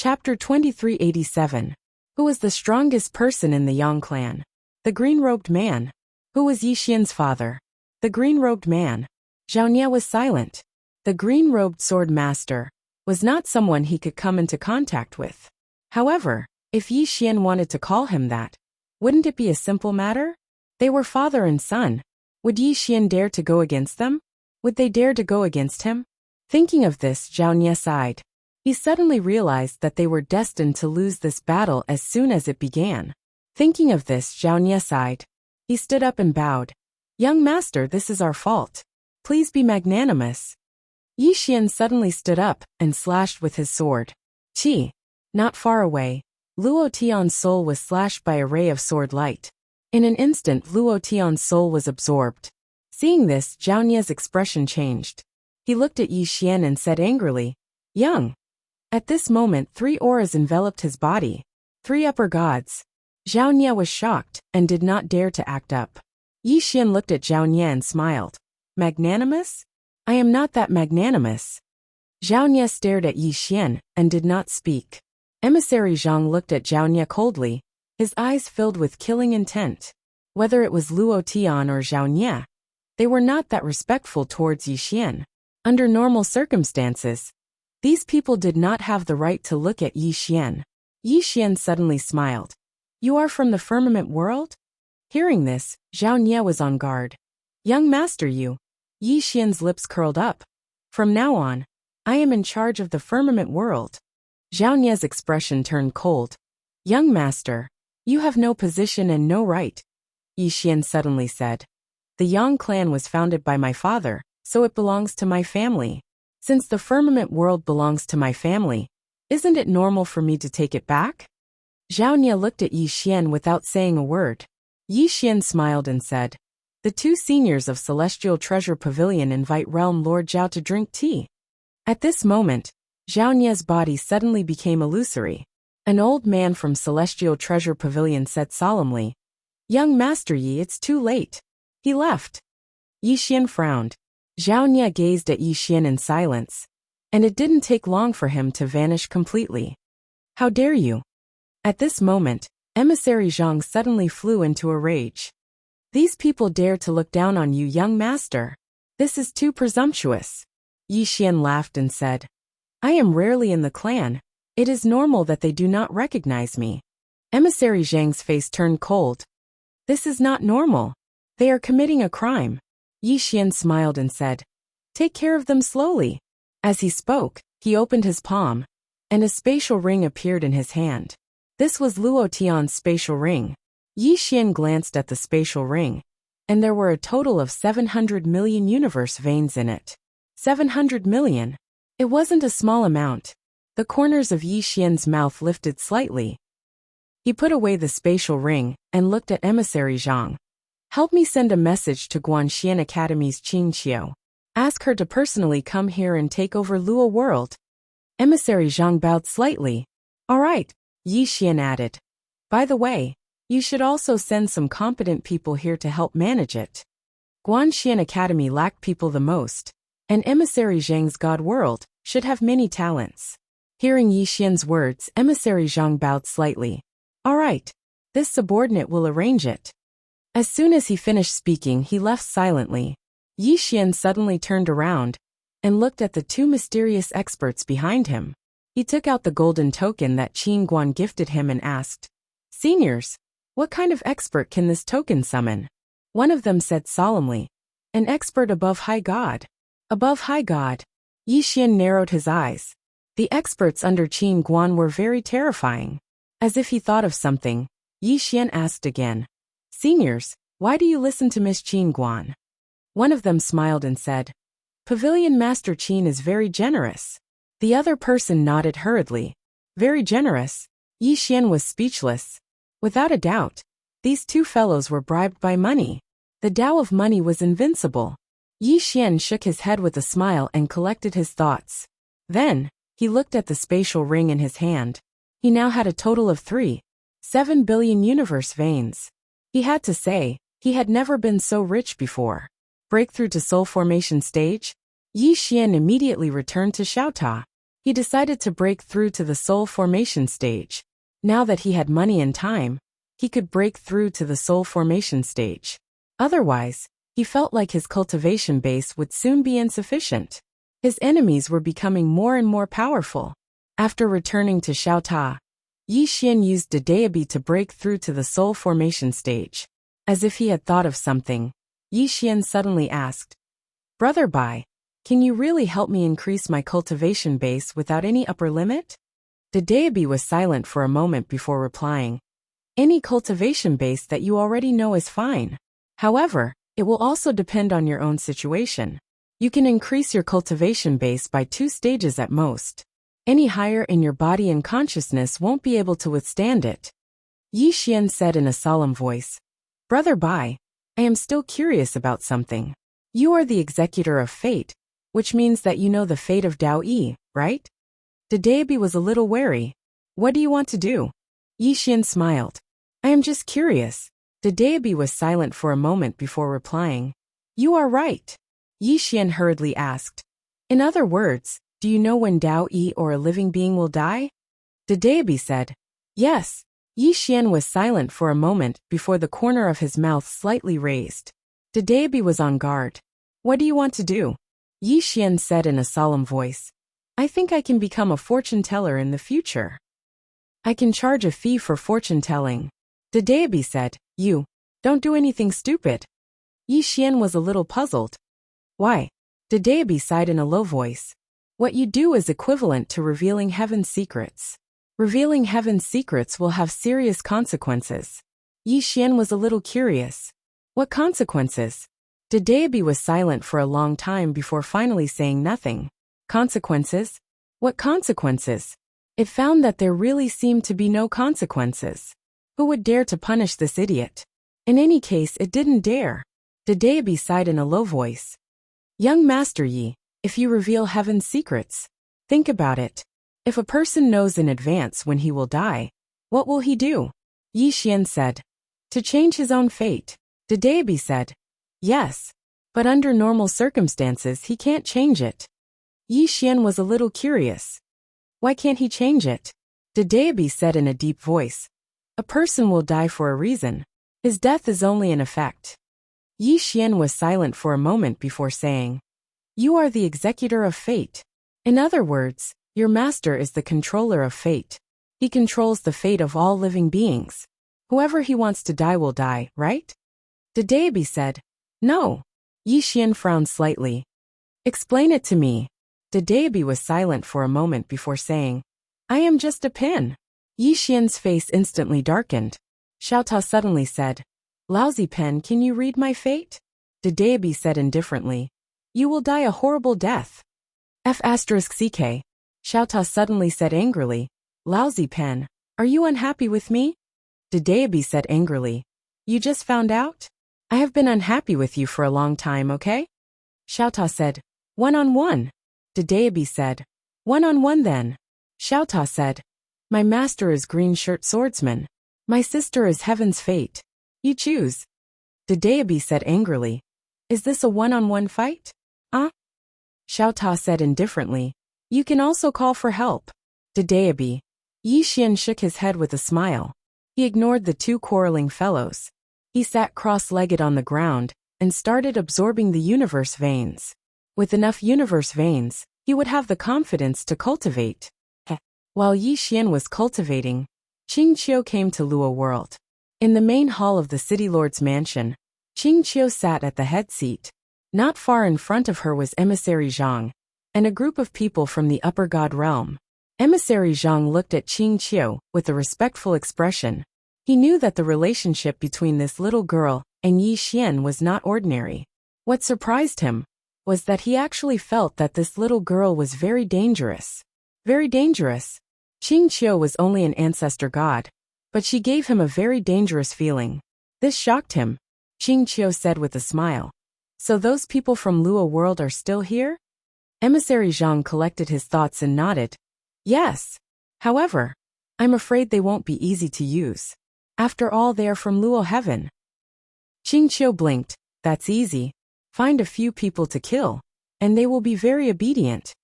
Chapter 2387. Who was the strongest person in the Yang clan? The green-robed man. Who was Yixian's father? The green-robed man. Zhao Nie was silent. The green-robed sword master was not someone he could come into contact with. However, if Yixian wanted to call him that, wouldn't it be a simple matter? They were father and son. Would Yixian dare to go against them? Would they dare to go against him? Thinking of this, Zhao Nie sighed. He suddenly realized that they were destined to lose this battle as soon as it began. Thinking of this, Zhao Nie sighed. He stood up and bowed. Young master, this is our fault. Please be magnanimous. Yixian suddenly stood up and slashed with his sword. Qi. Not far away, Luo Tian's soul was slashed by a ray of sword light. In an instant, Luo Tian's soul was absorbed. Seeing this, Zhao Nie's expression changed. He looked at Yixian and said angrily, Young. At this moment, 3 auras enveloped his body. 3 upper gods. Zhao Nie was shocked and did not dare to act up. Yixian looked at Zhao Nie and smiled. Magnanimous? I am not that magnanimous. Zhao Nie stared at Yixian and did not speak. Emissary Zhang looked at Zhao Nie coldly, his eyes filled with killing intent. Whether it was Luo Tian or Zhao Nie, they were not that respectful towards Yixian. Under normal circumstances, these people did not have the right to look at Yixian. Yixian suddenly smiled. You are from the firmament world? Hearing this, Zhao Nie was on guard. Young master, you. Yixian's lips curled up. From now on, I am in charge of the firmament world. Zhao Nie's expression turned cold. Young master, you have no position and no right. Yixian suddenly said. The Yang clan was founded by my father, so it belongs to my family. Since the firmament world belongs to my family, isn't it normal for me to take it back? Zhao Nie looked at Yixian without saying a word. Yixian smiled and said, The 2 seniors of Celestial Treasure Pavilion invite Realm Lord Zhao to drink tea. At this moment, Zhao Nie's body suddenly became illusory. An old man from Celestial Treasure Pavilion said solemnly, Young Master Yi, it's too late. He left. Yixian frowned. Zhao Nie gazed at Yixian in silence, and it didn't take long for him to vanish completely. How dare you? At this moment, Emissary Zhang suddenly flew into a rage. These people dare to look down on you, young master. This is too presumptuous. Yixian laughed and said, I am rarely in the clan. It is normal that they do not recognize me. Emissary Zhang's face turned cold. This is not normal. They are committing a crime. Yixian smiled and said, Take care of them slowly. As he spoke, he opened his palm, and a spatial ring appeared in his hand. This was Luo Tian's spatial ring. Yixian glanced at the spatial ring, and there were a total of 700 million universe veins in it. 700 million. It wasn't a small amount. The corners of Yixian's mouth lifted slightly. He put away the spatial ring and looked at Emissary Zhang. Help me send a message to Guanxian Academy's Qing Qiu. Ask her to personally come here and take over Luo World. Emissary Zhang bowed slightly. All right, Yixian added. By the way, you should also send some competent people here to help manage it. Guanxian Academy lacked people the most, and Emissary Zhang's God World should have many talents. Hearing Yixian's words, Emissary Zhang bowed slightly. All right, this subordinate will arrange it. As soon as he finished speaking, he left silently. Yixian suddenly turned around and looked at the 2 mysterious experts behind him. He took out the golden token that Qin Guan gifted him and asked, Seniors, what kind of expert can this token summon? One of them said solemnly, An expert above High God. Above High God. Yixian narrowed his eyes. The experts under Qin Guan were very terrifying. As if he thought of something, Yixian asked again, Seniors, why do you listen to Miss Qin Guan? One of them smiled and said, Pavilion Master Qin is very generous. The other person nodded hurriedly. Very generous? Yixian was speechless. Without a doubt, these 2 fellows were bribed by money. The Tao of money was invincible. Yixian shook his head with a smile and collected his thoughts. Then, he looked at the spatial ring in his hand. He now had a total of 7 billion universe veins. He had to say, he had never been so rich before. Breakthrough to soul formation stage? Yixian immediately returned to Xiaota. He decided to break through to the soul formation stage. Now that he had money and time, he could break through to the soul formation stage. Otherwise, he felt like his cultivation base would soon be insufficient. His enemies were becoming more and more powerful. After returning to Xiaota, Yi Xian used Dedeabi to break through to the soul formation stage. As if he had thought of something, Yi Xian suddenly asked, "Brother Bai, can you really help me increase my cultivation base without any upper limit?" Dedeabi was silent for a moment before replying, "Any cultivation base that you already know is fine. However, it will also depend on your own situation. You can increase your cultivation base by 2 stages at most. Any higher in your body and consciousness won't be able to withstand it." Yi Xian said in a solemn voice, "Brother Bai, I am still curious about something. You are the executor of fate, which means that you know the fate of Dao Yi, right?" Dedeabi was a little wary. "What do you want to do?" Yi Xian smiled. "I am just curious." Dedeabi was silent for a moment before replying, "You are right." Yi Xian hurriedly asked, "In other words, do you know when Dao Yi or a living being will die?" Dedeabi said, "Yes." Yi Xian was silent for a moment before the corner of his mouth slightly raised. Dedeabi was on guard. "What do you want to do?" Yi Xian said in a solemn voice, "I think I can become a fortune teller in the future. I can charge a fee for fortune telling." Dedeabi said, "You don't do anything stupid." Yi Xian was a little puzzled. "Why?" Dedeabi sighed in a low voice. "What you do is equivalent to revealing heaven's secrets. Revealing heaven's secrets will have serious consequences." Yi Xian was a little curious. "What consequences?" Dedeabi was silent for a long time before finally saying nothing. "Consequences? What consequences?" It found that there really seemed to be no consequences. Who would dare to punish this idiot? In any case, it didn't dare. Dedeabi sighed in a low voice. "Young Master Yi, if you reveal heaven's secrets, think about it. If a person knows in advance when he will die, what will he do?" Yi Xian said. "To change his own fate." Dedeabi said, "Yes, but under normal circumstances he can't change it." Yi Xian was a little curious. "Why can't he change it?" Dedeabi said in a deep voice, "A person will die for a reason. His death is only an effect." Yi Xian was silent for a moment before saying, "You are the executor of fate. In other words, your master is the controller of fate. He controls the fate of all living beings. Whoever he wants to die will die, right?" Dedeabi said, "No." Yi Xian frowned slightly. "Explain it to me." Dedeabi was silent for a moment before saying, "I am just a pin." Yi Xian's face instantly darkened. Xiaota suddenly said, "Lousy pen, can you read my fate?" Dedeabi said indifferently, "You will die a horrible death." F***ck. Xiaota suddenly said angrily, "Lousy pen, are you unhappy with me?" Dedeabi said angrily, "You just found out? I have been unhappy with you for a long time, okay?" Xiaota said, "One-on-one." Dedeabi said, "One-on-one then." Xiaota said, "My master is Green Shirt Swordsman. My sister is Heaven's Fate. You choose." Dedeabi said angrily, "Is this a one-on-one fight?" Xiaota said indifferently, "You can also call for help." Dedeabi. Yi Xian shook his head with a smile. He ignored the 2 quarreling fellows. He sat cross-legged on the ground and started absorbing the universe veins. With enough universe veins, he would have the confidence to cultivate. While Yi Xian was cultivating, Qingqiu came to Luo World. In the main hall of the city lord's mansion, Qingqiu sat at the head seat. Not far in front of her was Emissary Zhang, and a group of people from the upper god realm. Emissary Zhang looked at Qingqiu with a respectful expression. He knew that the relationship between this little girl and Yi Xian was not ordinary. What surprised him was that he actually felt that this little girl was very dangerous. Very dangerous. Qingqiu was only an ancestor god, but she gave him a very dangerous feeling. This shocked him. Qingqiu said with a smile, "So those people from Luo World are still here?" Emissary Zhang collected his thoughts and nodded. "Yes. However, I'm afraid they won't be easy to use. After all, they are from Luo Heaven." Qingqiu blinked. "That's easy. Find a few people to kill, and they will be very obedient."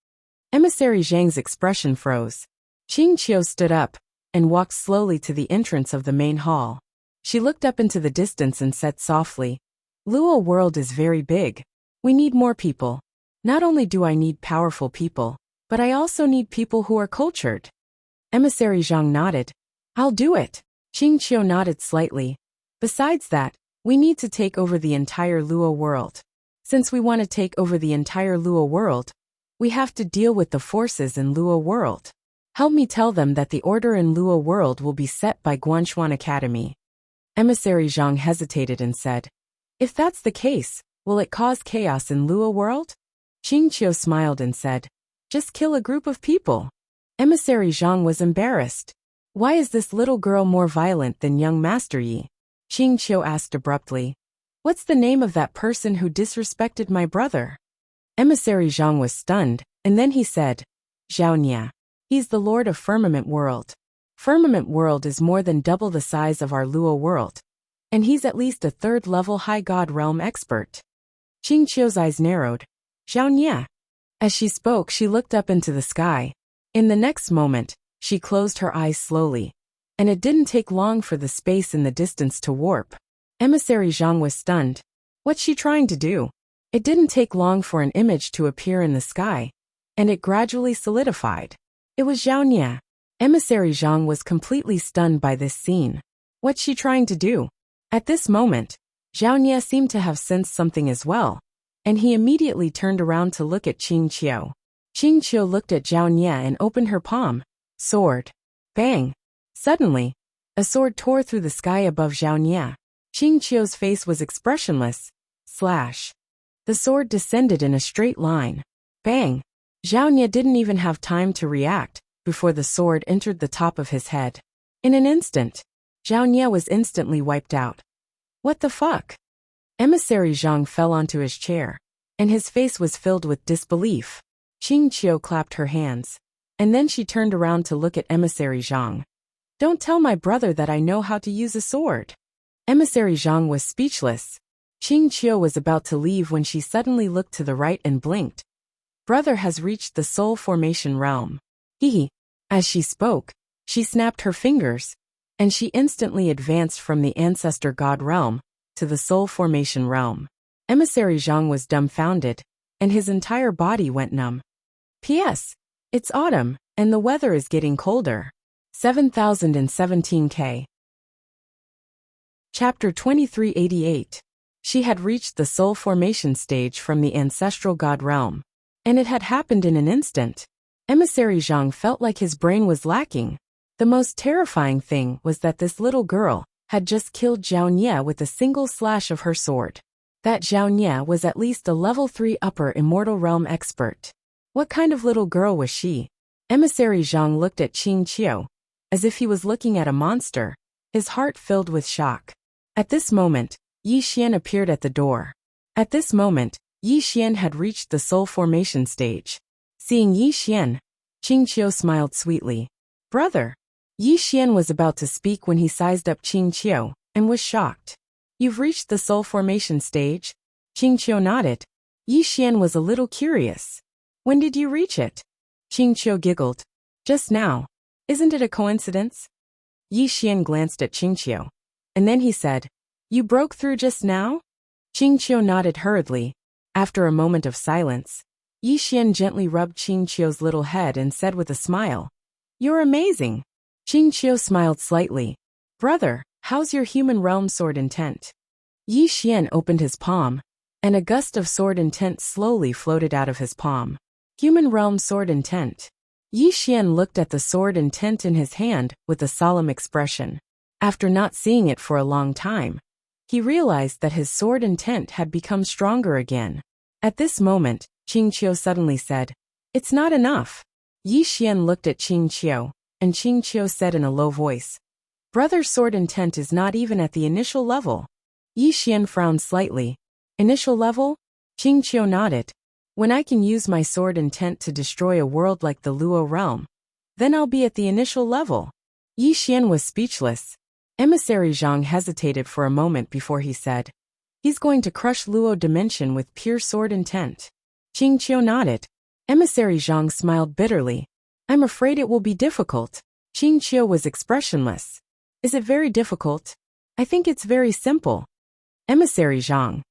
Emissary Zhang's expression froze. Qing Qiu stood up and walked slowly to the entrance of the main hall. She looked up into the distance and said softly, Luo world is very big. We need more people. Not only do I need powerful people, but I also need people who are cultured. Emissary Zhang nodded. I'll do it. Qing Qiu nodded slightly. Besides that, we need to take over the entire Luo world. Since we want to take over the entire Luo world, we have to deal with the forces in Luo world. Help me tell them that the order in Luo world will be set by Guanshuan Academy. Emissary Zhang hesitated and said, If that's the case, will it cause chaos in Luo world? Qing Qiu smiled and said, Just kill a group of people. Emissary Zhang was embarrassed. Why is this little girl more violent than young Master Yi? Qing Qiu asked abruptly. What's the name of that person who disrespected my brother? Emissary Zhang was stunned, and then he said, Zhao Nia. He's the Lord of Firmament World. Firmament World is more than double the size of our Luo world. And he's at least a third-level High God Realm expert. Qing Qiu's eyes narrowed. Zhao Nia. As she spoke, she looked up into the sky. In the next moment, she closed her eyes slowly. And it didn't take long for the space in the distance to warp. Emissary Zhang was stunned. What's she trying to do? It didn't take long for an image to appear in the sky. And it gradually solidified. It was Zhao Nia. Emissary Zhang was completely stunned by this scene. What's she trying to do? At this moment, Zhao Nia seemed to have sensed something as well. And he immediately turned around to look at Qing Qiu. Qing Qiu looked at Zhao Nia and opened her palm. Sword. Bang. Suddenly, a sword tore through the sky above Zhao Nia. Qing Qiu's face was expressionless. Slash. The sword descended in a straight line. Bang. Zhao Nia didn't even have time to react before the sword entered the top of his head. In an instant, Zhao Nia was instantly wiped out. What the fuck? Emissary Zhang fell onto his chair, and his face was filled with disbelief. Qing Qiu clapped her hands, and then she turned around to look at Emissary Zhang. Don't tell my brother that I know how to use a sword. Emissary Zhang was speechless. Qing Qiu was about to leave when she suddenly looked to the right and blinked. Brother has reached the soul formation realm. Hee. As she spoke, she snapped her fingers, and she instantly advanced from the ancestor god realm to the soul formation realm. Emissary Zhang was dumbfounded, and his entire body went numb. P.S. It's autumn, and the weather is getting colder. 7017K. Chapter 2388. She had reached the soul formation stage from the ancestral god realm. And it had happened in an instant. Emissary Zhang felt like his brain was lacking. The most terrifying thing was that this little girl had just killed Zhao Nia with a single slash of her sword. That Zhao Nia was at least a level 3 upper immortal realm expert. What kind of little girl was she? Emissary Zhang looked at Qing Qiu, as if he was looking at a monster, his heart filled with shock. At this moment, Yi Xian appeared at the door. At this moment, Yi Xian had reached the soul formation stage. Seeing Yi Xian, Qing Qiu smiled sweetly. Brother. Yi Xian was about to speak when he sized up Qing Qiu, and was shocked. You've reached the soul formation stage? Qing Qiu nodded. Yi Xian was a little curious. When did you reach it? Qing Qiu giggled. Just now. Isn't it a coincidence? Yi Xian glanced at Qing Qiu. And then he said, You broke through just now? Qing Qiu nodded hurriedly. After a moment of silence, Yi Xian gently rubbed Qing Qiu's little head and said with a smile, You're amazing. Qing Qiu smiled slightly. Brother, how's your human realm sword intent? Yi Xian opened his palm, and a gust of sword intent slowly floated out of his palm. Human realm sword intent. Yi Xian looked at the sword intent in his hand with a solemn expression. After not seeing it for a long time, he realized that his sword intent had become stronger again. At this moment, Qing Qiu suddenly said, It's not enough. Yi Xian looked at Qing Qiu, and Qing Qiu said in a low voice, Brother's sword intent is not even at the initial level. Yi Xian frowned slightly. Initial level? Qing Qiu nodded. When I can use my sword intent to destroy a world like the Luo realm, then I'll be at the initial level. Yi Xian was speechless. Emissary Zhang hesitated for a moment before he said, He's going to crush Luo dimension with pure sword intent. Qing Qiu nodded. Emissary Zhang smiled bitterly. I'm afraid it will be difficult. Qing Qiu was expressionless. Is it very difficult? I think it's very simple. Emissary Zhang.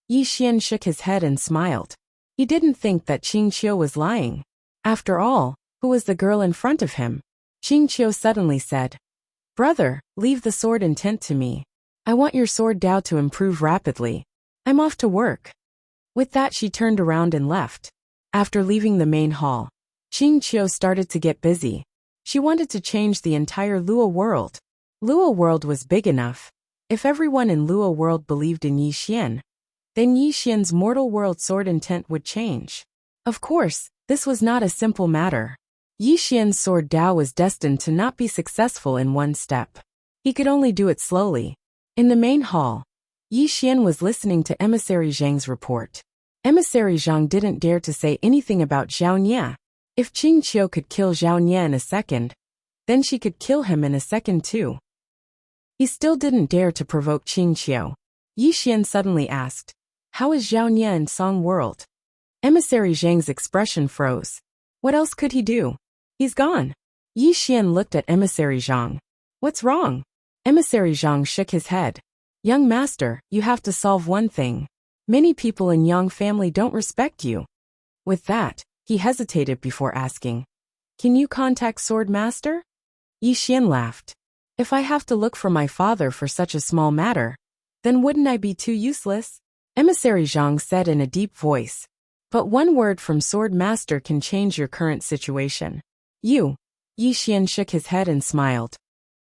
Yi Xian shook his head and smiled. He didn't think that Qing Qiu was lying. After all, who was the girl in front of him? Qing Qiu suddenly said, Brother, leave the sword intent to me. I want your sword Dao to improve rapidly. I'm off to work. With that she turned around and left. After leaving the main hall, Qing Qiu started to get busy. She wanted to change the entire Luo world. Luo world was big enough. If everyone in Luo world believed in Yi Xian, then Yi Xian's mortal world sword intent would change. Of course, this was not a simple matter. Yi Xian's sword Dao was destined to not be successful in one step. He could only do it slowly. In the main hall, Yi Xian was listening to Emissary Zhang's report. Emissary Zhang didn't dare to say anything about Zhao Nye. If Qing Qiu could kill Zhao Nye in a second, then she could kill him in a second too. He still didn't dare to provoke Qing Qiu. Yi Xian suddenly asked, How is Zhao Nye in Song World? Emissary Zhang's expression froze. What else could he do? He's gone. Yi Xian looked at Emissary Zhang. What's wrong? Emissary Zhang shook his head. Young master, you have to solve one thing. Many people in Yang family don't respect you. With that, he hesitated before asking, Can you contact Sword Master? Yi Xian laughed. If I have to look for my father for such a small matter, then wouldn't I be too useless? Emissary Zhang said in a deep voice. But one word from Sword Master can change your current situation. You. Yi Xian shook his head and smiled.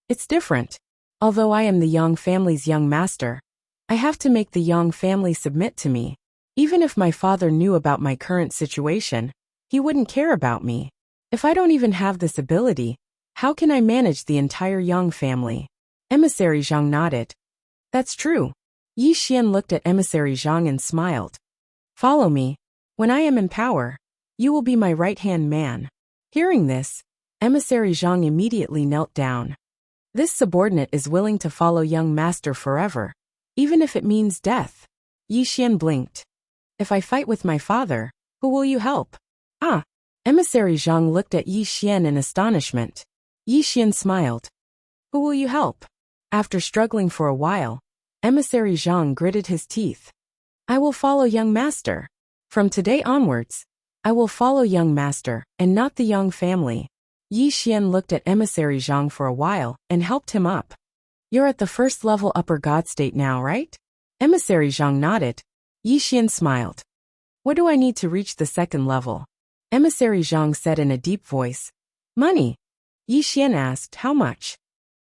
It's different. Although I am the Yang family's young master, I have to make the Yang family submit to me. Even if my father knew about my current situation, he wouldn't care about me. If I don't even have this ability, how can I manage the entire Yang family? Emissary Zhang nodded. That's true. Yi Xian looked at Emissary Zhang and smiled. Follow me. When I am in power, you will be my right-hand man. Hearing this, Emissary Zhang immediately knelt down. This subordinate is willing to follow young master forever, even if it means death. Yi Xian blinked. If I fight with my father, who will you help? Ah! Emissary Zhang looked at Yi Xian in astonishment. Yi Xian smiled. Who will you help? After struggling for a while, Emissary Zhang gritted his teeth. I will follow young master. From today onwards, I will follow young master, and not the Yang family. Yi Xian looked at Emissary Zhang for a while, and helped him up. You're at the first level upper god state now, right? Emissary Zhang nodded. Yi Xian smiled. What do I need to reach the second level? Emissary Zhang said in a deep voice. Money. Yi Xian asked, how much?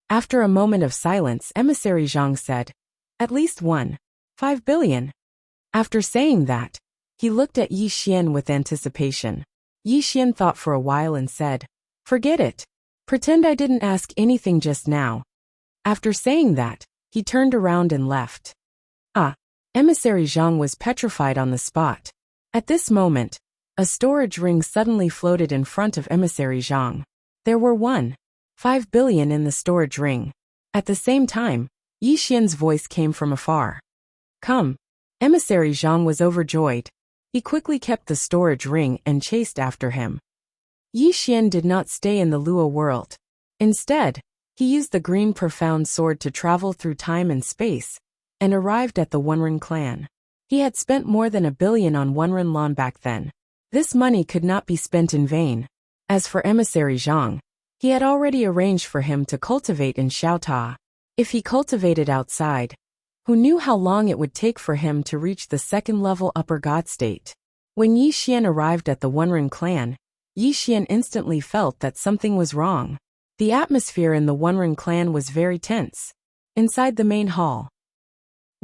After a moment of silence, Emissary Zhang said, at least 5 billion. After saying that, he looked at Yi Xian with anticipation. Yi Xian thought for a while and said, forget it. Pretend I didn't ask anything just now. After saying that, he turned around and left. Emissary Zhang was petrified on the spot. At this moment, a storage ring suddenly floated in front of Emissary Zhang. There were 5 billion in the storage ring. At the same time, Yi Xian's voice came from afar. Come. Emissary Zhang was overjoyed. He quickly kept the storage ring and chased after him. Yi Xian did not stay in the Luo world. Instead, he used the green profound sword to travel through time and space, and arrived at the Wenren clan. He had spent more than 1 billion on Wenren Lan back then. This money could not be spent in vain. As for Emissary Zhang, he had already arranged for him to cultivate in Xiaota. If he cultivated outside, who knew how long it would take for him to reach the second level upper god state? When Yi Xian arrived at the Wenren clan, Yi Xian instantly felt that something was wrong. The atmosphere in the Wenren clan was very tense. Inside the main hall,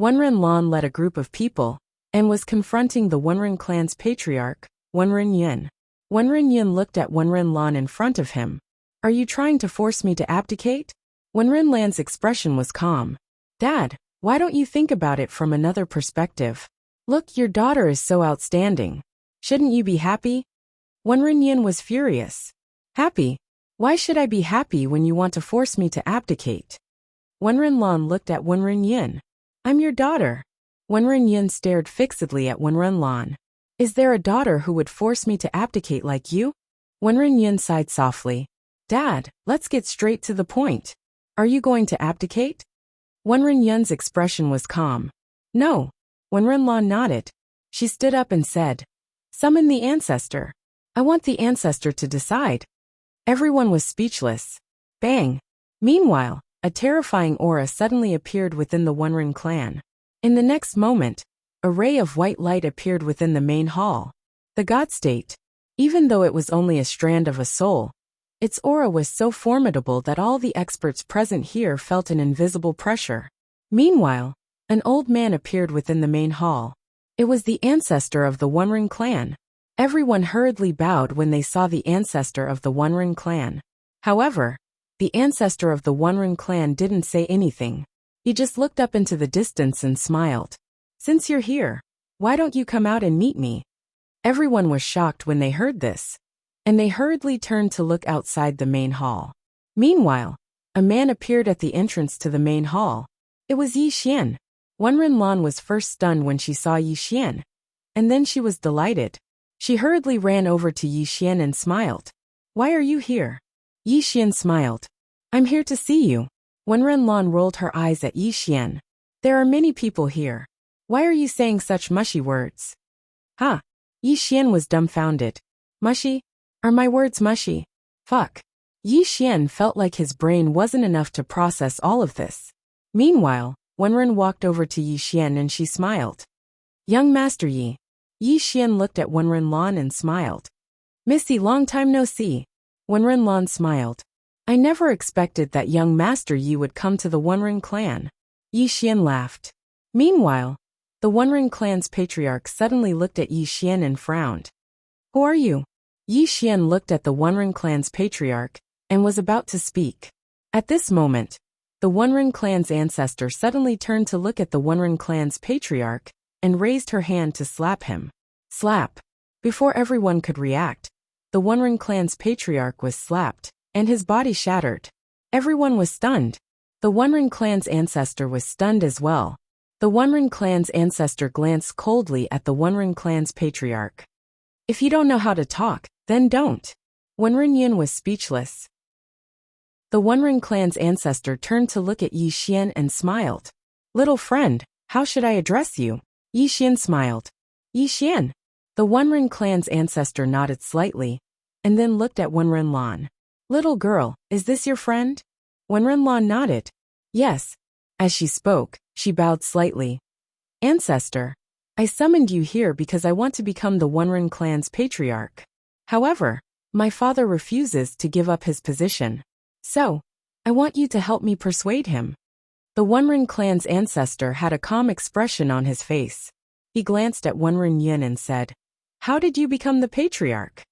Wenren Lan led a group of people, and was confronting the Wenren clan's patriarch, Wenren Yin. Wenren Yin looked at Wenren Lan in front of him. Are you trying to force me to abdicate? Wenren Lan's expression was calm. Dad, why don't you think about it from another perspective? Look, your daughter is so outstanding. Shouldn't you be happy? Wenren Yin was furious. Happy? Why should I be happy when you want to force me to abdicate? Wenren Lan looked at Wenren Yin. I'm your daughter. Wenren Yin stared fixedly at Wenren Lan. Is there a daughter who would force me to abdicate like you? Wenren Yun sighed softly. Dad, let's get straight to the point. Are you going to abdicate? Wenren Yun's expression was calm. No. Wenren Lan nodded. She stood up and said, Summon the ancestor. I want the ancestor to decide. Everyone was speechless. Bang! Meanwhile, a terrifying aura suddenly appeared within the Wenren clan. In the next moment, a ray of white light appeared within the main hall. The God State. Even though it was only a strand of a soul, its aura was so formidable that all the experts present here felt an invisible pressure. Meanwhile, an old man appeared within the main hall. It was the ancestor of the Wenren clan. Everyone hurriedly bowed when they saw the ancestor of the Wenren clan. However, the ancestor of the Wenren clan didn't say anything. He just looked up into the distance and smiled. Since you're here, why don't you come out and meet me? Everyone was shocked when they heard this, and they hurriedly turned to look outside the main hall. Meanwhile, a man appeared at the entrance to the main hall. It was Yi Xian. Wenren Lan was first stunned when she saw Yi Xian, and then she was delighted. She hurriedly ran over to Yi Xian and smiled. Why are you here? Yi Xian smiled. I'm here to see you. Wenren Lan rolled her eyes at Yi Xian. There are many people here. Why are you saying such mushy words? Huh? Yi Xian was dumbfounded. Mushy? Are my words mushy? Fuck. Yi Xian felt like his brain wasn't enough to process all of this. Meanwhile, Wenren walked over to Yi Xian and she smiled. Young Master Yi. Yi Xian looked at Wenren Lan and smiled. Missy, long time no see. Wenren Lan smiled. I never expected that young Master Yi would come to the Wenren clan. Yi Xian laughed. Meanwhile, the Wenren clan's patriarch suddenly looked at Yi Xian and frowned. Who are you? Yi Xian looked at the Wenren clan's patriarch and was about to speak. At this moment, the Wenren clan's ancestor suddenly turned to look at the Wenren clan's patriarch and raised her hand to slap him. Slap. Before everyone could react, the Wenren clan's patriarch was slapped, and his body shattered. Everyone was stunned. The Wenren clan's ancestor was stunned as well. The Wenren clan's ancestor glanced coldly at the Wenren clan's patriarch. If you don't know how to talk, then don't. Wenren Yun was speechless. The Wenren clan's ancestor turned to look at Yi Xian and smiled. Little friend, how should I address you? Yi Xian smiled. Yi Xian. The Wenren clan's ancestor nodded slightly, and then looked at Wenren Lan. Little girl, is this your friend? Wenren Lan nodded. Yes. As she spoke, she bowed slightly. Ancestor, I summoned you here because I want to become the Wenren clan's patriarch. However, my father refuses to give up his position. So, I want you to help me persuade him. The Wenren clan's ancestor had a calm expression on his face. He glanced at Wenren Yun and said, How did you become the patriarch?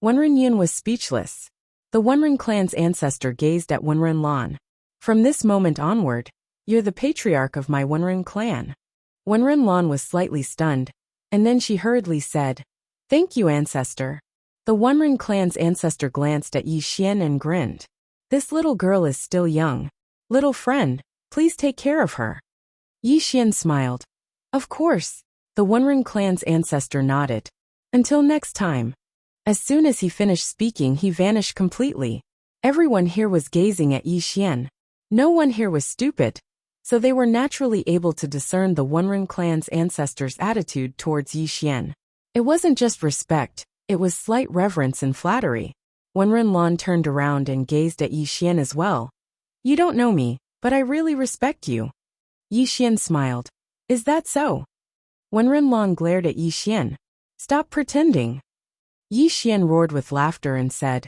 Wenren Yun was speechless. The Wenren clan's ancestor gazed at Wenren Lan. From this moment onward, you're the patriarch of my Wenren clan. Wenren Lan was slightly stunned, and then she hurriedly said, Thank you, ancestor. The Wenren clan's ancestor glanced at Yi Xian and grinned. This little girl is still young. Little friend, please take care of her. Yi Xian smiled. Of course. The Wenren clan's ancestor nodded. Until next time. As soon as he finished speaking, he vanished completely. Everyone here was gazing at Yi Xian. No one here was stupid, so they were naturally able to discern the Wenren clan's ancestors' attitude towards Yi Xian. It wasn't just respect, it was slight reverence and flattery. Wenren Lan turned around and gazed at Yi Xian as well. You don't know me, but I really respect you. Yi Xian smiled. Is that so? Wenren Lan glared at Yi Xian. Stop pretending. Yi Xian roared with laughter and said,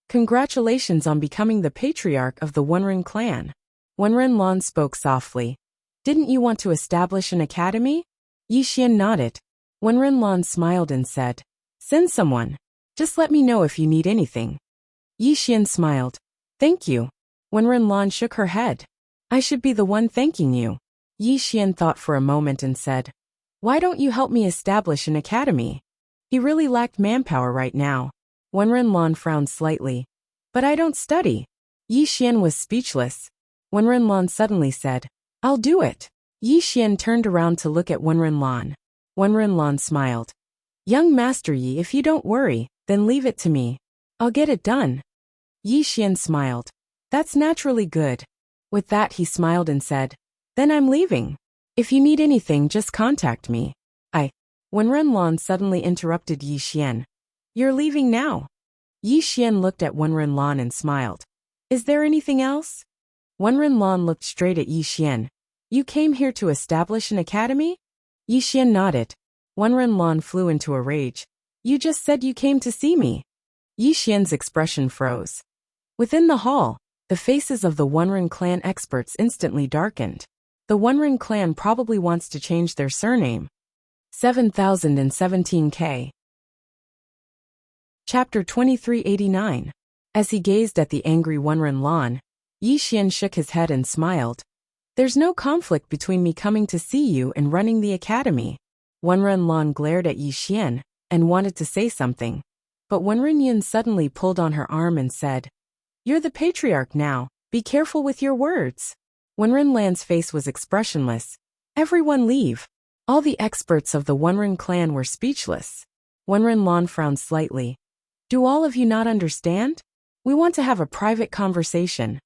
Congratulations on becoming the patriarch of the Wenren clan. Wenren Lan spoke softly. Didn't you want to establish an academy? Yi Xian nodded. Wenren Lan smiled and said, Send someone. Just let me know if you need anything. Yi Xian smiled. Thank you. Wenren Lan shook her head. I should be the one thanking you. Yi Xian thought for a moment and said, Why don't you help me establish an academy? He really lacked manpower right now. Wenren Lan frowned slightly. But I don't study. Yi Xian was speechless. Wenren Lan suddenly said, I'll do it. Yi Xian turned around to look at Wenren Lan. Wenren Lan smiled. Young Master Yi, if you don't worry, then leave it to me. I'll get it done. Yi Xian smiled. That's naturally good. With that he smiled and said, then I'm leaving. If you need anything, just contact me. When Renlan suddenly interrupted Yi Xian. You're leaving now? Yi Xian looked at Wen Renlan and smiled. Is there anything else? Wen Renlan looked straight at Yi Xian. You came here to establish an academy? Yi Xian nodded. Wen Renlan flew into a rage. You just said you came to see me. Yi Xian's expression froze. Within the hall, the faces of the Wenren clan experts instantly darkened. The Wenren clan probably wants to change their surname. 7017K. Chapter 2389. As he gazed at the angry Wenren Lan, Yi Xian shook his head and smiled. There's no conflict between me coming to see you and running the academy. Wenren Lan glared at Yi Xian and wanted to say something, but Wenren Yun suddenly pulled on her arm and said, You're the patriarch now, be careful with your words. Wenren Lan's face was expressionless. Everyone leave. All the experts of the Wenren clan were speechless. Wenren Lan frowned slightly. Do all of you not understand? We want to have a private conversation.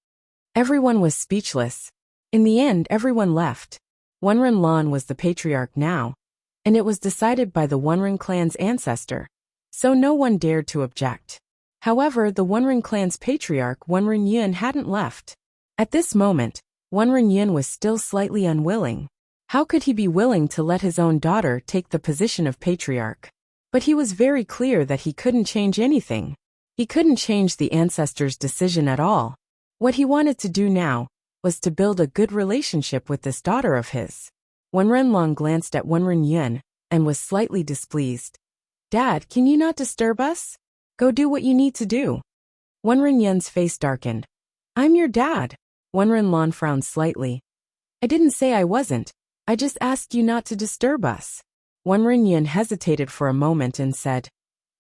Everyone was speechless. In the end, everyone left. Wenren Lan was the patriarch now, and it was decided by the Wenren clan's ancestor, so no one dared to object. However, the Wenren clan's patriarch Wenren Yun hadn't left. At this moment, Wenren Yun was still slightly unwilling. How could he be willing to let his own daughter take the position of patriarch? But he was very clear that he couldn't change anything. He couldn't change the ancestors' decision at all. What he wanted to do now was to build a good relationship with this daughter of his. Wenren Lan glanced at Wenren Yun and was slightly displeased. Dad, can you not disturb us? Go do what you need to do. Wenren Yun's face darkened. I'm your dad. Wenren Lan frowned slightly. I didn't say I wasn't. I just asked you not to disturb us. Wenren Yun hesitated for a moment and said,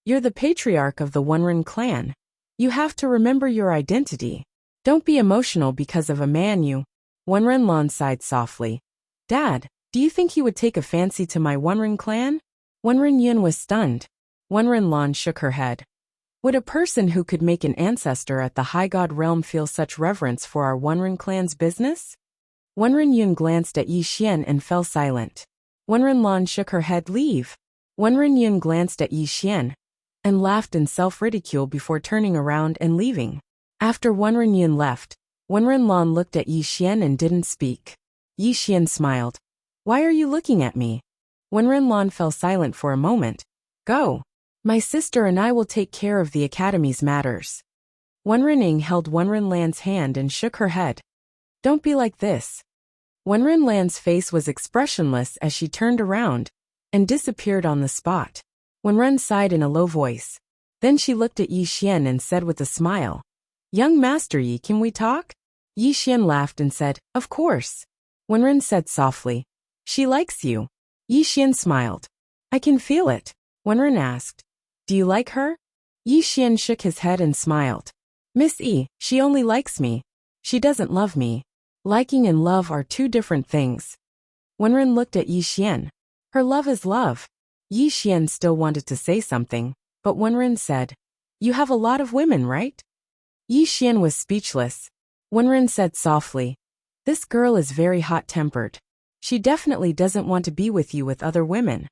You're the patriarch of the Wenren clan. You have to remember your identity. Don't be emotional because of a man you. Wenren Lan sighed softly. Dad, do you think he would take a fancy to my Wenren clan? Wenren Yun was stunned. Wenren Lan shook her head. Would a person who could make an ancestor at the High God realm feel such reverence for our Wenren clan's business? Wenren Yun glanced at Yi Xian and fell silent. Wenren Lan shook her head. Leave. Wenren Yun glanced at Yi Xian and laughed in self-ridicule before turning around and leaving. After Wenren Yun left, Wenren Lan looked at Yi Xian and didn't speak. Yi Xian smiled. Why are you looking at me? Wenren Lan fell silent for a moment. Go. My sister and I will take care of the academy's matters. Wenren Ying held Wenren Lan's hand and shook her head. Don't be like this. Wenren Lan's face was expressionless as she turned around and disappeared on the spot. Wenren sighed in a low voice. Then she looked at Yi Xian and said with a smile, Young Master Yi, can we talk? Yi Xian laughed and said, Of course. Wenren said softly, She likes you. Yi Xian smiled. I can feel it. Wenren asked, Do you like her? Yi Xian shook his head and smiled. Miss Yi, she only likes me. She doesn't love me. Liking and love are two different things. Wenren looked at Yi Xian. Her love is love. Yi Xian still wanted to say something, but Wenren said, You have a lot of women, right? Yi Xian was speechless. Wenren said softly, This girl is very hot-tempered. She definitely doesn't want to be with you with other women.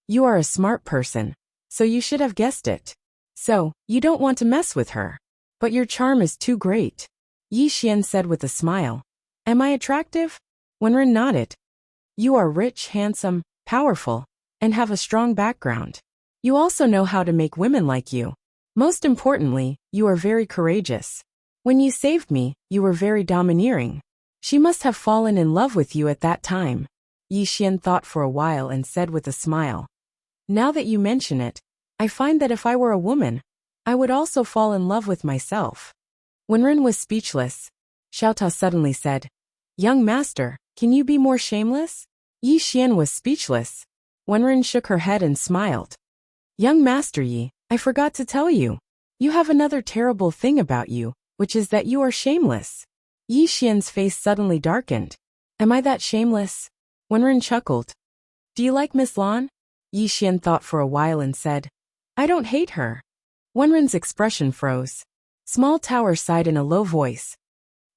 You are a smart person, so you should have guessed it. So, you don't want to mess with her. But your charm is too great. Yi Xian said with a smile. Am I attractive? Wenren nodded. You are rich, handsome, powerful, and have a strong background. You also know how to make women like you. Most importantly, you are very courageous. When you saved me, you were very domineering. She must have fallen in love with you at that time. Yi Xian thought for a while and said with a smile. Now that you mention it, I find that if I were a woman, I would also fall in love with myself. Wenren was speechless. Xiaotao suddenly said, Young master, can you be more shameless? Yi Xian was speechless. Wenren shook her head and smiled. Young master Yi, I forgot to tell you. You have another terrible thing about you, which is that you are shameless. Yi Xian's face suddenly darkened. Am I that shameless? Wenren chuckled. Do you like Miss Lan? Yi Xian thought for a while and said, I don't hate her. Wenren's expression froze. Small Tower sighed in a low voice.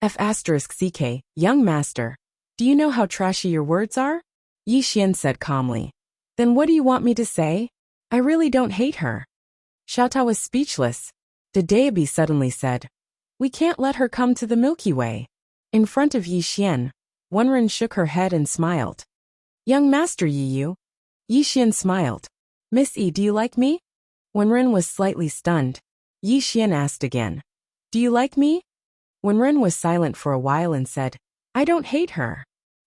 F***ck, young master. Do you know how trashy your words are? Yi Xian said calmly. Then what do you want me to say? I really don't hate her. Xiaotao was speechless. Dedeabi suddenly said, We can't let her come to the Milky Way. In front of Yi Xian, Wenren shook her head and smiled. Young master Yi Yu. Yi Xian smiled. Miss Yi, do you like me? Wenren was slightly stunned. Yi Xian asked again. Do you like me? Wenren was silent for a while and said, I don't hate her.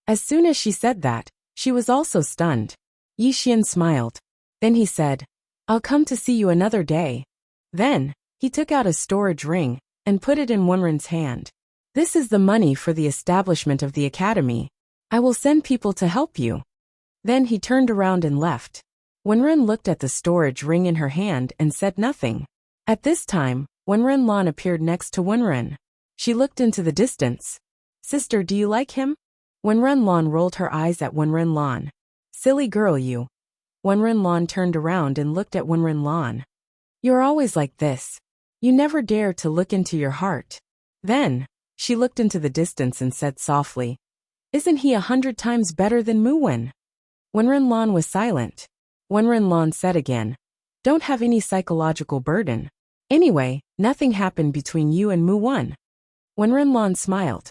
As soon as she said that, she was also stunned. Yi Xian smiled. Then he said, I'll come to see you another day. Then, he took out a storage ring and put it in Wenren's hand. This is the money for the establishment of the academy. I will send people to help you. Then he turned around and left. Wenren looked at the storage ring in her hand and said nothing. At this time, Wenren Lan appeared next to Wenren. She looked into the distance. Sister, do you like him? Wenren Lan rolled her eyes at Wenren Lan. Silly girl you. Wenren Lan turned around and looked at Wenren Lan. You're always like this. You never dare to look into your heart. Then, she looked into the distance and said softly, Isn't he 100 times better than Mu Wen? Wenren Lan was silent. Wenren Lan said again, Don't have any psychological burden. Anyway, nothing happened between you and Mu Wen. Wenren Lan smiled.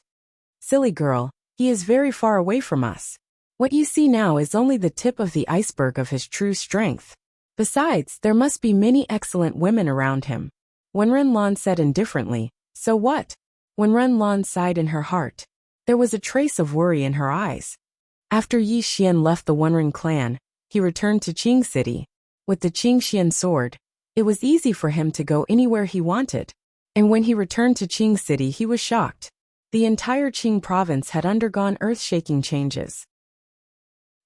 Silly girl, he is very far away from us. What you see now is only the tip of the iceberg of his true strength. Besides, there must be many excellent women around him. Wenren Lan said indifferently, So what? Wenren Lan sighed in her heart. There was a trace of worry in her eyes. After Yi Xian left the Wenren clan, he returned to Qing City. With the Qingxian sword, it was easy for him to go anywhere he wanted. And when he returned to Qing City, he was shocked. The entire Qing province had undergone earth-shaking changes.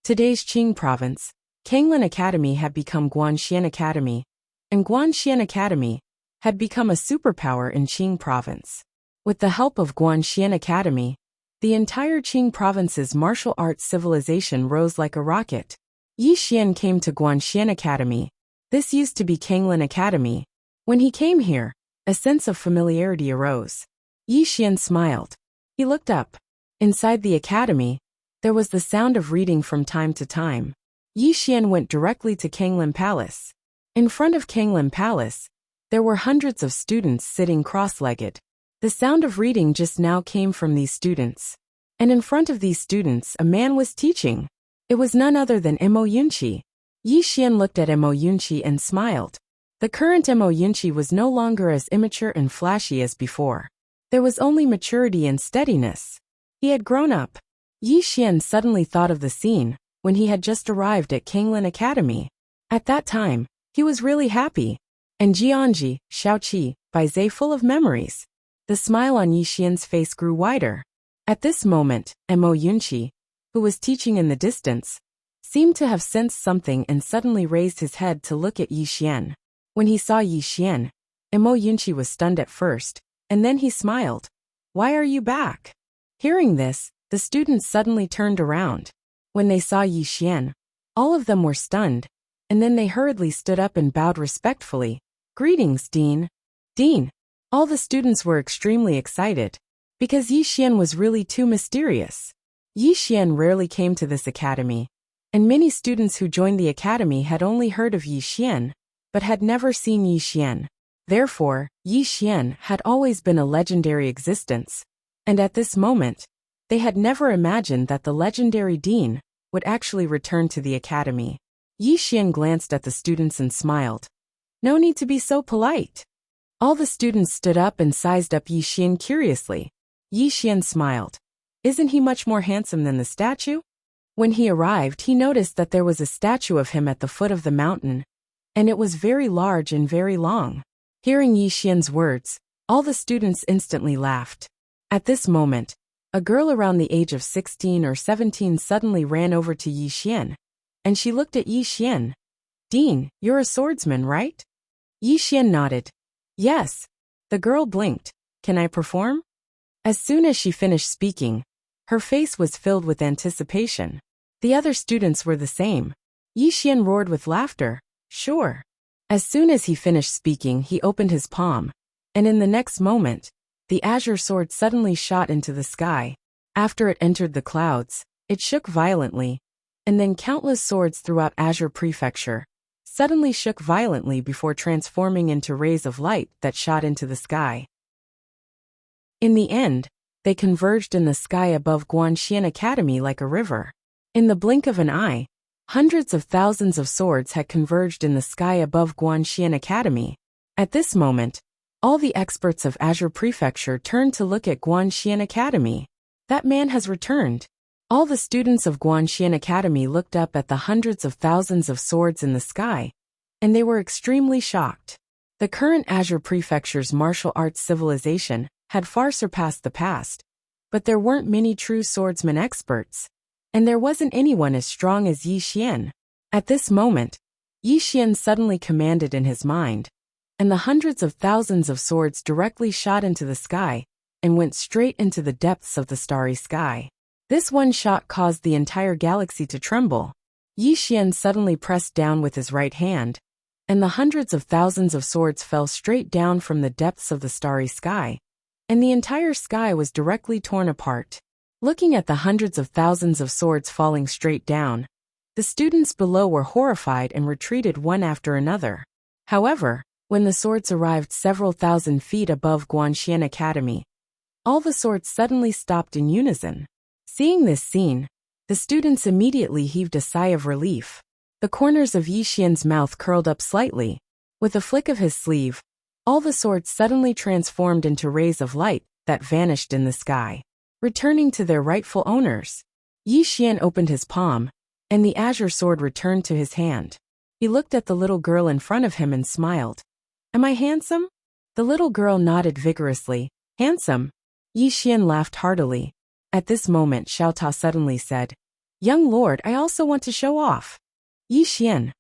Today's Qing province, Kanglin Academy had become Guanxian Academy, and Guanxian Academy had become a superpower in Qing province. With the help of Guanxian Academy, the entire Qing province's martial arts civilization rose like a rocket. Yi Xian came to Guanxian Academy. This used to be Kanglin Academy. When he came here, a sense of familiarity arose. Yi Xian smiled. He looked up. Inside the academy, there was the sound of reading from time to time. Yi Xian went directly to Kanglin Palace. In front of Kanglin Palace, there were hundreds of students sitting cross-legged. The sound of reading just now came from these students. And in front of these students, a man was teaching. It was none other than Mo Yunqi. Yi Xian looked at Mo Yunqi and smiled. The current Mo Yunqi was no longer as immature and flashy as before. There was only maturity and steadiness. He had grown up. Yi Xian suddenly thought of the scene when he had just arrived at Kanglin Academy. At that time, he was really happy. And Jianji, Shaoqi, Baizhe full of memories. The smile on Yi Xian's face grew wider. At this moment, Mo Yunqi, who was teaching in the distance, seemed to have sensed something and suddenly raised his head to look at Yi Xian. When he saw Yi Xian, Mo Yunqi was stunned at first, and then he smiled. Why are you back? Hearing this, the students suddenly turned around. When they saw Yi Xian, all of them were stunned, and then they hurriedly stood up and bowed respectfully. Greetings, Dean. Dean. All the students were extremely excited, because Yi Xian was really too mysterious. Yi Xian rarely came to this academy, and many students who joined the academy had only heard of Yi Xian, but had never seen Yi Xian. Therefore, Yi Xian had always been a legendary existence, and at this moment, they had never imagined that the legendary Dean would actually return to the academy. Yi Xian glanced at the students and smiled. No need to be so polite. All the students stood up and sized up Yi Xian curiously. Yi Xian smiled. Isn't he much more handsome than the statue? When he arrived, he noticed that there was a statue of him at the foot of the mountain, and it was very large and very long. Hearing Yi Xian's words, all the students instantly laughed. At this moment, a girl around the age of 16 or 17 suddenly ran over to Yi Xian, and she looked at Yi Xian. Dean, you're a swordsman, right? Yi Xian nodded. Yes. The girl blinked. Can I perform? As soon as she finished speaking, her face was filled with anticipation. The other students were the same. Yi Xian roared with laughter. Sure. As soon as he finished speaking, he opened his palm, and in the next moment, the azure sword suddenly shot into the sky. After it entered the clouds, it shook violently, and then countless swords throughout Azure Prefecture suddenly shook violently before transforming into rays of light that shot into the sky. In the end, they converged in the sky above Guanxian Academy like a river. In the blink of an eye, hundreds of thousands of swords had converged in the sky above Guanxian Academy. At this moment, all the experts of Azure Prefecture turned to look at Guanxian Academy. That man has returned. All the students of Guanxian Academy looked up at the hundreds of thousands of swords in the sky, and they were extremely shocked. The current Azure Prefecture's martial arts civilization had far surpassed the past, but there weren't many true swordsman experts, and there wasn't anyone as strong as Yi Xian. At this moment, Yi Xian suddenly commanded in his mind, and the hundreds of thousands of swords directly shot into the sky and went straight into the depths of the starry sky. This one shot caused the entire galaxy to tremble. Yi Xian suddenly pressed down with his right hand, and the hundreds of thousands of swords fell straight down from the depths of the starry sky, and the entire sky was directly torn apart. Looking at the hundreds of thousands of swords falling straight down, the students below were horrified and retreated one after another. However, when the swords arrived several thousand feet above Guanxian Academy, all the swords suddenly stopped in unison. Seeing this scene, the students immediately heaved a sigh of relief. The corners of Yi Xian's mouth curled up slightly. With a flick of his sleeve, all the swords suddenly transformed into rays of light that vanished in the sky, returning to their rightful owners. Yi Xian opened his palm, and the azure sword returned to his hand. He looked at the little girl in front of him and smiled. Am I handsome? The little girl nodded vigorously. Handsome? Yi Xian laughed heartily. At this moment, Xiao Ta suddenly said, Young lord, I also want to show off. Yi Xian.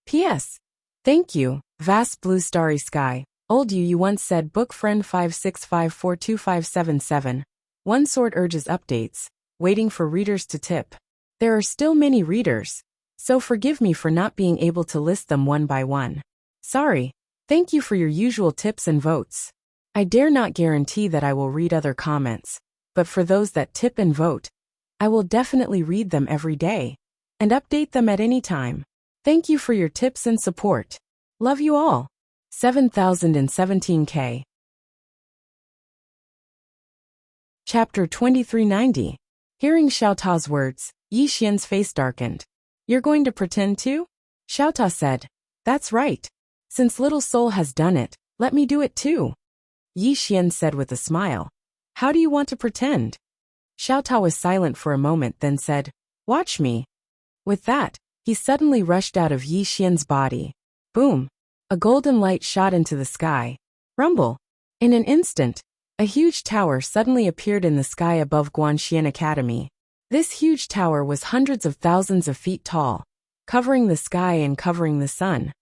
P.S. Thank you, vast blue starry sky. Old you once said book friend 565425577. One sword urges updates, waiting for readers to tip. There are still many readers, so forgive me for not being able to list them one by one. Sorry. Thank you for your usual tips and votes. I dare not guarantee that I will read other comments, but for those that tip and vote, I will definitely read them every day and update them at any time. Thank you for your tips and support. Love you all. 7017K. Chapter 2390. Hearing Xiao Ta's words, Yi Xian's face darkened. You're going to pretend too? Xiao Ta said. That's right. Since little soul has done it, let me do it too. Yi Xian said with a smile. How do you want to pretend? Xiao Ta was silent for a moment, then said, Watch me. With that, he suddenly rushed out of Yi Xian's body. Boom! A golden light shot into the sky. Rumble! In an instant, a huge tower suddenly appeared in the sky above Guanxian Academy. This huge tower was hundreds of thousands of feet tall, covering the sky and covering the sun.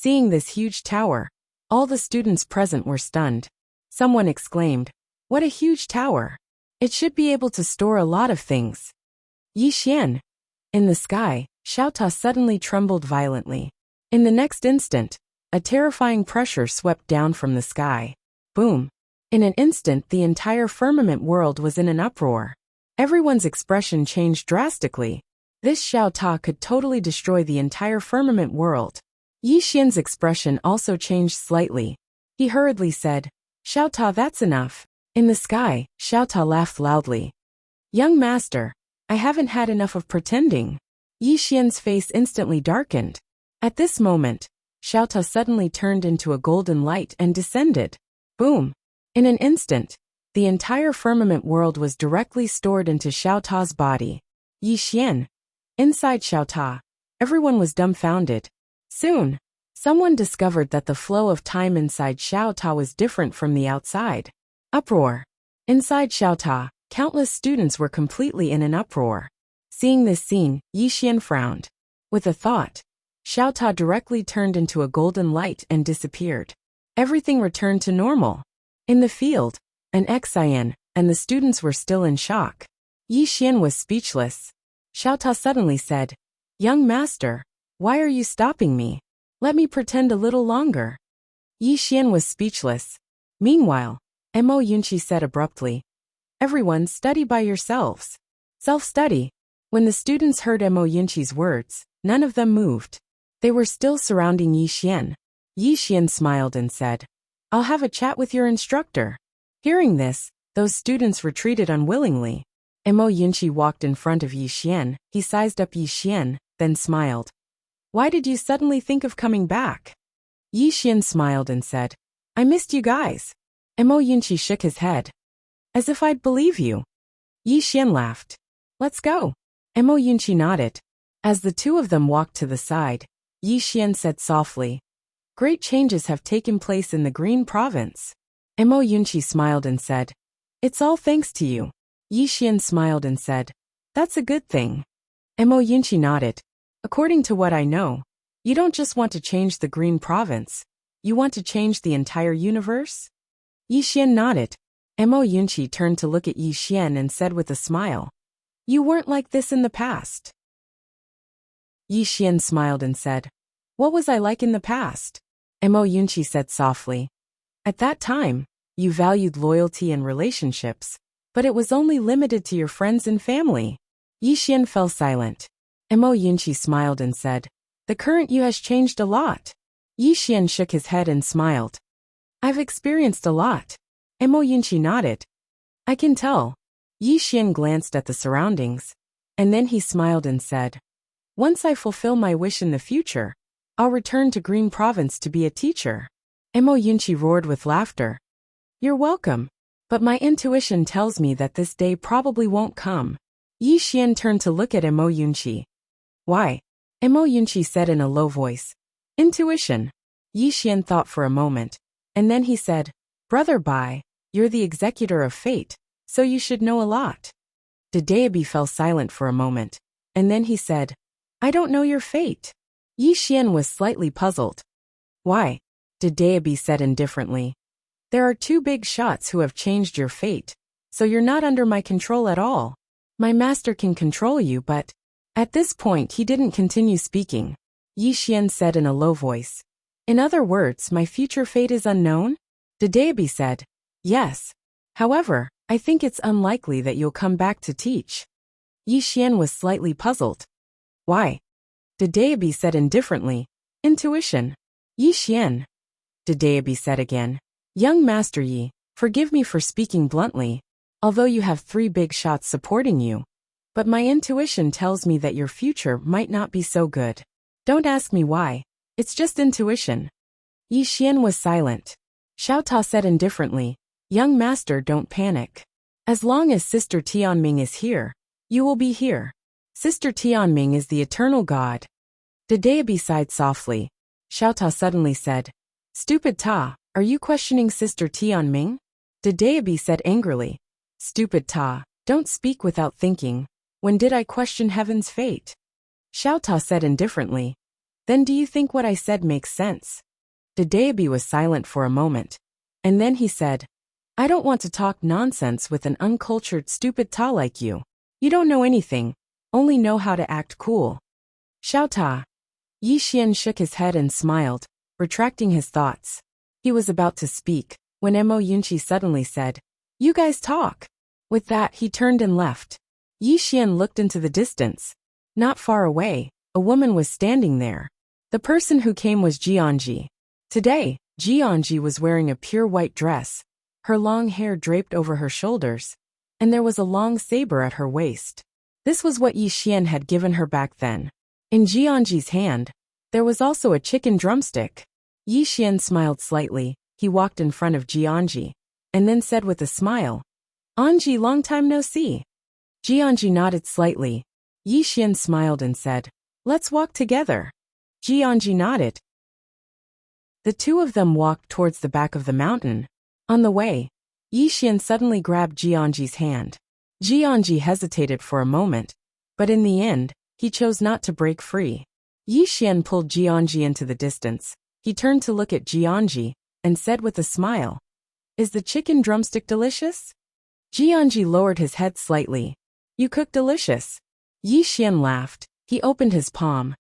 Seeing this huge tower, all the students present were stunned. Someone exclaimed, What a huge tower! It should be able to store a lot of things. Yi Xian. In the sky, Xiao Ta suddenly trembled violently. In the next instant, a terrifying pressure swept down from the sky. Boom! In an instant, the entire firmament world was in an uproar. Everyone's expression changed drastically. This Xiao Ta could totally destroy the entire firmament world. Yi Xian's expression also changed slightly. He hurriedly said, Xiao Ta, that's enough. In the sky, Xiao Ta laughed loudly. Young master, I haven't had enough of pretending. Yi Xian's face instantly darkened. At this moment, Xiao Ta suddenly turned into a golden light and descended. Boom! In an instant, the entire firmament world was directly stored into Xiao Ta's body. Yi Xian. Inside Xiao Ta, everyone was dumbfounded. Soon, someone discovered that the flow of time inside Xiao Ta was different from the outside. Uproar. Inside Xiao Ta, countless students were completely in an uproar. Seeing this scene, Yi Xian frowned. With a thought, Xiao Ta directly turned into a golden light and disappeared. Everything returned to normal. In the field, an Xian and the students were still in shock. Yi Xian was speechless. Xiao Ta suddenly said, Young master, Why are you stopping me? Let me pretend a little longer. Yi Xian was speechless. Meanwhile, Mo Yunqi said abruptly, Everyone study by yourselves. Self-study. When the students heard Mo Yunqi's words, none of them moved. They were still surrounding Yi Xian. Yi Xian smiled and said, I'll have a chat with your instructor. Hearing this, those students retreated unwillingly. Mo Yunqi walked in front of Yi Xian. He sized up Yi Xian, then smiled. Why did you suddenly think of coming back? Yi Xian smiled and said, I missed you guys. Mo Yunqi shook his head. As if I'd believe you. Yi Xian laughed. Let's go. Mo Yunqi nodded. As the two of them walked to the side, Yi Xian said softly, Great changes have taken place in the Green Province. Mo Yunqi smiled and said, It's all thanks to you. Yi Xian smiled and said, That's a good thing. Mo Yunqi nodded. According to what I know, you don't just want to change the Green Province, you want to change the entire universe? Yi Xian nodded. Mo Yunqi turned to look at Yi Xian and said with a smile, You weren't like this in the past. Yi Xian smiled and said, What was I like in the past? Mo Yunqi said softly, At that time, you valued loyalty and relationships, but it was only limited to your friends and family. Yi Xian fell silent. Mo Yunqi smiled and said, The current you has changed a lot. Yi Xian shook his head and smiled. I've experienced a lot. Mo Yunqi nodded. I can tell. Yi Xian glanced at the surroundings, and then he smiled and said, Once I fulfill my wish in the future, I'll return to Green Province to be a teacher. Mo Yunqi roared with laughter. You're welcome, but my intuition tells me that this day probably won't come. Yi Xian turned to look at Mo Yunqi. Why? Mo Yunqi said in a low voice. Intuition. Yi Xian thought for a moment, and then he said, Brother Bai, you're the executor of fate, so you should know a lot. Dedeabi fell silent for a moment, and then he said, I don't know your fate. Yi Xian was slightly puzzled. Why? Dedeabi said indifferently. There are two big shots who have changed your fate, so you're not under my control at all. My master can control you, but... At this point he didn't continue speaking. Yi Xian said in a low voice. In other words, my future fate is unknown? Dedeabi said, Yes. However, I think it's unlikely that you'll come back to teach. Yi Xian was slightly puzzled. Why? Dedeabi said indifferently. Intuition. Yi Xian. Dedeabi said again. Young Master Yi, forgive me for speaking bluntly, although you have 3 big shots supporting you. But my intuition tells me that your future might not be so good. Don't ask me why. It's just intuition. Yi Xian was silent. Xiao Ta said indifferently, Young Master, don't panic. As long as Sister Tianming is here, you will be here. Sister Tianming is the eternal god. Dedeabi sighed softly. Xiao Ta suddenly said, Stupid Ta, are you questioning Sister Tianming? Dedeabi said angrily. Stupid Ta, don't speak without thinking. When did I question heaven's fate? Xiao Ta said indifferently. Then do you think what I said makes sense? Dedeabi was silent for a moment, and then he said, I don't want to talk nonsense with an uncultured stupid Ta like you. You don't know anything, only know how to act cool. Xiao Ta. Yi Xian shook his head and smiled, retracting his thoughts. He was about to speak, when Mo Yunqi suddenly said, You guys talk. With that he turned and left. Yi Xian looked into the distance. Not far away, a woman was standing there. The person who came was Jianji. Today, Jianji was wearing a pure white dress, her long hair draped over her shoulders, and there was a long saber at her waist. This was what Yi Xian had given her back then. In Jianji's hand, there was also a chicken drumstick. Yi Xian smiled slightly. He walked in front of Jianji, and then said with a smile, Anji, long time no see. Jianji nodded slightly. Yi Xian smiled and said, Let's walk together. Jianji nodded. The two of them walked towards the back of the mountain. On the way, Yi Xian suddenly grabbed Jianji's hand. Jianji hesitated for a moment, but in the end, he chose not to break free. Yi Xian pulled Jianji into the distance. He turned to look at Jianji, and said with a smile, Is the chicken drumstick delicious? Jianji lowered his head slightly. You cook delicious. Yi Xian laughed. He opened his palm.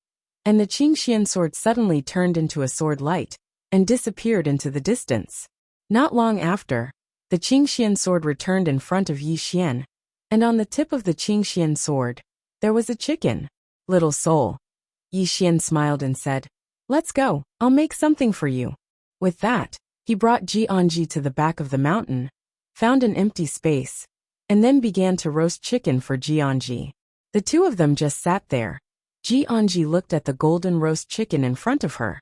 and the Qingxian sword suddenly turned into a sword light and disappeared into the distance. Not long after, the Qingxian sword returned in front of Yi Xian, and on the tip of the Qingxian sword, there was a chicken. Little soul. Yi Xian smiled and said, "Let's go, I'll make something for you." With that, he brought Jianji to the back of the mountain, found an empty space, and then began to roast chicken for Jianji. The two of them just sat there. Jianji looked at the golden roast chicken in front of her,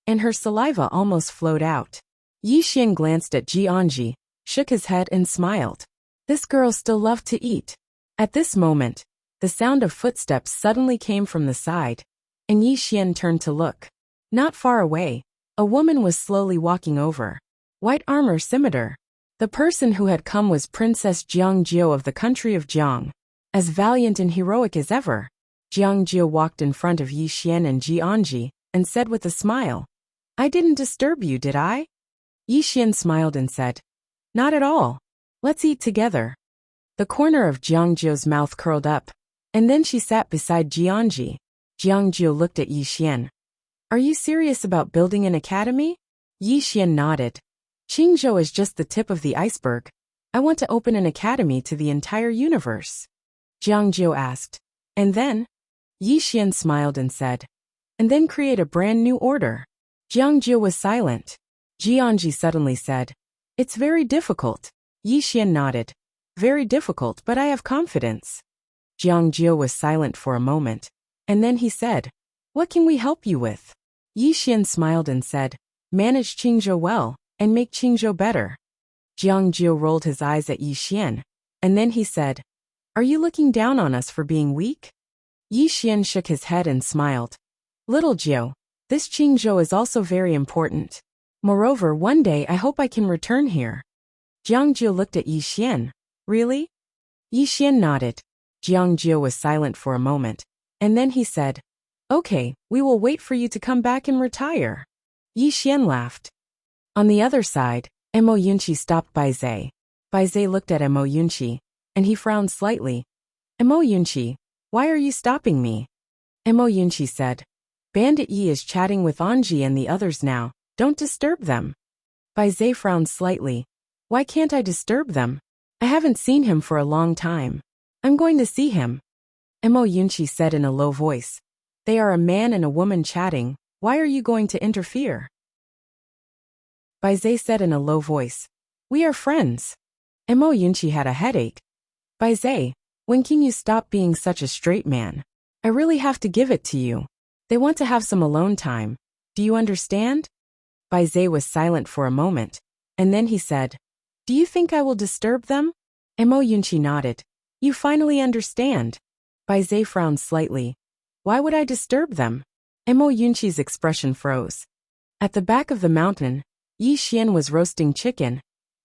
and her saliva almost flowed out. Yi Xian glanced at Jianji, shook his head and smiled. This girl still loved to eat. At this moment, the sound of footsteps suddenly came from the side, and Yi Xian turned to look. Not far away, a woman was slowly walking over. White armor scimitar. The person who had come was Princess Jiang Jiu of the country of Jiang. As valiant and heroic as ever, Jiang Jiu walked in front of Yi Xian and Jianji, and said with a smile, "I didn't disturb you, did I?" Yi Xian smiled and said, "Not at all. Let's eat together." The corner of Jiang Jiu's mouth curled up, and then she sat beside Jianji. Jiang Jiu looked at Yi Xian. "Are you serious about building an academy?" Yi Xian nodded. "Qingzhou is just the tip of the iceberg. I want to open an academy to the entire universe." Jiang Jiu asked, "And then?" Yi Xian smiled and said, "And then create a brand new order." Jiang Jiu was silent. Jianji suddenly said, "It's very difficult." Yi Xian nodded. "Very difficult, but I have confidence." Jiang Jiu was silent for a moment, and then he said, "What can we help you with?" Yi Xian smiled and said, "Manage Qingzhou well, and make Qingzhou better." Jiang Jiu rolled his eyes at Yi Xian, and then he said, "Are you looking down on us for being weak?" Yi Xian shook his head and smiled. "Little Jiu, this Qingzhou is also very important. Moreover, one day I hope I can return here." Jiang Jiu looked at Yi Xian. "Really?" Yi Xian nodded. Jiang Jiu was silent for a moment, and then he said, "Okay, we will wait for you to come back and retire." Yi Xian laughed. On the other side, Mo Yunqi stopped Bai Zai. Bai Zai looked at Mo Yunqi, and he frowned slightly. "Mo Yunqi, why are you stopping me?" Mo Yunqi said, "Bandit Yi is chatting with Anji and the others now. Don't disturb them." Bai Zai frowned slightly. "Why can't I disturb them? I haven't seen him for a long time. I'm going to see him." Mo Yunqi said in a low voice, "They are a man and a woman chatting. Why are you going to interfere?" Bai Zai said in a low voice, "We are friends." Mo Yunqi had a headache. "Bai Zai, when can you stop being such a straight man? I really have to give it to you. They want to have some alone time. Do you understand?" Bai Zai was silent for a moment, and then he said, "Do you think I will disturb them?" Mo Yunqi nodded. "You finally understand." Bai Zai frowned slightly. "Why would I disturb them?" Mo Yunqi's expression froze. At the back of the mountain, Yi Xian was roasting chicken,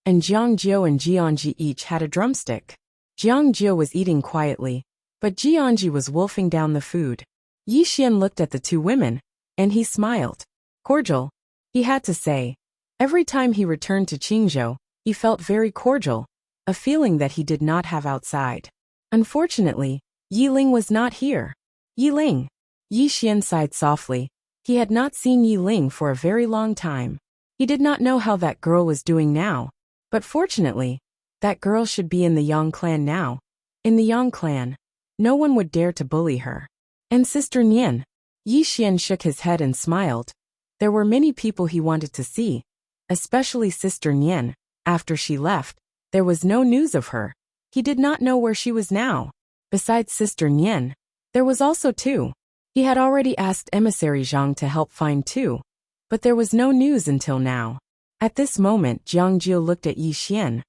and Jiang Jiu and Jianji each had a drumstick. Jiang Jiu was eating quietly, but Jianji was wolfing down the food. Yi Xian looked at the two women, and he smiled. Cordial, he had to say. Every time he returned to Qingzhou, he felt very cordial, a feeling that he did not have outside. Unfortunately, Yi Ling was not here. Yi Ling. Yi Xian sighed softly. He had not seen Yi Ling for a very long time. He did not know how that girl was doing now, but fortunately, that girl should be in the Yang clan now. In the Yang clan, no one would dare to bully her. And Sister Nian. Yi Xian shook his head and smiled. There were many people he wanted to see, especially Sister Nian. After she left, there was no news of her. He did not know where she was now. Besides Sister Nian, there was also Tu. He had already asked Emissary Zhang to help find Tu, but there was no news until now. At this moment, Jiang Jiu looked at Yi Xian.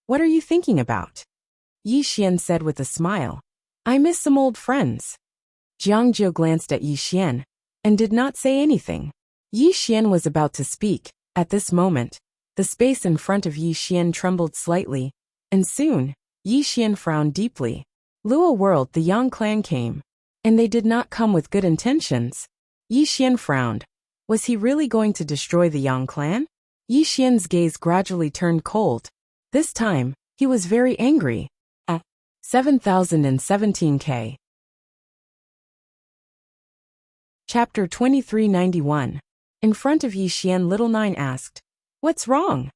"What are you thinking about?" Yi Xian said with a smile, "I miss some old friends." Jiang Jiu glanced at Yi Xian and did not say anything. Yi Xian was about to speak. At this moment, the space in front of Yi Xian trembled slightly, and soon, Yi Xian frowned deeply. Luo World, the Yang clan came, and they did not come with good intentions. Yi Xian frowned. Was he really going to destroy the Yang clan? Yi Xian's gaze gradually turned cold. This time, he was very angry. 7017K. Chapter 2391. In front of Yi Xian, Little Nine asked, "What's wrong?"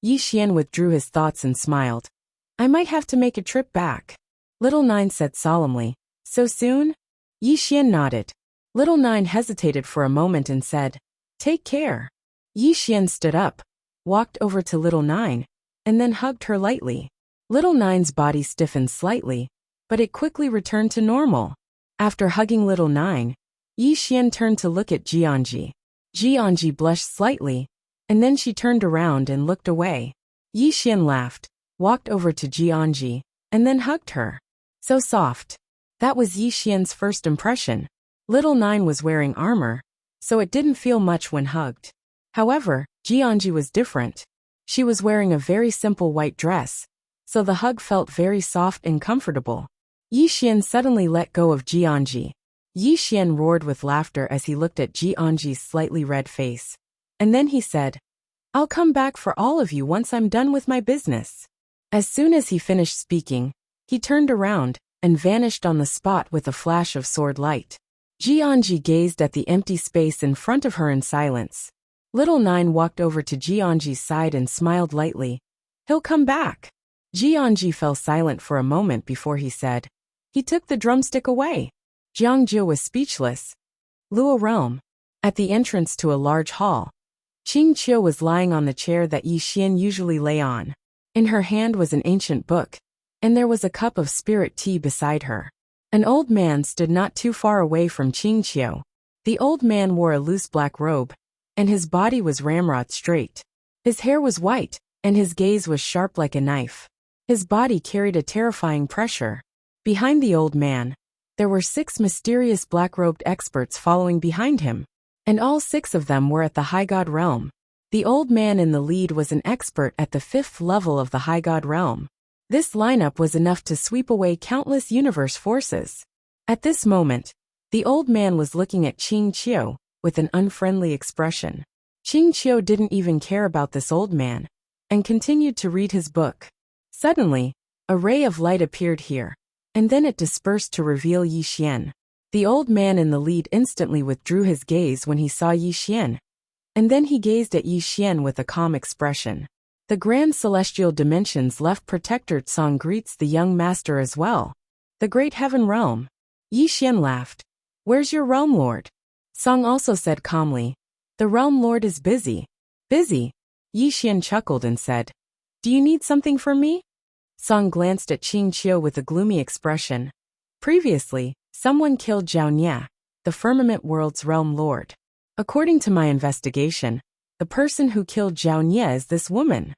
Yi Xian withdrew his thoughts and smiled. "I might have to make a trip back," Little Nine said solemnly. "So soon?" Yi Xian nodded. Little Nine hesitated for a moment and said, "Take care." Yi Xian stood up, walked over to Little Nine, and then hugged her lightly. Little Nine's body stiffened slightly, but it quickly returned to normal. After hugging Little Nine, Yi Xian turned to look at Jianji. Jianji blushed slightly, and then she turned around and looked away. Yi Xian laughed, walked over to Jianji, and then hugged her. So soft. That was Yi Xian's first impression. Little Nine was wearing armor, so it didn't feel much when hugged. However, Jianji was different. She was wearing a very simple white dress, so the hug felt very soft and comfortable. Yi Xian suddenly let go of Jianji. Yi Xian roared with laughter as he looked at Jianji's slightly red face. And then he said, "I'll come back for all of you once I'm done with my business." As soon as he finished speaking, he turned around and vanished on the spot with a flash of sword light. Jianji gazed at the empty space in front of her in silence. Little Nine walked over to Jianji's side and smiled lightly. "He'll come back." Jianji fell silent for a moment before he said, "He took the drumstick away." Jiangjiu was speechless. Luo realm. At the entrance to a large hall, Qingqiu was lying on the chair that Yi Xian usually lay on. In her hand was an ancient book, and there was a cup of spirit tea beside her. An old man stood not too far away from Qingqiu. The old man wore a loose black robe, and his body was ramrod straight. His hair was white, and his gaze was sharp like a knife. His body carried a terrifying pressure. Behind the old man, there were 6 mysterious black-robed experts following behind him, and all 6 of them were at the High God realm. The old man in the lead was an expert at the 5th level of the High God realm. This lineup was enough to sweep away countless universe forces. At this moment, the old man was looking at Qingqiu with an unfriendly expression. Qingqiu didn't even care about this old man, and continued to read his book. Suddenly, a ray of light appeared here, and then it dispersed to reveal Yi Xian. The old man in the lead instantly withdrew his gaze when he saw Yi Xian, and then he gazed at Yi Xian with a calm expression. The Grand Celestial Dimensions Left Protector Tsong greets the young master as well. The Great Heaven Realm. Yi Xian laughed. "Where's your realm lord?" Tsong also said calmly, "The realm lord is busy." "Busy?" Yi Xian chuckled and said, "Do you need something from me?" Tsong glanced at Qingqiu with a gloomy expression. Previously, someone killed Zhao Nia, the Firmament World's realm lord. According to my investigation, the person who killed Zhao Nia is this woman.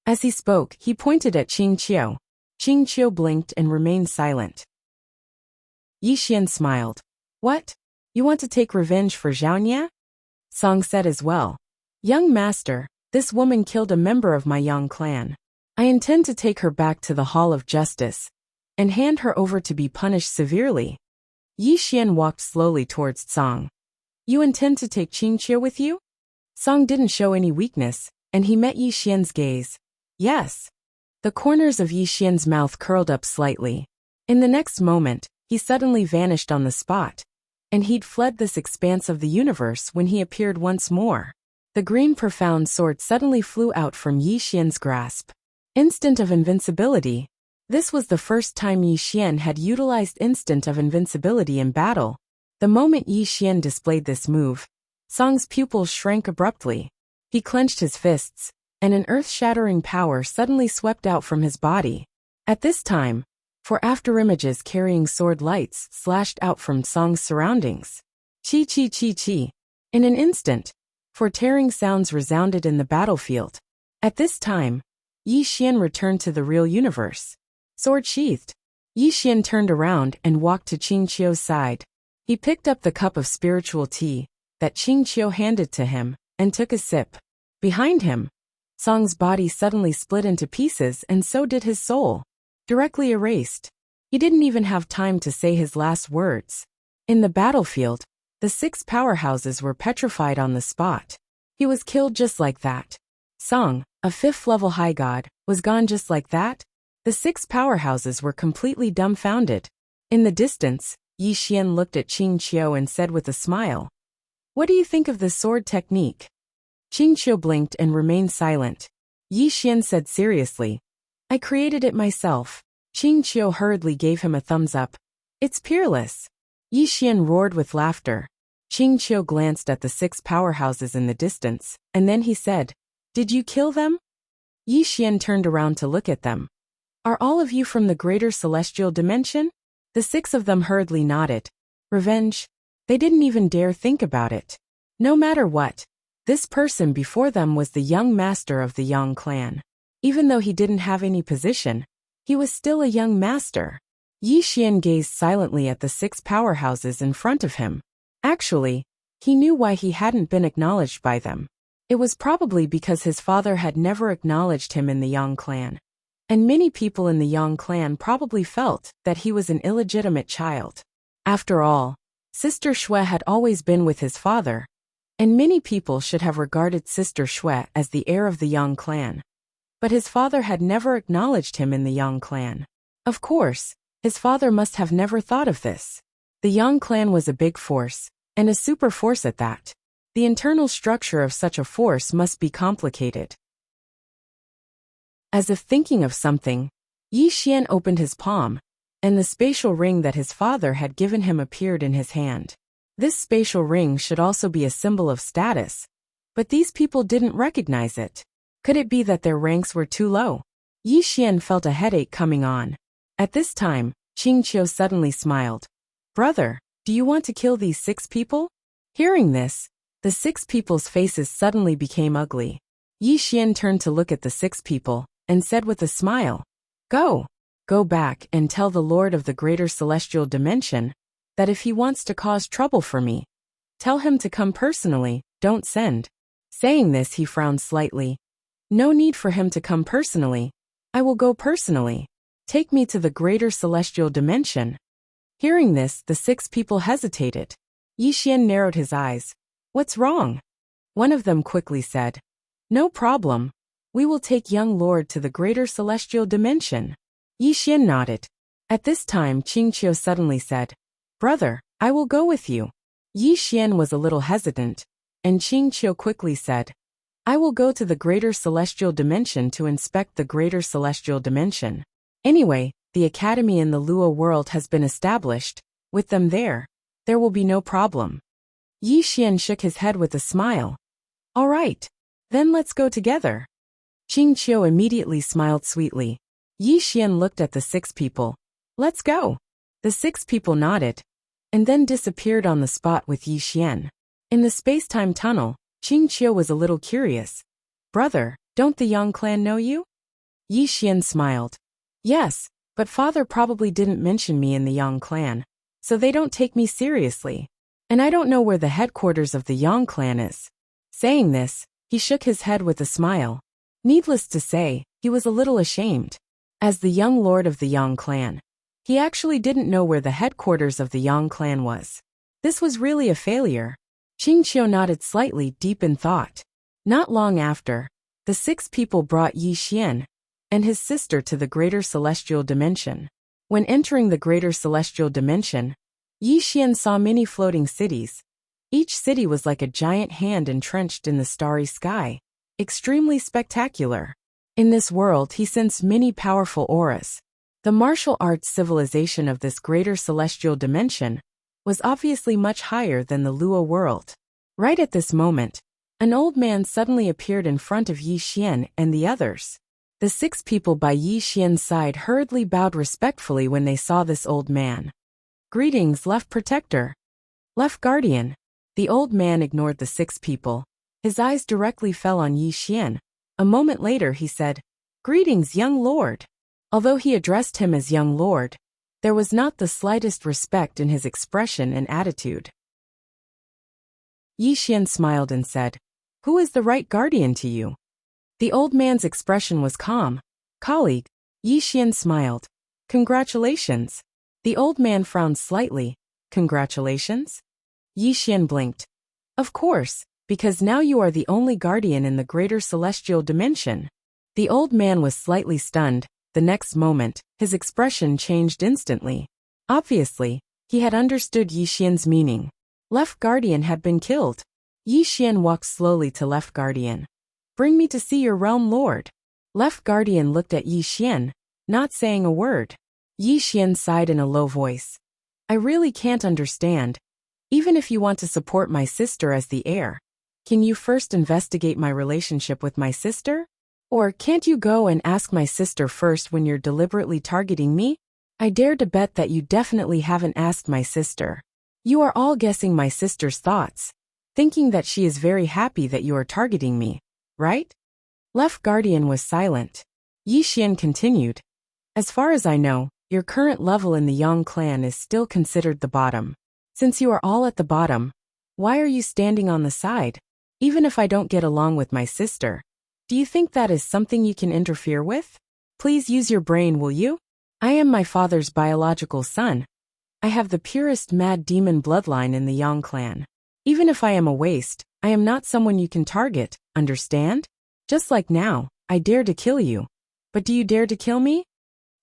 As he spoke, he pointed at Qingqiu. Qingqiu blinked and remained silent. Yi Xian smiled. "What? You want to take revenge for Zhao Nia?" Song said as well. "Young master, this woman killed a member of my Yang clan. I intend to take her back to the Hall of Justice and hand her over to be punished severely." Yi Xian walked slowly towards Song. "You intend to take Qingqiu with you?" Song didn't show any weakness, and he met Yi Xian's gaze. "Yes." The corners of Yi Xian's mouth curled up slightly. In the next moment, he suddenly vanished on the spot, and he'd fled this expanse of the universe when he appeared once more. The green profound sword suddenly flew out from Yi Xian's grasp. Instant of invincibility. This was the first time Yi Xian had utilized instant of invincibility in battle. The moment Yi Xian displayed this move, Song's pupils shrank abruptly. He clenched his fists, and an earth-shattering power suddenly swept out from his body. At this time, 4 afterimages carrying sword lights slashed out from Song's surroundings. Chi chi chi chi. In an instant, 4 tearing sounds resounded in the battlefield. At this time, Yi Xian returned to the real universe. Sword sheathed. Yi Xian turned around and walked to Qingqiu's side. He picked up the cup of spiritual tea that Qingqiu handed to him and took a sip. Behind him, Song's body suddenly split into pieces, and so did his soul. Directly erased. He didn't even have time to say his last words. In the battlefield, the 6 powerhouses were petrified on the spot. He was killed just like that. Song, a 5th-level high god, was gone just like that. The 6 powerhouses were completely dumbfounded. In the distance, Yi Xian looked at Qing Qiu and said with a smile, "What do you think of this sword technique?" Qing Qiu blinked and remained silent. Yi Xian said seriously, "I created it myself." Qing Qiu hurriedly gave him a thumbs up. "It's peerless." Yi Xian roared with laughter. Qing Qiu glanced at the 6 powerhouses in the distance, and then he said, "Did you kill them?" Yi Xian turned around to look at them. "Are all of you from the greater celestial dimension?" The 6 of them hurriedly nodded. Revenge? They didn't even dare think about it. No matter what, this person before them was the young master of the Yang clan. Even though he didn't have any position, he was still a young master. Yi Xian gazed silently at the 6 powerhouses in front of him. Actually, he knew why he hadn't been acknowledged by them. It was probably because his father had never acknowledged him in the Yang clan. And many people in the Yang clan probably felt that he was an illegitimate child. After all, Sister Shui had always been with his father, and many people should have regarded Sister Shui as the heir of the Yang clan. But his father had never acknowledged him in the Yang clan. Of course, his father must have never thought of this. The Yang clan was a big force, and a super force at that. The internal structure of such a force must be complicated. As if thinking of something, Yi Xian opened his palm, and the spatial ring that his father had given him appeared in his hand. This spatial ring should also be a symbol of status, but these people didn't recognize it. Could it be that their ranks were too low? Yi Xian felt a headache coming on. At this time, Qing Qiu suddenly smiled. "Brother, do you want to kill these 6 people?" Hearing this, the 6 people's faces suddenly became ugly. Yi Xian turned to look at the 6 people, and said with a smile, Go back and tell the Lord of the Greater Celestial Dimension that if he wants to cause trouble for me, tell him to come personally, don't send." Saying this, he frowned slightly. "No need for him to come personally. I will go personally. Take me to the Greater Celestial Dimension." Hearing this, the 6 people hesitated. Yi Xian narrowed his eyes. "What's wrong?" One of them quickly said, "No problem. We will take young Lord to the Greater Celestial Dimension." Yi Xian nodded. At this time, Qing Qiu suddenly said, "Brother, I will go with you." Yi Xian was a little hesitant, and Qing Qiu quickly said, "I will go to the Greater Celestial Dimension to inspect the Greater Celestial Dimension. Anyway, the academy in the Luo world has been established. With them there will be no problem." Yi Xian shook his head with a smile. "All right. Then let's go together." Qing Qiu immediately smiled sweetly. Yi Xian looked at the 6 people. "Let's go." The 6 people nodded, and then disappeared on the spot with Yi Xian. In the space-time tunnel, Qing Qiu was a little curious. "Brother, don't the Yang clan know you?" Yi Xian smiled. "Yes, but father probably didn't mention me in the Yang clan, so they don't take me seriously. And I don't know where the headquarters of the Yang clan is." Saying this, he shook his head with a smile. Needless to say, he was a little ashamed. As the young lord of the Yang clan, he actually didn't know where the headquarters of the Yang clan was. This was really a failure. Qing Qiu nodded slightly, deep in thought. Not long after, the 6 people brought Yi Xian and his sister to the Greater Celestial Dimension. When entering the Greater Celestial Dimension, Yi Xian saw many floating cities. Each city was like a giant hand entrenched in the starry sky. Extremely spectacular. In this world, he sensed many powerful auras. The martial arts civilization of this Greater Celestial Dimension was obviously much higher than the Luo world. Right at this moment, an old man suddenly appeared in front of Yi Xian and the others. The 6 people by Yi Xian's side hurriedly bowed respectfully when they saw this old man. "Greetings, Left Protector." "Left Guardian." The old man ignored the 6 people. His eyes directly fell on Yi Xian. A moment later he said, "Greetings, young lord." Although he addressed him as young lord, there was not the slightest respect in his expression and attitude. Yi Xian smiled and said, "Who is the right guardian to you?" The old man's expression was calm. "Colleague." Yi Xian smiled. "Congratulations." The old man frowned slightly. "Congratulations?" Yi Xian blinked. "Of course, because now you are the only guardian in the Greater Celestial Dimension." The old man was slightly stunned. The next moment, his expression changed instantly. Obviously, He had understood Yi Xian's meaning. Left Guardian had been killed. Yi Xian walked slowly to Left Guardian. Bring me to see your realm lord. Left Guardian looked at Yi Xian, not saying a word. Yi Xian sighed in a low voice. I really can't understand. Even if you want to support my sister as the heir, can you first investigate my relationship with my sister? Or can't you go and ask my sister first when you're deliberately targeting me? I dare to bet that you definitely haven't asked my sister. You are all guessing my sister's thoughts, thinking that she is very happy that you are targeting me, right? Left Guardian was silent. Yi Xian continued. As far as I know, your current level in the Yang clan is still considered the bottom. Since you are all at the bottom, why are you standing on the side? Even if I don't get along with my sister, do you think that is something you can interfere with? Please use your brain, will you? I am my father's biological son. I have the purest mad demon bloodline in the Yang clan. Even if I am a waste, I am not someone you can target, understand? Just like now, I dare to kill you. But do you dare to kill me?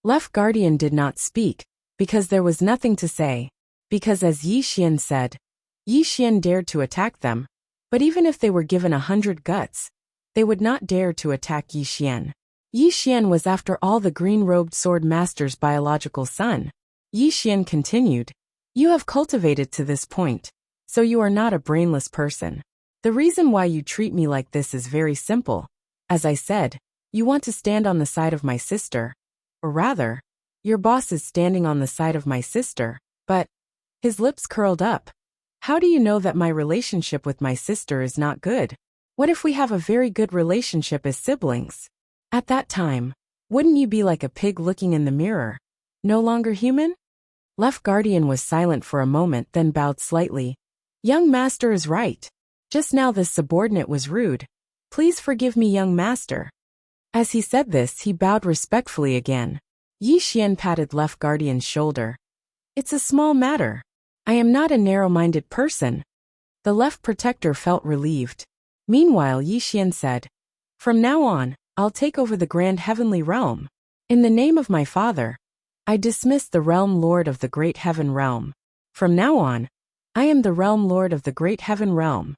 Left Guardian did not speak, because there was nothing to say. Because as Yi Xian said, Yi Xian dared to attack them. But even if they were given 100 guts, they would not dare to attack Yi Xian. Yi Xian was after all the green-robed sword master's biological son. Yi Xian continued. You have cultivated to this point, so you are not a brainless person. The reason why you treat me like this is very simple. As I said, you want to stand on the side of my sister. Or rather, your boss is standing on the side of my sister, but... His lips curled up. How do you know that my relationship with my sister is not good? What if we have a very good relationship as siblings? At that time, wouldn't you be like a pig looking in the mirror? No longer human? Left Guardian was silent for a moment, then bowed slightly. Young master is right. Just now this subordinate was rude. Please forgive me, young master. As he said this, he bowed respectfully again. Yi Xian patted Left Guardian's shoulder. It's a small matter. I am not a narrow-minded person. The Left Protector felt relieved. Meanwhile, Yi Xian said, From now on, I'll take over the Grand Heavenly Realm. In the name of my father, I dismiss the Realm Lord of the Great Heaven Realm. From now on, I am the Realm Lord of the Great Heaven Realm.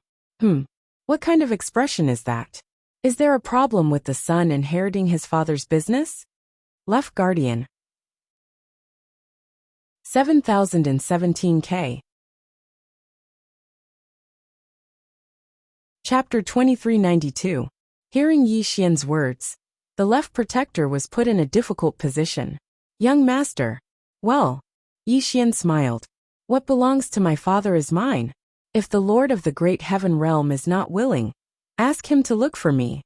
What kind of expression is that? Is there a problem with the son inheriting his father's business? Left Guardian. 7017K. Chapter 2392. Hearing Yi Xian's words, the Left Protector was put in a difficult position. Young master. Well, Yi Xian smiled. What belongs to my father is mine. If the Lord of the Great Heaven Realm is not willing, ask him to look for me.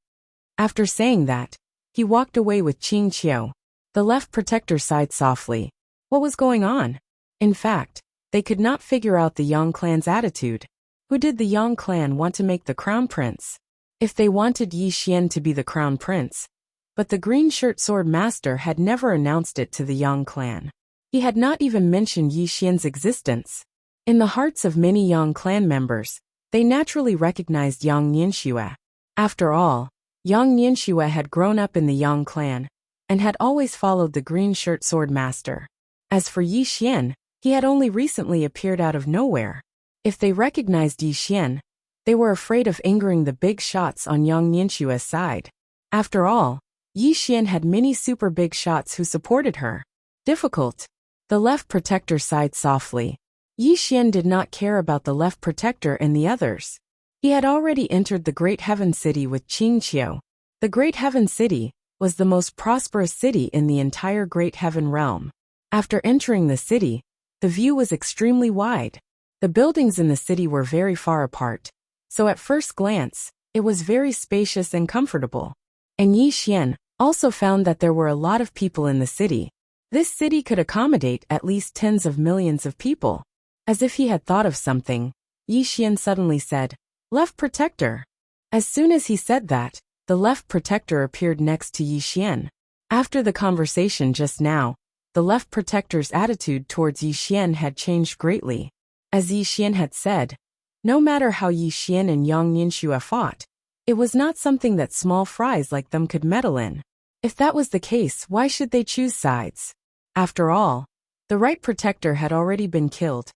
After saying that, he walked away with Qing Qiu. The Left Protector sighed softly. What was going on? In fact, they could not figure out the Yang clan's attitude. Who did the Yang clan want to make the crown prince? If they wanted Yi Xian to be the crown prince, but the green shirt sword master had never announced it to the Yang clan. He had not even mentioned Yi Xian's existence. In the hearts of many Yang clan members, they naturally recognized Yang Nianxue. After all, Yang Nianxue had grown up in the Yang clan, and had always followed the green shirt sword master. As for Yi Xian, he had only recently appeared out of nowhere. If they recognized Yi Xian, they were afraid of angering the big shots on Yang Nianxue's side. After all, Yi Xian had many super big shots who supported her. Difficult. The Left Protector sighed softly. Yi Xian did not care about the Left Protector and the others. He had already entered the Great Heaven City with Qing Qiu. The Great Heaven City was the most prosperous city in the entire Great Heaven Realm. After entering the city, the view was extremely wide. The buildings in the city were very far apart, so at first glance, it was very spacious and comfortable. And Yi Xian also found that there were a lot of people in the city. This city could accommodate at least tens of millions of people. As if he had thought of something, Yi Xian suddenly said, Left Protector. As soon as he said that, the Left Protector appeared next to Yi Xian. After the conversation just now, the Left Protector's attitude towards Yi Xian had changed greatly. As Yi Xian had said, no matter how Yi Xian and Yang Nianxue fought, it was not something that small fries like them could meddle in. If that was the case, why should they choose sides? After all, The right protector had already been killed.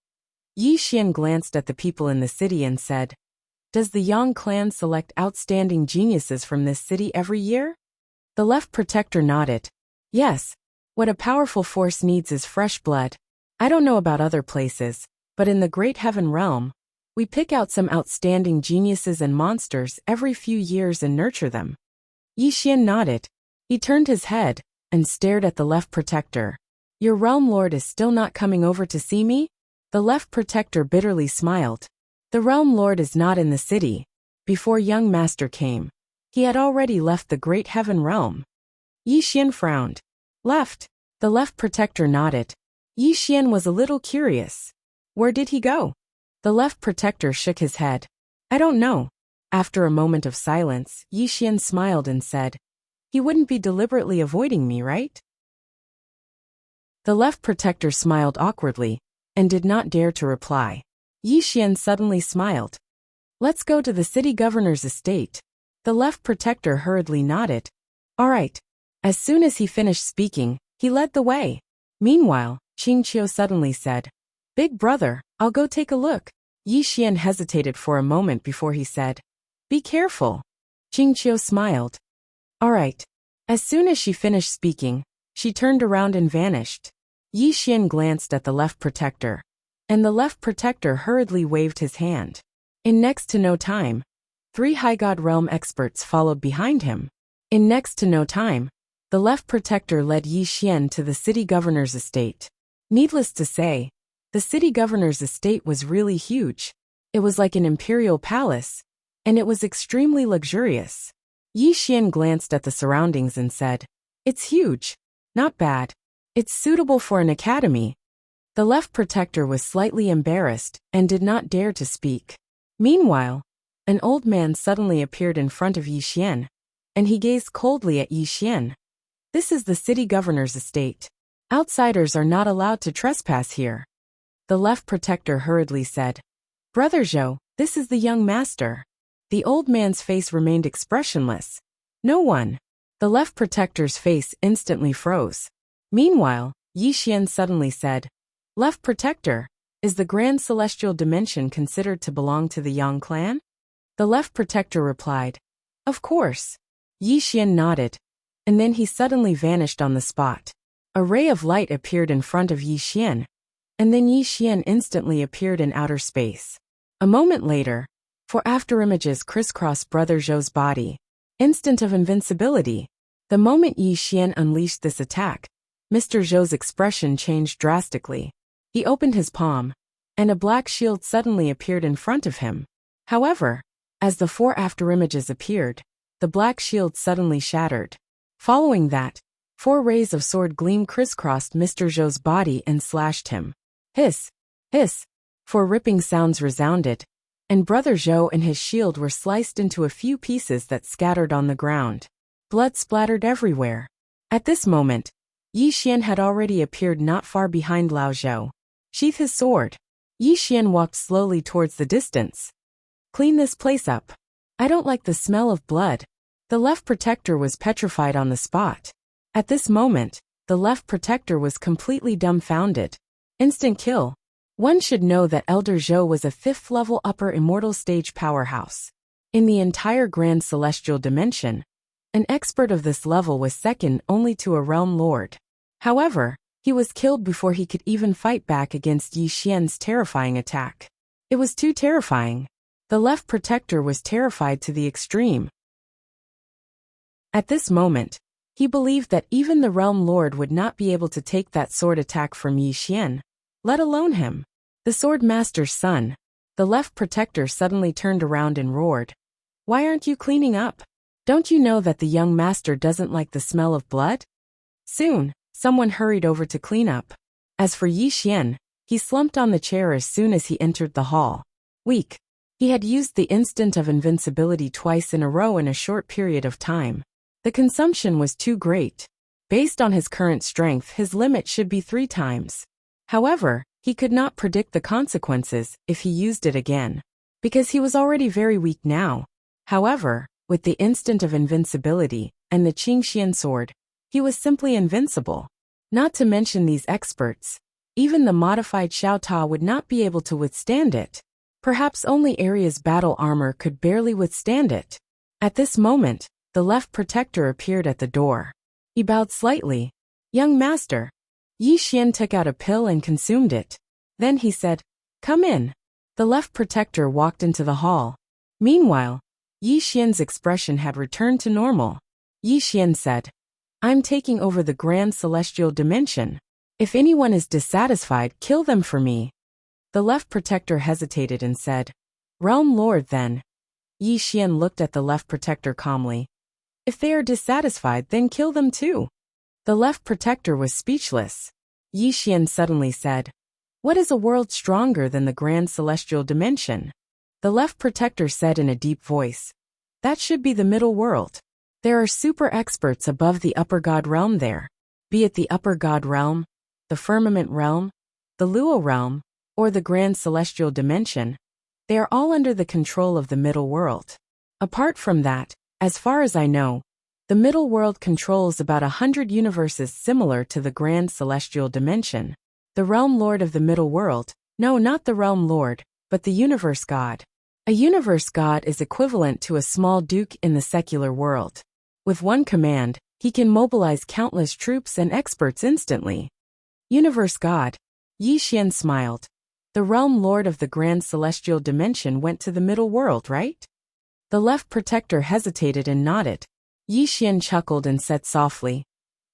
Yi Xian glanced at the people in the city and said, "Does the Yang clan select outstanding geniuses from this city every year?" The left protector nodded. "Yes. What a powerful force needs is fresh blood. I don't know about other places, but in the Great Heaven Realm, we pick out some outstanding geniuses and monsters every few years and nurture them." Yi Xian nodded. He turned his head and stared at the left protector. "Your realm lord is still not coming over to see me?" The left protector bitterly smiled. "The realm lord is not in the city. Before young master came, he had already left the Great Heaven Realm." Yi Xian frowned. "Left?" The left protector nodded. Yi Xian was a little curious. "Where did he go?" The left protector shook his head. "I don't know." After a moment of silence, Yi Xian smiled and said, "He wouldn't be deliberately avoiding me, right?" The left protector smiled awkwardly and did not dare to reply. Yi Xian suddenly smiled. "Let's go to the city governor's estate." The left protector hurriedly nodded. "All right." As soon as he finished speaking, he led the way. Meanwhile, Qingqiu suddenly said, "Big brother, I'll go take a look." Yi Xian hesitated for a moment before he said, "Be careful." Qingqiu smiled. "All right." As soon as she finished speaking, she turned around and vanished. Yi Xian glanced at the left protector, and the left protector hurriedly waved his hand. In next to no time, 3 High God Realm experts followed behind him. In next to no time, the left protector led Yi Xian to the city governor's estate. Needless to say, the city governor's estate was really huge. It was like an imperial palace, and it was extremely luxurious. Yi Xian glanced at the surroundings and said, "It's huge. Not bad. It's suitable for an academy." The left protector was slightly embarrassed and did not dare to speak. Meanwhile, an old man suddenly appeared in front of Yi Xian, and he gazed coldly at Yi Xian. "This is the city governor's estate. Outsiders are not allowed to trespass here." The left protector hurriedly said, "Brother Zhou, this is the young master." The old man's face remained expressionless. "No one." The left protector's face instantly froze. Meanwhile, Yi Xian suddenly said, "Left protector, is the Grand Celestial Dimension considered to belong to the Yang clan?" The left protector replied, "Of course." Yi Xian nodded, and then he suddenly vanished on the spot. A ray of light appeared in front of Yi Xian, and then Yi Xian instantly appeared in outer space. A moment later, 4 afterimages crisscrossed Brother Zhou's body. Instant of invincibility. The moment Yi Xian unleashed this attack, Mr. Zhou's expression changed drastically. He opened his palm, and a black shield suddenly appeared in front of him. However, as the 4 afterimages appeared, the black shield suddenly shattered. Following that, 4 rays of sword gleam crisscrossed Mr. Zhou's body and slashed him. Hiss! Hiss! 4 ripping sounds resounded, and Brother Zhou and his shield were sliced into a few pieces that scattered on the ground. Blood splattered everywhere. At this moment, Yi Xian had already appeared not far behind Lao Zhou. Sheath his sword. Yi Xian walked slowly towards the distance. "Clean this place up. I don't like the smell of blood." The left protector was petrified on the spot. At this moment, the left protector was completely dumbfounded. Instant kill. One should know that Elder Zhou was a 5th level upper immortal stage powerhouse. In the entire Grand Celestial Dimension, an expert of this level was second only to a realm lord. However, he was killed before he could even fight back against Yi Xian's terrifying attack. It was too terrifying. The left protector was terrified to the extreme. At this moment, he believed that even the realm lord would not be able to take that sword attack from Yi Xian, let alone him. The sword master's son. The left protector suddenly turned around and roared, "Why aren't you cleaning up? Don't you know that the young master doesn't like the smell of blood?" Soon, someone hurried over to clean up. As for Yi Xian, he slumped on the chair as soon as he entered the hall. Weak. He had used the instant of invincibility twice in a row in a short period of time. The consumption was too great. Based on his current strength, his limit should be 3 times. However, he could not predict the consequences if he used it again, because he was already very weak now. However, with the instant of invincibility and the Qingxian sword, he was simply invincible. Not to mention these experts. Even the modified Xiao Ta would not be able to withstand it. Perhaps only Arya's battle armor could barely withstand it. At this moment, the left protector appeared at the door. He bowed slightly. "Young master." Yi Xian took out a pill and consumed it. Then he said, "Come in." The left protector walked into the hall. Meanwhile, Yi Xian's expression had returned to normal. Yi Xian said, "I'm taking over the Grand Celestial Dimension. If anyone is dissatisfied, kill them for me." The left protector hesitated and said, "Realm Lord then." Yi Xian looked at the left protector calmly. "If they are dissatisfied, then kill them too." The left protector was speechless. Yi Xian suddenly said, "What is a world stronger than the Grand Celestial Dimension?" The left protector said in a deep voice, "That should be the middle world. There are super experts above the upper god realm there. Be it the upper god realm, the firmament realm, the Luo realm, or the Grand Celestial Dimension. They are all under the control of the middle world. Apart from that, as far as I know, the middle world controls about 100 universes similar to the Grand Celestial Dimension. The realm lord of the middle world, no, not the realm lord, but the universe god. A universe god is equivalent to a small duke in the secular world. With one command, he can mobilize countless troops and experts instantly." Universe god. Yi Xian smiled. "The realm lord of the Grand Celestial Dimension went to the middle world, right?" The left protector hesitated and nodded. Yi Xian chuckled and said softly,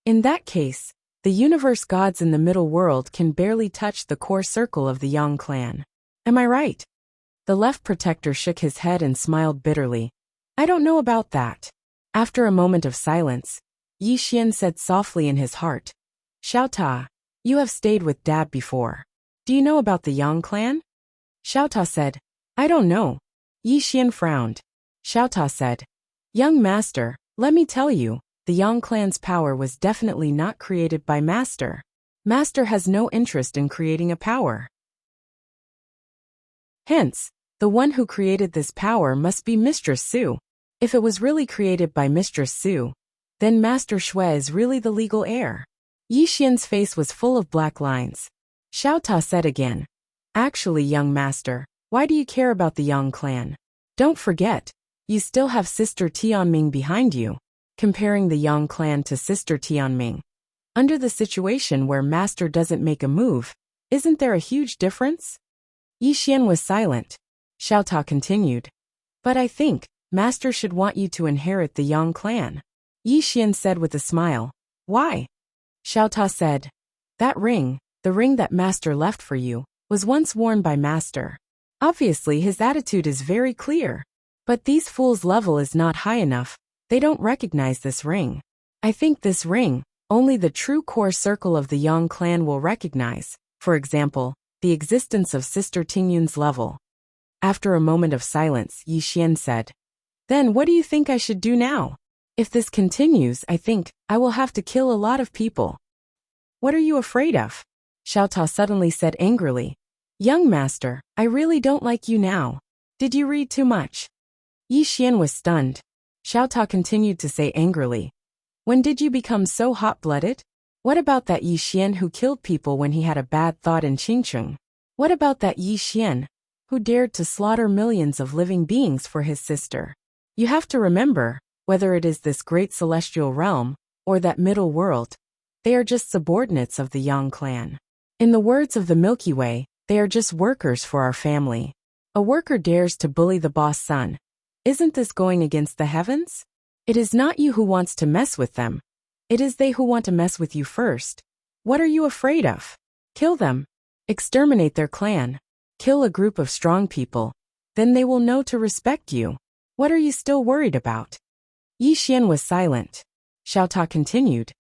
"In that case, the universe gods in the middle world can barely touch the core circle of the Yang clan. Am I right?" The left protector shook his head and smiled bitterly. "I don't know about that." After a moment of silence, Yi Xian said softly in his heart, "Xiao Ta, you have stayed with Dad before. Do you know about the Yang clan?" Xiao Ta said, "I don't know." Yi Xian frowned. Xiao Ta said, "Young master, let me tell you, the Yang clan's power was definitely not created by Master. Master has no interest in creating a power. Hence, the one who created this power must be Mistress Su. If it was really created by Mistress Su, then Master Shui is really the legal heir." Yi Xian's face was full of black lines. Xiao Ta said again, "Actually, young master, why do you care about the Yang clan? Don't forget, you still have Sister Tianming behind you." Comparing the Yang clan to Sister Tianming, under the situation where Master doesn't make a move, isn't there a huge difference? Yi Xian was silent. Xiao Ta continued, "But I think Master should want you to inherit the Yang clan." Yi Xian said with a smile, "Why?" Xiao Ta said, "That ring, the ring that Master left for you, was once worn by Master. Obviously his attitude is very clear. But these fools' level is not high enough. They don't recognize this ring. I think this ring, only the true core circle of the Yang clan will recognize, for example, the existence of Sister Tingyun's level." After a moment of silence, Yi Xian said, "Then what do you think I should do now? If this continues, I think I will have to kill a lot of people." "What are you afraid of?" Xiao Ta suddenly said angrily. "Young master, I really don't like you now. Did you read too much?" Yi Xian was stunned. Xiao Ta continued to say angrily, "When did you become so hot-blooded? What about that Yi Xian who killed people when he had a bad thought in Qingcheng? What about that Yi Xian who dared to slaughter millions of living beings for his sister? You have to remember, whether it is this great celestial realm or that middle world, they are just subordinates of the Yang clan. In the words of the Milky Way, they are just workers for our family. A worker dares to bully the boss son. Isn't this going against the heavens? It is not you who wants to mess with them. It is they who want to mess with you first. What are you afraid of? Kill them. Exterminate their clan. Kill a group of strong people. Then they will know to respect you. What are you still worried about?" Yi Xian was silent. Xiao Ta continued,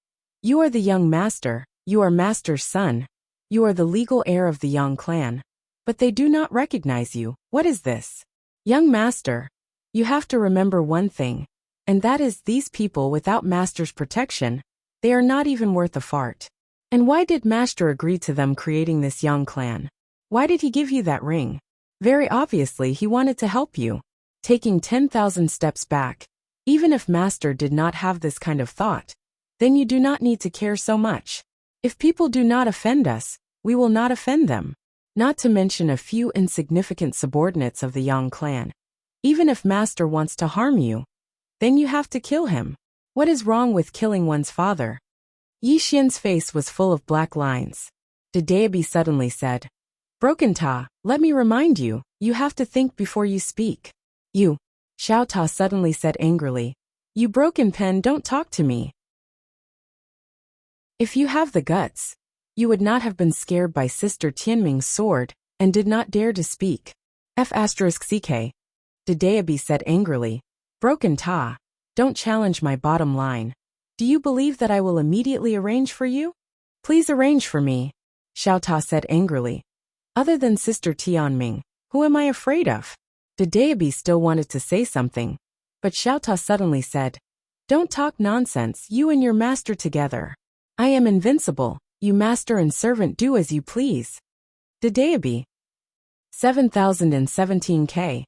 "You are the young master, you are Master's son. You are the legal heir of the Yang clan. But they do not recognize you. What is this? Young master, you have to remember one thing, and that is these people without Master's protection, they are not even worth a fart. And why did Master agree to them creating this Yang clan? Why did he give you that ring? Very obviously he wanted to help you." Taking 10,000 steps back, even if Master did not have this kind of thought, then you do not need to care so much. If people do not offend us, we will not offend them. Not to mention a few insignificant subordinates of the Yang clan. Even if master wants to harm you, then you have to kill him. What is wrong with killing one's father? Yi Xian's face was full of black lines. Dedeabi suddenly said, Broken Ta, let me remind you, you have to think before you speak. You, Xiao Ta suddenly said angrily. You broken pen, don't talk to me. If you have the guts, you would not have been scared by Sister Tianming's sword, and did not dare to speak. F***ck. Dedeabi said angrily. Broken Ta, don't challenge my bottom line. Do you believe that I will immediately arrange for you? Please arrange for me, Xiao Ta said angrily. Other than Sister Tianming, who am I afraid of? Dedeabi still wanted to say something, but Xiao Ta suddenly said, Don't talk nonsense, you and your master together. I am invincible, you master and servant do as you please. Dedeabi. 7017K.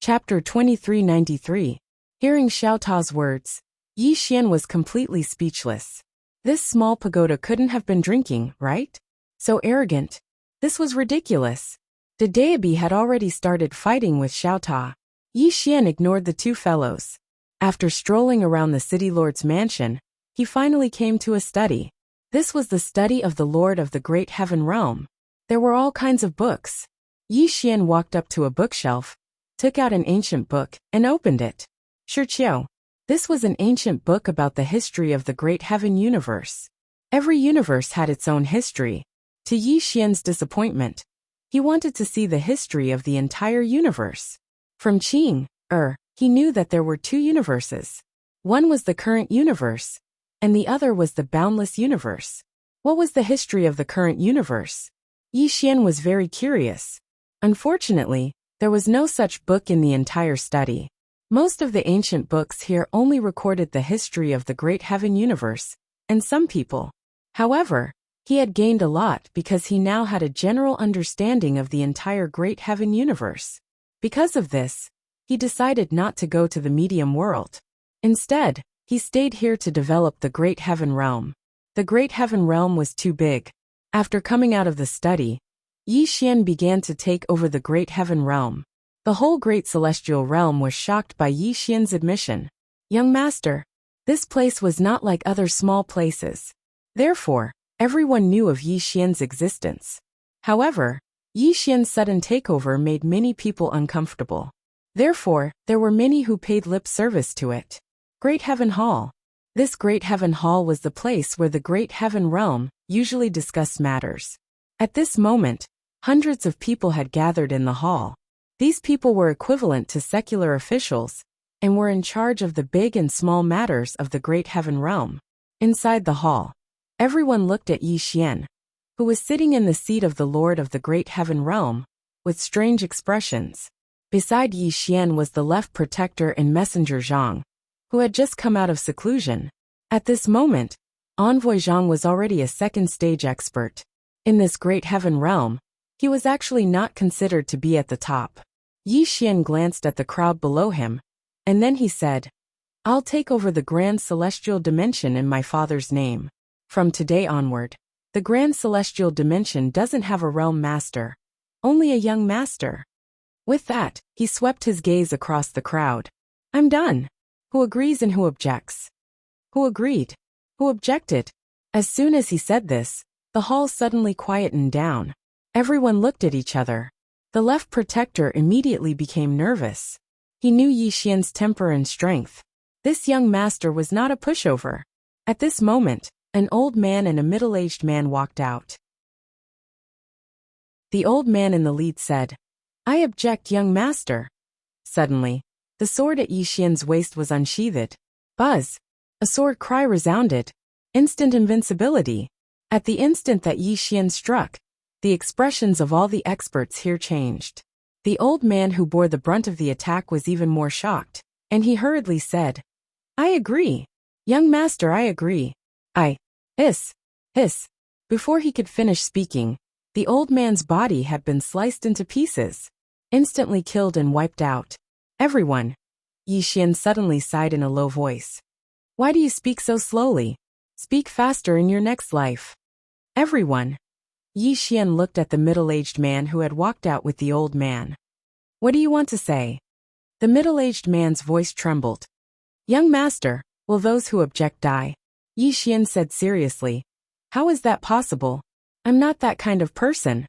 Chapter 2393. Hearing Xiao Ta's words, Yi Xian was completely speechless. This small pagoda couldn't have been drinking, right? So arrogant. This was ridiculous. Dedeabi had already started fighting with Xiao Ta. Yi Xian ignored the two fellows. After strolling around the city lord's mansion, he finally came to a study. This was the study of the lord of the great heaven realm. There were all kinds of books. Yi Xian walked up to a bookshelf, took out an ancient book, and opened it. Shiqiu. This was an ancient book about the history of the great heaven universe. Every universe had its own history. To Yi Xian's disappointment, he wanted to see the history of the entire universe. From Qing, he knew that there were two universes. One was the current universe, and the other was the boundless universe. What was the history of the current universe? Yi Xian was very curious. Unfortunately, there was no such book in the entire study. Most of the ancient books here only recorded the history of the great heaven universe, and some people. However, he had gained a lot because he now had a general understanding of the entire great heaven universe. Because of this, he decided not to go to the medium world. Instead, he stayed here to develop the great heaven realm. The great heaven realm was too big. After coming out of the study, Yi Xian began to take over the great heaven realm. The whole great celestial realm was shocked by Yi Xian's admission. Young master, this place was not like other small places. Therefore, everyone knew of Yi Xian's existence. However, Yi Xian's sudden takeover made many people uncomfortable. Therefore, there were many who paid lip service to it. Great Heaven Hall. This Great Heaven Hall was the place where the Great Heaven Realm usually discussed matters. At this moment, hundreds of people had gathered in the hall. These people were equivalent to secular officials, and were in charge of the big and small matters of the Great Heaven Realm. Inside the hall, everyone looked at Yi Xian, who was sitting in the seat of the Lord of the Great Heaven Realm, with strange expressions. Beside Yi Xian was the left protector and messenger Zhang, who had just come out of seclusion. At this moment, Envoy Zhang was already a second-stage expert. In this Great Heaven Realm, he was actually not considered to be at the top. Yi Xian glanced at the crowd below him, and then he said, I'll take over the Grand Celestial Dimension in my father's name. From today onward, the Grand Celestial Dimension doesn't have a realm master, only a young master. With that, he swept his gaze across the crowd. I'm done. Who agrees and who objects? Who agreed? Who objected? As soon as he said this, the hall suddenly quietened down. Everyone looked at each other. The left protector immediately became nervous. He knew Yi Xian's temper and strength. This young master was not a pushover. At this moment, an old man and a middle-aged man walked out. The old man in the lead said, I object, young master. Suddenly, the sword at Yi Xian's waist was unsheathed. Buzz! A sword cry resounded. Instant invincibility. At the instant that Yi Xian struck, the expressions of all the experts here changed. The old man who bore the brunt of the attack was even more shocked, and he hurriedly said, I agree. Young master, I agree. Hiss. Before he could finish speaking, the old man's body had been sliced into pieces, instantly killed and wiped out. Everyone. Yi Xian suddenly sighed in a low voice. Why do you speak so slowly? Speak faster in your next life. Everyone. Yi Xian looked at the middle-aged man who had walked out with the old man. What do you want to say? The middle-aged man's voice trembled. Young master, will those who object die? Yi Xian said seriously. How is that possible? I'm not that kind of person.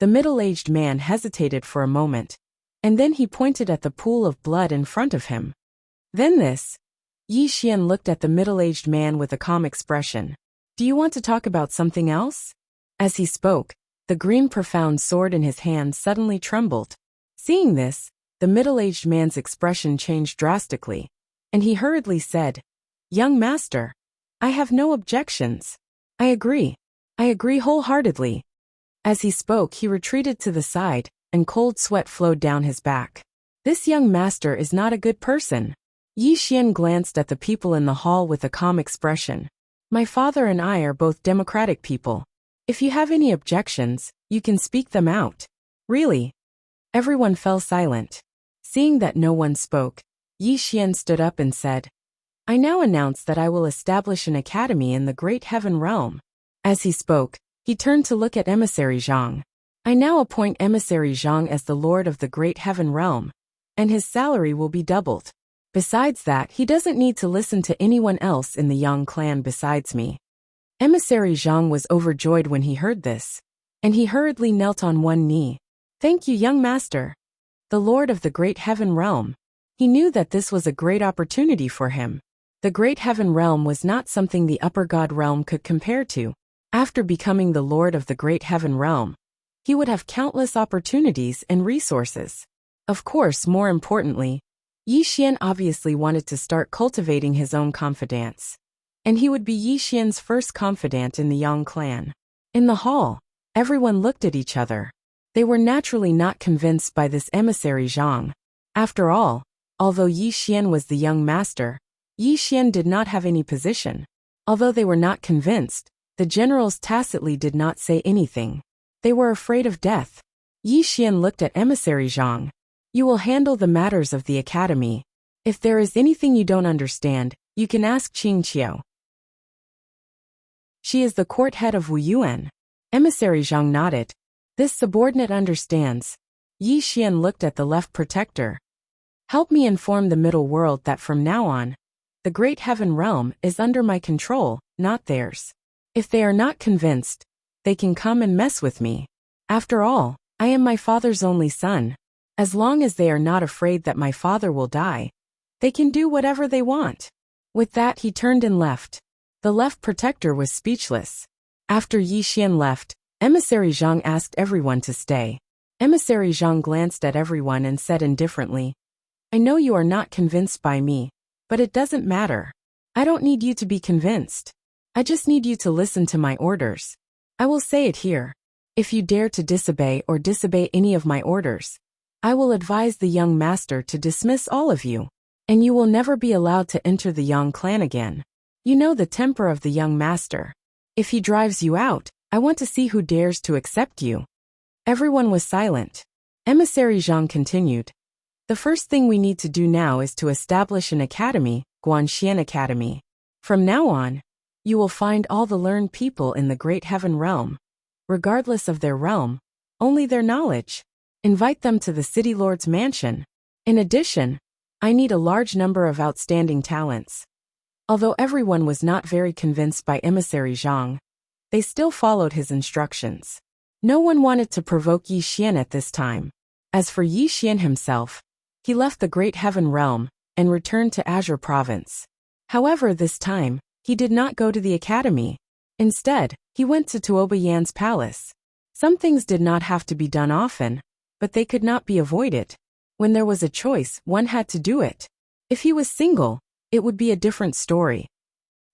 The middle-aged man hesitated for a moment, and then he pointed at the pool of blood in front of him. Then this. Yi Xian looked at the middle-aged man with a calm expression. Do you want to talk about something else? As he spoke, the green profound sword in his hand suddenly trembled. Seeing this, the middle-aged man's expression changed drastically, and he hurriedly said, Young master, I have no objections. I agree wholeheartedly. As he spoke, he retreated to the side, and cold sweat flowed down his back. This young master is not a good person. Yi Xian glanced at the people in the hall with a calm expression. My father and I are both democratic people. If you have any objections, you can speak them out. Really? Everyone fell silent. Seeing that no one spoke, Yi Xian stood up and said, I now announce that I will establish an academy in the Great Heaven Realm. As he spoke, he turned to look at Emissary Zhang. I now appoint Emissary Zhang as the Lord of the Great Heaven Realm, and his salary will be doubled. Besides that, he doesn't need to listen to anyone else in the Yang clan besides me. Emissary Zhang was overjoyed when he heard this, and he hurriedly knelt on one knee. Thank you, young master. The Lord of the Great Heaven Realm. He knew that this was a great opportunity for him. The Great Heaven Realm was not something the Upper God Realm could compare to. After becoming the Lord of the Great Heaven Realm, he would have countless opportunities and resources. Of course, more importantly, Yi Xian obviously wanted to start cultivating his own confidants. And he would be Yi Xian's first confidant in the Yang clan. In the hall, everyone looked at each other. They were naturally not convinced by this emissary Zhang. After all, although Yi Xian was the young master, Yi Xian did not have any position. Although they were not convinced, the generals tacitly did not say anything. They were afraid of death. Yi Xian looked at emissary Zhang. You will handle the matters of the academy. If there is anything you don't understand, you can ask Qing Qiu. She is the court head of Wu Yuan. Emissary Zhang nodded. This subordinate understands. Yi Xian looked at the left protector. Help me inform the middle world that from now on, the Great Heaven Realm is under my control, not theirs. If they are not convinced, they can come and mess with me. After all, I am my father's only son. As long as they are not afraid that my father will die, they can do whatever they want. With that, he turned and left. The left protector was speechless. After Yi Xian left, Emissary Zhang asked everyone to stay. Emissary Zhang glanced at everyone and said indifferently, I know you are not convinced by me, but it doesn't matter. I don't need you to be convinced. I just need you to listen to my orders. I will say it here. If you dare to disobey any of my orders, I will advise the young master to dismiss all of you, and you will never be allowed to enter the Yang clan again. You know the temper of the young master. If he drives you out, I want to see who dares to accept you. Everyone was silent. Emissary Zhang continued. The first thing we need to do now is to establish an academy, Guanxian Academy. From now on, you will find all the learned people in the Great Heaven Realm. Regardless of their realm, only their knowledge. Invite them to the City Lord's mansion. In addition, I need a large number of outstanding talents. Although everyone was not very convinced by Emissary Zhang, they still followed his instructions. No one wanted to provoke Yi Xian at this time. As for Yi Xian himself, he left the Great Heaven Realm and returned to Azure Province. However, this time, he did not go to the academy. Instead, he went to Tuoba Yan's palace. Some things did not have to be done often, but they could not be avoided. When there was a choice, one had to do it. If he was single, it would be a different story.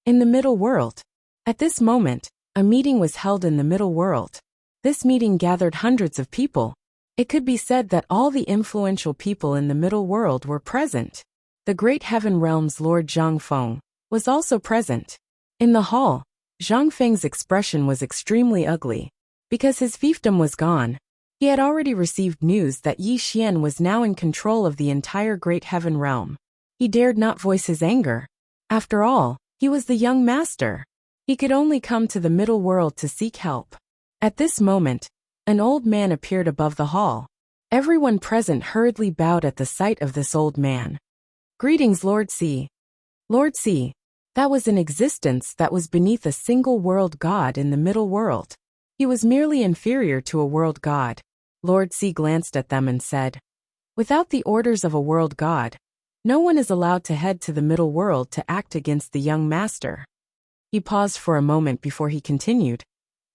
In the middle world. At this moment, a meeting was held in the middle world. This meeting gathered hundreds of people. It could be said that all the influential people in the middle world were present. The Great Heaven Realm's Lord Zhang Feng was also present. In the hall, Zhang Feng's expression was extremely ugly. Because his fiefdom was gone, he had already received news that Yi Xian was now in control of the entire Great Heaven Realm. He dared not voice his anger. After all, he was the young master. He could only come to the middle world to seek help. At this moment, an old man appeared above the hall. Everyone present hurriedly bowed at the sight of this old man. Greetings, Lord C. Lord C. That was an existence that was beneath a single world god in the middle world. He was merely inferior to a world god. Lord C glanced at them and said, "Without the orders of a world god, no one is allowed to head to the middle world to act against the young master." He paused for a moment before he continued,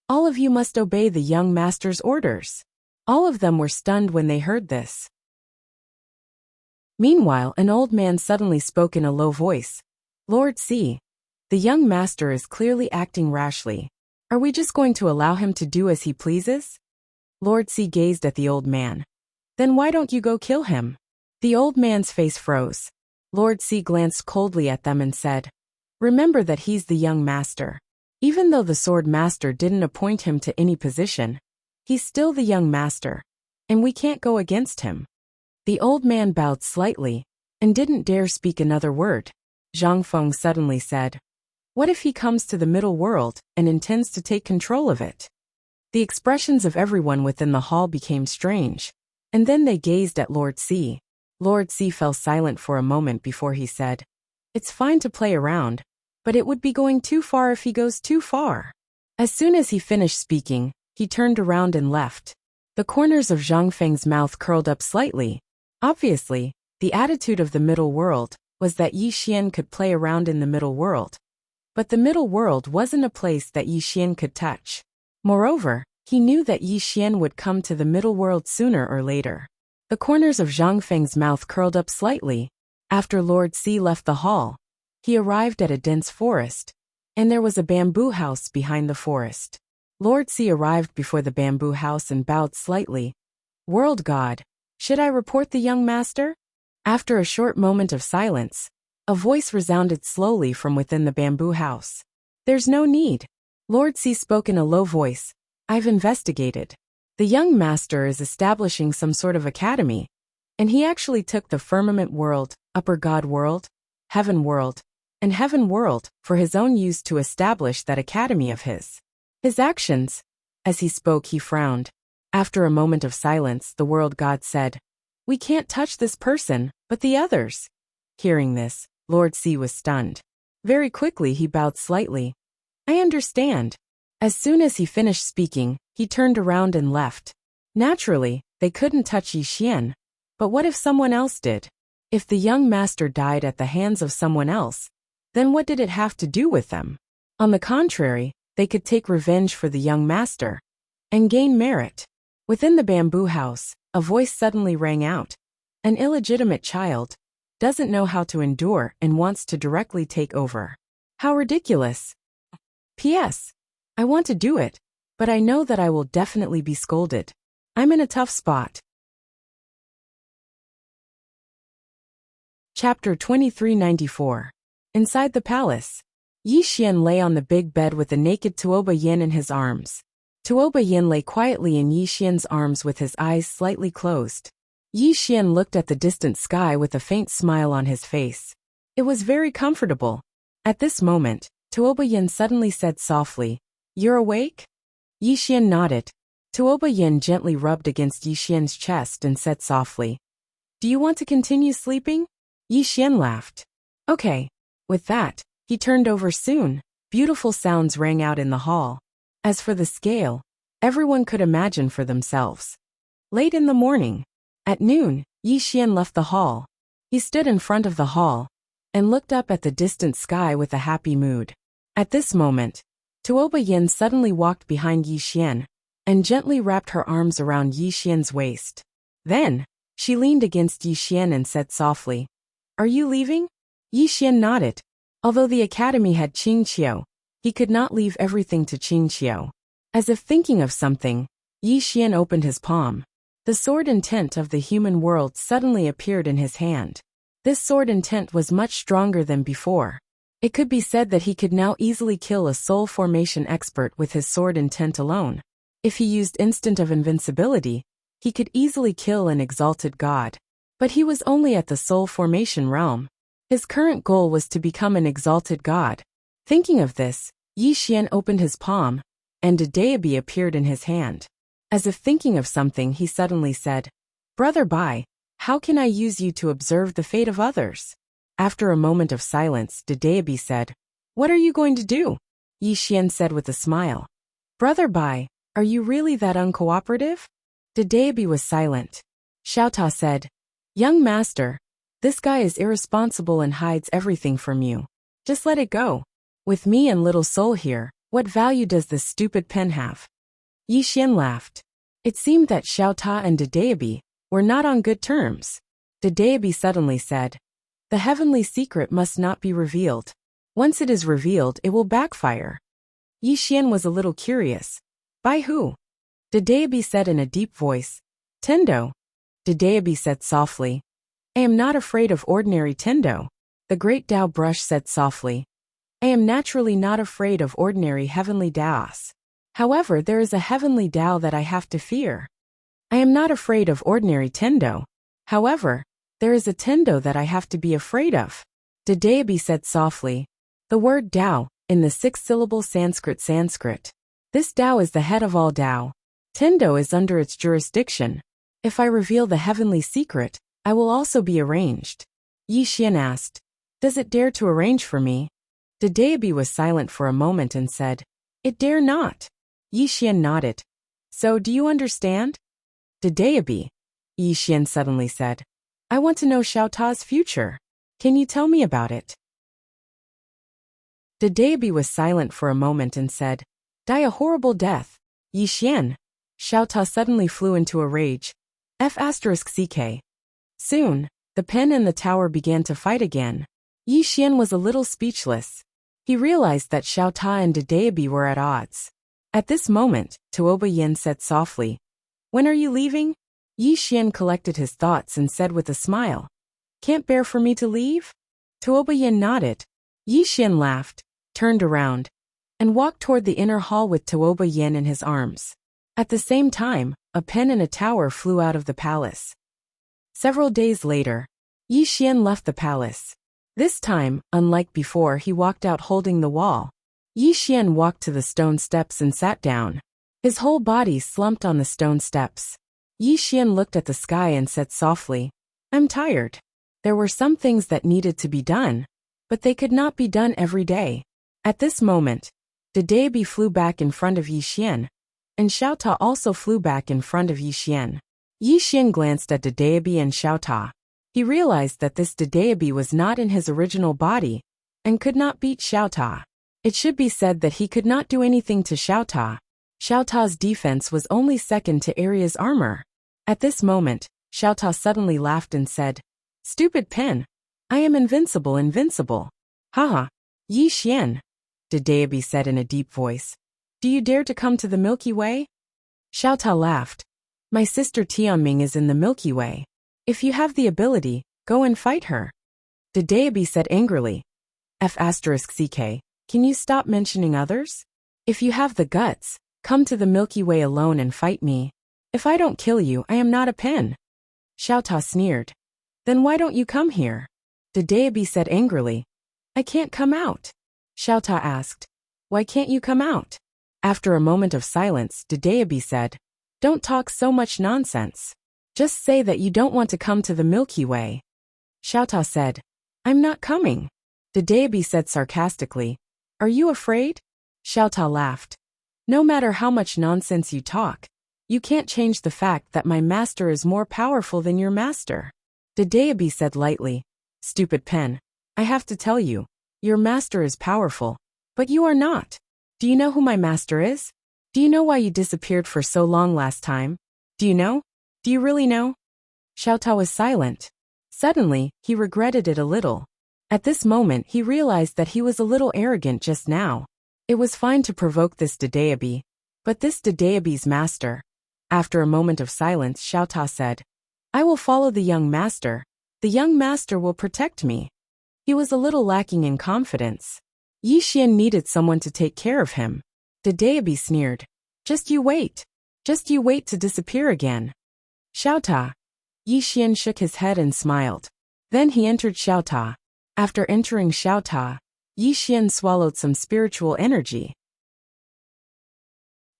"All of you must obey the young master's orders." All of them were stunned when they heard this. Meanwhile, an old man suddenly spoke in a low voice. "Lord C. The young master is clearly acting rashly. Are we just going to allow him to do as he pleases?" Lord C gazed at the old man. "Then why don't you go kill him?" The old man's face froze. Lord C glanced coldly at them and said, "Remember that he's the young master. Even though the sword master didn't appoint him to any position, he's still the young master, and we can't go against him." The old man bowed slightly and didn't dare speak another word. Zhang Feng suddenly said, "What if he comes to the middle world and intends to take control of it?" The expressions of everyone within the hall became strange, and then they gazed at Lord C. Lord C fell silent for a moment before he said, "It's fine to play around, but it would be going too far if he goes too far." As soon as he finished speaking, he turned around and left. The corners of Zhang Feng's mouth curled up slightly. Obviously, the attitude of the middle world was that Yi Xian could play around in the middle world. But the middle world wasn't a place that Yi Xian could touch. Moreover, he knew that Yi Xian would come to the middle world sooner or later. The corners of Zhang Feng's mouth curled up slightly. After Lord C left the hall, he arrived at a dense forest, and there was a bamboo house behind the forest. Lord C arrived before the bamboo house and bowed slightly. "World God, should I report the young master?" After a short moment of silence, a voice resounded slowly from within the bamboo house. "There's no need." Lord C spoke in a low voice. "I've investigated. The young master is establishing some sort of academy, and he actually took the firmament world, upper god world, heaven world, and heaven world for his own use to establish that academy of his. His actions..." As he spoke, he frowned. After a moment of silence, the world god said, "We can't touch this person, but the others." Hearing this, Lord C was stunned. Very quickly he bowed slightly. "I understand." As soon as he finished speaking, he turned around and left. Naturally, they couldn't touch Yi Xian. But what if someone else did? If the young master died at the hands of someone else, then what did it have to do with them? On the contrary, they could take revenge for the young master and gain merit. Within the bamboo house, a voice suddenly rang out. "An illegitimate child doesn't know how to endure and wants to directly take over. How ridiculous. P.S. I want to do it, but I know that I will definitely be scolded. I'm in a tough spot." Chapter 2394. Inside the palace. Yi Xian lay on the big bed with the naked Tuoba Yin in his arms. Tuoba Yin lay quietly in Yi Xian's arms with his eyes slightly closed. Yi Xian looked at the distant sky with a faint smile on his face. It was very comfortable. At this moment, Tuoba Yin suddenly said softly, "You're awake?" Yi Xian nodded. Tuoba Yin gently rubbed against Yi Xian's chest and said softly, "Do you want to continue sleeping?" Yi Xian laughed. "Okay." With that, he turned over soon. Beautiful sounds rang out in the hall. As for the scale, everyone could imagine for themselves. Late in the morning, at noon, Yi Xian left the hall. He stood in front of the hall and looked up at the distant sky with a happy mood. At this moment, Tuoba Yin suddenly walked behind Yi Xian and gently wrapped her arms around Yi Xian's waist. Then, she leaned against Yi Xian and said softly, "Are you leaving?" Yi Xian nodded. Although the academy had Qingqiu, he could not leave everything to Qingqiu. As if thinking of something, Yi Xian opened his palm. The sword intent of the human world suddenly appeared in his hand. This sword intent was much stronger than before. It could be said that he could now easily kill a soul formation expert with his sword intent alone. If he used instant of invincibility, he could easily kill an exalted god. But he was only at the soul formation realm. His current goal was to become an exalted god. Thinking of this, Yi Xian opened his palm, and Dedeabi appeared in his hand. As if thinking of something, he suddenly said, "Brother Bai, how can I use you to observe the fate of others?" After a moment of silence, Dedeabi said, "What are you going to do?" Yi Xian said with a smile, "Brother Bai, are you really that uncooperative?" Dedeabi was silent. Xiaota said, "Young master, this guy is irresponsible and hides everything from you. Just let it go. With me and little soul here, what value does this stupid pen have?" Yi Xian laughed. It seemed that Xiaota and Dedeabi were not on good terms. Dedeabi suddenly said, "The heavenly secret must not be revealed. Once it is revealed, it will backfire." Yi Xian was a little curious. "By who?" Dedeabi said in a deep voice, "Tendo." Dedeabi said softly, "I am not afraid of ordinary Tendo." The great Tao brush said softly, "I am naturally not afraid of ordinary heavenly Taos. However, there is a heavenly Tao that I have to fear. I am not afraid of ordinary Tendo. However, there is a Tendo that I have to be afraid of." Dedeabi said softly, "The word Tao, in the 6-syllable Sanskrit. This Tao is the head of all Tao. Tendo is under its jurisdiction. If I reveal the heavenly secret, I will also be arranged." Yi Xian asked, "Does it dare to arrange for me?" Dedeabi was silent for a moment and said, "It dare not." Yi Xian nodded. "So, do you understand?" "Dedeabi," Yi Xian suddenly said, "I want to know Xiaota's future. Can you tell me about it?" Dedeabi was silent for a moment and said, "Die a horrible death." Yi Xian. Xiaota suddenly flew into a rage. F***ck. Soon, the pen and the tower began to fight again. Yi Xian was a little speechless. He realized that Xiaota and Dedeabi were at odds. At this moment, Tuoba Yin said softly, "When are you leaving?" Yi Xian collected his thoughts and said with a smile, "Can't bear for me to leave?" Tuoba Yin nodded. Yi Xian laughed, turned around, and walked toward the inner hall with Tuoba Yin in his arms. At the same time, a pen and a tower flew out of the palace. Several days later, Yi Xian left the palace. This time, unlike before, he walked out holding the wall. Yi Xian walked to the stone steps and sat down. His whole body slumped on the stone steps. Yi Xian looked at the sky and said softly, "I'm tired." There were some things that needed to be done, but they could not be done every day. At this moment, Dedeabi flew back in front of Yi Xian, and Xiaota also flew back in front of Yi Xian. Yi Xian glanced at Dedeabi and Xiaota. He realized that this Dedeabi was not in his original body, and could not beat Xiaota. It should be said that he could not do anything to Xiaota. Xiaota's defense was only second to Arya's armor. At this moment, Xiaota suddenly laughed and said, "Stupid pen! I am invincible. Haha." "Yi Xian," Dedeabi said in a deep voice, "do you dare to come to the Milky Way?" Xiaota laughed. "My sister Tianming is in the Milky Way. If you have the ability, go and fight her." Dedeabi said angrily, F***ck. Can you stop mentioning others? If you have the guts, come to the Milky Way alone and fight me. If I don't kill you, I am not a pen." Xiaota sneered. "Then why don't you come here?" Dedeabi said angrily. "I can't come out." Xiaota asked, "Why can't you come out?" After a moment of silence, Dedeabi said, "Don't talk so much nonsense. Just say that you don't want to come to the Milky Way." Xiaota said, "I'm not coming." Dedeabi said sarcastically, "Are you afraid?" Xiaota laughed. "No matter how much nonsense you talk, you can't change the fact that my master is more powerful than your master." Dedeabi said lightly, "Stupid pen, I have to tell you, your master is powerful, but you are not. Do you know who my master is? Do you know why you disappeared for so long last time? Do you know? Do you really know?" Xiaota was silent. Suddenly, he regretted it a little. At this moment, he realized that he was a little arrogant just now. It was fine to provoke this Dedeabi, but this Dedeabi's master. After a moment of silence, Xiaota said, "I will follow the young master. The young master will protect me." He was a little lacking in confidence. Yi Xian needed someone to take care of him. Dedeabi sneered, Just you wait to disappear again." "Xiaota." Yi Xian shook his head and smiled. Then he entered Xiaota. After entering Xiaota, Yi Xian swallowed some spiritual energy.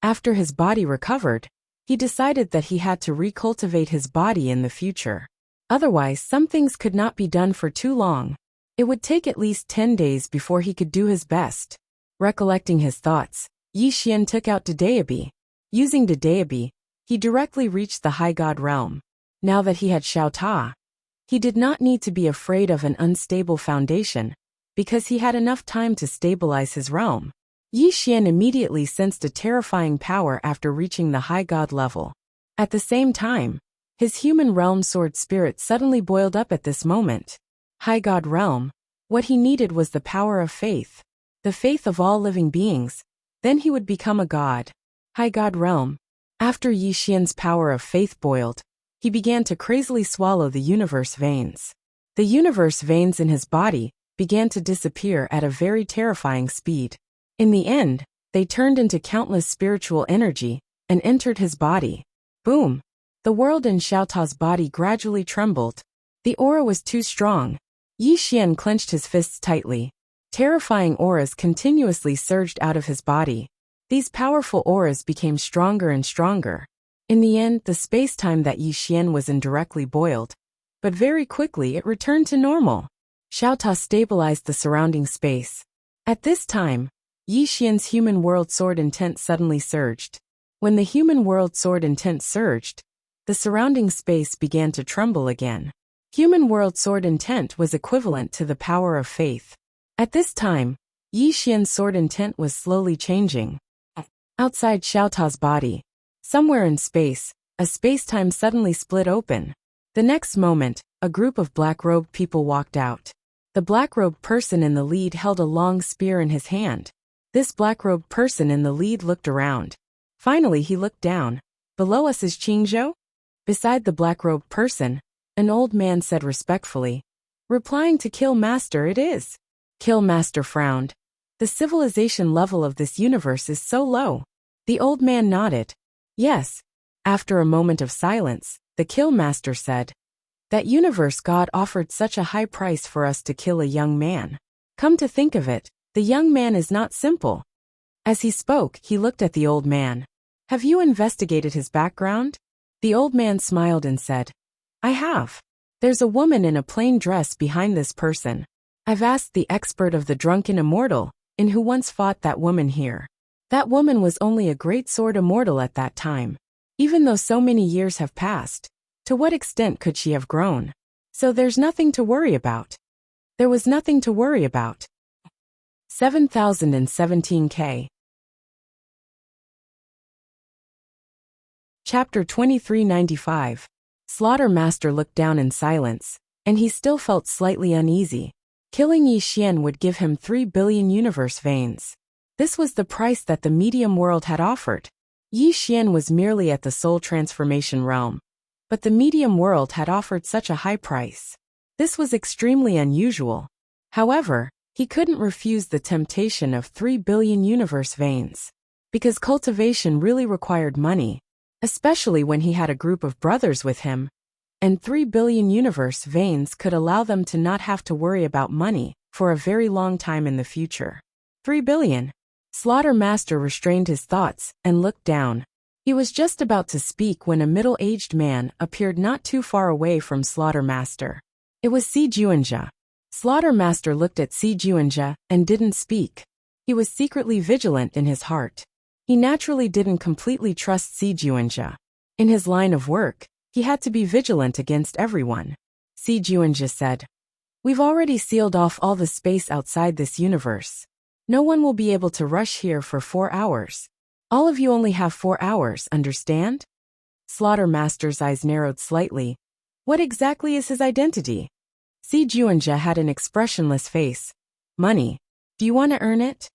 After his body recovered, he decided that he had to recultivate his body in the future. Otherwise, some things could not be done for too long. It would take at least 10 days before he could do his best. Recollecting his thoughts, Yi Xian took out Dadeabi. Using Dadeabi, he directly reached the high god realm. Now that he had Xiao Ta, he did not need to be afraid of an unstable foundation, because he had enough time to stabilize his realm. Yi Xian immediately sensed a terrifying power after reaching the high god level. At the same time, his human realm sword spirit suddenly boiled up at this moment. High god realm, what he needed was the power of faith. The faith of all living beings. Then he would become a god. High god realm. After Yi Xian's power of faith boiled, he began to crazily swallow the universe veins. The universe veins in his body began to disappear at a very terrifying speed. In the end, they turned into countless spiritual energy and entered his body. Boom! The world in Xiao Ta's body gradually trembled. The aura was too strong. Yi Xian clenched his fists tightly. Terrifying auras continuously surged out of his body. These powerful auras became stronger and stronger. In the end, the space-time that Yi Xian was in directly boiled. But very quickly it returned to normal. Xiao Ta stabilized the surrounding space. At this time, Yi Xian's human world sword intent suddenly surged. When the human world sword intent surged, the surrounding space began to tremble again. Human world sword intent was equivalent to the power of faith. At this time, Yi Xian's sword intent was slowly changing. Outside Xiao Ta's body, somewhere in space, a space-time suddenly split open. The next moment, a group of black-robed people walked out. The black-robed person in the lead held a long spear in his hand. This black-robed person in the lead looked around. Finally he looked down. Below us is Qingzhou? Beside the black-robed person, an old man said respectfully. Replying to Kill Master, it is. Kill Master frowned. The civilization level of this universe is so low. The old man nodded. Yes. After a moment of silence, the Kill Master said. That universe god offered such a high price for us to kill a young man. Come to think of it, the young man is not simple. As he spoke, he looked at the old man. Have you investigated his background? The old man smiled and said, I have. There's a woman in a plain dress behind this person. I've asked the expert of the drunken immortal, in who once fought that woman here. That woman was only a great sword immortal at that time. Even though so many years have passed, to what extent could she have grown? So there's nothing to worry about. There was nothing to worry about. 7017K. Chapter 2395. Slaughter Master looked down in silence, and he still felt slightly uneasy. Killing Yi Xian would give him 3 billion universe veins. This was the price that the medium world had offered. Yi Xian was merely at the soul transformation realm, but the medium world had offered such a high price. This was extremely unusual. However, he couldn't refuse the temptation of 3 billion universe veins, because cultivation really required money, especially when he had a group of brothers with him, and 3 billion universe veins could allow them to not have to worry about money for a very long time in the future. 3 billion. Slaughter Master restrained his thoughts and looked down. He was just about to speak when a middle-aged man appeared not too far away from Slaughter Master. It was Si Juanjia. Slaughter Master looked at Si Juanjia and didn't speak. He was secretly vigilant in his heart. He naturally didn't completely trust Si Juanjia. In his line of work, he had to be vigilant against everyone. Si Juanjia said, We've already sealed off all the space outside this universe. No one will be able to rush here for 4 hours. All of you only have 4 hours, understand? Slaughter Master's eyes narrowed slightly. What exactly is his identity? Si Juanjia had an expressionless face. Money. Do you want to earn it?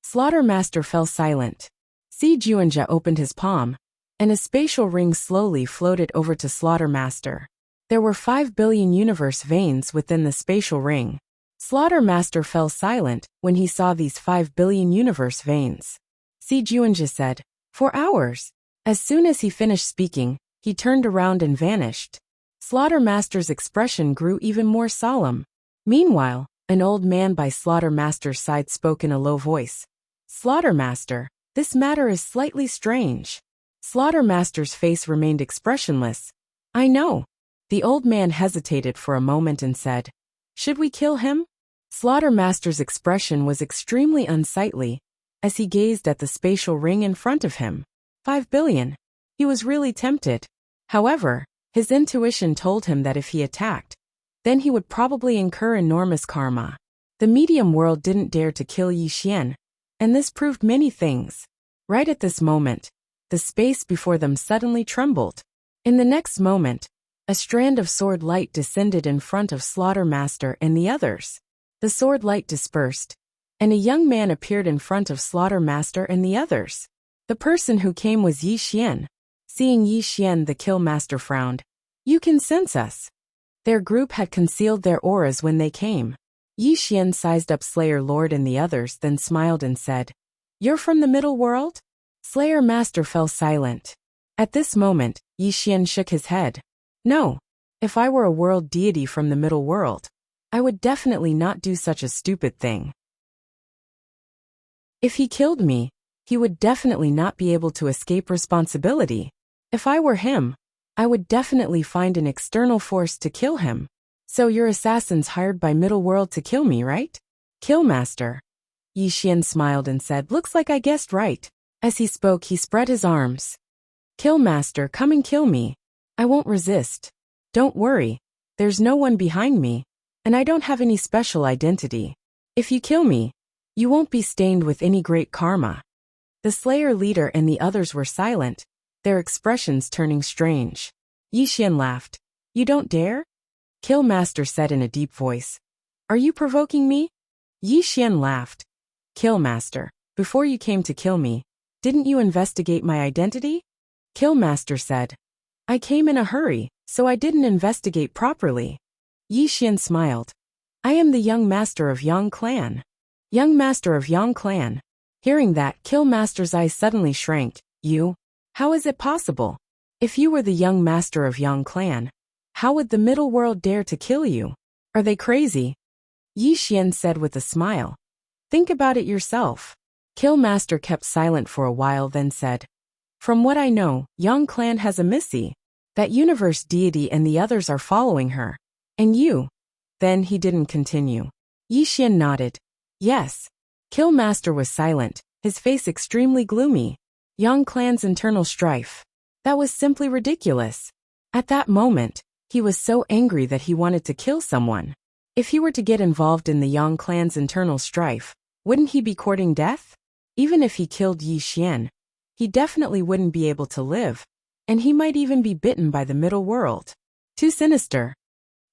Slaughter Master fell silent. Si Juanjia opened his palm, and a spatial ring slowly floated over to Slaughter Master. There were 5 billion universe veins within the spatial ring. Slaughter Master fell silent when he saw these 5 billion universe veins. Si Juanjia said, 4 hours. As soon as he finished speaking, he turned around and vanished. Slaughter Master's expression grew even more solemn. Meanwhile, An old man by Slaughtermaster's side spoke in a low voice. Slaughtermaster, this matter is slightly strange. Slaughtermaster's face remained expressionless. I know. The old man hesitated for a moment and said, should we kill him? Slaughtermaster's expression was extremely unsightly as he gazed at the spatial ring in front of him. 5 billion. He was really tempted. However, his intuition told him that if he attacked, then he would probably incur enormous karma. The medium world didn't dare to kill Yi Xian, and this proved many things. Right at this moment, the space before them suddenly trembled. In the next moment, a strand of sword light descended in front of Slaughtermaster and the others. The sword light dispersed, and a young man appeared in front of Slaughtermaster and the others. The person who came was Yi Xian. Seeing Yi Xian, the Killmaster frowned. You can sense us. Their group had concealed their auras when they came. Yi Xian sized up Slayer Lord and the others, then smiled and said, you're from the middle world? Slayer Master fell silent. At this moment, Yi Xian shook his head. No. If I were a world deity from the middle world, I would definitely not do such a stupid thing. If he killed me, he would definitely not be able to escape responsibility. If I were him, I would definitely find an external force to kill him. So you're assassins hired by Middle World to kill me, right? Killmaster. Yi Xian smiled and said, looks like I guessed right. As he spoke, he spread his arms. Killmaster, come and kill me. I won't resist. Don't worry. There's no one behind me, and I don't have any special identity. If you kill me, you won't be stained with any great karma. The Slayer leader and the others were silent, their expressions turning strange. Yi Xian laughed. You don't dare? Killmaster said in a deep voice. Are you provoking me? Yi Xian laughed. Killmaster, before you came to kill me, didn't you investigate my identity? Killmaster said. I came in a hurry, so I didn't investigate properly. Yi Xian smiled. I am the young master of Yang Clan. Young master of Yang Clan. Hearing that, Killmaster's eyes suddenly shrank. You? How is it possible? If you were the young master of Yang Clan, how would the middle world dare to kill you? Are they crazy? Yi Xian said with a smile. Think about it yourself. Killmaster kept silent for a while, then said, from what I know, Yang Clan has a Missy. That universe deity and the others are following her. And you? Then he didn't continue. Yi Xian nodded. Yes. Killmaster was silent, his face extremely gloomy. Yang Clan's internal strife. That was simply ridiculous. At that moment, he was so angry that he wanted to kill someone. If he were to get involved in the Yang Clan's internal strife, wouldn't he be courting death? Even if he killed Yi Xian, he definitely wouldn't be able to live, and he might even be bitten by the middle world. Too sinister.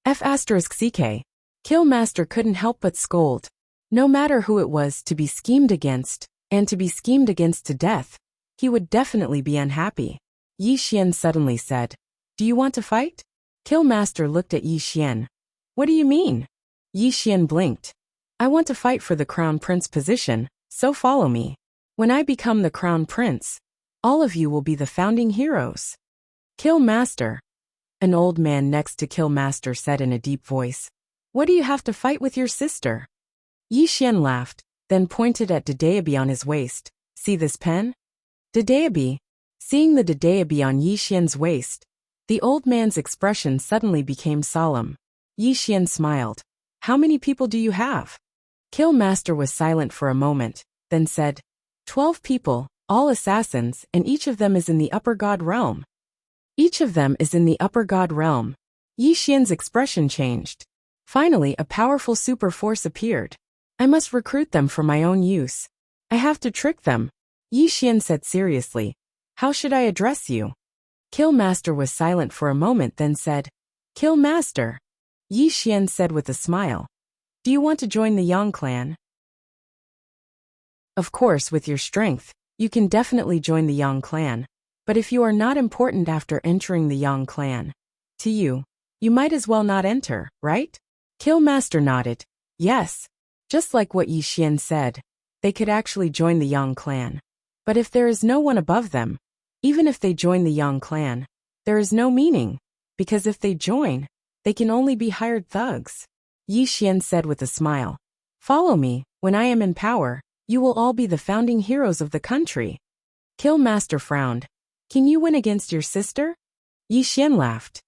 F***CK. Killmaster couldn't help but scold. No matter who it was to be schemed against, and to be schemed against to death, he would definitely be unhappy. Yi Xian suddenly said, do you want to fight? Killmaster looked at Yi Xian. What do you mean? Yi Xian blinked. I want to fight for the crown prince position, so follow me. When I become the crown prince, all of you will be the founding heroes. Killmaster. An old man next to Killmaster said in a deep voice. What do you have to fight with your sister? Yi Xian laughed, then pointed at Dedeabi on his waist. See this pen? Dedeabi. Seeing the Dedeabi on Yi Xian's waist, the old man's expression suddenly became solemn. Yi Xian smiled. How many people do you have? Killmaster was silent for a moment, then said, 12 people, all assassins, and each of them is in the upper god realm. Each of them is in the upper god realm. Yi Xian's expression changed. Finally, a powerful super force appeared. I must recruit them for my own use. I have to trick them. Yi Xian said seriously. How should I address you? Killmaster was silent for a moment, then said, Killmaster. Yi Xian said with a smile. Do you want to join the Yang clan? Of course, with your strength, you can definitely join the Yang clan. But if you are not important after entering the Yang clan, to you might as well not enter, right? Killmaster nodded. Yes. Just like what Yi Xian said, they could actually join the Yang clan. But if there is no one above them, even if they join the Yang clan, there is no meaning, because if they join, they can only be hired thugs. Yi Xian said with a smile. Follow me. When I am in power, you will all be the founding heroes of the country. Killmaster frowned. Can you win against your sister? Yi Xian laughed.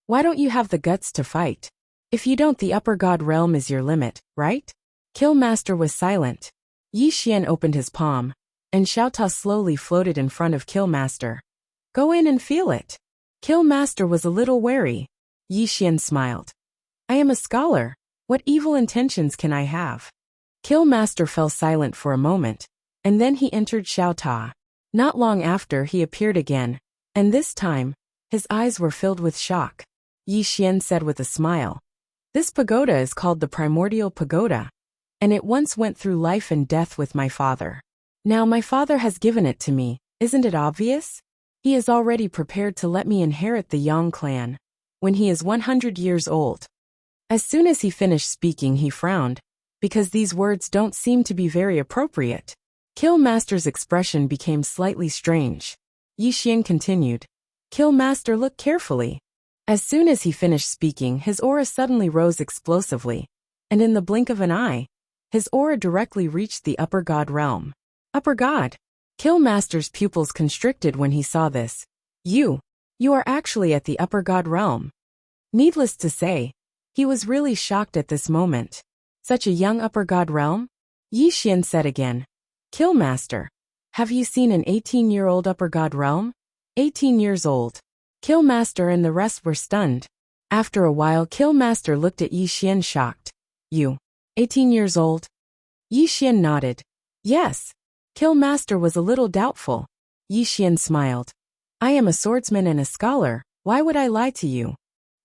Why don't you have the guts to fight? If you don't, the upper god realm is your limit, right? Killmaster was silent. Yi Xian opened his palm, and Xiaota slowly floated in front of Killmaster. Go in and feel it. Killmaster was a little wary. Yi Xian smiled. I am a scholar. What evil intentions can I have? Killmaster fell silent for a moment, and then he entered Xiaota. Not long after, he appeared again, and this time, his eyes were filled with shock. Yi Xian said with a smile. This pagoda is called the Primordial Pagoda, and it once went through life and death with my father. Now my father has given it to me, isn't it obvious? He is already prepared to let me inherit the Yang clan when he is 100 years old. As soon as he finished speaking, he frowned, because these words don't seem to be very appropriate. Killmaster's expression became slightly strange. Yi Xian continued. Killmaster, look carefully. As soon as he finished speaking, his aura suddenly rose explosively, and in the blink of an eye, his aura directly reached the upper god realm. Upper god? Killmaster's pupils constricted when he saw this. You are actually at the upper god realm. Needless to say, he was really shocked at this moment. Such a young upper god realm? Yi Xian said again. Killmaster, have you seen an 18-year-old upper god realm? 18 years old. Killmaster and the rest were stunned. After a while, Killmaster looked at Yi Xian shocked. You, 18 years old? Yi Xian nodded. Yes. Killmaster was a little doubtful. Yi Xian smiled. I am a swordsman and a scholar, why would I lie to you?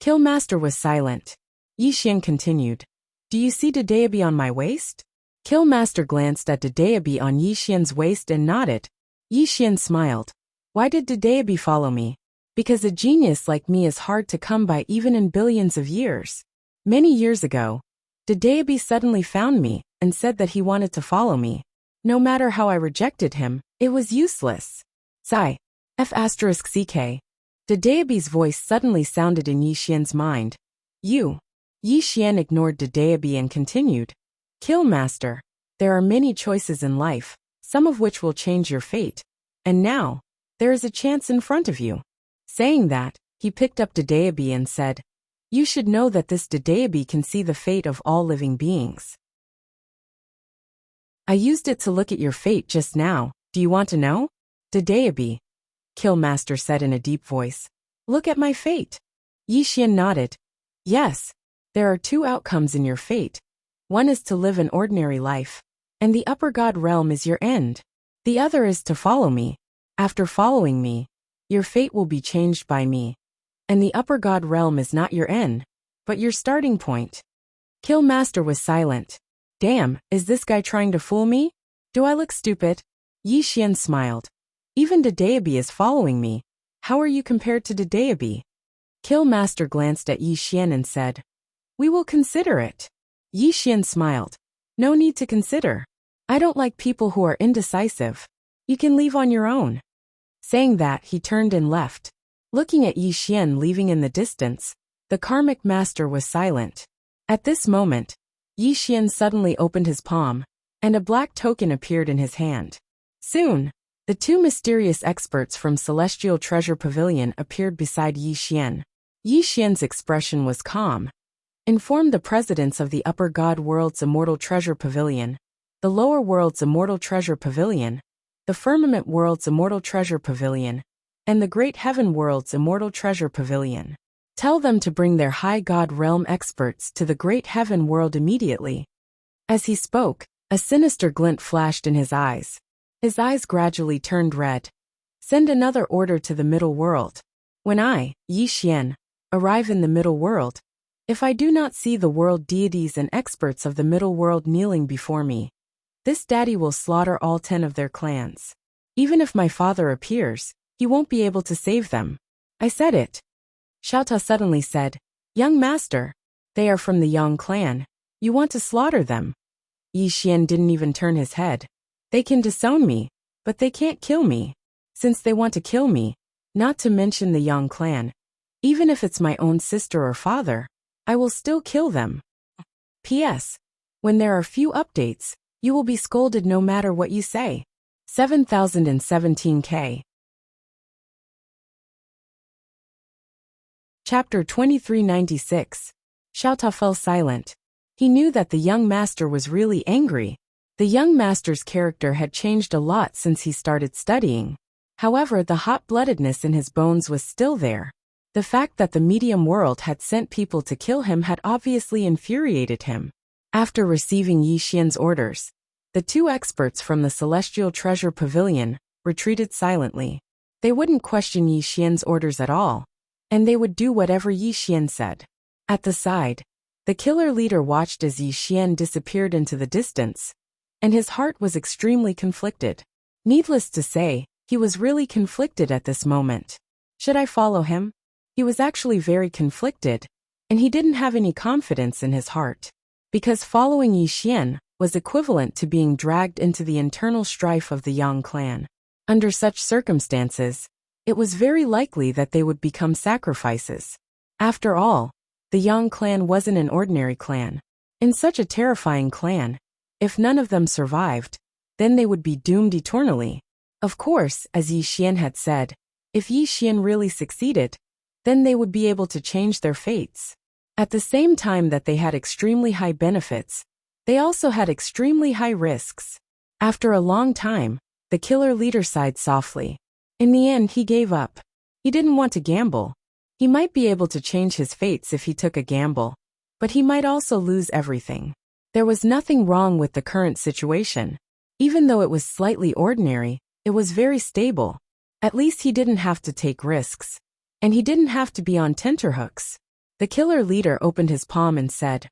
Killmaster was silent. Yi Xian continued. Do you see Dedeabi on my waist? Killmaster glanced at Dedeabi on Yi Xian's waist and nodded. Yi Xian smiled. Why did Dedeabi follow me? Because a genius like me is hard to come by even in billions of years. Many years ago, Dedeabi suddenly found me and said that he wanted to follow me. No matter how I rejected him, it was useless. Sigh. F***ck. Dedeabi's voice suddenly sounded in Yi Xian's mind. You. Yi Xian ignored Dedeabi and continued. Killmaster, there are many choices in life, some of which will change your fate. And now, there is a chance in front of you. Saying that, he picked up Dedeabi and said, You should know that this Dedeabi can see the fate of all living beings. I used it to look at your fate just now, do you want to know? Dedeabi. Killmaster said in a deep voice. Look at my fate. Yi Xian nodded. Yes. There are two outcomes in your fate. One is to live an ordinary life, and the upper god realm is your end. The other is to follow me. After following me, your fate will be changed by me. And the upper god realm is not your end, but your starting point. Killmaster was silent. Damn, is this guy trying to fool me? Do I look stupid? Yi Xian smiled. Even Dedeabi is following me. How are you compared to Dedeabi? Killmaster glanced at Yi Xian and said, We will consider it. Yi Xian smiled. No need to consider. I don't like people who are indecisive. You can leave on your own. Saying that, he turned and left. Looking at Yi Xian leaving in the distance, the karmic master was silent. At this moment, Yi Xian suddenly opened his palm, and a black token appeared in his hand. Soon, the two mysterious experts from Celestial Treasure Pavilion appeared beside Yi Xian. Yi Xian's expression was calm. Informed the presidents of the Upper God World's Immortal Treasure Pavilion, the Lower World's Immortal Treasure Pavilion, the Firmament World's Immortal Treasure Pavilion, and the Great Heaven World's Immortal Treasure Pavilion. Tell them to bring their High God Realm experts to the Great Heaven World immediately. As he spoke, a sinister glint flashed in his eyes. His eyes gradually turned red. Send another order to the Middle World. When I, Yi Xian, arrive in the Middle World, if I do not see the world deities and experts of the Middle World kneeling before me, this daddy will slaughter all 10 of their clans. Even if my father appears, he won't be able to save them. I said it. Xiaota suddenly said, Young master, they are from the Yang clan. You want to slaughter them? Yi Xian didn't even turn his head. They can disown me, but they can't kill me. Since they want to kill me, not to mention the Yang clan, even if it's my own sister or father, I will still kill them. P.S. When there are few updates, you will be scolded no matter what you say. 7017K. Chapter 2396. Xiao Ta fell silent. He knew that the young master was really angry. The young master's character had changed a lot since he started studying. However, the hot-bloodedness in his bones was still there. The fact that the medium world had sent people to kill him had obviously infuriated him. After receiving Yi Xian's orders, the two experts from the Celestial Treasure Pavilion retreated silently. They wouldn't question Yi Xian's orders at all, and they would do whatever Yi Xian said. At the side, the killer leader watched as Yi Xian disappeared into the distance, and his heart was extremely conflicted. Needless to say, he was really conflicted at this moment. Should I follow him? He was actually very conflicted, and he didn't have any confidence in his heart. Because following Yi Xian was equivalent to being dragged into the internal strife of the Yang clan. Under such circumstances, it was very likely that they would become sacrifices. After all, the Yang clan wasn't an ordinary clan. In such a terrifying clan, if none of them survived, then they would be doomed eternally. Of course, as Yi Xian had said, if Yi Xian really succeeded, then they would be able to change their fates. At the same time that they had extremely high benefits, they also had extremely high risks. After a long time, the killer leader sighed softly. In the end, he gave up. He didn't want to gamble. He might be able to change his fates if he took a gamble, but he might also lose everything. There was nothing wrong with the current situation. Even though it was slightly ordinary, it was very stable. At least he didn't have to take risks. And he didn't have to be on tenterhooks. The killer leader opened his palm and said,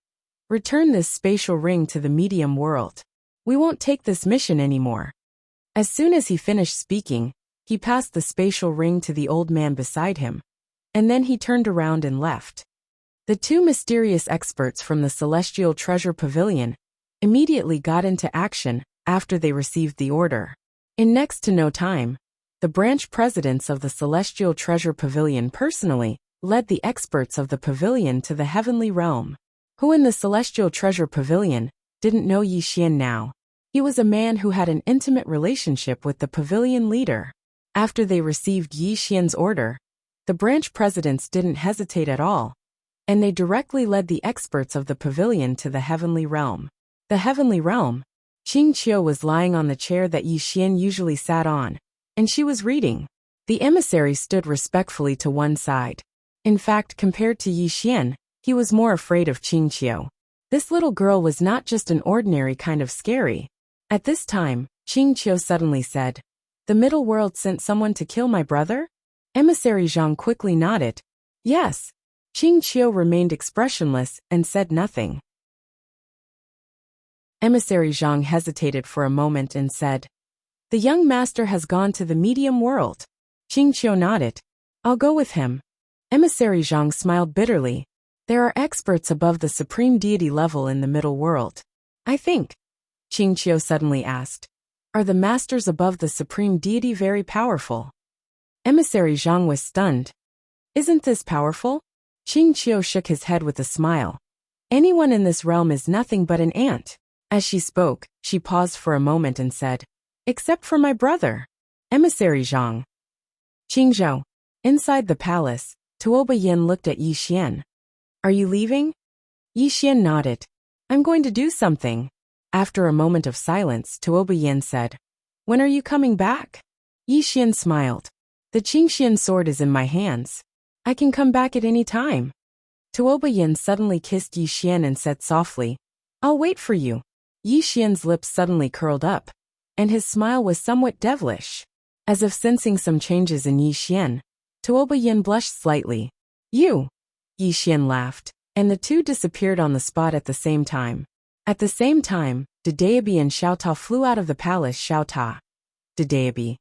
"Return this spatial ring to the medium world. We won't take this mission anymore." As soon as he finished speaking, he passed the spatial ring to the old man beside him, and then he turned around and left. The two mysterious experts from the Celestial Treasure Pavilion immediately got into action after they received the order. In next to no time, the branch presidents of the Celestial Treasure Pavilion personally led the experts of the pavilion to the heavenly realm. Who in the Celestial Treasure Pavilion didn't know Yi Xian now? He was a man who had an intimate relationship with the pavilion leader. After they received Yi Xian's order, the branch presidents didn't hesitate at all, and they directly led the experts of the pavilion to the heavenly realm. The heavenly realm. Qing Qiu was lying on the chair that Yi Xian usually sat on, and she was reading. The emissary stood respectfully to one side. In fact, compared to Yi Xian, he was more afraid of Qing Qiu. This little girl was not just an ordinary kind of scary. At this time, Qing Qiu suddenly said, "The middle world sent someone to kill my brother?" Emissary Zhang quickly nodded. Yes. Qing Qiu remained expressionless and said nothing. Emissary Zhang hesitated for a moment and said, "The young master has gone to the medium world." Qing Qiu nodded. "I'll go with him." Emissary Zhang smiled bitterly. There are experts above the supreme deity level in the middle world. I think. Qing Qiu suddenly asked. Are the masters above the supreme deity very powerful? Emissary Zhang was stunned. Isn't this powerful? Qing Qiu shook his head with a smile. Anyone in this realm is nothing but an ant. As she spoke, she paused for a moment and said, Except for my brother. Emissary Zhang. Qingzhou. Inside the palace, Tuoba Yin looked at Yi Xian. Are you leaving? Yi Xian nodded. I'm going to do something. After a moment of silence, Tuoba Yin said, When are you coming back? Yi Xian smiled. The Qingxian sword is in my hands. I can come back at any time. Tuoba Yin suddenly kissed Yi Xian and said softly, I'll wait for you. Yi Xian's lips suddenly curled up, and his smile was somewhat devilish. As if sensing some changes in Yi Xian, Tuoba Yin blushed slightly. You! Yi Xian laughed, and the two disappeared on the spot at the same time. At the same time, Dedeabi and Xiao Ta flew out of the palace. Xiao Ta. Dedeabi.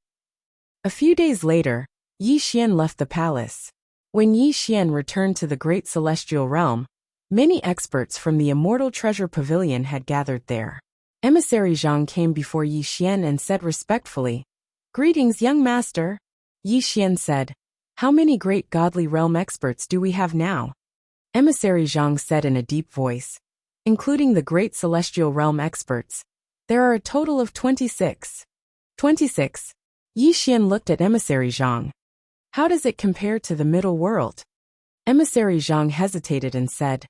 A few days later, Yi Xian left the palace. When Yi Xian returned to the great celestial realm, many experts from the Immortal Treasure Pavilion had gathered there. Emissary Zhang came before Yi Xian and said respectfully, Greetings, young master. Yi Xian said, How many great godly realm experts do we have now? Emissary Zhang said in a deep voice, including the great celestial realm experts. There are a total of 26. 26. Yi Xian looked at Emissary Zhang. How does it compare to the middle world? Emissary Zhang hesitated and said,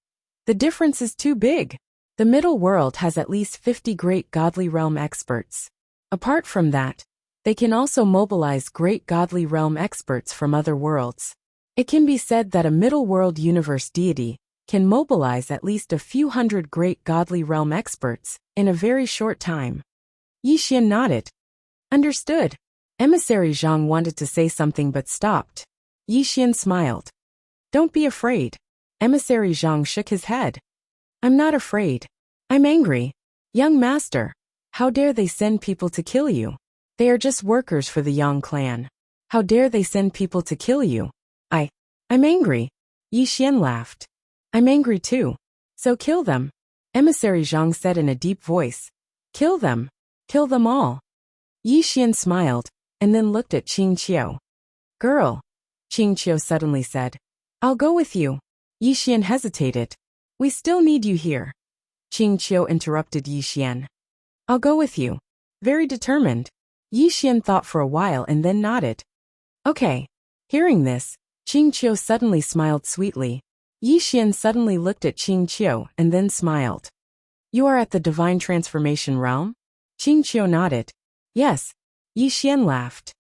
the difference is too big. The middle world has at least 50 great godly realm experts. Apart from that, they can also mobilize great godly realm experts from other worlds. It can be said that a middle world universe deity can mobilize at least a few hundred great godly realm experts in a very short time. Yi Xian nodded. Understood. Emissary Zhang wanted to say something but stopped. Yi Xian smiled. Don't be afraid. Emissary Zhang shook his head. I'm not afraid. I'm angry. Young master, how dare they send people to kill you? They are just workers for the Yang clan. How dare they send people to kill you? I'm angry. Yi Xian laughed. I'm angry too. So kill them. Emissary Zhang said in a deep voice. Kill them. Kill them all. Yi Xian smiled, and then looked at Qing Qiu. Girl. Qing Qiu suddenly said. I'll go with you. Yi Xian hesitated. We still need you here. Qing Qiu interrupted Yi Xian. I'll go with you. Very determined. Yi Xian thought for a while and then nodded. Okay. Hearing this, Qing Qiu suddenly smiled sweetly. Yi Xian suddenly looked at Qing Qiu and then smiled. You are at the divine transformation realm? Qing Qiu nodded. Yes. Yi Xian laughed.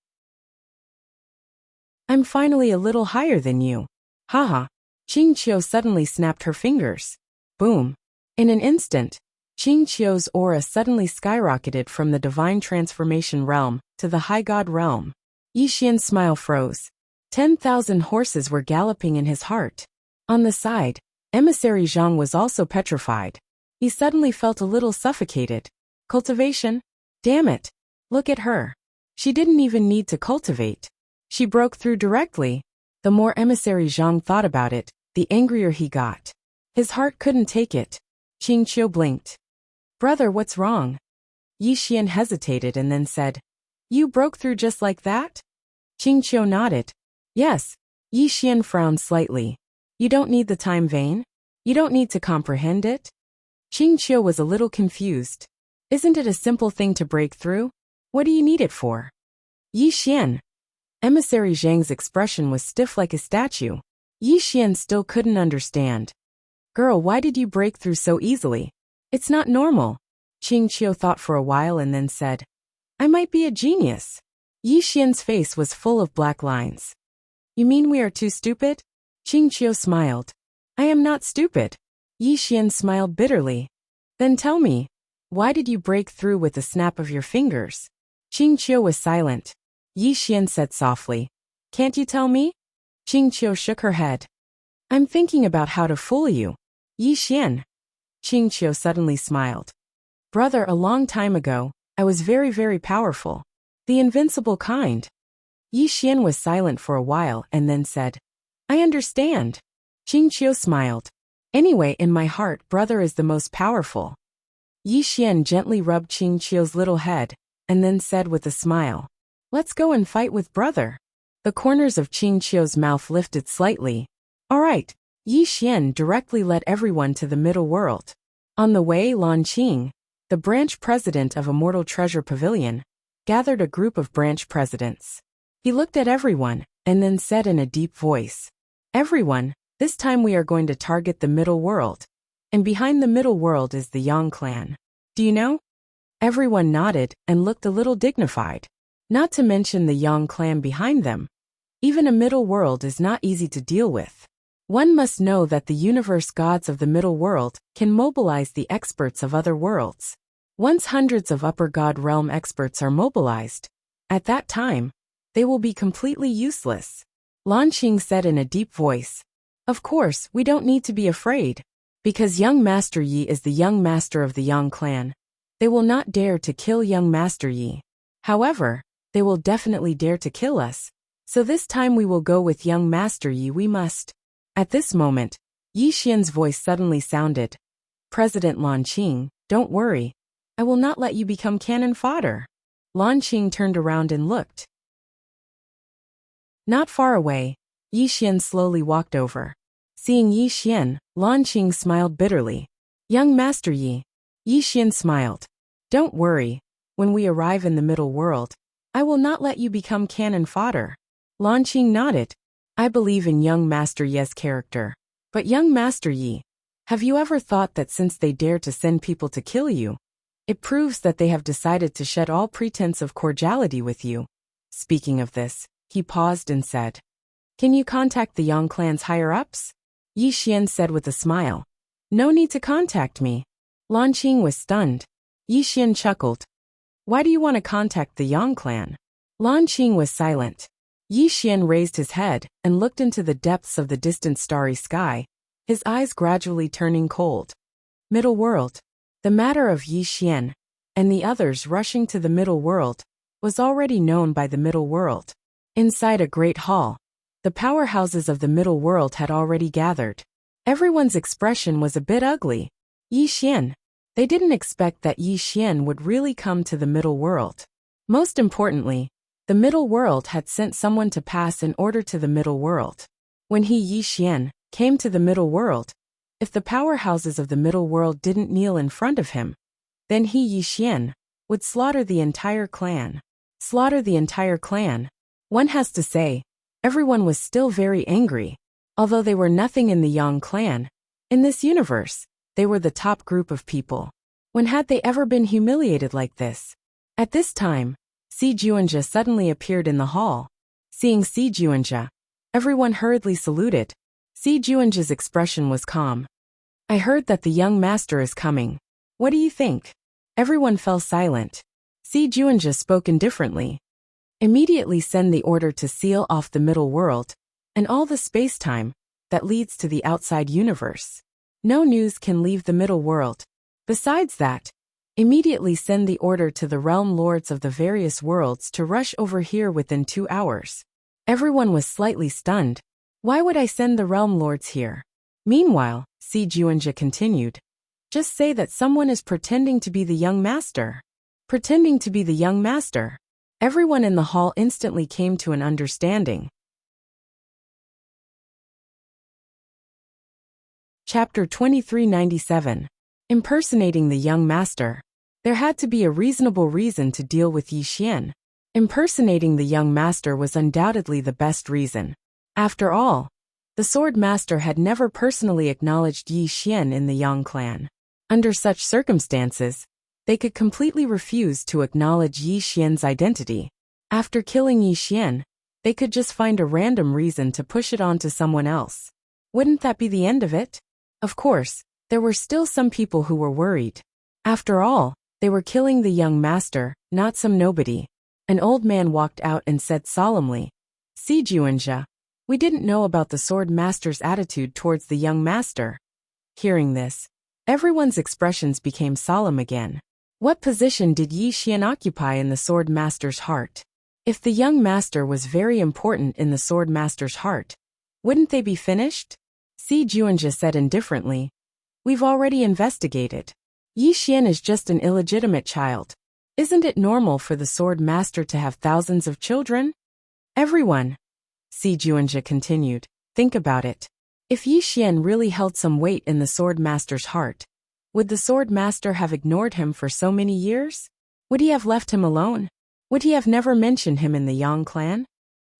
I'm finally a little higher than you. Haha. Qing Qiu suddenly snapped her fingers. Boom. In an instant, Qing Qiu's aura suddenly skyrocketed from the divine transformation realm to the high god realm. Yi Xian's smile froze. 10,000 horses were galloping in his heart. On the side, Emissary Zhang was also petrified. He suddenly felt a little suffocated. Cultivation? Damn it. Look at her. She didn't even need to cultivate. She broke through directly. The more Emissary Zhang thought about it, the angrier he got. His heart couldn't take it. Qing Qiu blinked. Brother, what's wrong? Yi Xian hesitated and then said, You broke through just like that? Qing Qiu nodded. Yes. Yi Xian frowned slightly. You don't need the time vein? You don't need to comprehend it? Qing Qiu was a little confused. Isn't it a simple thing to break through? What do you need it for? Yi Xian. Emissary Zhang's expression was stiff like a statue. Yi Xian still couldn't understand. Girl, why did you break through so easily? It's not normal. Qing Qiu thought for a while and then said, I might be a genius. Yi Xian's face was full of black lines. You mean we are too stupid? Qing Qiu smiled. I am not stupid. Yi Xian smiled bitterly. Then tell me, why did you break through with the snap of your fingers? Qing Qiu was silent. Yi Xian said softly, Can't you tell me? Qing Qiu shook her head. I'm thinking about how to fool you. Yi Xian. Qing Qiu suddenly smiled. Brother, a long time ago, I was very, very powerful. The invincible kind. Yi Xian was silent for a while and then said, I understand. Qing Qiu smiled. Anyway, in my heart, brother is the most powerful. Yi Xian gently rubbed Qing Qiu's little head, and then said with a smile, Let's go and fight with brother. The corners of Qing Qiu's mouth lifted slightly. All right. Yi Xian directly led everyone to the middle world. On the way, Lan Qing, the branch president of Immortal Treasure Pavilion, gathered a group of branch presidents. He looked at everyone, and then said in a deep voice, Everyone, this time we are going to target the middle world. And behind the middle world is the Yang clan. Do you know? Everyone nodded and looked a little dignified. Not to mention the Yang clan behind them. Even a middle world is not easy to deal with. One must know that the universe gods of the middle world can mobilize the experts of other worlds. Once hundreds of upper god realm experts are mobilized, at that time, they will be completely useless. Lan Qing said in a deep voice. Of course, we don't need to be afraid. Because young Master Yi is the young master of the Yang clan. They will not dare to kill young Master Yi. However, they will definitely dare to kill us. So this time we will go with young Master Yi, we must. At this moment, Yi Xian's voice suddenly sounded. President Lan Qing, don't worry. I will not let you become cannon fodder. Lan Qing turned around and looked. Not far away, Yi Xian slowly walked over. Seeing Yi Xian, Lan Qing smiled bitterly. Young Master Yi. Yi Xian smiled. Don't worry. When we arrive in the middle world, I will not let you become cannon fodder. Lan Qing nodded. I believe in young Master Yi's character. But young Master Yi, have you ever thought that since they dare to send people to kill you, it proves that they have decided to shed all pretense of cordiality with you? Speaking of this, he paused and said, Can you contact the Yang clan's higher-ups? Yi Xian said with a smile. No need to contact me. Lan Qing was stunned. Yi Xian chuckled. Why do you want to contact the Yang clan? Lan Qing was silent. Yi Xian raised his head and looked into the depths of the distant starry sky, his eyes gradually turning cold. Middle world. The matter of Yi Xian and the others rushing to the middle world was already known by the middle world. Inside a great hall, the powerhouses of the middle world had already gathered. Everyone's expression was a bit ugly. Yi Xian. They didn't expect that Yi Xian would really come to the middle world. Most importantly, the middle world had sent someone to pass an order to the middle world. When he, Yi Xian, came to the middle world, if the powerhouses of the middle world didn't kneel in front of him, then he, Yi Xian, would slaughter the entire clan. Slaughter the entire clan. One has to say, everyone was still very angry. Although they were nothing in the Yang clan, in this universe, they were the top group of people. When had they ever been humiliated like this? At this time, Si Juanja suddenly appeared in the hall. Seeing Si Juanja, everyone hurriedly saluted. Si Juanja's expression was calm. I heard that the young master is coming. What do you think? Everyone fell silent. Si Juanja spoke indifferently. Immediately send the order to seal off the middle world and all the space-time that leads to the outside universe. No news can leave the middle world. Besides that, immediately send the order to the realm lords of the various worlds to rush over here within 2 hours. Everyone was slightly stunned. Why would I send the realm lords here? Meanwhile, Si Juanja continued. Just say that someone is pretending to be the young master. Pretending to be the young master. Everyone in the hall instantly came to an understanding. Chapter 2397. Impersonating the young master. There had to be a reasonable reason to deal with Yi Xian. Impersonating the young master was undoubtedly the best reason. After all, the sword master had never personally acknowledged Yi Xian in the Yang clan. Under such circumstances, they could completely refuse to acknowledge Yi Xian's identity. After killing Yi Xian, they could just find a random reason to push it on to someone else. Wouldn't that be the end of it? Of course, there were still some people who were worried. After all, they were killing the young master, not some nobody. An old man walked out and said solemnly, Si Juanja, we didn't know about the sword master's attitude towards the young master. Hearing this, everyone's expressions became solemn again. What position did Yi Xian occupy in the sword master's heart? If the young master was very important in the sword master's heart, wouldn't they be finished? Si Juanja said indifferently, We've already investigated. Yi Xian is just an illegitimate child. Isn't it normal for the sword master to have thousands of children? Everyone, Si Juanja continued, think about it. If Yi Xian really held some weight in the sword master's heart, would the sword master have ignored him for so many years? Would he have left him alone? Would he have never mentioned him in the Yang clan?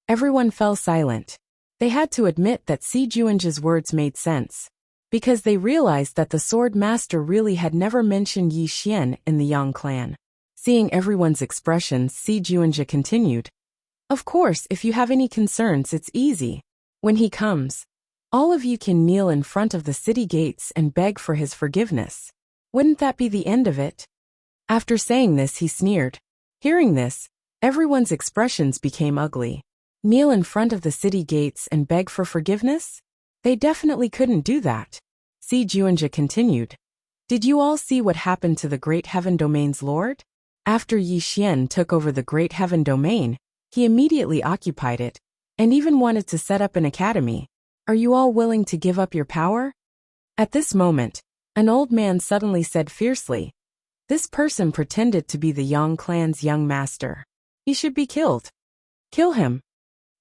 Everyone fell silent. They had to admit that Si Juanja's words made sense, because they realized that the sword master really had never mentioned Yi Xian in the Yang clan. Seeing everyone's expressions, Si Juanja continued. Of course, if you have any concerns, it's easy. When he comes, all of you can kneel in front of the city gates and beg for his forgiveness. Wouldn't that be the end of it? After saying this, he sneered. Hearing this, everyone's expressions became ugly. Kneel in front of the city gates and beg for forgiveness? They definitely couldn't do that. Si Juanja continued. Did you all see what happened to the Great Heaven Domain's lord? After Yi Xian took over the Great Heaven Domain, he immediately occupied it, and even wanted to set up an academy. Are you all willing to give up your power? At this moment, an old man suddenly said fiercely, This person pretended to be the Yang clan's young master. He should be killed. Kill him.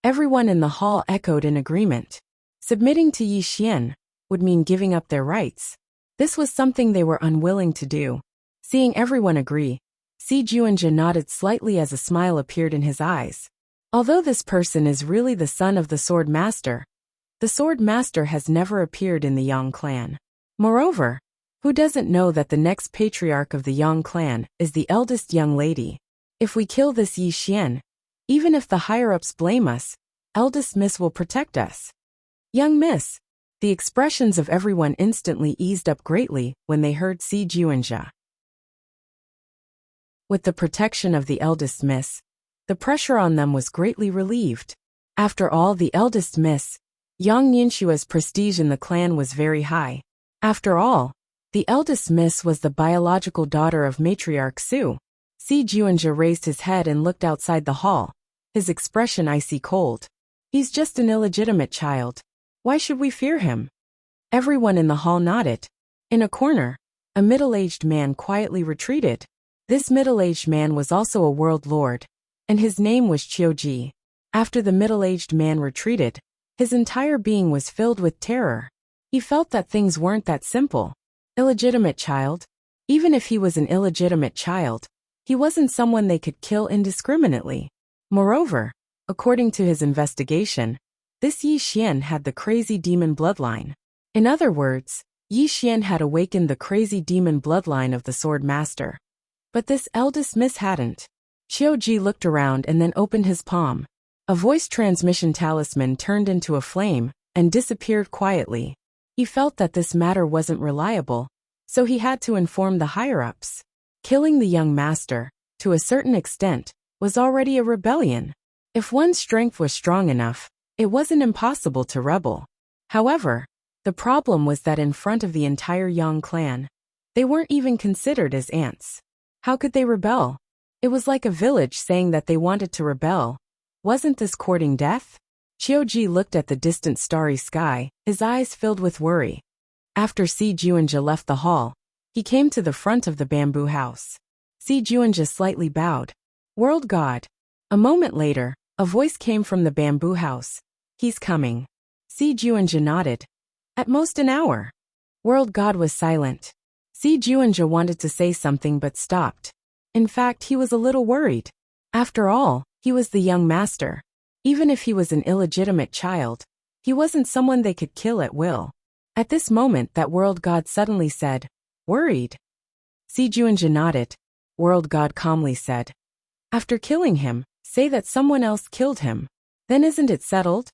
Everyone in the hall echoed in agreement. Submitting to Yi Xian would mean giving up their rights. This was something they were unwilling to do. Seeing everyone agree, Si Juanja nodded slightly as a smile appeared in his eyes. Although this person is really the son of the Sword Master, the Sword Master has never appeared in the Yang clan. Moreover, who doesn't know that the next patriarch of the Yang clan is the eldest young lady? If we kill this Yi Xian, even if the higher-ups blame us, eldest miss will protect us. Young miss. The expressions of everyone instantly eased up greatly when they heard Si Juanja. With the protection of the eldest miss, the pressure on them was greatly relieved. After all, the eldest miss, Yang Ninshua's prestige in the clan was very high. After all, the eldest miss was the biological daughter of matriarch Su. Si Juanja raised his head and looked outside the hall, his expression icy cold. He's just an illegitimate child. Why should we fear him? Everyone in the hall nodded. In a corner, a middle-aged man quietly retreated. This middle-aged man was also a world lord, and his name was Qiuji. After the middle-aged man retreated, his entire being was filled with terror. He felt that things weren't that simple. Illegitimate child? Even if he was an illegitimate child, he wasn't someone they could kill indiscriminately. Moreover, according to his investigation, this Yi Xian had the crazy demon bloodline. In other words, Yi Xian had awakened the crazy demon bloodline of the Sword Master. But this eldest miss hadn't. Qiuji looked around and then opened his palm. A voice transmission talisman turned into a flame and disappeared quietly. He felt that this matter wasn't reliable, so he had to inform the higher-ups. Killing the young master, to a certain extent, was already a rebellion. If one's strength was strong enough, it wasn't impossible to rebel. However, the problem was that in front of the entire Yang clan, they weren't even considered as ants. How could they rebel? It was like a village saying that they wanted to rebel. Wasn't this courting death? Qiuji looked at the distant starry sky, his eyes filled with worry. After Si Juanja left the hall, he came to the front of the bamboo house. Si Juanja slightly bowed. World God. A moment later, a voice came from the bamboo house. He's coming. Si Juanja nodded. At most an hour. World God was silent. Si Juanja wanted to say something but stopped. In fact, he was a little worried. After all, he was the young master. Even if he was an illegitimate child, he wasn't someone they could kill at will. At this moment, that World God suddenly said, "Worried?" Si Juanja nodded. World God calmly said, "After killing him, say that someone else killed him. Then isn't it settled?"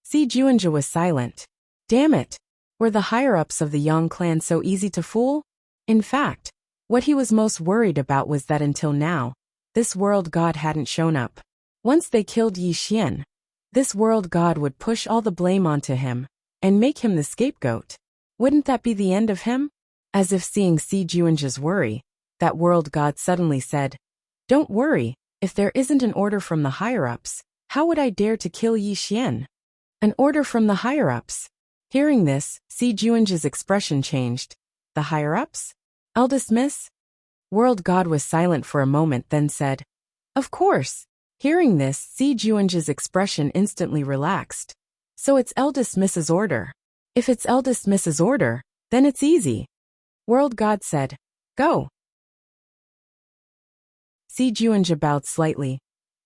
Si Juanja was silent. Damn it! Were the higher-ups of the Yang clan so easy to fool? In fact, what he was most worried about was that until now, this World God hadn't shown up. Once they killed Yi Xian, this World God would push all the blame onto him and make him the scapegoat. Wouldn't that be the end of him? As if seeing Si Juanja's worry, that World God suddenly said, "Don't worry, if there isn't an order from the higher-ups, how would I dare to kill Yi Xian?" An order from the higher-ups. Hearing this, Si Juanja's expression changed. The higher-ups? Eldest miss? World God was silent for a moment, then said, "Of course." Hearing this, Si Juanja's expression instantly relaxed. So it's eldest miss's order. If it's eldest miss's order, then it's easy. World God said, "Go." Si Juanja bowed slightly.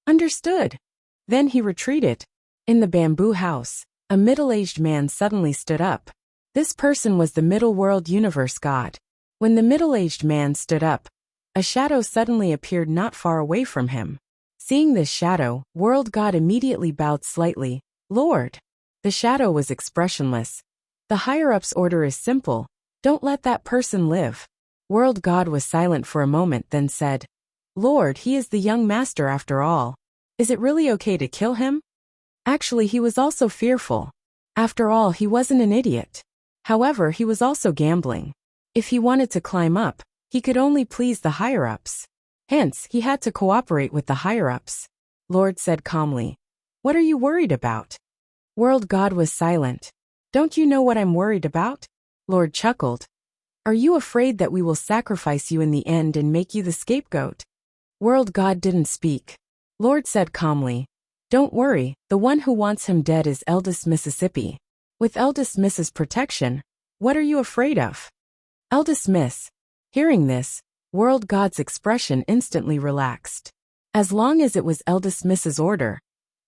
Understood. Then he retreated. In the bamboo house, a middle-aged man suddenly stood up. This person was the Middle World Universe God. When the middle-aged man stood up, a shadow suddenly appeared not far away from him. Seeing this shadow, World God immediately bowed slightly. "Lord." The shadow was expressionless. The higher-up's order is simple. Don't let that person live. World God was silent for a moment, then said, "Lord, he is the young master after all. Is it really okay to kill him?" Actually, he was also fearful. After all, he wasn't an idiot. However, he was also gambling. If he wanted to climb up, he could only please the higher-ups. Hence, he had to cooperate with the higher-ups. Lord said calmly, "What are you worried about?" World God was silent. "Don't you know what I'm worried about?" Lord chuckled. "Are you afraid that we will sacrifice you in the end and make you the scapegoat?" World God didn't speak. Lord said calmly, "Don't worry, the one who wants him dead is eldest Mississippi. With eldest Miss's protection, what are you afraid of?" Eldest Miss. Hearing this, World God's expression instantly relaxed. As long as it was Eldest Miss's order,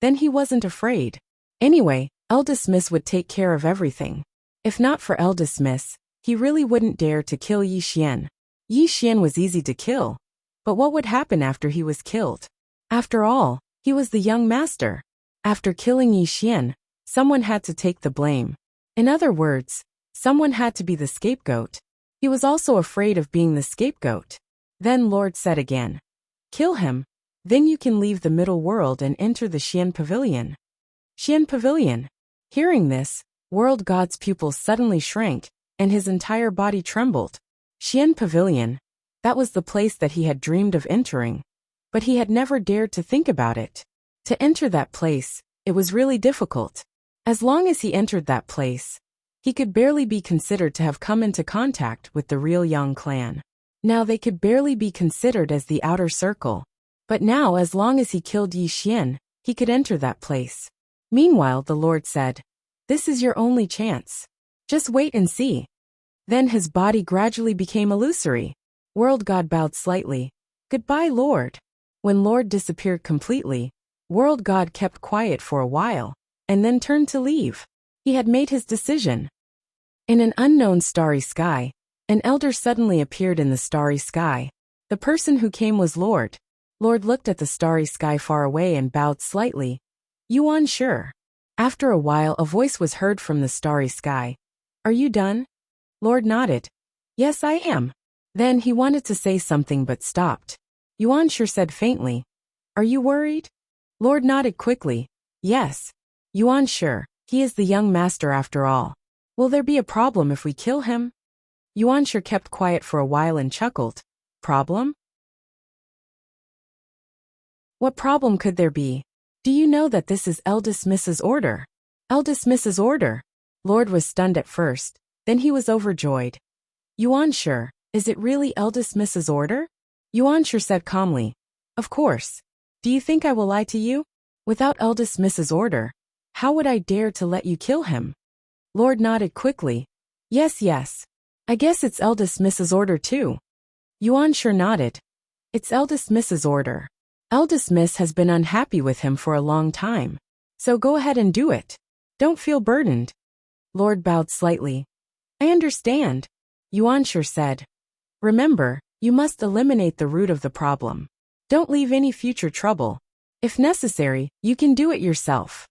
then he wasn't afraid. Anyway, Eldest Miss would take care of everything. If not for Eldest Miss, he really wouldn't dare to kill Yi Xian. Yi Xian was easy to kill. But what would happen after he was killed? After all, he was the young master. After killing Yi Xian, someone had to take the blame. In other words, someone had to be the scapegoat. He was also afraid of being the scapegoat. Then Lord said again, "Kill him. Then you can leave the middle world and enter the Xian Pavilion." Xian Pavilion. Hearing this, World God's pupils suddenly shrank, and his entire body trembled. Xian Pavilion. That was the place that he had dreamed of entering. But he had never dared to think about it. To enter that place, it was really difficult. As long as he entered that place, he could barely be considered to have come into contact with the real Yang clan. Now they could barely be considered as the outer circle. But now, as long as he killed Yi Xian, he could enter that place. Meanwhile, the Lord said, "This is your only chance. Just wait and see." Then his body gradually became illusory. World God bowed slightly. "Goodbye, Lord." When Lord disappeared completely, World God kept quiet for a while, and then turned to leave. He had made his decision. In an unknown starry sky, an elder suddenly appeared in the starry sky. The person who came was Lord. Lord looked at the starry sky far away and bowed slightly. "Yuan sure." After a while a voice was heard from the starry sky. "Are you done?" Lord nodded. "Yes, I am." Then he wanted to say something but stopped. Yuan sure said faintly, "Are you worried?" Lord nodded quickly. "Yes." Yuan sure, he is the young master after all. Will there be a problem if we kill him? Yuan sure kept quiet for a while and chuckled. Problem? What problem could there be? Do you know that this is Eldest Miss's order? Eldest Miss's order? Lord was stunned at first, then he was overjoyed. Yuan sure, is it really Eldest Miss's order? Yuan sure said calmly. Of course. Do you think I will lie to you? Without Eldest Miss's order, how would I dare to let you kill him? Lord nodded quickly. Yes, yes. I guess it's Eldest Miss's order too. Yuan sure nodded. It's Eldest Miss's order. Eldest Miss has been unhappy with him for a long time. So go ahead and do it. Don't feel burdened. Lord bowed slightly. I understand. Yuan sure said. Remember, you must eliminate the root of the problem. Don't leave any future trouble. If necessary, you can do it yourself.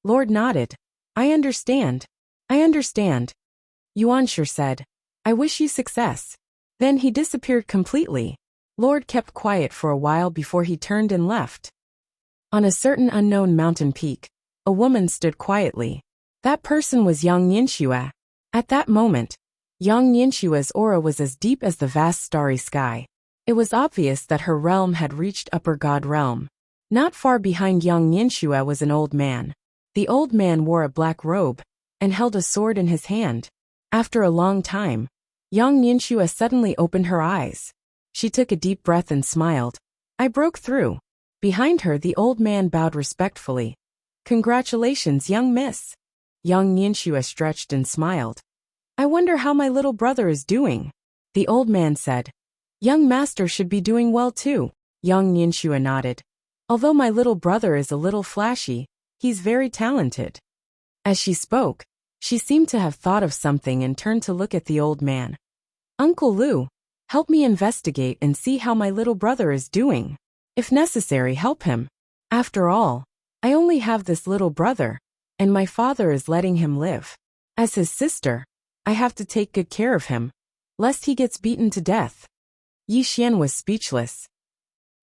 Lord nodded. I understand. I understand. Yuan sure said. I wish you success. Then he disappeared completely. Lord kept quiet for a while before he turned and left. On a certain unknown mountain peak, a woman stood quietly. That person was Yang Yinxue. At that moment, Yang Yinxue's aura was as deep as the vast starry sky. It was obvious that her realm had reached Upper God realm. Not far behind Yang Yinxue was an old man. The old man wore a black robe and held a sword in his hand. After a long time, Yang Yinxue suddenly opened her eyes. She took a deep breath and smiled. I broke through. Behind her, the old man bowed respectfully. Congratulations, young miss. Yang Yinxue stretched and smiled. I wonder how my little brother is doing. The old man said. Young master should be doing well too. Yang Yinxue nodded. Although my little brother is a little flashy, he's very talented. As she spoke, she seemed to have thought of something and turned to look at the old man. Uncle Lu, help me investigate and see how my little brother is doing. If necessary, help him. After all, I only have this little brother, and my father is letting him live. As his sister, I have to take good care of him, lest he gets beaten to death. Yi Xian was speechless.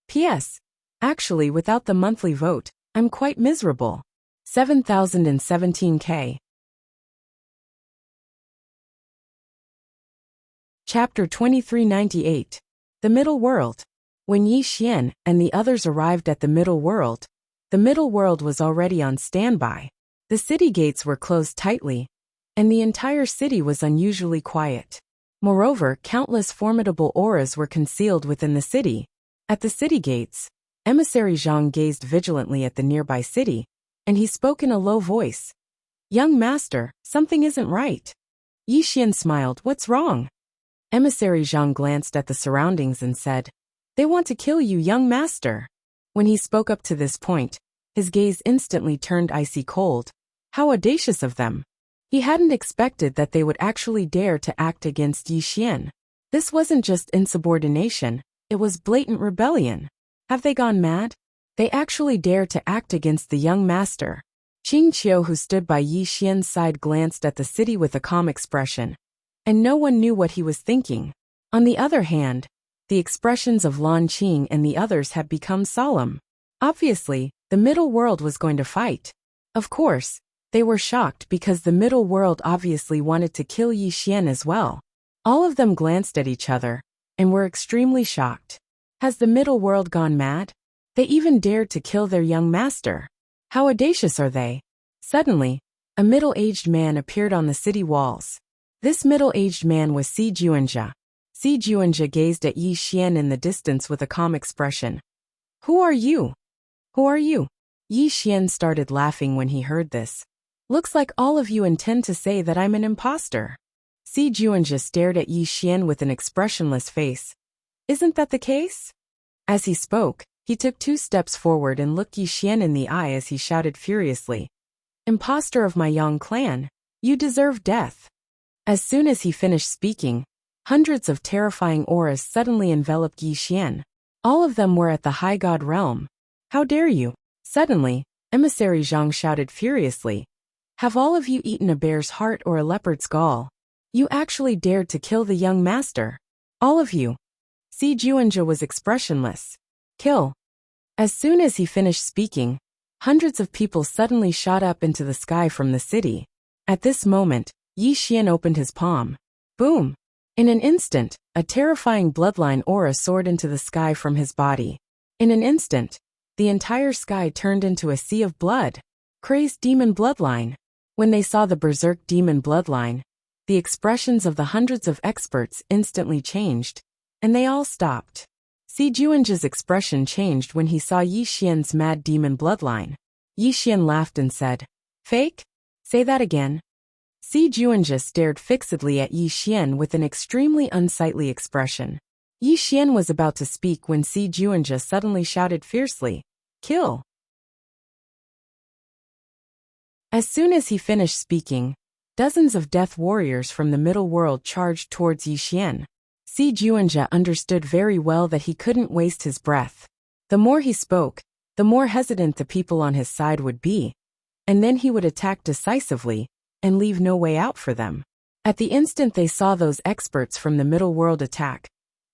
P.S. Actually, without the monthly vote, I'm quite miserable. 7017K. Chapter 2398. The Middle World. When Yi Xian and the others arrived at the Middle World was already on standby. The city gates were closed tightly, and the entire city was unusually quiet. Moreover, countless formidable auras were concealed within the city. At the city gates, Emissary Zhang gazed vigilantly at the nearby city, and he spoke in a low voice. Young master, something isn't right. Yi Xian smiled. What's wrong? Emissary Zhang glanced at the surroundings and said, "They want to kill you, young master." When he spoke up to this point, his gaze instantly turned icy cold. How audacious of them! He hadn't expected that they would actually dare to act against Yi Xian. This wasn't just insubordination, it was blatant rebellion. Have they gone mad? They actually dare to act against the young master. Qing Qiu, who stood by Yi Xian's side, glanced at the city with a calm expression, and no one knew what he was thinking. On the other hand, the expressions of Lan Qing and the others had become solemn. Obviously, the middle world was going to fight. Of course, they were shocked because the middle world obviously wanted to kill Yi Xian as well. All of them glanced at each other and were extremely shocked. Has the middle world gone mad? They even dared to kill their young master. How audacious are they? Suddenly, a middle-aged man appeared on the city walls. This middle-aged man was Si Juanjia. Si Juanjia gazed at Yi Xian in the distance with a calm expression. "Who are you? Who are you?" Yi Xian started laughing when he heard this. "Looks like all of you intend to say that I'm an imposter." Si Juanjia stared at Yi Xian with an expressionless face. "Isn't that the case?" As he spoke, he took 2 steps forward and looked Yi Xian in the eye as he shouted furiously, "Imposter of my Yang clan, you deserve death." As soon as he finished speaking, hundreds of terrifying auras suddenly enveloped Yi Xian. All of them were at the high god realm. "How dare you!" Suddenly, Emissary Zhang shouted furiously, "Have all of you eaten a bear's heart or a leopard's gall? You actually dared to kill the young master. All of you." Si Juanjia was expressionless. "Kill." As soon as he finished speaking, hundreds of people suddenly shot up into the sky from the city. At this moment, Yi Xian opened his palm. Boom! In an instant, a terrifying bloodline aura soared into the sky from his body. In an instant, the entire sky turned into a sea of blood. Crazed demon bloodline. When they saw the berserk demon bloodline, the expressions of the hundreds of experts instantly changed, and they all stopped. Si Juanjia's expression changed when he saw Yi Xian's mad demon bloodline. Yi Xian laughed and said, "Fake? Say that again." Si Juanjia stared fixedly at Yi Xian with an extremely unsightly expression. Yi Xian was about to speak when Si Juanjia suddenly shouted fiercely, "Kill!" As soon as he finished speaking, dozens of death warriors from the middle world charged towards Yi Xian. Si Juanjia understood very well that he couldn't waste his breath. The more he spoke, the more hesitant the people on his side would be, and then he would attack decisively and leave no way out for them. At the instant they saw those experts from the middle world attack,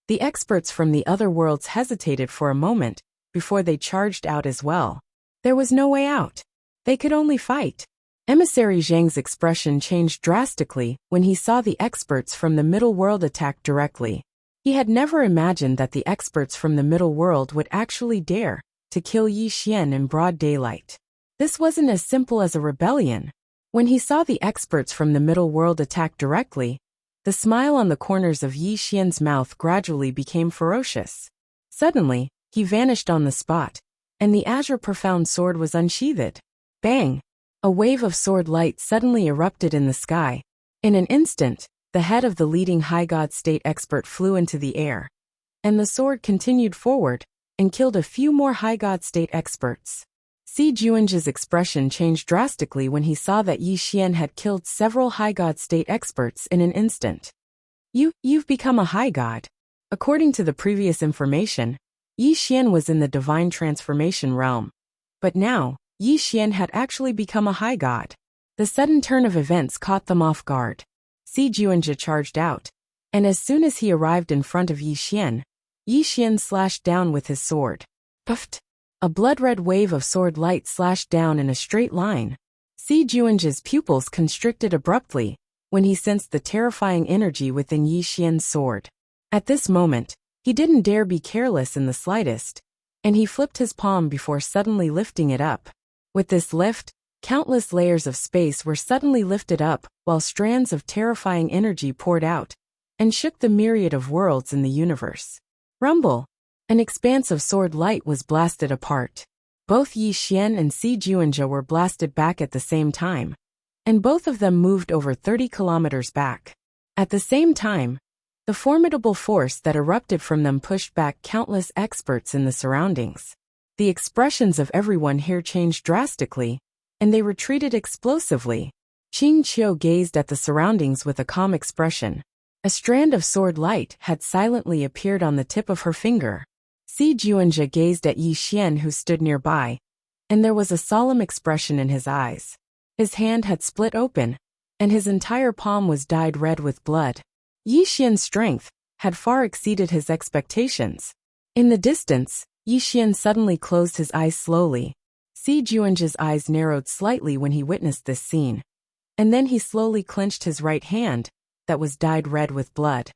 the experts from the other worlds hesitated for a moment before they charged out as well. There was no way out. They could only fight. Emissary Zhang's expression changed drastically when he saw the experts from the middle world attack directly. He had never imagined that the experts from the middle world would actually dare to kill Yi Xian in broad daylight. This wasn't as simple as a rebellion. When he saw the experts from the middle world attack directly, the smile on the corners of Yi Xian's mouth gradually became ferocious. Suddenly, he vanished on the spot, and the azure profound sword was unsheathed. Bang! A wave of sword light suddenly erupted in the sky. In an instant, the head of the leading high god state expert flew into the air, and the sword continued forward and killed a few more high god state experts. Si Juanjia's expression changed drastically when he saw that Yi Xian had killed several high god state experts in an instant. You've become a high god. According to the previous information, Yi Xian was in the divine transformation realm. But now, Yi Xian had actually become a high god. The sudden turn of events caught them off guard. Si Juanjia charged out, and as soon as he arrived in front of Yi Xian slashed down with his sword. Puffed! A blood-red wave of sword light slashed down in a straight line. Si Juanjia's pupils constricted abruptly when he sensed the terrifying energy within Yi Xian's sword. At this moment, he didn't dare be careless in the slightest, and he flipped his palm before suddenly lifting it up. With this lift, countless layers of space were suddenly lifted up while strands of terrifying energy poured out and shook the myriad of worlds in the universe. Rumble! An expanse of sword light was blasted apart. Both Yi Xian and Si Juanjia were blasted back at the same time, and both of them moved over 30 kilometers back. At the same time, The formidable force that erupted from them pushed back countless experts in the surroundings. The expressions of everyone here changed drastically, and they retreated explosively. Qing Qiu gazed at the surroundings with a calm expression. A strand of sword light had silently appeared on the tip of her finger. Si Juanjia gazed at Yi Xian, who stood nearby, and there was a solemn expression in his eyes. His hand had split open, and his entire palm was dyed red with blood. Yi Xian's strength had far exceeded his expectations. In the distance, Yi Xian suddenly closed his eyes slowly. Si Juanjia's eyes narrowed slightly when he witnessed this scene. And then he slowly clenched his right hand, that was dyed red with blood.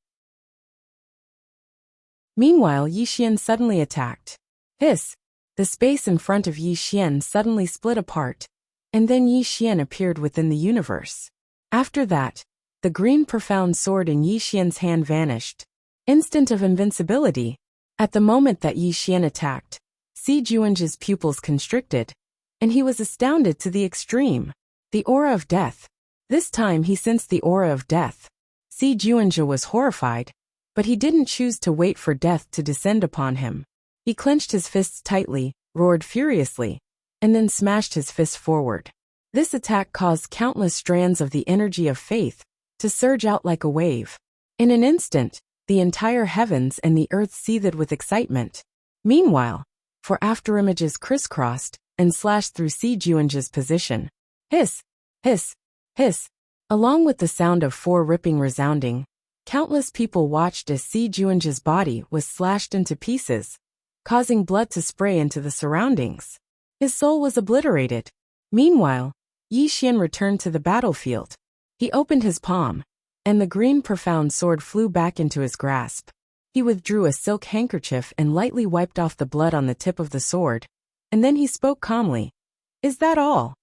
Meanwhile, Yi Xian suddenly attacked. Hiss! The space in front of Yi Xian suddenly split apart, and then Yi Xian appeared within the universe. After that, the green profound sword in Yi Xian's hand vanished. Instant of invincibility. At the moment that Yi Xian attacked, Si Juanjia's pupils constricted, and he was astounded to the extreme. The aura of death. This time he sensed the aura of death. Si Juanjia was horrified, but he didn't choose to wait for death to descend upon him. He clenched his fists tightly, roared furiously, and then smashed his fist forward. This attack caused countless strands of the energy of faith to surge out like a wave. In an instant, the entire heavens and the earth seethed with excitement. Meanwhile, for afterimages crisscrossed and slashed through Si Juanjia's position. Hiss! Hiss! Hiss! Along with the sound of four ripping resounding, countless people watched as Si Juanjia's body was slashed into pieces, causing blood to spray into the surroundings. His soul was obliterated. Meanwhile, Yi Xian returned to the battlefield. He opened his palm, and the green profound sword flew back into his grasp. He withdrew a silk handkerchief and lightly wiped off the blood on the tip of the sword, and then he spoke calmly. Is that all?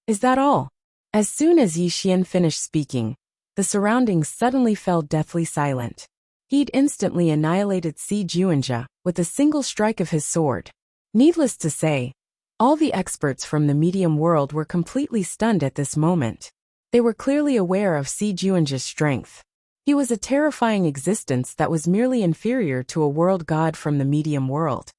Is that all? As soon as Yi Xian finished speaking, the surroundings suddenly fell deathly silent. He'd instantly annihilated Si Juanjia with a single strike of his sword. Needless to say, all the experts from the medium world were completely stunned at this moment. They were clearly aware of Si Juanjia's strength. He was a terrifying existence that was merely inferior to a world god from the medium world.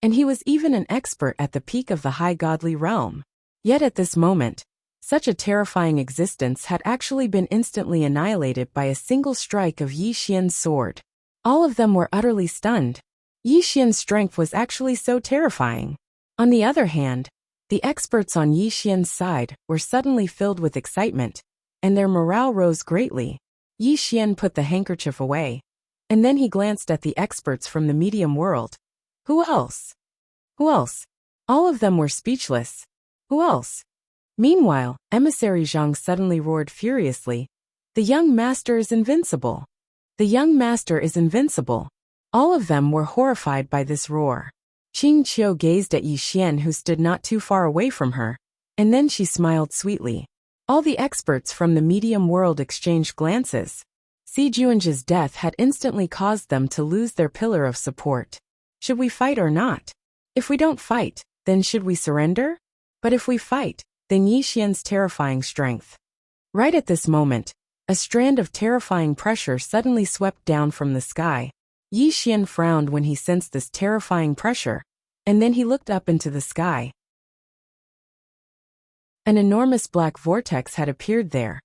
And he was even an expert at the peak of the high godly realm. Yet at this moment, such a terrifying existence had actually been instantly annihilated by a single strike of Yi Xian's sword. All of them were utterly stunned. Yi Xian's strength was actually so terrifying. On the other hand, the experts on Yi Xian's side were suddenly filled with excitement, and their morale rose greatly. Yi Xian put the handkerchief away, and then he glanced at the experts from the medium world. Who else? Who else? All of them were speechless. Who else? Meanwhile, Emissary Zhang suddenly roared furiously. The young master is invincible. The young master is invincible. All of them were horrified by this roar. Qing Qiu gazed at Yi Xian, who stood not too far away from her, and then she smiled sweetly. All the experts from the medium world exchanged glances. Si Juanjia's death had instantly caused them to lose their pillar of support. Should we fight or not? If we don't fight, then should we surrender? But if we fight, then Yi Xian's terrifying strength. Right at this moment, a strand of terrifying pressure suddenly swept down from the sky. Yi Xian frowned when he sensed this terrifying pressure, and then he looked up into the sky. An enormous black vortex had appeared there,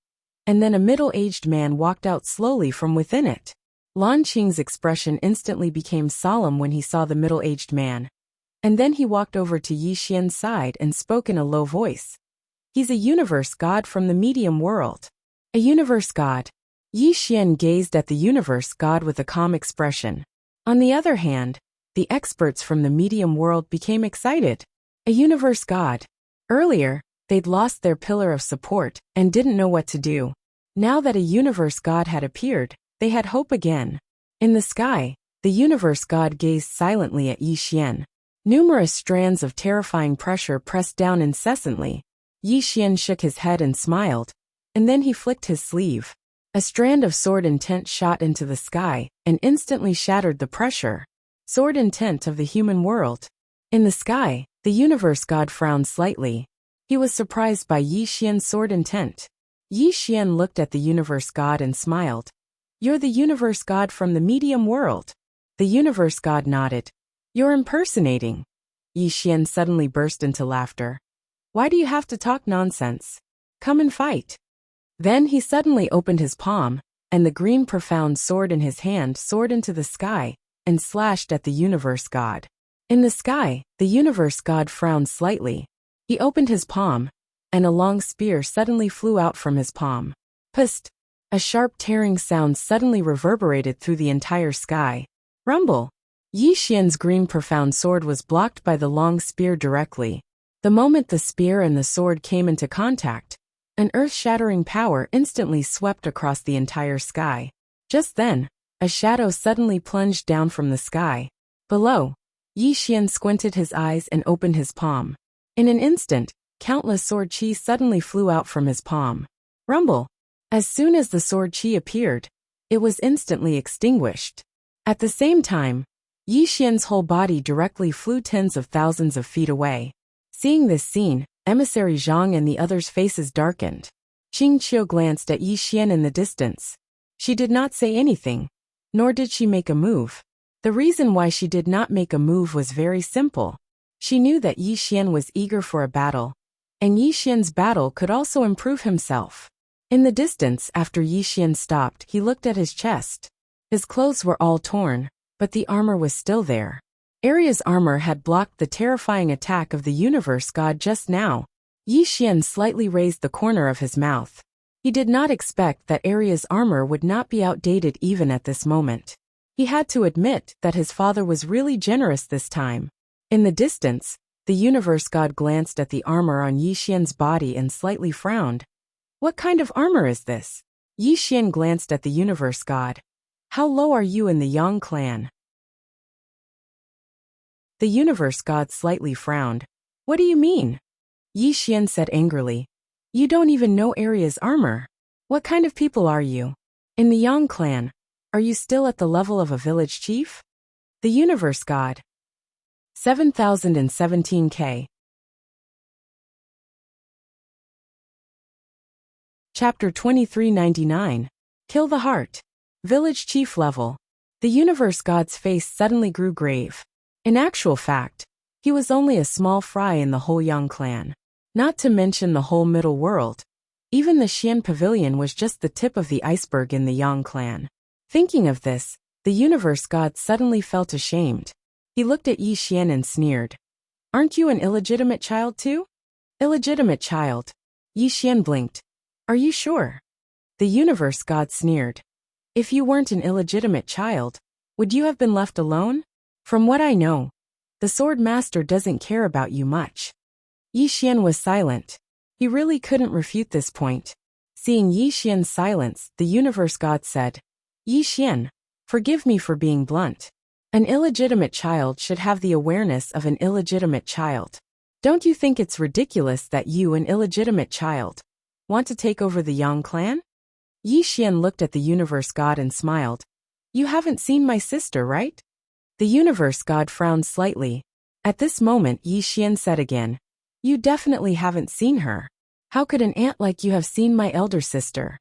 and then a middle-aged man walked out slowly from within it. Lan Qing's expression instantly became solemn when he saw the middle-aged man, and then he walked over to Yi Xian's side and spoke in a low voice. He's a universe god from the medium world. A universe god. Yi Xian gazed at the universe god with a calm expression. On the other hand, the experts from the medium world became excited. A universe god. Earlier, they'd lost their pillar of support and didn't know what to do. Now that a universe god had appeared, they had hope again. In the sky, the universe god gazed silently at Yi Xian. Numerous strands of terrifying pressure pressed down incessantly. Yi Xian shook his head and smiled, and then he flicked his sleeve. A strand of sword intent shot into the sky and instantly shattered the pressure. Sword intent of the human world. In the sky, the universe god frowned slightly. He was surprised by Yi Xian's sword intent. Yi Xian looked at the universe god and smiled. You're the universe god from the medium world. The universe god nodded. You're impersonating. Yi Xian suddenly burst into laughter. Why do you have to talk nonsense? Come and fight. Then he suddenly opened his palm, and the green profound sword in his hand soared into the sky and slashed at the universe god. In the sky, the universe god frowned slightly. He opened his palm, and a long spear suddenly flew out from his palm. Pst! A sharp tearing sound suddenly reverberated through the entire sky. Rumble! Yi Xian's green profound sword was blocked by the long spear directly. The moment the spear and the sword came into contact, an earth-shattering power instantly swept across the entire sky. Just then, a shadow suddenly plunged down from the sky. Below, Yi Xian squinted his eyes and opened his palm. In an instant, countless sword chi suddenly flew out from his palm. Rumble! As soon as the sword chi appeared, it was instantly extinguished. At the same time, Yi Xian's whole body directly flew tens of thousands of feet away. Seeing this scene, Emissary Zhang and the others' faces darkened. Qing Qiu glanced at Yi Xian in the distance. She did not say anything, nor did she make a move. The reason why she did not make a move was very simple. She knew that Yi Xian was eager for a battle, and Yi Xian's battle could also improve himself. In the distance, after Yi Xian stopped, he looked at his chest. His clothes were all torn, but the armor was still there. Arya's armor had blocked the terrifying attack of the universe god just now. Yi Xian slightly raised the corner of his mouth. He did not expect that Arya's armor would not be outdated even at this moment. He had to admit that his father was really generous this time. In the distance, the universe god glanced at the armor on Yi Xian's body and slightly frowned. What kind of armor is this? Yi Xian glanced at the universe god. How low are you in the Yang clan? The universe god slightly frowned. What do you mean? Yi Xian said angrily. You don't even know Arya's armor. What kind of people are you? In the Yang clan, are you still at the level of a village chief? The universe god. 7017K. Chapter 2399. Kill the Heart. Village chief level. The universe god's face suddenly grew grave. In actual fact, he was only a small fry in the whole Yang clan. Not to mention the whole middle world. Even the Xian pavilion was just the tip of the iceberg in the Yang clan. Thinking of this, the universe god suddenly felt ashamed. He looked at Yi Xian and sneered. Aren't you an illegitimate child too? Illegitimate child. Yi Xian blinked. Are you sure? The universe god sneered. If you weren't an illegitimate child, would you have been left alone? From what I know, the sword master doesn't care about you much. Yi Xian was silent. He really couldn't refute this point. Seeing Yi Xian's silence, the universe god said, Yi Xian, forgive me for being blunt. An illegitimate child should have the awareness of an illegitimate child. Don't you think it's ridiculous that you, an illegitimate child, want to take over the Yang clan? Yi Xian looked at the universe god and smiled. You haven't seen my sister, right? The universe god frowned slightly. At this moment, Yi Xian said again, You definitely haven't seen her. How could an ant like you have seen my elder sister?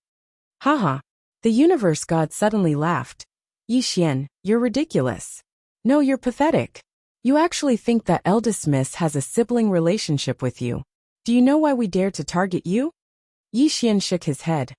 Haha. The universe god suddenly laughed. Yi Xian, you're ridiculous. No, you're pathetic. You actually think that eldest miss has a sibling relationship with you. Do you know why we dare to target you? Yi Xian shook his head.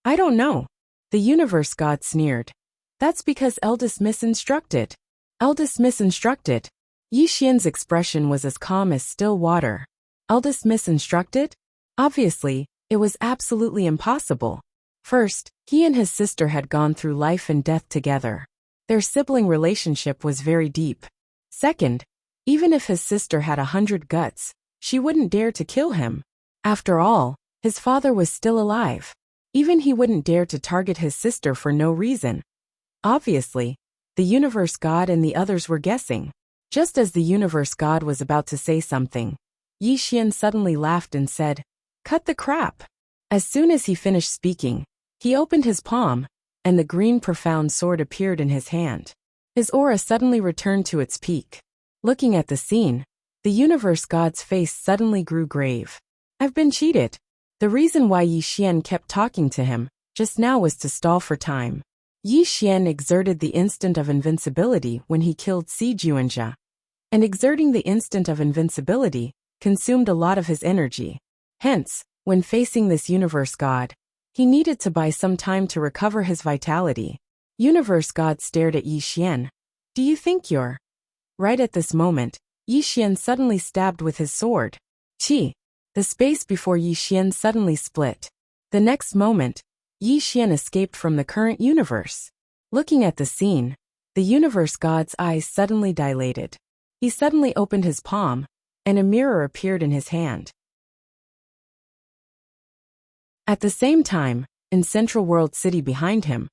I don't know. The universe god sneered. That's because eldest miss instructed. Eldest miss instructed. Yi Xian's expression was as calm as still water. Eldest miss instructed? Obviously, it was absolutely impossible. First, he and his sister had gone through life and death together. Their sibling relationship was very deep. Second, even if his sister had 100 guts, she wouldn't dare to kill him. After all, his father was still alive. Even he wouldn't dare to target his sister for no reason. Obviously, the universe god and the others were guessing. Just as the universe god was about to say something, Yi Xian suddenly laughed and said, Cut the crap. As soon as he finished speaking, he opened his palm, and the green profound sword appeared in his hand. His aura suddenly returned to its peak. Looking at the scene, the universe god's face suddenly grew grave. I've been cheated. The reason why Yi Xian kept talking to him just now was to stall for time. Yi Xian exerted the instant of invincibility when he killed Si Juanjia. And exerting the instant of invincibility consumed a lot of his energy. Hence, when facing this universe god, he needed to buy some time to recover his vitality. Universe god stared at Yi Xian. Do you think you're... Right at this moment, Yi Xian suddenly stabbed with his sword. Qi. The space before Yi Xian suddenly split. The next moment, Yi Xian escaped from the current universe. Looking at the scene, the universe god's eyes suddenly dilated. He suddenly opened his palm, and a mirror appeared in his hand. At the same time, in Central World City behind him,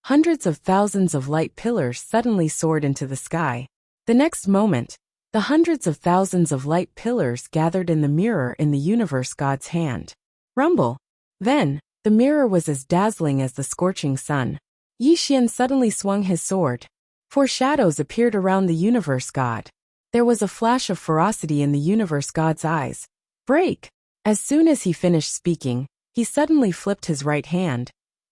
hundreds of thousands of light pillars suddenly soared into the sky. The next moment, the hundreds of thousands of light pillars gathered in the mirror in the universe god's hand. Rumble. Then, the mirror was as dazzling as the scorching sun. Yi Xian suddenly swung his sword. 4 shadows appeared around the universe god. There was a flash of ferocity in the universe god's eyes. Break! As soon as he finished speaking, he suddenly flipped his right hand,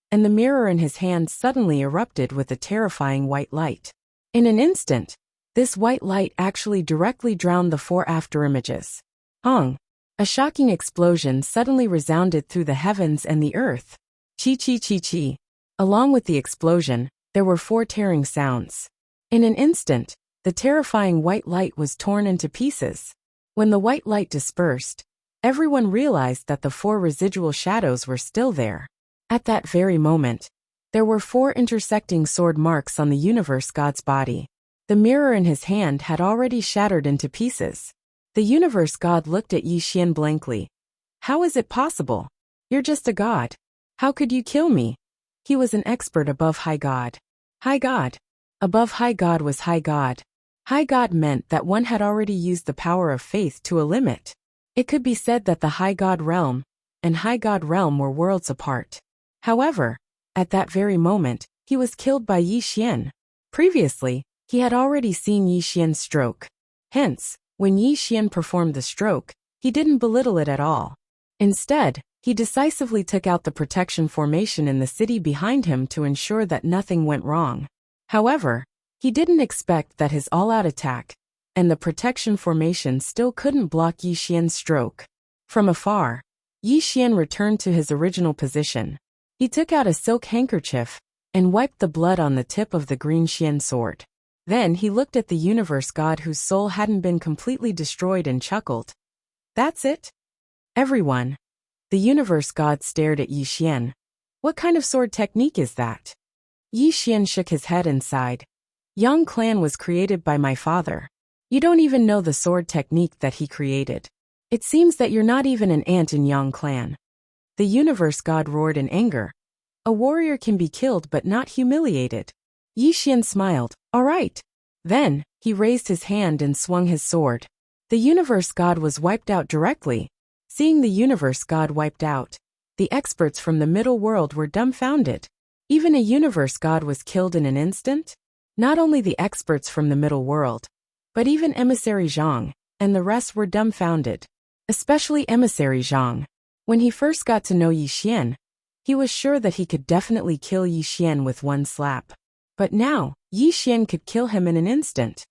and the mirror in his hand suddenly erupted with a terrifying white light. In an instant, this white light actually directly drowned the 4 afterimages. Hong! A shocking explosion suddenly resounded through the heavens and the earth. Chi chi chi chi. Along with the explosion, there were 4 tearing sounds. In an instant, the terrifying white light was torn into pieces. When the white light dispersed, everyone realized that the 4 residual shadows were still there. At that very moment, there were 4 intersecting sword marks on the universe god's body. The mirror in his hand had already shattered into pieces. The universe god looked at Yi Xian blankly. How is it possible? You're just a god. How could you kill me? He was an expert above high god. High god. Above high god was high god. High god meant that one had already used the power of faith to a limit. It could be said that the high god realm and high god realm were worlds apart. However, at that very moment, he was killed by Yi Xian. Previously, he had already seen Yi Xian's stroke. Hence, when Yi Xian performed the stroke, he didn't belittle it at all. Instead, he decisively took out the protection formation in the city behind him to ensure that nothing went wrong. However, he didn't expect that his all-out attack and the protection formation still couldn't block Yi Xian's stroke. From afar, Yi Xian returned to his original position. He took out a silk handkerchief and wiped the blood on the tip of the green Xian sword. Then he looked at the universe god whose soul hadn't been completely destroyed and chuckled. That's it? Everyone. The universe god stared at Yi Xian. What kind of sword technique is that? Yi Xian shook his head and sighed. Yang clan was created by my father. You don't even know the sword technique that he created. It seems that you're not even an ant in Yang clan. The universe god roared in anger. A warrior can be killed but not humiliated. Yi Xian smiled. All right. Then, he raised his hand and swung his sword. The universe god was wiped out directly. Seeing the universe god wiped out, the experts from the middle world were dumbfounded. Even a universe god was killed in an instant? Not only the experts from the middle world, but even Emissary Zhang, and the rest were dumbfounded. Especially Emissary Zhang. When he first got to know Yi Xian, he was sure that he could definitely kill Yi Xian with one slap. But now, Yi Xian could kill him in an instant.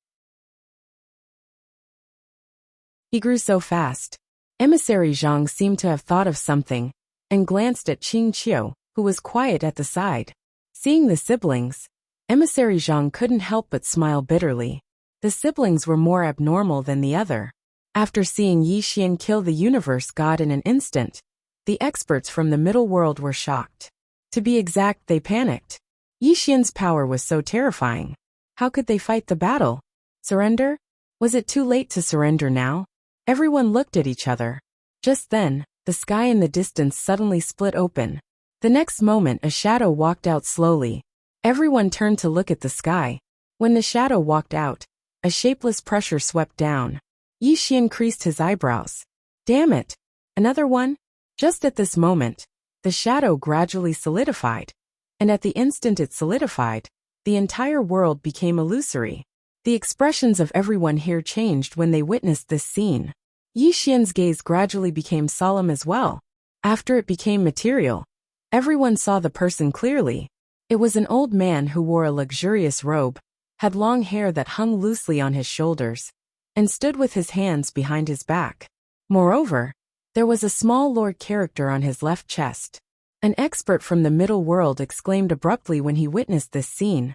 He grew so fast. Emissary Zhang seemed to have thought of something, and glanced at Qing Qiu, who was quiet at the side. Seeing the siblings, Emissary Zhang couldn't help but smile bitterly. The siblings were more abnormal than the other. After seeing Yi Xian kill the universe god in an instant, the experts from the middle world were shocked. To be exact, they panicked. Yi Xian's power was so terrifying. How could they fight the battle? Surrender? Was it too late to surrender now? Everyone looked at each other. Just then, the sky in the distance suddenly split open. The next moment, a shadow walked out slowly. Everyone turned to look at the sky. When the shadow walked out, a shapeless pressure swept down. Yi Xian creased his eyebrows. Damn it! Another one? Just at this moment, the shadow gradually solidified. And at the instant it solidified, the entire world became illusory. The expressions of everyone here changed when they witnessed this scene. Yi Xian's gaze gradually became solemn as well. After it became material, everyone saw the person clearly. It was an old man who wore a luxurious robe, had long hair that hung loosely on his shoulders, and stood with his hands behind his back. Moreover, there was a small lord character on his left chest. An expert from the middle world exclaimed abruptly when he witnessed this scene.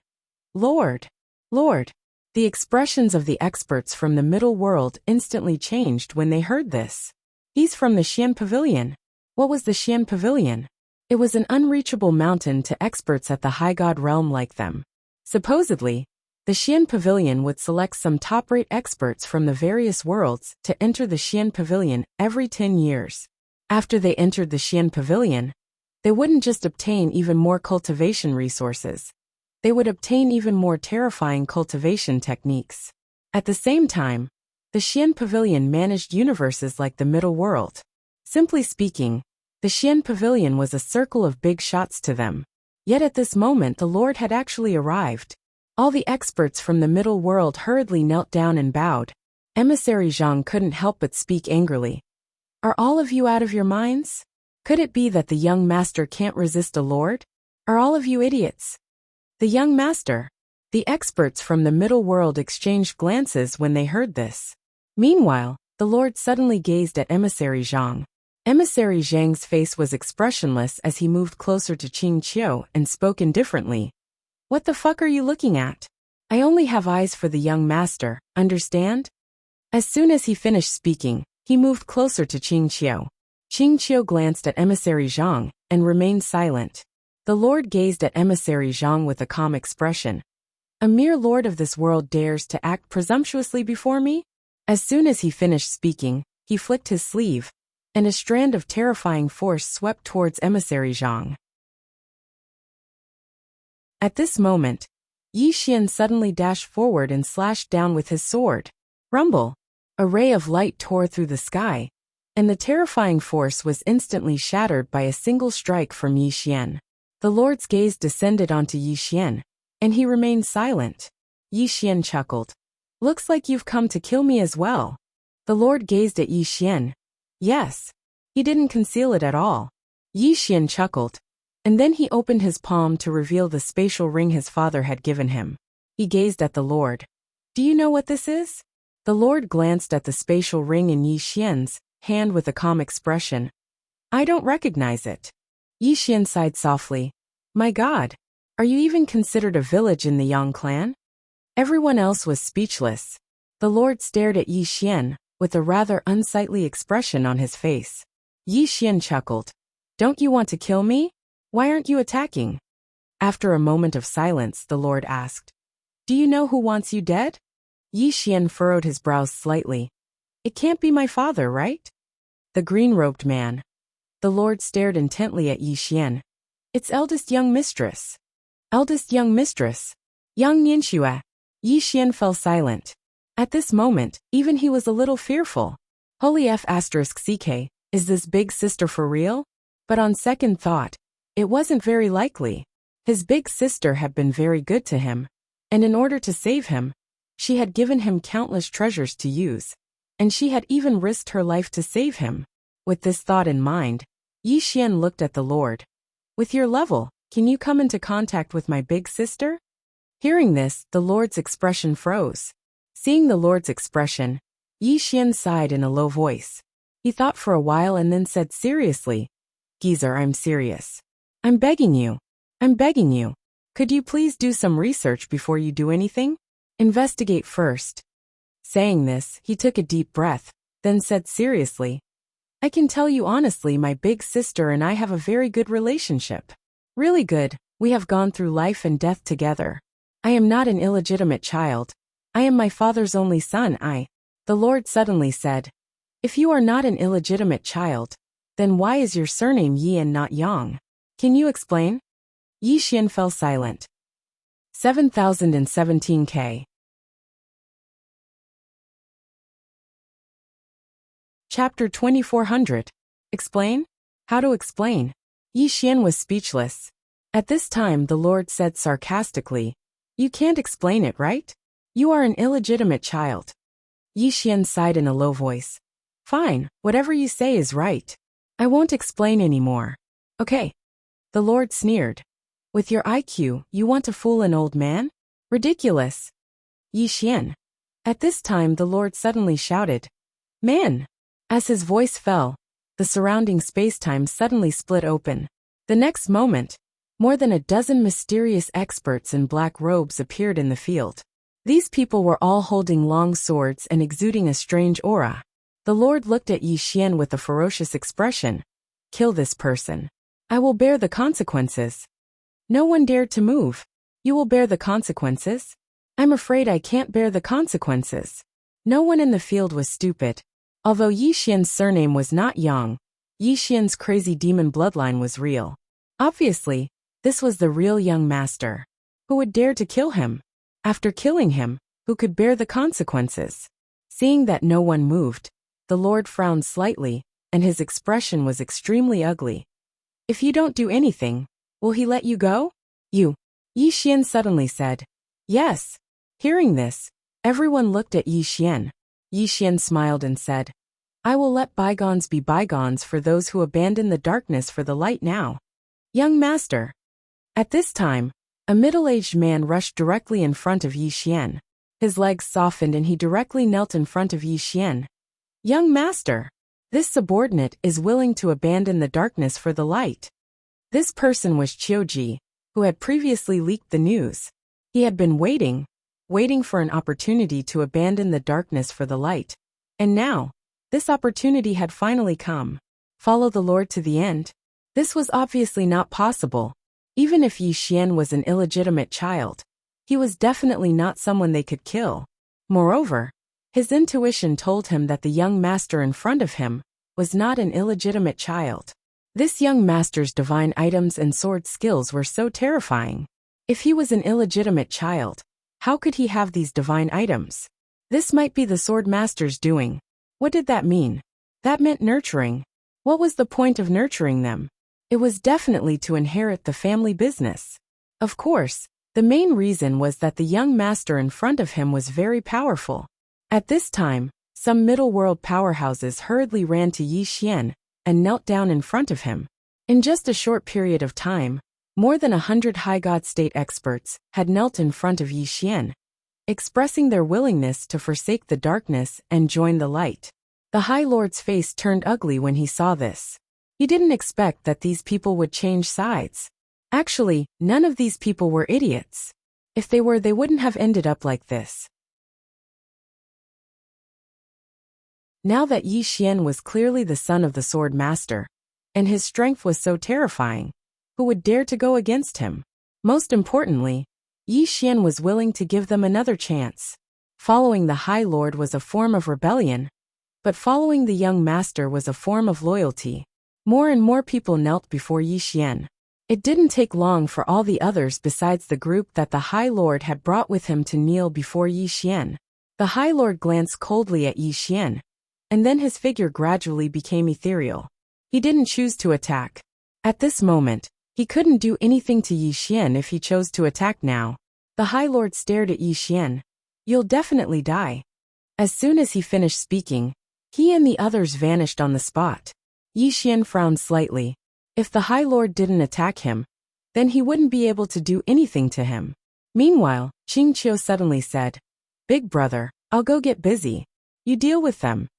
Lord! Lord! The expressions of the experts from the middle world instantly changed when they heard this. He's from the Xian Pavilion. What was the Xian Pavilion? It was an unreachable mountain to experts at the high god realm like them. Supposedly, the Xian Pavilion would select some top-rate experts from the various worlds to enter the Xian Pavilion every 10 years. After they entered the Xian Pavilion, they wouldn't just obtain even more cultivation resources. They would obtain even more terrifying cultivation techniques. At the same time, the Xian Pavilion managed universes like the middle world. Simply speaking, the Xian Pavilion was a circle of big shots to them. Yet at this moment the Lord had actually arrived. All the experts from the middle world hurriedly knelt down and bowed. Emissary Zhang couldn't help but speak angrily. Are all of you out of your minds? Could it be that the young master can't resist a lord? Are all of you idiots? The young master. The experts from the middle world exchanged glances when they heard this. Meanwhile, the lord suddenly gazed at Emissary Zhang. Emissary Zhang's face was expressionless as he moved closer to Qing Qiu and spoke indifferently. What the fuck are you looking at? I only have eyes for the young master, understand? As soon as he finished speaking, he moved closer to Qing Qiu. Qing Qiu glanced at Emissary Zhang and remained silent. The lord gazed at Emissary Zhang with a calm expression. A mere lord of this world dares to act presumptuously before me? As soon as he finished speaking, he flicked his sleeve, and a strand of terrifying force swept towards Emissary Zhang. At this moment, Yi Xian suddenly dashed forward and slashed down with his sword. Rumble! A ray of light tore through the sky, and the terrifying force was instantly shattered by a single strike from Yi Xian. The lord's gaze descended onto Yi Xian, and he remained silent. Yi Xian chuckled. Looks like you've come to kill me as well. The lord gazed at Yi Xian. Yes. He didn't conceal it at all. Yi Xian chuckled, and then he opened his palm to reveal the spatial ring his father had given him. He gazed at the lord. Do you know what this is? The lord glanced at the spatial ring in Yi Xian's hand with a calm expression. I don't recognize it. Yi Xian sighed softly. My god, are you even considered a village in the Yang clan? Everyone else was speechless. The lord stared at Yi Xian, with a rather unsightly expression on his face. Yi Xian chuckled. Don't you want to kill me? Why aren't you attacking? After a moment of silence, the lord asked. Do you know who wants you dead? Yi Xian furrowed his brows slightly. It can't be my father, right? The green-robed man. The lord stared intently at Yi Xian. It's eldest young mistress. Eldest young mistress. Yang Nianxue. Yi Xian fell silent. At this moment, even he was a little fearful. Holy F***CK, is this big sister for real? But on second thought, it wasn't very likely. His big sister had been very good to him, and in order to save him, she had given him countless treasures to use, and she had even risked her life to save him. With this thought in mind, Yi Xian looked at the lord. With your level, can you come into contact with my big sister? Hearing this, the lord's expression froze. Seeing the lord's expression, Yi Xian sighed in a low voice. He thought for a while and then said seriously, Geezer, I'm serious. I'm begging you. I'm begging you. Could you please do some research before you do anything? Investigate first. Saying this, he took a deep breath, then said seriously, I can tell you honestly, my big sister and I have a very good relationship. Really good. We have gone through life and death together. I am not an illegitimate child. I am my father's only son. The Lord suddenly said, if you are not an illegitimate child, then why is your surname Yi and not Yang? Can you explain? Yi Xian fell silent. 7017K. Chapter 2400. Explain? How to explain? Yi Xian was speechless. At this time the Lord said sarcastically, you can't explain it, right? You are an illegitimate child. Yi Xian sighed in a low voice. Fine, whatever you say is right. I won't explain anymore. Okay. The Lord sneered. With your IQ, you want to fool an old man? Ridiculous. Yi Xian. At this time the Lord suddenly shouted, "Man!" As his voice fell, the surrounding space-time suddenly split open. The next moment, more than a dozen mysterious experts in black robes appeared in the field. These people were all holding long swords and exuding a strange aura. The Lord looked at Yi Xian with a ferocious expression. "Kill this person. I will bear the consequences." No one dared to move. "You will bear the consequences?" "I'm afraid I can't bear the consequences." No one in the field was stupid. Although Yi Xian's surname was not Yang, Yi Xian's crazy demon bloodline was real. Obviously, this was the real young master. Who would dare to kill him? After killing him, who could bear the consequences? Seeing that no one moved, the Lord frowned slightly, and his expression was extremely ugly. "If you don't do anything, will he let you go?" "You." Yi Xian suddenly said. "Yes." Hearing this, everyone looked at Yi Xian. Yi Xian smiled and said, "I will let bygones be bygones for those who abandon the darkness for the light now." "Young master." At this time, a middle-aged man rushed directly in front of Yi Xian. His legs softened and he directly knelt in front of Yi Xian. "Young master, this subordinate is willing to abandon the darkness for the light." This person was Qiuji, who had previously leaked the news. He had been waiting for an opportunity to abandon the darkness for the light. And now, this opportunity had finally come. Follow the Lord to the end? This was obviously not possible. Even if Yi Xian was an illegitimate child, he was definitely not someone they could kill. Moreover, his intuition told him that the young master in front of him was not an illegitimate child. This young master's divine items and sword skills were so terrifying. If he was an illegitimate child, how could he have these divine items? This might be the sword master's doing. What did that mean? That meant nurturing. What was the point of nurturing them? It was definitely to inherit the family business. Of course, the main reason was that the young master in front of him was very powerful. At this time, some middle-world powerhouses hurriedly ran to Yi Xian and knelt down in front of him. In just a short period of time, more than 100 high god state experts had knelt in front of Yi Xian, expressing their willingness to forsake the darkness and join the light. The High Lord's face turned ugly when he saw this. He didn't expect that these people would change sides. Actually, none of these people were idiots. If they were, they wouldn't have ended up like this. Now that Yi Xian was clearly the son of the sword master, and his strength was so terrifying, who would dare to go against him? Most importantly, Yi Xian was willing to give them another chance. Following the High Lord was a form of rebellion, but following the young master was a form of loyalty. More and more people knelt before Yi Xian. It didn't take long for all the others besides the group that the High Lord had brought with him to kneel before Yi Xian. The High Lord glanced coldly at Yi Xian, and then his figure gradually became ethereal. He didn't choose to attack. At this moment, he couldn't do anything to Yi Xian if he chose to attack now. The High Lord stared at Yi Xian. "You'll definitely die." As soon as he finished speaking, he and the others vanished on the spot. Yi Xian frowned slightly. If the High Lord didn't attack him, then he wouldn't be able to do anything to him. Meanwhile, Qing Qiu suddenly said, "Big brother, I'll go get busy. You deal with them."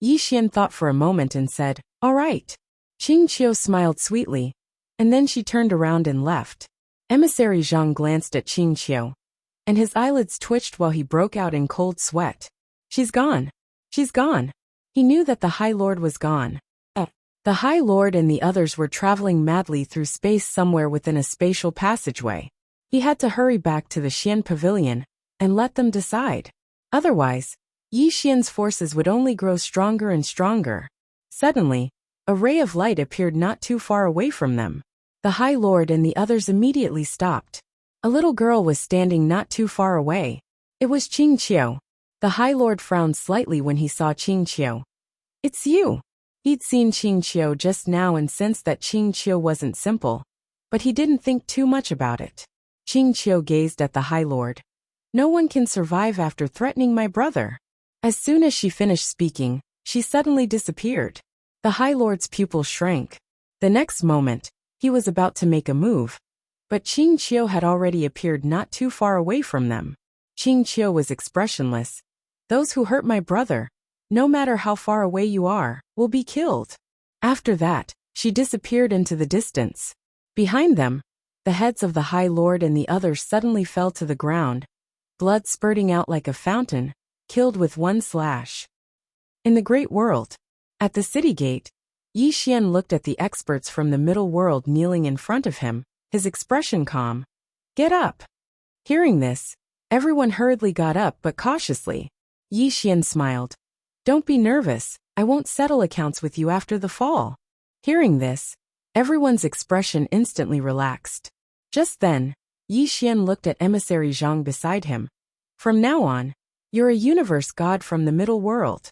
Yi Xian thought for a moment and said, "All right." Qing Qiu smiled sweetly, and then she turned around and left. Emissary Zhang glanced at Qing Qiu, and his eyelids twitched while he broke out in cold sweat. "She's gone. She's gone." He knew that the High Lord was gone. The High Lord and the others were traveling madly through space somewhere within a spatial passageway. He had to hurry back to the Xian Pavilion and let them decide. Otherwise, Yi Xian's forces would only grow stronger and stronger. Suddenly, a ray of light appeared not too far away from them. The High Lord and the others immediately stopped. A little girl was standing not too far away. It was Qing Qiu. The High Lord frowned slightly when he saw Qing Qiu. "It's you." He'd seen Qing Qiu just now and sensed that Qing Qiu wasn't simple, but he didn't think too much about it. Qing Qiu gazed at the High Lord. "No one can survive after threatening my brother." As soon as she finished speaking, she suddenly disappeared. The High Lord's pupil shrank. The next moment, he was about to make a move. But Qing Qiu had already appeared not too far away from them. Qing Qiu was expressionless. Those who hurt my brother, no matter how far away you are, will be killed. After that, she disappeared into the distance. Behind them, the heads of the High Lord and the others suddenly fell to the ground, blood spurting out like a fountain, killed with one slash. In the Great World, at the city gate, Yi Xian looked at the experts from the middle world kneeling in front of him, his expression calm. Get up. Hearing this, everyone hurriedly got up but cautiously. Yi Xian smiled. Don't be nervous, I won't settle accounts with you after the fall. Hearing this, everyone's expression instantly relaxed. Just then, Yi Xian looked at Emissary Zhang beside him. From now on, you're a universe god from the middle world.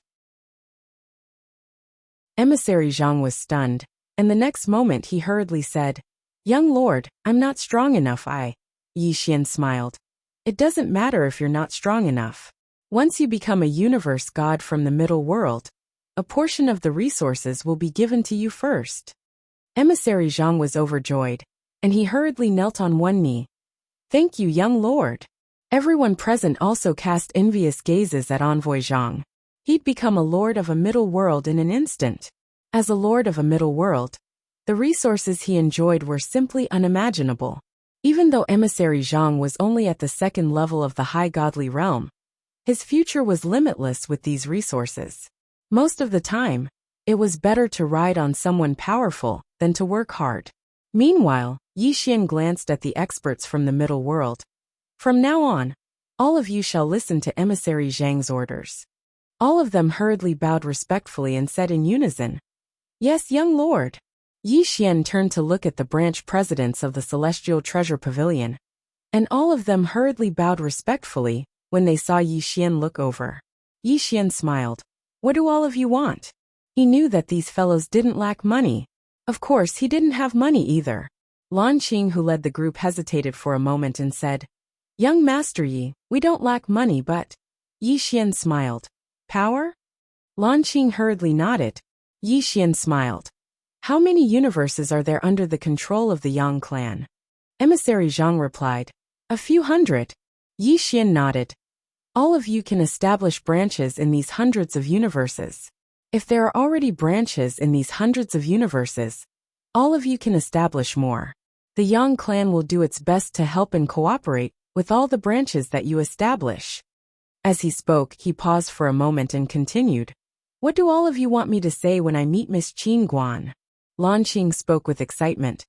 Emissary Zhang was stunned, and the next moment he hurriedly said, Young lord, I'm not strong enough. Yi Xian smiled. It doesn't matter if you're not strong enough. Once you become a universe god from the middle world, a portion of the resources will be given to you first. Emissary Zhang was overjoyed, and he hurriedly knelt on one knee. Thank you, young lord. Everyone present also cast envious gazes at Envoy Zhang. He'd become a lord of a middle world in an instant. As a lord of a middle world, the resources he enjoyed were simply unimaginable. Even though Emissary Zhang was only at the second level of the high godly realm, his future was limitless with these resources. Most of the time, it was better to ride on someone powerful than to work hard. Meanwhile, Yi Xian glanced at the experts from the middle world. From now on, all of you shall listen to Emissary Zhang's orders. All of them hurriedly bowed respectfully and said in unison, Yes, young lord. Yi Xian turned to look at the branch presidents of the Celestial Treasure Pavilion, and all of them hurriedly bowed respectfully when they saw Yi Xian look over. Yi Xian smiled. What do all of you want? He knew that these fellows didn't lack money. Of course, he didn't have money either. Lan Qing, who led the group, hesitated for a moment and said, Young Master Yi, we don't lack money but… Yi Xian smiled. Power? Lan Qing hurriedly nodded. Yi Xian smiled. How many universes are there under the control of the Yang clan? Emissary Zhang replied. A few hundred. Yi Xian nodded. All of you can establish branches in these hundreds of universes. If there are already branches in these hundreds of universes, all of you can establish more. The Yang clan will do its best to help and cooperate with all the branches that you establish. As he spoke, he paused for a moment and continued. What do all of you want me to say when I meet Miss Qin Guan? Lan Qing spoke with excitement.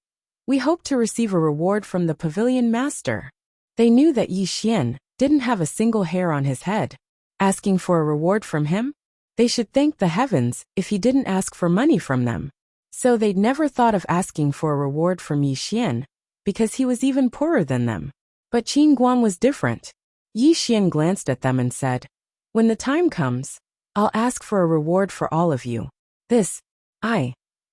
We hope to receive a reward from the pavilion master. They knew that Yi Xian didn't have a single hair on his head. Asking for a reward from him? They should thank the heavens if he didn't ask for money from them. So they'd never thought of asking for a reward from Yi Xian, because he was even poorer than them. But Qin Guan was different. Yi Xian glanced at them and said, When the time comes, I'll ask for a reward for all of you.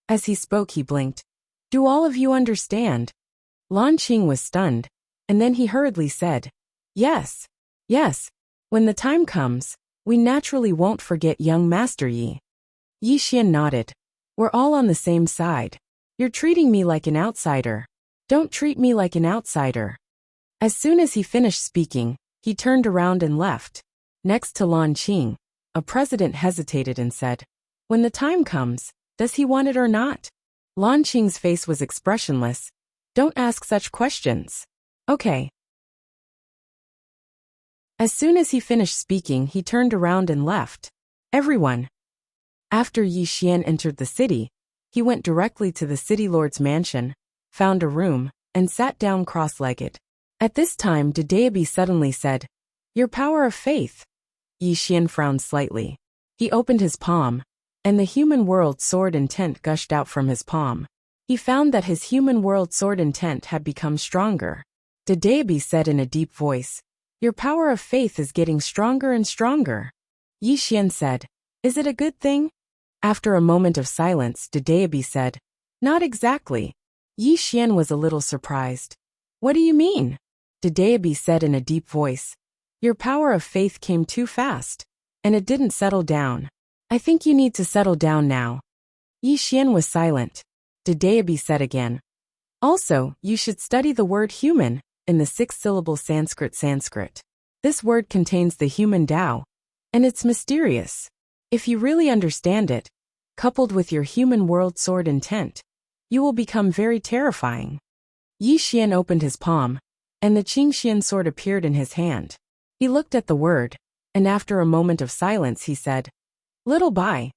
As he spoke, he blinked. Do all of you understand? Lan Qing was stunned, and then he hurriedly said, Yes. When the time comes, we naturally won't forget young Master Yi. Yi Xian nodded. We're all on the same side. You're treating me like an outsider. Don't treat me like an outsider. As soon as he finished speaking, he turned around and left. Next to Lan Qing, a president hesitated and said, When the time comes, does he want it or not? Lan Qing's face was expressionless. Don't ask such questions. Okay. As soon as he finished speaking, he turned around and left. Everyone. After Yi Xian entered the city, he went directly to the city lord's mansion, found a room, and sat down cross-legged. At this time, Dedeabi suddenly said, Your power of faith. Yi Xian frowned slightly. He opened his palm, and the human world sword intent gushed out from his palm. He found that his human world sword intent had become stronger. Dedeabi said in a deep voice, Your power of faith is getting stronger and stronger. Yi Xian said, Is it a good thing? After a moment of silence, Dedeabi said, Not exactly. Yi Xian was a little surprised. What do you mean? Dedeabi said in a deep voice, Your power of faith came too fast, and it didn't settle down. I think you need to settle down now. Yi Xian was silent. Dedeabi said again, Also, you should study the word human in the 6-syllable Sanskrit. This word contains the human Tao, and it's mysterious. If you really understand it, coupled with your human world sword intent, you will become very terrifying. Yi Xian opened his palm, and the Qingxian sword appeared in his hand. He looked at the word, and after a moment of silence he said, "Little Bai,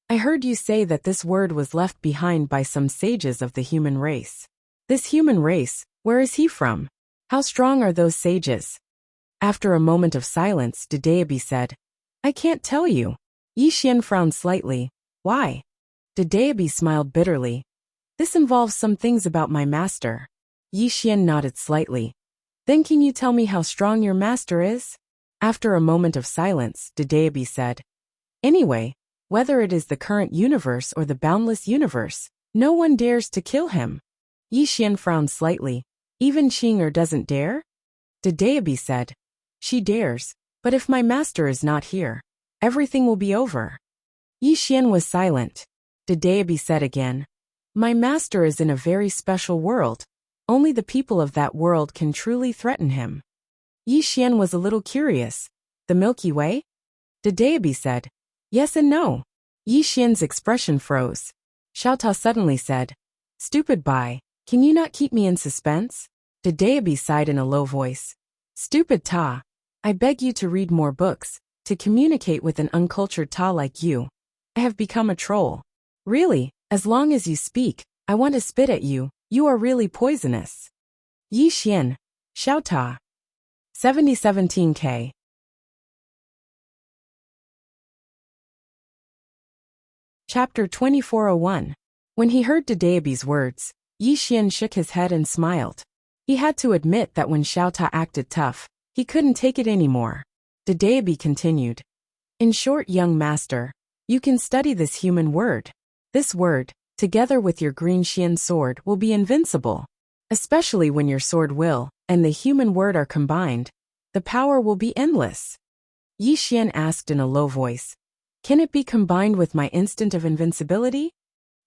I heard you say that this word was left behind by some sages of the human race. This human race, where is he from? How strong are those sages?" After a moment of silence, Dedeabi said, "I can't tell you." Yi Xian frowned slightly. "Why?" Dedeabi smiled bitterly. "This involves some things about my master." Yi Xian nodded slightly. "Then can you tell me how strong your master is?" After a moment of silence, Dedeabi said, "Anyway, whether it is the current universe or the boundless universe, no one dares to kill him." Yi Xian frowned slightly. "Even Qing'er doesn't dare?" Dedeabi said, "She dares, but if my master is not here, everything will be over." Yi Xian was silent. Dedeabi said again, "My master is in a very special world. Only the people of that world can truly threaten him." Yi Xian was a little curious. "The Milky Way?" Dedeabi said, "Yes and no." Yi Xian's expression froze. Xiao Ta suddenly said, "Stupid Bai, can you not keep me in suspense?" Dedeabi sighed in a low voice. "Stupid Ta, I beg you to read more books, to communicate with an uncultured Ta like you. I have become a troll. Really, as long as you speak, I want to spit at you. You are really poisonous." Yi Xian, Xiao Ta. 7017K. Chapter 2401. When he heard Dedeabi's words, Yi Xian shook his head and smiled. He had to admit that when Xiao Ta acted tough, he couldn't take it anymore. Dedeabi continued, "In short, young master, you can study this human word. This word, together with your green Xian sword, will be invincible. Especially when your sword will, and the human word are combined, the power will be endless." Yi Xian asked in a low voice, "Can it be combined with my instant of invincibility?"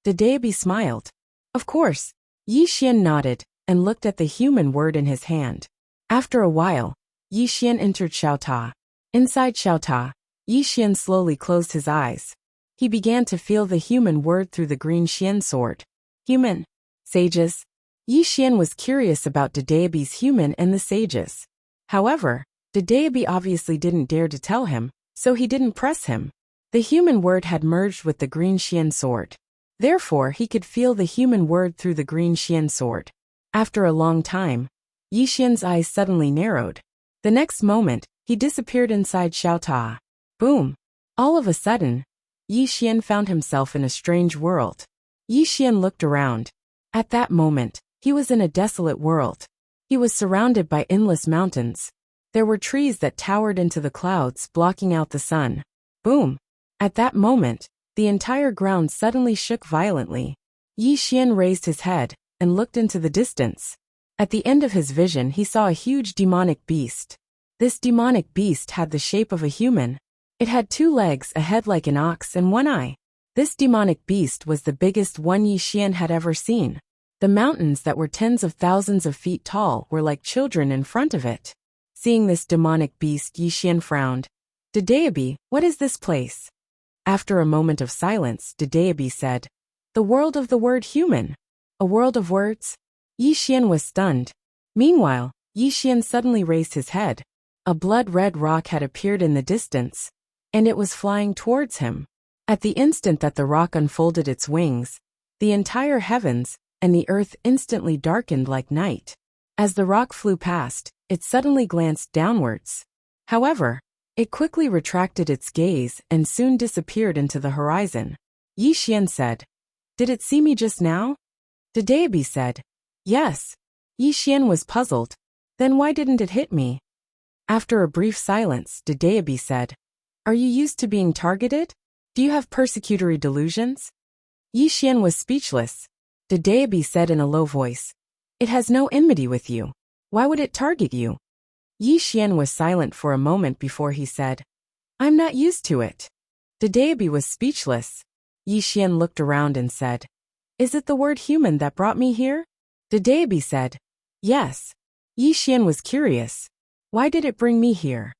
Dedeabi smiled. "Of course." Yi Xian nodded, and looked at the human word in his hand. After a while, Yi Xian entered Xiao Ta. Inside Xiao Ta, Yi Xian slowly closed his eyes. He began to feel the human word through the green Xian sword. Human. Sages. Yi Xian was curious about Dedeabi's human and the sages. However, Dedeabi obviously didn't dare to tell him, so he didn't press him. The human word had merged with the green Xian sword. Therefore, he could feel the human word through the green Xian sword. After a long time, Yi Xian's eyes suddenly narrowed. The next moment, he disappeared inside Xiao Ta. Boom! All of a sudden, Yi Xian found himself in a strange world. Yi Xian looked around. At that moment, he was in a desolate world. He was surrounded by endless mountains. There were trees that towered into the clouds, blocking out the sun. Boom! At that moment, the entire ground suddenly shook violently. Yi Xian raised his head and looked into the distance. At the end of his vision, he saw a huge demonic beast. This demonic beast had the shape of a human. It had 2 legs, a head like an ox, and 1 eye. This demonic beast was the biggest one Yi Xian had ever seen. The mountains that were tens of thousands of feet tall were like children in front of it. Seeing this demonic beast, Yi Xian frowned. "Dedeabi, what is this place?" After a moment of silence, Dedeabi said, "The world of the word human." "A world of words?" Yi Xian was stunned. Meanwhile, Yi Xian suddenly raised his head. A blood-red rock had appeared in the distance, and it was flying towards him. At the instant that the rock unfolded its wings, the entire heavens and the earth instantly darkened like night. As the rock flew past, it suddenly glanced downwards. However, it quickly retracted its gaze and soon disappeared into the horizon. Yi Xian said, "Did it see me just now?" Dedeabi said, "Yes." Yi Xian was puzzled. "Then why didn't it hit me?" After a brief silence, Dedeabi said, "Are you used to being targeted? Do you have persecutory delusions?" Yi Xian was speechless. Dedeabi said in a low voice, "It has no enmity with you. Why would it target you?" Yi Xian was silent for a moment before he said, "I'm not used to it." Dedeabi was speechless. Yi Xian looked around and said, "Is it the word human that brought me here?" Dedeabi said. Yes. Yi Xian was curious. Why did it bring me here?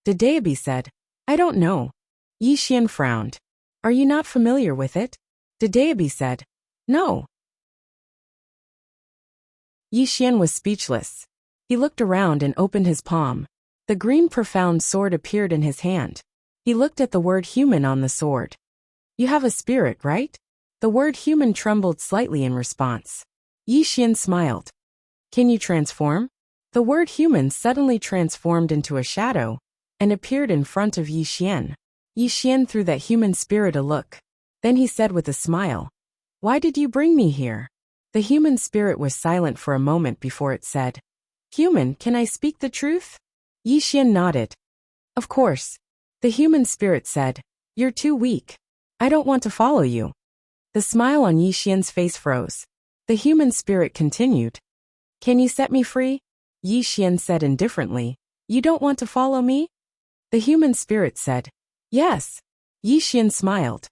Dedeabi said. I don't know. Yi Xian frowned. Are you not familiar with it? Dedeabi said. No. Yi Xian was speechless. He looked around and opened his palm. The green profound sword appeared in his hand. He looked at the word human on the sword. You have a spirit, right? The word human trembled slightly in response. Yi Xian smiled. Can you transform? The word human suddenly transformed into a shadow and appeared in front of Yi Xian. Yi Xian threw that human spirit a look. Then he said with a smile, Why did you bring me here? The human spirit was silent for a moment before it said, Human, can I speak the truth? Yi Xian nodded. Of course. The human spirit said, You're too weak. I don't want to follow you. The smile on Yi Xian's face froze. The human spirit continued. Can you set me free? Yi Xian said indifferently. You don't want to follow me? The human spirit said, Yes. Yi Xian smiled.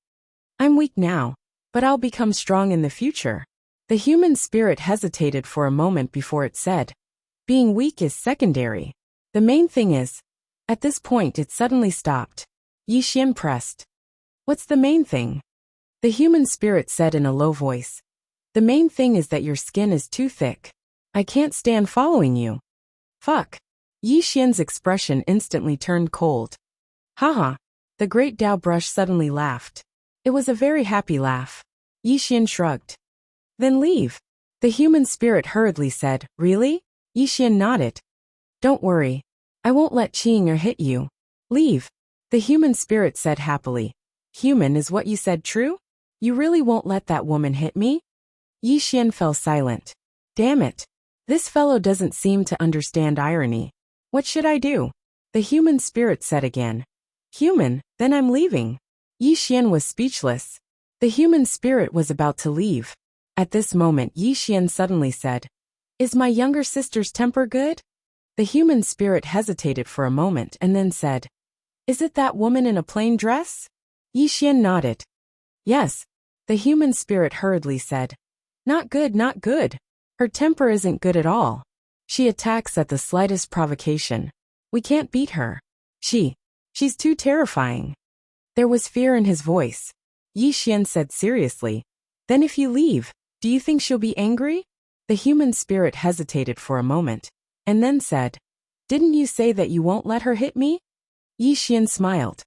I'm weak now, but I'll become strong in the future. The human spirit hesitated for a moment before it said, Being weak is secondary. The main thing is. At this point it suddenly stopped. Yi Xian pressed. What's the main thing? The human spirit said in a low voice. The main thing is that your skin is too thick. I can't stand following you. Fuck. Yi Xian's expression instantly turned cold. Haha. The great Dao brush suddenly laughed. It was a very happy laugh. Yi Xian shrugged. Then leave. The human spirit hurriedly said, Really? Yi Xian nodded. Don't worry. I won't let Qing'er hit you. Leave. The human spirit said happily. Human, is what you said true? You really won't let that woman hit me? Yi Xian fell silent. Damn it. This fellow doesn't seem to understand irony. What should I do? The human spirit said again. Human, then I'm leaving. Yi Xian was speechless. The human spirit was about to leave. At this moment Yi Xian suddenly said, Is my younger sister's temper good? The human spirit hesitated for a moment and then said, Is it that woman in a plain dress? Yi Xian nodded. Yes. The human spirit hurriedly said, Not good, not good. Her temper isn't good at all. She attacks at the slightest provocation. We can't beat her. She's too terrifying. There was fear in his voice. Yi Xian said seriously, Then if you leave, do you think she'll be angry? The human spirit hesitated for a moment, and then said, Didn't you say that you won't let her hit me? Yi Xian smiled.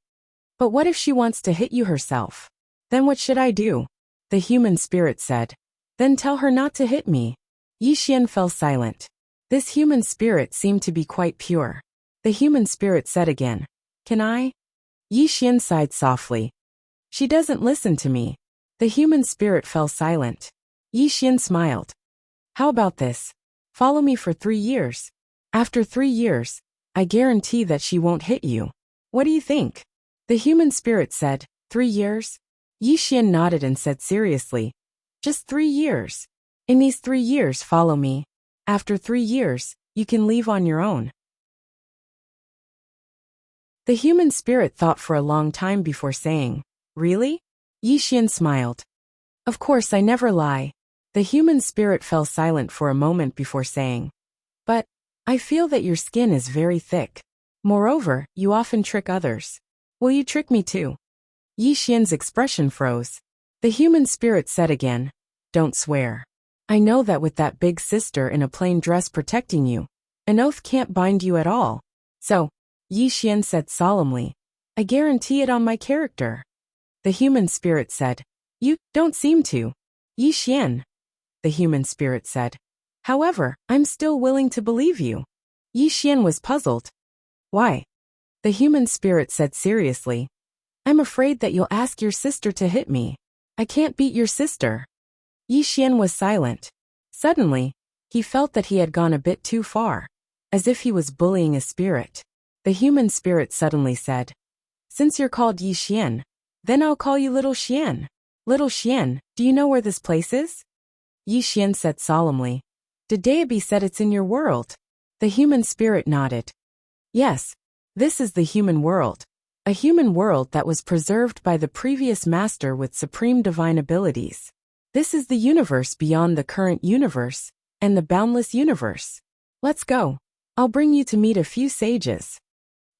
But what if she wants to hit you herself? Then what should I do? The human spirit said. Then tell her not to hit me. Yi Xian fell silent. This human spirit seemed to be quite pure. The human spirit said again, Can I? Yi Xian sighed softly. She doesn't listen to me. The human spirit fell silent. Yi Xian smiled. How about this? Follow me for 3 years. After 3 years, I guarantee that she won't hit you. What do you think? The human spirit said, 3 years? Yi Xian nodded and said seriously, Just 3 years. In these 3 years follow me. After 3 years, you can leave on your own. The human spirit thought for a long time before saying, Really? Yi Xian smiled. Of course I never lie. The human spirit fell silent for a moment before saying, But I feel that your skin is very thick. Moreover, you often trick others. Will you trick me too? Yi Xian's expression froze. The human spirit said again, Don't swear. I know that with that big sister in a plain dress protecting you, an oath can't bind you at all. So, Yi Xian said solemnly, I guarantee it on my character. The human spirit said, You don't seem to. Yi Xian. The human spirit said. However, I'm still willing to believe you. Yi Xian was puzzled. Why? The human spirit said seriously, I'm afraid that you'll ask your sister to hit me. I can't beat your sister. Yi Xian was silent. Suddenly, he felt that he had gone a bit too far, as if he was bullying a spirit. The human spirit suddenly said, Since you're called Yi Xian, then I'll call you Little Xian. Little Xian, do you know where this place is? Yi Xian said solemnly, Dedeabi said it's in your world. The human spirit nodded. Yes, this is the human world. A human world that was preserved by the previous master with supreme divine abilities. This is the universe beyond the current universe, and the boundless universe. Let's go. I'll bring you to meet a few sages.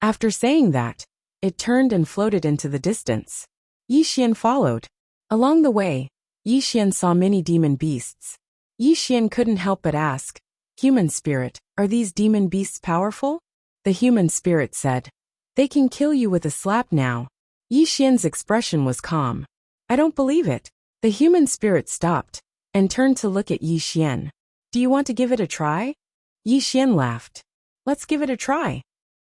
After saying that, it turned and floated into the distance. Yixian followed. Along the way, Yixian saw many demon beasts. Yixian couldn't help but ask, "Human spirit, are these demon beasts powerful?" The human spirit said, "They can kill you with a slap now." Yixian's expression was calm. "I don't believe it." The human spirit stopped and turned to look at Yixian. "Do you want to give it a try?" Yixian laughed. "Let's give it a try."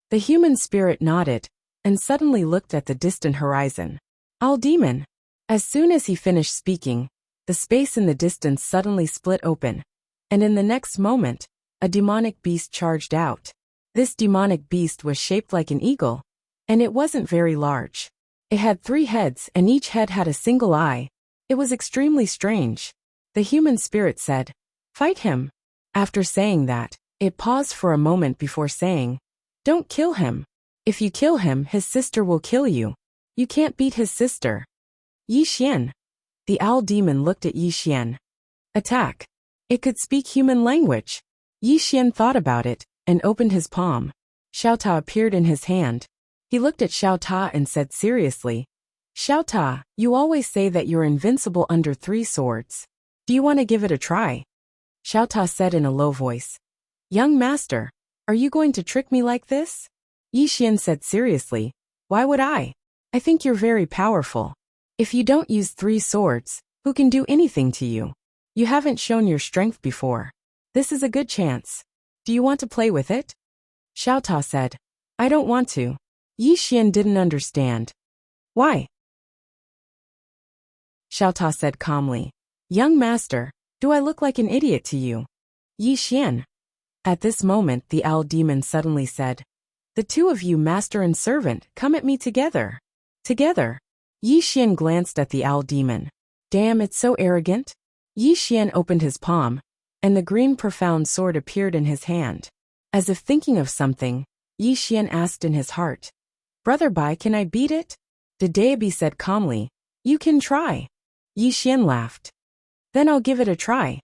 The human spirit nodded and suddenly looked at the distant horizon. "All demon." As soon as he finished speaking, the space in the distance suddenly split open, and in the next moment, a demonic beast charged out. This demonic beast was shaped like an eagle, and it wasn't very large. It had 3 heads and each head had a single eye. It was extremely strange. The human spirit said, "Fight him." After saying that, it paused for a moment before saying, "Don't kill him. If you kill him, his sister will kill you. You can't beat his sister." Yixian. The owl demon looked at Yixian. "Attack." It could speak human language. Yixian thought about it and opened his palm. Xiaota appeared in his hand. He looked at Xiaota and said seriously, "Xiaota, you always say that you're invincible under 3 swords. Do you want to give it a try?" Xiaota said in a low voice, "Young master, are you going to trick me like this?" Yixian said seriously, "Why would I? I think you're very powerful. If you don't use 3 swords, who can do anything to you? You haven't shown your strength before. This is a good chance. Do you want to play with it?" Xiaota said, "I don't want to." Yixian didn't understand. "Why?" Xiaota said calmly, "Young master, do I look like an idiot to you?" Yixian. At this moment the owl demon suddenly said, "The 2 of you, master and servant, come at me together." Together. Yixian glanced at the owl demon. "Damn, it's so arrogant." Yixian opened his palm, and the green profound sword appeared in his hand. As if thinking of something, Yixian asked in his heart, "Brother Bai, can I beat it?" The deity said calmly, "You can try." Yixian laughed. "Then I'll give it a try."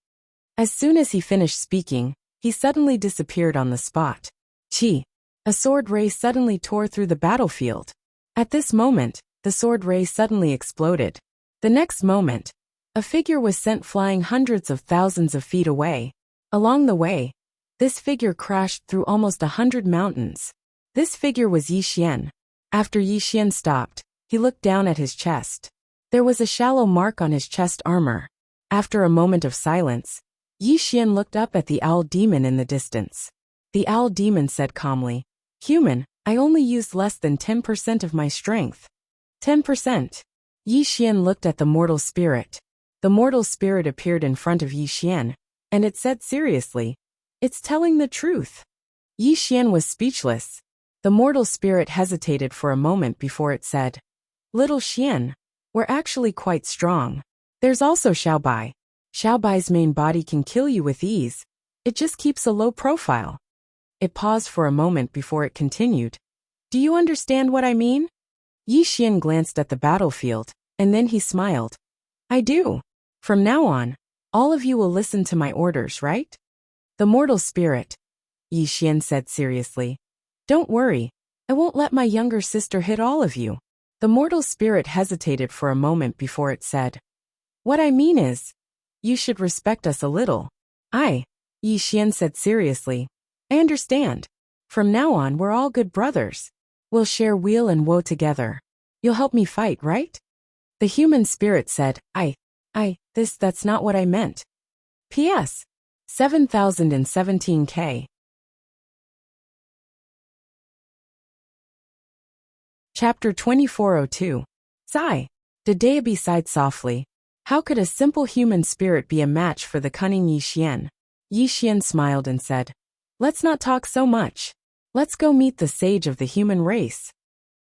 As soon as he finished speaking, he suddenly disappeared on the spot. Chi. A sword ray suddenly tore through the battlefield. At this moment, the sword ray suddenly exploded. The next moment, a figure was sent flying hundreds of thousands of feet away. Along the way, this figure crashed through almost 100 mountains. This figure was Yixian. After Yixian stopped, he looked down at his chest. There was a shallow mark on his chest armor. After a moment of silence, Yixian looked up at the owl demon in the distance. The owl demon said calmly, "Human, I only used less than 10% of my strength." 10%. Yixian looked at the mortal spirit. The mortal spirit appeared in front of Yixian, and it said seriously, "It's telling the truth." Yixian was speechless. The mortal spirit hesitated for a moment before it said, "Little Xian, we're actually quite strong. There's also Xiaobai. Xiaobai's main body can kill you with ease. It just keeps a low profile." It paused for a moment before it continued. "Do you understand what I mean?" Yixian glanced at the battlefield, and then he smiled. "I do. From now on, all of you will listen to my orders, right?" The mortal spirit. Yixian said seriously, "Don't worry, I won't let my younger sister hit all of you." The mortal spirit hesitated for a moment before it said, "What I mean is, you should respect us a little." Yixian said seriously, "I understand. From now on we're all good brothers. We'll share weal and woe together. You'll help me fight, right?" The human spirit said, That's not what I meant. P.S. 7017K. Chapter 2402. Sigh. Dadaebi sighed softly. How could a simple human spirit be a match for the cunning Yixian? Yixian smiled and said, "Let's not talk so much. Let's go meet the sage of the human race."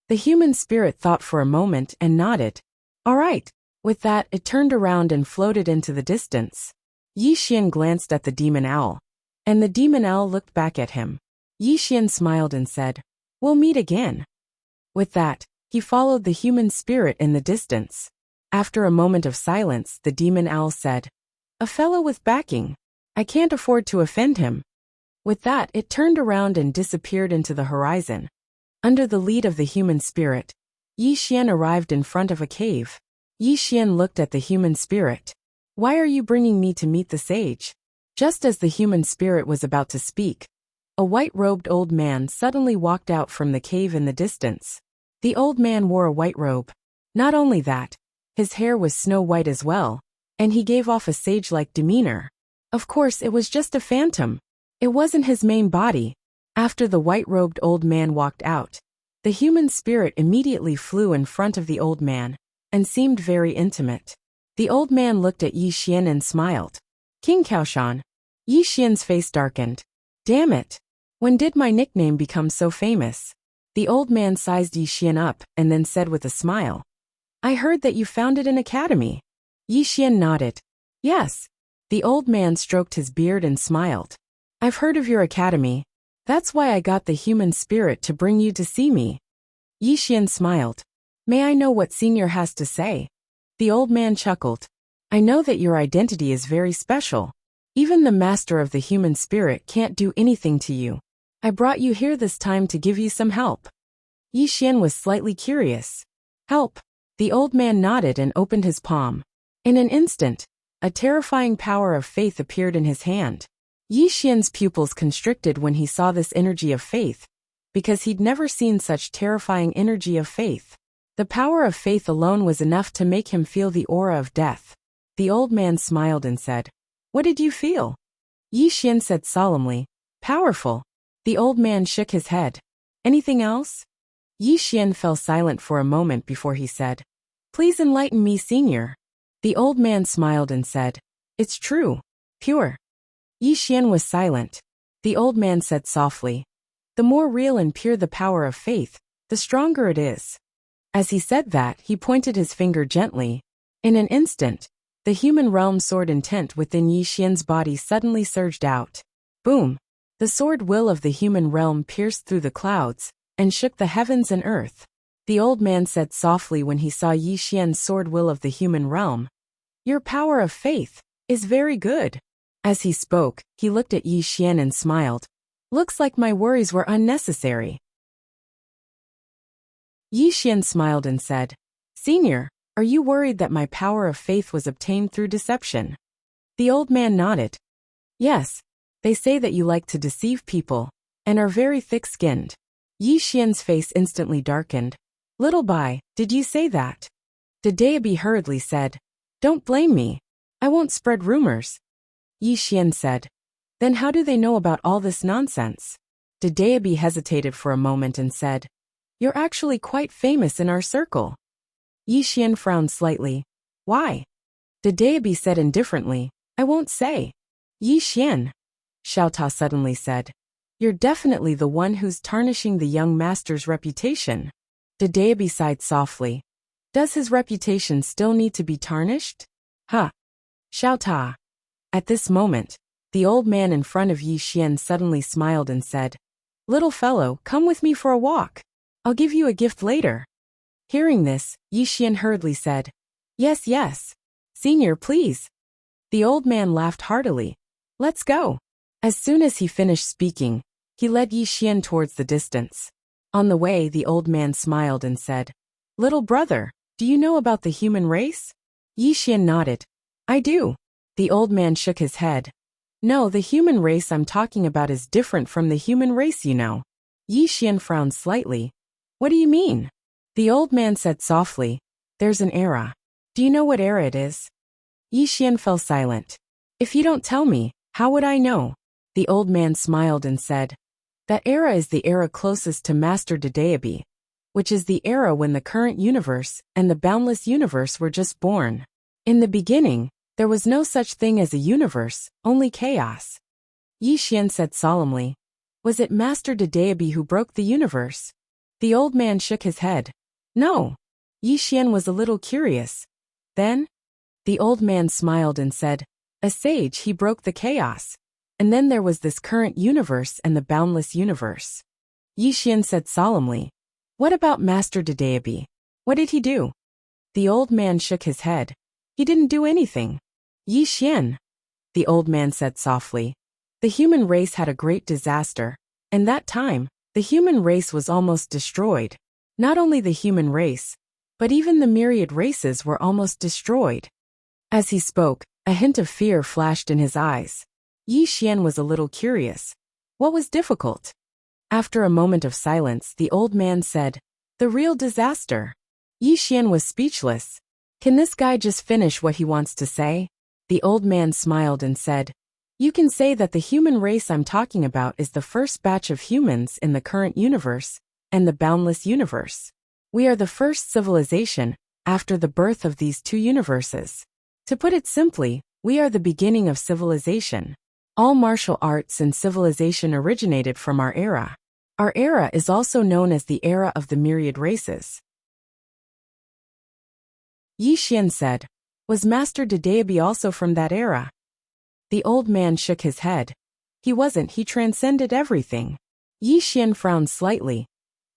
The human spirit thought for a moment and nodded. "All right." With that, it turned around and floated into the distance. Yixian glanced at the demon owl, and the demon owl looked back at him. Yixian smiled and said, "We'll meet again." With that, he followed the human spirit in the distance. After a moment of silence, the demon owl said, "A fellow with backing. I can't afford to offend him." With that, it turned around and disappeared into the horizon. Under the lead of the human spirit, Yi Xian arrived in front of a cave. Yi Xian looked at the human spirit. "Why are you bringing me to meet the sage?" Just as the human spirit was about to speak, a white-robed old man suddenly walked out from the cave in the distance. The old man wore a white robe. Not only that, his hair was snow-white as well, and he gave off a sage-like demeanor. Of course, it was just a phantom. It wasn't his main body. After the white-robed old man walked out, the human spirit immediately flew in front of the old man and seemed very intimate. The old man looked at Yi Xian and smiled. "King Kaoshan." Yi Xian's face darkened. "Damn it. When did my nickname become so famous?" The old man sized Yi Xian up and then said with a smile, "I heard that you founded an academy." Yi Xian nodded. "Yes." The old man stroked his beard and smiled. "I've heard of your academy. That's why I got the human spirit to bring you to see me." Yi Xian smiled. "May I know what Senior has to say?" The old man chuckled. "I know that your identity is very special. Even the master of the human spirit can't do anything to you. I brought you here this time to give you some help." Yi Xian was slightly curious. "Help?" The old man nodded and opened his palm. In an instant, a terrifying power of faith appeared in his hand. Yi Xian's pupils constricted when he saw this energy of faith, because he'd never seen such terrifying energy of faith. The power of faith alone was enough to make him feel the aura of death. The old man smiled and said, "What did you feel?" Yi Xian said solemnly, "Powerful." The old man shook his head. "Anything else?" Yi Xian fell silent for a moment before he said, "Please enlighten me, Senior." The old man smiled and said, "It's true. Pure." Yi Xian was silent. The old man said softly, "The more real and pure the power of faith, the stronger it is." As he said that, he pointed his finger gently. In an instant, the human realm sword intent within Yi Xian's body suddenly surged out. Boom! The sword will of the human realm pierced through the clouds and shook the heavens and earth. The old man said softly when he saw Yi Xian's sword will of the human realm, "Your power of faith is very good." As he spoke, he looked at Yi Xian and smiled. "Looks like my worries were unnecessary." Yi Xian smiled and said, "Senior, are you worried that my power of faith was obtained through deception?" The old man nodded. "Yes. They say that you like to deceive people and are very thick-skinned." Yi Xian's face instantly darkened. "Little Bai, did you say that?" Dedeabi hurriedly said, "Don't blame me. I won't spread rumors." Yi Xian said, "Then how do they know about all this nonsense?" Dedeabi hesitated for a moment and said, "You're actually quite famous in our circle." Yi Xian frowned slightly. "Why?" Dedeabi said indifferently, "I won't say." "Yi Xian," Xiaota suddenly said, "You're definitely the one who's tarnishing the young master's reputation." Dedeabi sighed softly. "Does his reputation still need to be tarnished?" "Huh." Xiaota. At this moment, the old man in front of Yi Xian suddenly smiled and said, "Little fellow, come with me for a walk. I'll give you a gift later." Hearing this, Yi Xian hurriedly said, "Yes, yes. Senior, please." The old man laughed heartily. "Let's go." As soon as he finished speaking, he led Yi Xian towards the distance. On the way, the old man smiled and said, "Little brother, do you know about the human race?" Yi Xian nodded. "I do." The old man shook his head. "No, the human race I'm talking about is different from the human race, you know." Yi Xian frowned slightly. "What do you mean?" The old man said softly, "There's an era. Do you know what era it is?" Yi Xian fell silent. "If you don't tell me, how would I know?" The old man smiled and said, "That era is the era closest to Master Dedeabi, which is the era when the current universe and the boundless universe were just born. In the beginning, there was no such thing as a universe, only chaos." Yi Xian said solemnly, "Was it Master Dedeabi who broke the universe?" The old man shook his head. "No." Yi Xian was a little curious. "Then?" The old man smiled and said, "A sage, he broke the chaos. And then there was this current universe and the boundless universe." Yi Xian said solemnly, "What about Master Dedeabi? What did he do?" The old man shook his head. "He didn't do anything." "Yi Xian." the old man said softly. The human race had a great disaster, and that time, the human race was almost destroyed. Not only the human race, but even the myriad races were almost destroyed. As he spoke, a hint of fear flashed in his eyes. Yi Xian was a little curious. What was difficult? After a moment of silence, the old man said, "The real disaster." Yi Xian was speechless. Can this guy just finish what he wants to say? The old man smiled and said, "You can say that the human race I'm talking about is the first batch of humans in the current universe and the boundless universe. We are the first civilization after the birth of these two universes. To put it simply, we are the beginning of civilization. All martial arts and civilization originated from our era. Our era is also known as the era of the myriad races." Yi Xian said, "Was Master Dedeabi also from that era?" The old man shook his head. He wasn't, he transcended everything. Yi Xian frowned slightly.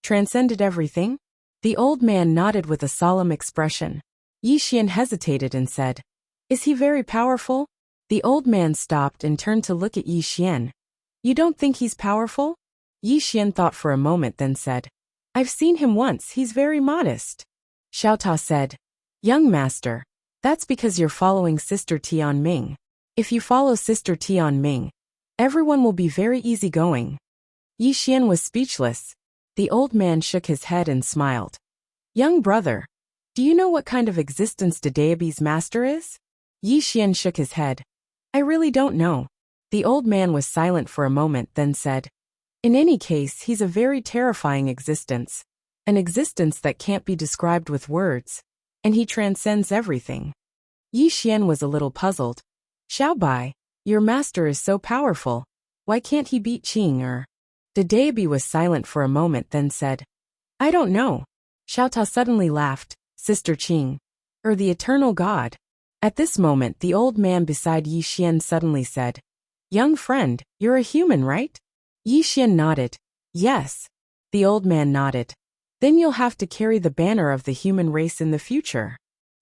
Transcended everything? The old man nodded with a solemn expression. Yi Xian hesitated and said, "Is he very powerful?" The old man stopped and turned to look at Yi Xian. "You don't think he's powerful?" Yi Xian thought for a moment, then said, "I've seen him once, he's very modest." Xiao Ta said, "Young master, that's because you're following Sister Tian Ming. If you follow Sister Tian Ming, everyone will be very easygoing." Yi Xian was speechless. The old man shook his head and smiled. "Young brother, do you know what kind of existence Dedeabi's master is?" Yi Xian shook his head. "I really don't know." The old man was silent for a moment, then said, "In any case, he's a very terrifying existence. An existence that can't be described with words. And he transcends everything." Yi Xian was a little puzzled. "Xiao Bai, your master is so powerful. Why can't he beat Qing or?" Dedeabi was silent for a moment, then said, "I don't know." Xiao Ta suddenly laughed. "Sister Qing, or the eternal god." At this moment, the old man beside Yi Xian suddenly said, "Young friend, you're a human, right?" Yi Xian nodded. "Yes." The old man nodded. "Then you'll have to carry the banner of the human race in the future."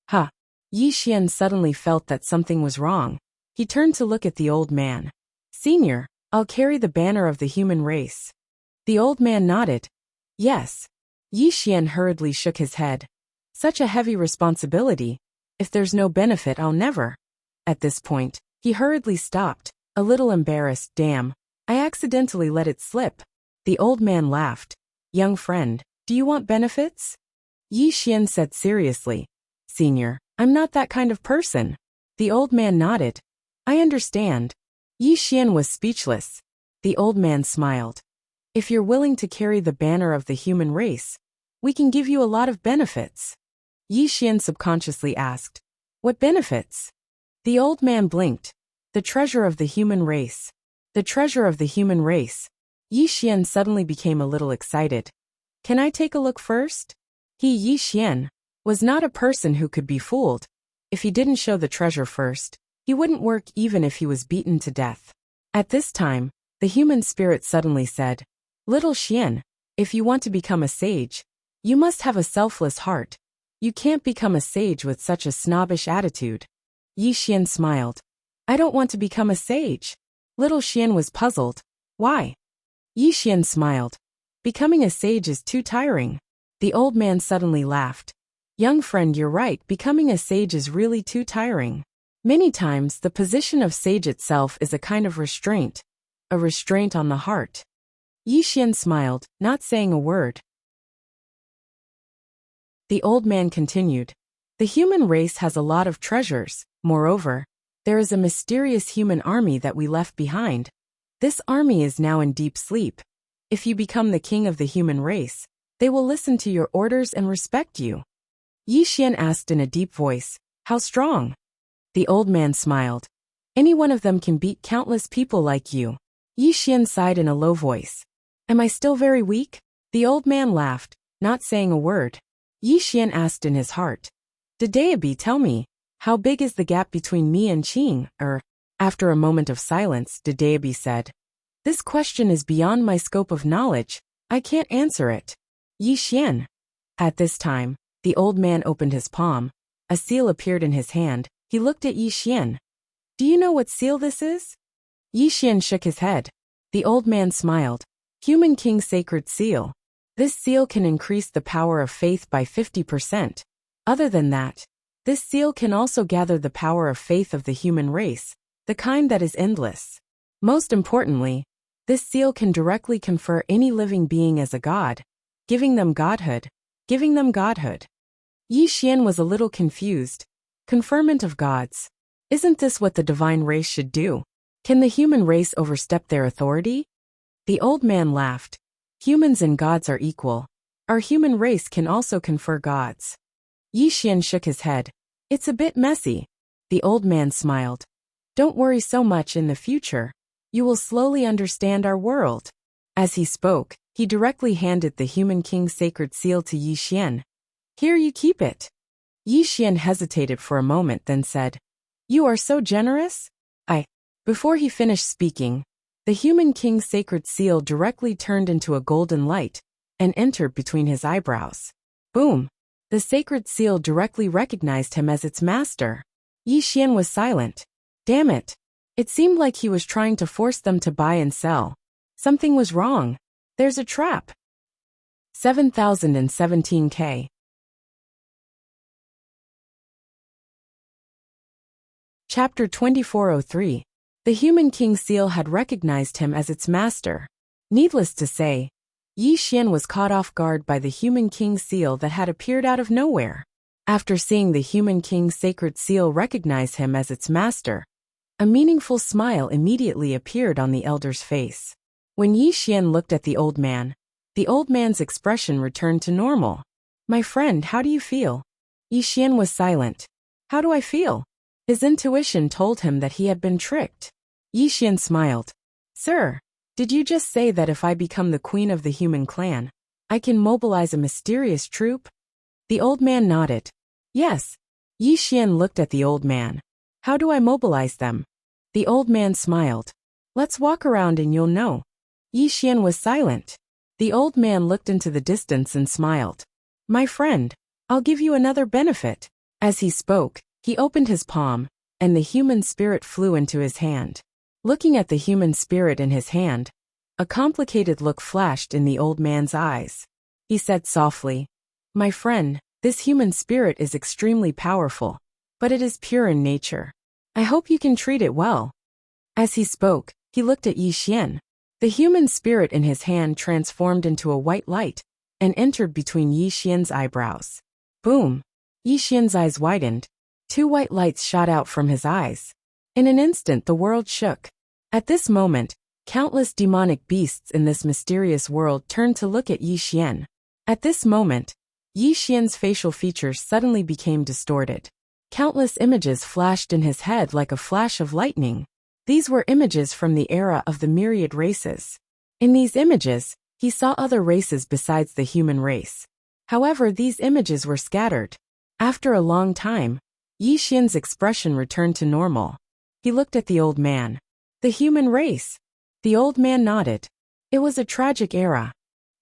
Huh. Yi Xian suddenly felt that something was wrong. He turned to look at the old man. "Senior, I'll carry the banner of the human race." The old man nodded. "Yes." Yi Xian hurriedly shook his head. "Such a heavy responsibility. If there's no benefit, I'll never." At this point, he hurriedly stopped, a little embarrassed. "Damn, I accidentally let it slip." The old man laughed. "Young friend, do you want benefits?" Yi Xian said seriously, "Senior, I'm not that kind of person." The old man nodded. "I understand." Yi Xian was speechless. The old man smiled. "If you're willing to carry the banner of the human race, we can give you a lot of benefits." Yi Xian subconsciously asked, "What benefits?" The old man blinked. "The treasure of the human race." The treasure of the human race. Yi Xian suddenly became a little excited. "Can I take a look first?" Yi Xian, was not a person who could be fooled. If he didn't show the treasure first, he wouldn't work even if he was beaten to death. At this time, the human spirit suddenly said, "Little Xian, if you want to become a sage, you must have a selfless heart. You can't become a sage with such a snobbish attitude." Yi Xian smiled. "I don't want to become a sage." Little Xian was puzzled. "Why?" Yi Xian smiled. "Becoming a sage is too tiring." The old man suddenly laughed. "Young friend, you're right, becoming a sage is really too tiring. Many times, the position of sage itself is a kind of restraint. A restraint on the heart." Yi Xian smiled, not saying a word. The old man continued. "The human race has a lot of treasures. Moreover, there is a mysterious human army that we left behind. This army is now in deep sleep. If you become the king of the human race, they will listen to your orders and respect you." Yi Xian asked in a deep voice, "How strong?" The old man smiled. "Any one of them can beat countless people like you." Yi Xian sighed in a low voice. "Am I still very weak?" The old man laughed, not saying a word. Yi Xian asked in his heart, "Dedeabi, tell me, how big is the gap between me and Qing?" After a moment of silence, Dedeabi said, "This question is beyond my scope of knowledge. I can't answer it." Yi Xian. At this time, the old man opened his palm. A seal appeared in his hand. He looked at Yi Xian. Do you know what seal this is? Yi Xian shook his head. The old man smiled. Human King Sacred Seal. This seal can increase the power of faith by 50%. Other than that, this seal can also gather the power of faith of the human race, the kind that is endless. Most importantly, this seal can directly confer any living being as a god, giving them godhood. Yi Xian was a little confused. Conferment of gods. Isn't this what the divine race should do? Can the human race overstep their authority? The old man laughed. Humans and gods are equal. Our human race can also confer gods. Yi Xian shook his head. It's a bit messy. The old man smiled. Don't worry so much. In the future, you will slowly understand our world. As he spoke, he directly handed the Human King Sacred Seal to Yi Xian. Here, you keep it. Yi Xian hesitated for a moment, then said, You are so generous? Before he finished speaking, the Human King Sacred Seal directly turned into a golden light and entered between his eyebrows. Boom! The Sacred Seal directly recognized him as its master. Yi Xian was silent. Damn it! It seemed like he was trying to force them to buy and sell. Something was wrong. There's a trap. 7017K. Chapter 2403. The Human King Seal had recognized him as its master. Needless to say, Yi Xian was caught off guard by the Human King Seal that had appeared out of nowhere. After seeing the Human King Sacred Seal recognize him as its master, a meaningful smile immediately appeared on the elder's face. When Yi Xian looked at the old man's expression returned to normal. My friend, how do you feel? Yi Xian was silent. How do I feel? His intuition told him that he had been tricked. Yi Xian smiled. Sir, did you just say that if I become the queen of the human clan, I can mobilize a mysterious troop? The old man nodded. Yes. Yi Xian looked at the old man. How do I mobilize them? The old man smiled. Let's walk around and you'll know. Yi Xian was silent. The old man looked into the distance and smiled. My friend, I'll give you another benefit. As he spoke, he opened his palm, and the human spirit flew into his hand. Looking at the human spirit in his hand, a complicated look flashed in the old man's eyes. He said softly, My friend, this human spirit is extremely powerful, but it is pure in nature. I hope you can treat it well. As he spoke, he looked at Yi Xian. The human spirit in his hand transformed into a white light and entered between Yi Xian's eyebrows. Boom! Yi Xian's eyes widened. 2 white lights shot out from his eyes. In an instant the world shook. At this moment, countless demonic beasts in this mysterious world turned to look at Yi Xian. At this moment, Yi Xian's facial features suddenly became distorted. Countless images flashed in his head like a flash of lightning. These were images from the era of the myriad races. In these images, he saw other races besides the human race. However, these images were scattered. After a long time, Yi Xian's expression returned to normal. He looked at the old man. The human race. The old man nodded. It was a tragic era.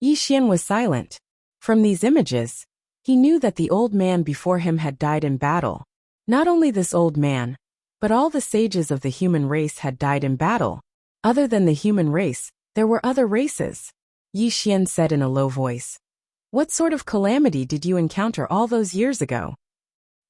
Yi Xian was silent. From these images, he knew that the old man before him had died in battle. Not only this old man, but all the sages of the human race had died in battle. Other than the human race, there were other races. Yi Xian said in a low voice. What sort of calamity did you encounter all those years ago?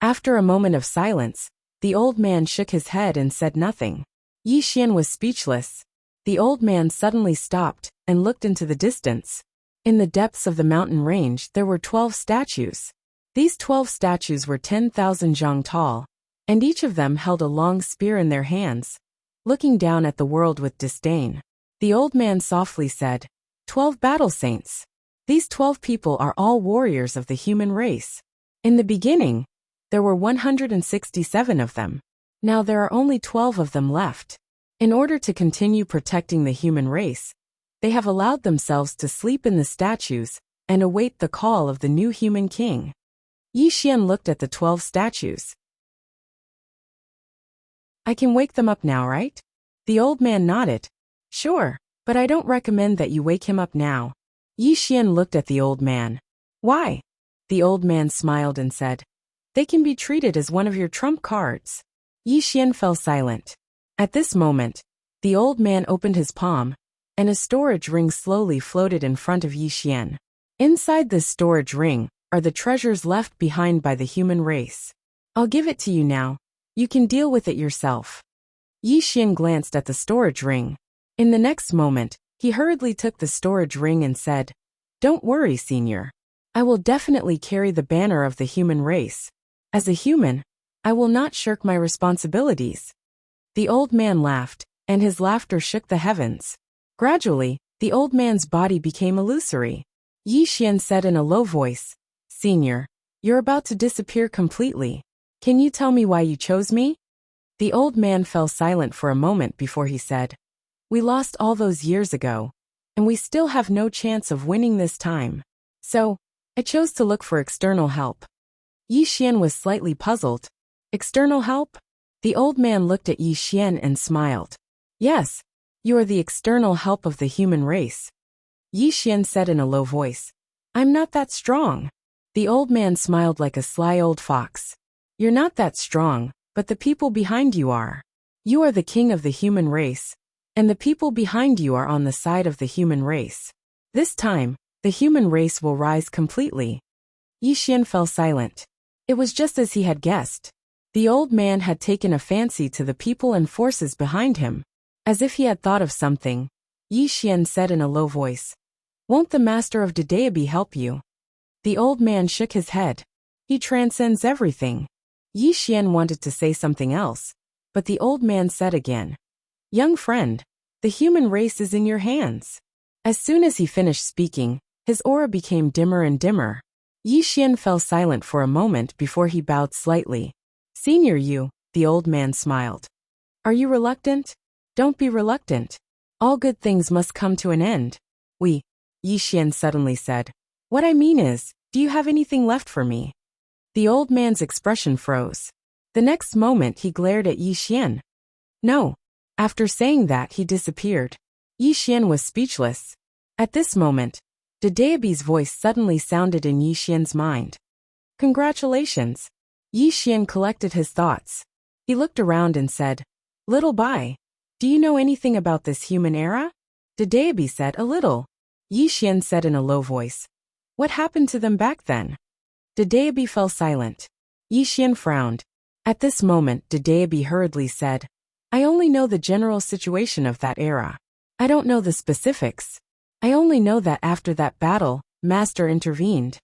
After a moment of silence, the old man shook his head and said nothing. Yi Xian was speechless. The old man suddenly stopped and looked into the distance. In the depths of the mountain range there were 12 statues. These 12 statues were 10,000 zhang tall, and each of them held a long spear in their hands. Looking down at the world with disdain, the old man softly said, 12 battle saints. These 12 people are all warriors of the human race. In the beginning, there were 167 of them. Now there are only 12 of them left. In order to continue protecting the human race, they have allowed themselves to sleep in the statues and await the call of the new human king. Yi Xian looked at the 12 statues. I can wake them up now, right? The old man nodded. Sure, but I don't recommend that you wake him up now. Yi Xian looked at the old man. Why? The old man smiled and said, They can be treated as one of your trump cards. Yi Xian fell silent. At this moment, the old man opened his palm, and a storage ring slowly floated in front of Yi Xian. Inside this storage ring are the treasures left behind by the human race. I'll give it to you now. You can deal with it yourself. Yi Xian glanced at the storage ring. In the next moment, he hurriedly took the storage ring and said, "Don't worry, Senior. I will definitely carry the banner of the human race. As a human, I will not shirk my responsibilities." The old man laughed, and his laughter shook the heavens. Gradually, the old man's body became illusory. Yi Xian said in a low voice, "Senior, you're about to disappear completely. Can you tell me why you chose me?" The old man fell silent for a moment before he said, "We lost all those years ago, and we still have no chance of winning this time. So, I chose to look for external help." Yi Xian was slightly puzzled. "External help?" The old man looked at Yi Xian and smiled. "Yes, you are the external help of the human race." Yi Xian said in a low voice, "I'm not that strong." The old man smiled like a sly old fox. "You're not that strong, but the people behind you are. You are the king of the human race, and the people behind you are on the side of the human race. This time, the human race will rise completely." Yi Xian fell silent. It was just as he had guessed. The old man had taken a fancy to the people and forces behind him. As if he had thought of something, Yi Xian said in a low voice, "Won't the master of Dedeabi help you?" The old man shook his head. "He transcends everything." Yi Xian wanted to say something else, but the old man said again, "Young friend, the human race is in your hands." As soon as he finished speaking, his aura became dimmer and dimmer. Yi Xian fell silent for a moment before he bowed slightly. "Senior you," the old man smiled. "Are you reluctant? Don't be reluctant. All good things must come to an end." Yi Xian suddenly said. "What I mean is, do you have anything left for me?" The old man's expression froze. The next moment he glared at Yi Xian. "No." After saying that, he disappeared. Yi Xian was speechless. At this moment, Dedeabi's voice suddenly sounded in Yi Xian's mind. "Congratulations." Yi Xian collected his thoughts. He looked around and said, "Little Bai, do you know anything about this human era?" Dedeabi said, "A little." Yi Xian said in a low voice, "What happened to them back then?" Dedeabi fell silent. Yi Xian frowned. At this moment, Dedeabi hurriedly said, "I only know the general situation of that era. I don't know the specifics. I only know that after that battle, Master intervened."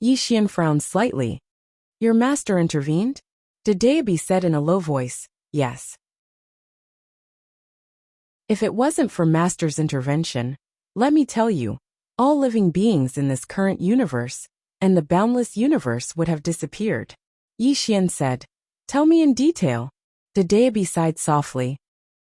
Yi Xian frowned slightly. "Your master intervened?" Dedeabi said in a low voice, "Yes." "If it wasn't for Master's intervention, let me tell you, all living beings in this current universe and the boundless universe would have disappeared." Yi Xian said, "Tell me in detail." Dedeabi sighed softly.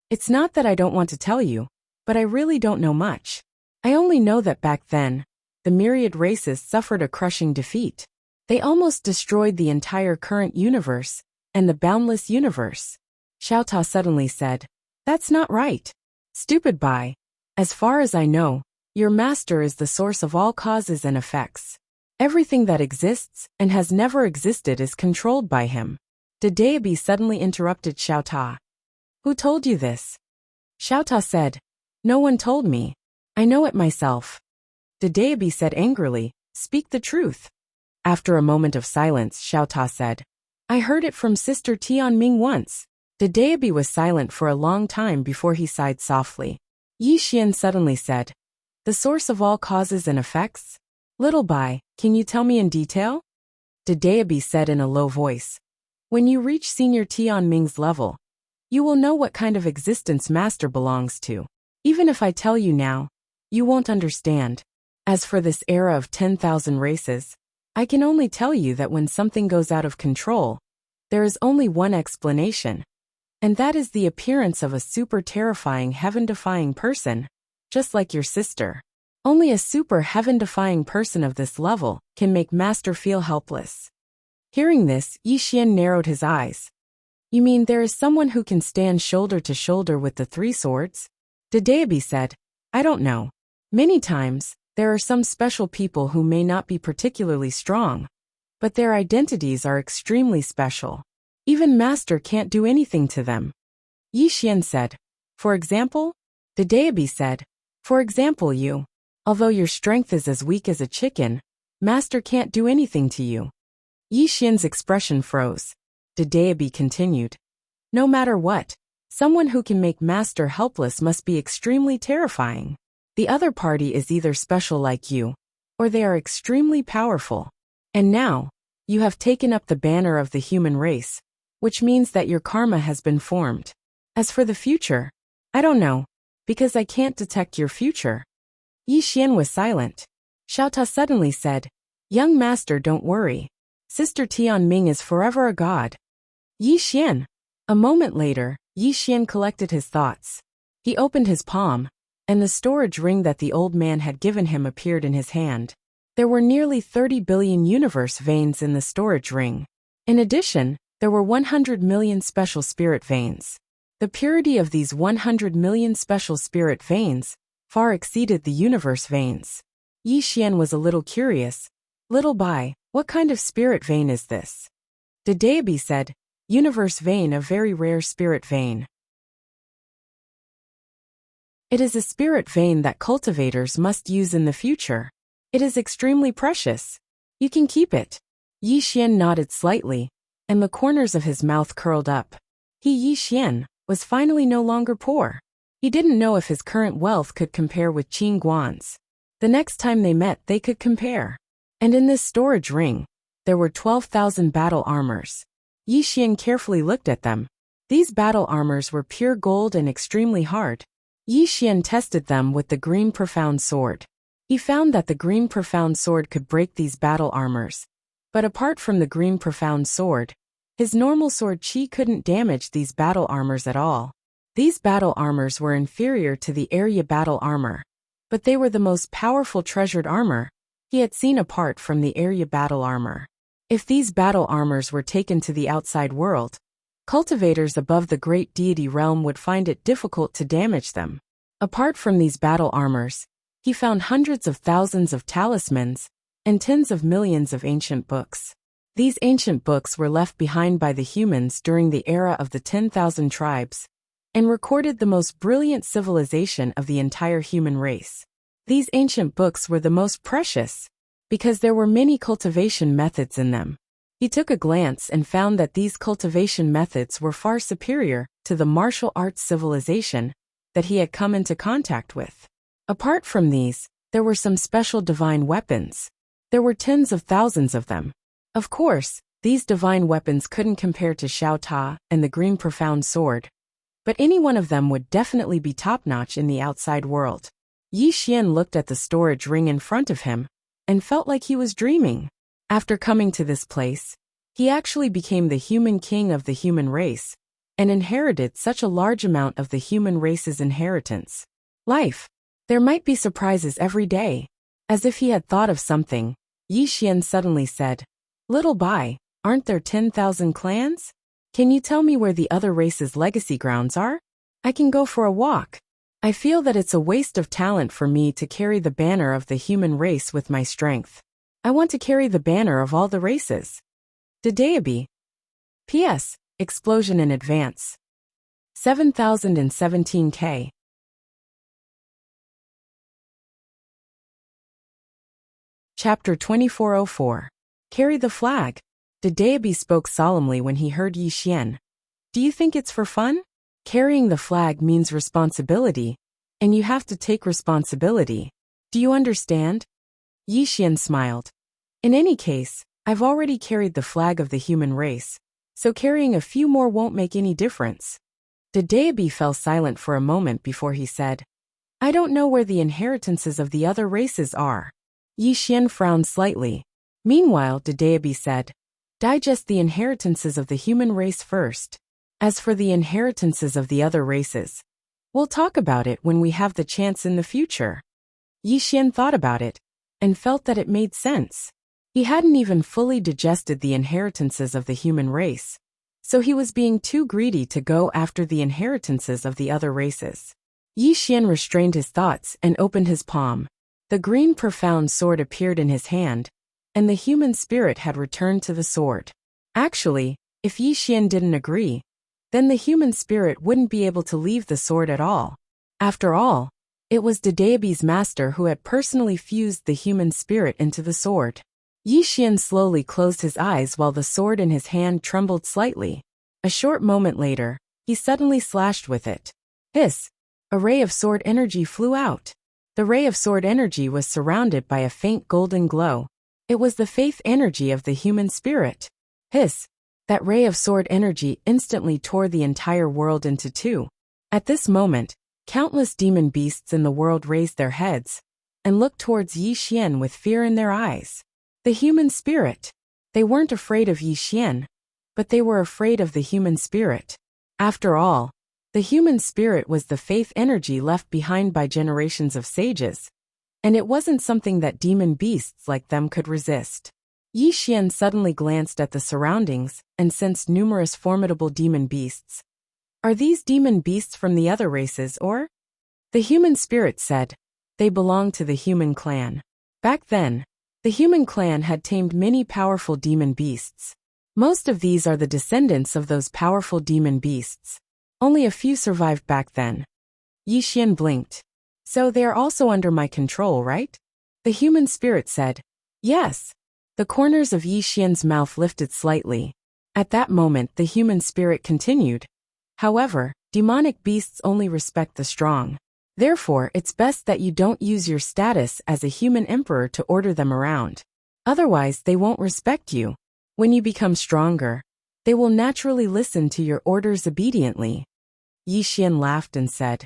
"It's not that I don't want to tell you, but I really don't know much. I only know that back then, the myriad races suffered a crushing defeat. They almost destroyed the entire current universe and the boundless universe." Xiao Ta suddenly said, "That's not right. Stupid Bai. As far as I know, your master is the source of all causes and effects. Everything that exists and has never existed is controlled by him." Dedeabi suddenly interrupted Xiao Ta. "Who told you this?" Xiao Ta said, "No one told me. I know it myself." Dedeabi said angrily, "Speak the truth." After a moment of silence, Xiao Ta said, "I heard it from Sister Tianming once." Dedeabi was silent for a long time before he sighed softly. Yi Xian suddenly said, "The source of all causes and effects? Little Bai, can you tell me in detail?" Dedeabi said in a low voice, "When you reach Senior Tianming's level, you will know what kind of existence Master belongs to. Even if I tell you now, you won't understand. As for this era of 10,000 races, I can only tell you that when something goes out of control, there is only one explanation, and that is the appearance of a super terrifying heaven-defying person, just like your sister. Only a super heaven-defying person of this level can make Master feel helpless." Hearing this, Yi Xian narrowed his eyes. "You mean there is someone who can stand shoulder to shoulder with the three swords?" Dedeabi said, "I don't know. Many times, there are some special people who may not be particularly strong, but their identities are extremely special. Even Master can't do anything to them. Yi Xian said. For example? The deity said. For example, you. Although your strength is as weak as a chicken, Master can't do anything to you. Yi Xian's expression froze. The deity continued. No matter what, someone who can make Master helpless must be extremely terrifying. The other party is either special like you, or they are extremely powerful. And now, you have taken up the banner of the human race, which means that your karma has been formed. As for the future, I don't know, because I can't detect your future. Yi Xian was silent. Xiao Ta suddenly said, Young Master, don't worry. Sister Tianming is forever a god. Yi Xian. A moment later, Yi Xian collected his thoughts. He opened his palm, and the storage ring that the old man had given him appeared in his hand. There were nearly 30 billion universe veins in the storage ring. In addition, there were 100 million special spirit veins. The purity of these 100 million special spirit veins far exceeded the universe veins. Yi Xian was a little curious. Little Bai, what kind of spirit vein is this? The deity said, Universe vein, a very rare spirit vein. It is a spirit vein that cultivators must use in the future. It is extremely precious. You can keep it. Yi Xian nodded slightly, and the corners of his mouth curled up. Yi Xian was finally no longer poor. He didn't know if his current wealth could compare with Qin Guan's. The next time they met, they could compare. And in this storage ring, there were 12,000 battle armors. Yi Xian carefully looked at them. These battle armors were pure gold and extremely hard. Yi Xian tested them with the green profound sword. He found that the green profound sword could break these battle armors. But apart from the green profound sword, his normal sword qi couldn't damage these battle armors at all. These battle armors were inferior to the area battle armor, but they were the most powerful treasured armor he had seen apart from the area battle armor. If these battle armors were taken to the outside world, cultivators above the great deity realm would find it difficult to damage them. Apart from these battle armors, he found hundreds of thousands of talismans and tens of millions of ancient books. These ancient books were left behind by the humans during the era of the 10,000 tribes and recorded the most brilliant civilization of the entire human race. These ancient books were the most precious because there were many cultivation methods in them. He took a glance and found that these cultivation methods were far superior to the martial arts civilization that he had come into contact with. Apart from these, there were some special divine weapons. There were tens of thousands of them. Of course, these divine weapons couldn't compare to Xiao Ta and the green profound sword, but any one of them would definitely be top-notch in the outside world. Yi Xian looked at the storage ring in front of him and felt like he was dreaming. After coming to this place, he actually became the human king of the human race and inherited such a large amount of the human race's inheritance. Life. There might be surprises every day. As if he had thought of something, Yi Xian suddenly said, Little Bai, aren't there 10,000 clans? Can you tell me where the other race's legacy grounds are? I can go for a walk. I feel that it's a waste of talent for me to carry the banner of the human race with my strength. I want to carry the banner of all the races. Dedeabi. P.S. Explosion in advance. 7017K. Chapter 2404. Carry the flag. Dedeabi spoke solemnly when he heard Yi Xian. Do you think it's for fun? Carrying the flag means responsibility, and you have to take responsibility. Do you understand? Yi Xian smiled. In any case, I've already carried the flag of the human race, so carrying a few more won't make any difference. Dedeabi fell silent for a moment before he said, I don't know where the inheritances of the other races are. Yi Xian frowned slightly. Meanwhile, Dedeabi said, Digest the inheritances of the human race first. As for the inheritances of the other races, we'll talk about it when we have the chance in the future. Yi Xian thought about it and felt that it made sense. He hadn't even fully digested the inheritances of the human race, so he was being too greedy to go after the inheritances of the other races. Yi Xian restrained his thoughts and opened his palm. The green profound sword appeared in his hand, and the human spirit had returned to the sword. Actually, If Yi Xian didn't agree, then the human spirit wouldn't be able to leave the sword at all. After all, it was Dedeabi's master who had personally fused the human spirit into the sword. Yi Xian slowly closed his eyes while the sword in his hand trembled slightly. A short moment later, he suddenly slashed with it. Hiss! A ray of sword energy flew out. The ray of sword energy was surrounded by a faint golden glow. It was the faith energy of the human spirit. Hiss! That ray of sword energy instantly tore the entire world into two. At this moment, countless demon beasts in the world raised their heads and looked towards Yi Xian with fear in their eyes. The human spirit. They weren't afraid of Yi Xian, but they were afraid of the human spirit. After all, the human spirit was the faith energy left behind by generations of sages, and it wasn't something that demon beasts like them could resist. Yi Xian suddenly glanced at the surroundings and sensed numerous formidable demon beasts. Are these demon beasts from the other races or? The human spirit said. They belong to the human clan. Back then, the human clan had tamed many powerful demon beasts. Most of these are the descendants of those powerful demon beasts. Only a few survived back then. Yi Xian blinked. So they are also under my control, right? The human spirit said. Yes. The corners of Yi Xian's mouth lifted slightly. At that moment the human spirit continued. However, demonic beasts only respect the strong. Therefore, it's best that you don't use your status as a human emperor to order them around. Otherwise, they won't respect you. When you become stronger, they will naturally listen to your orders obediently. Yi Xian laughed and said,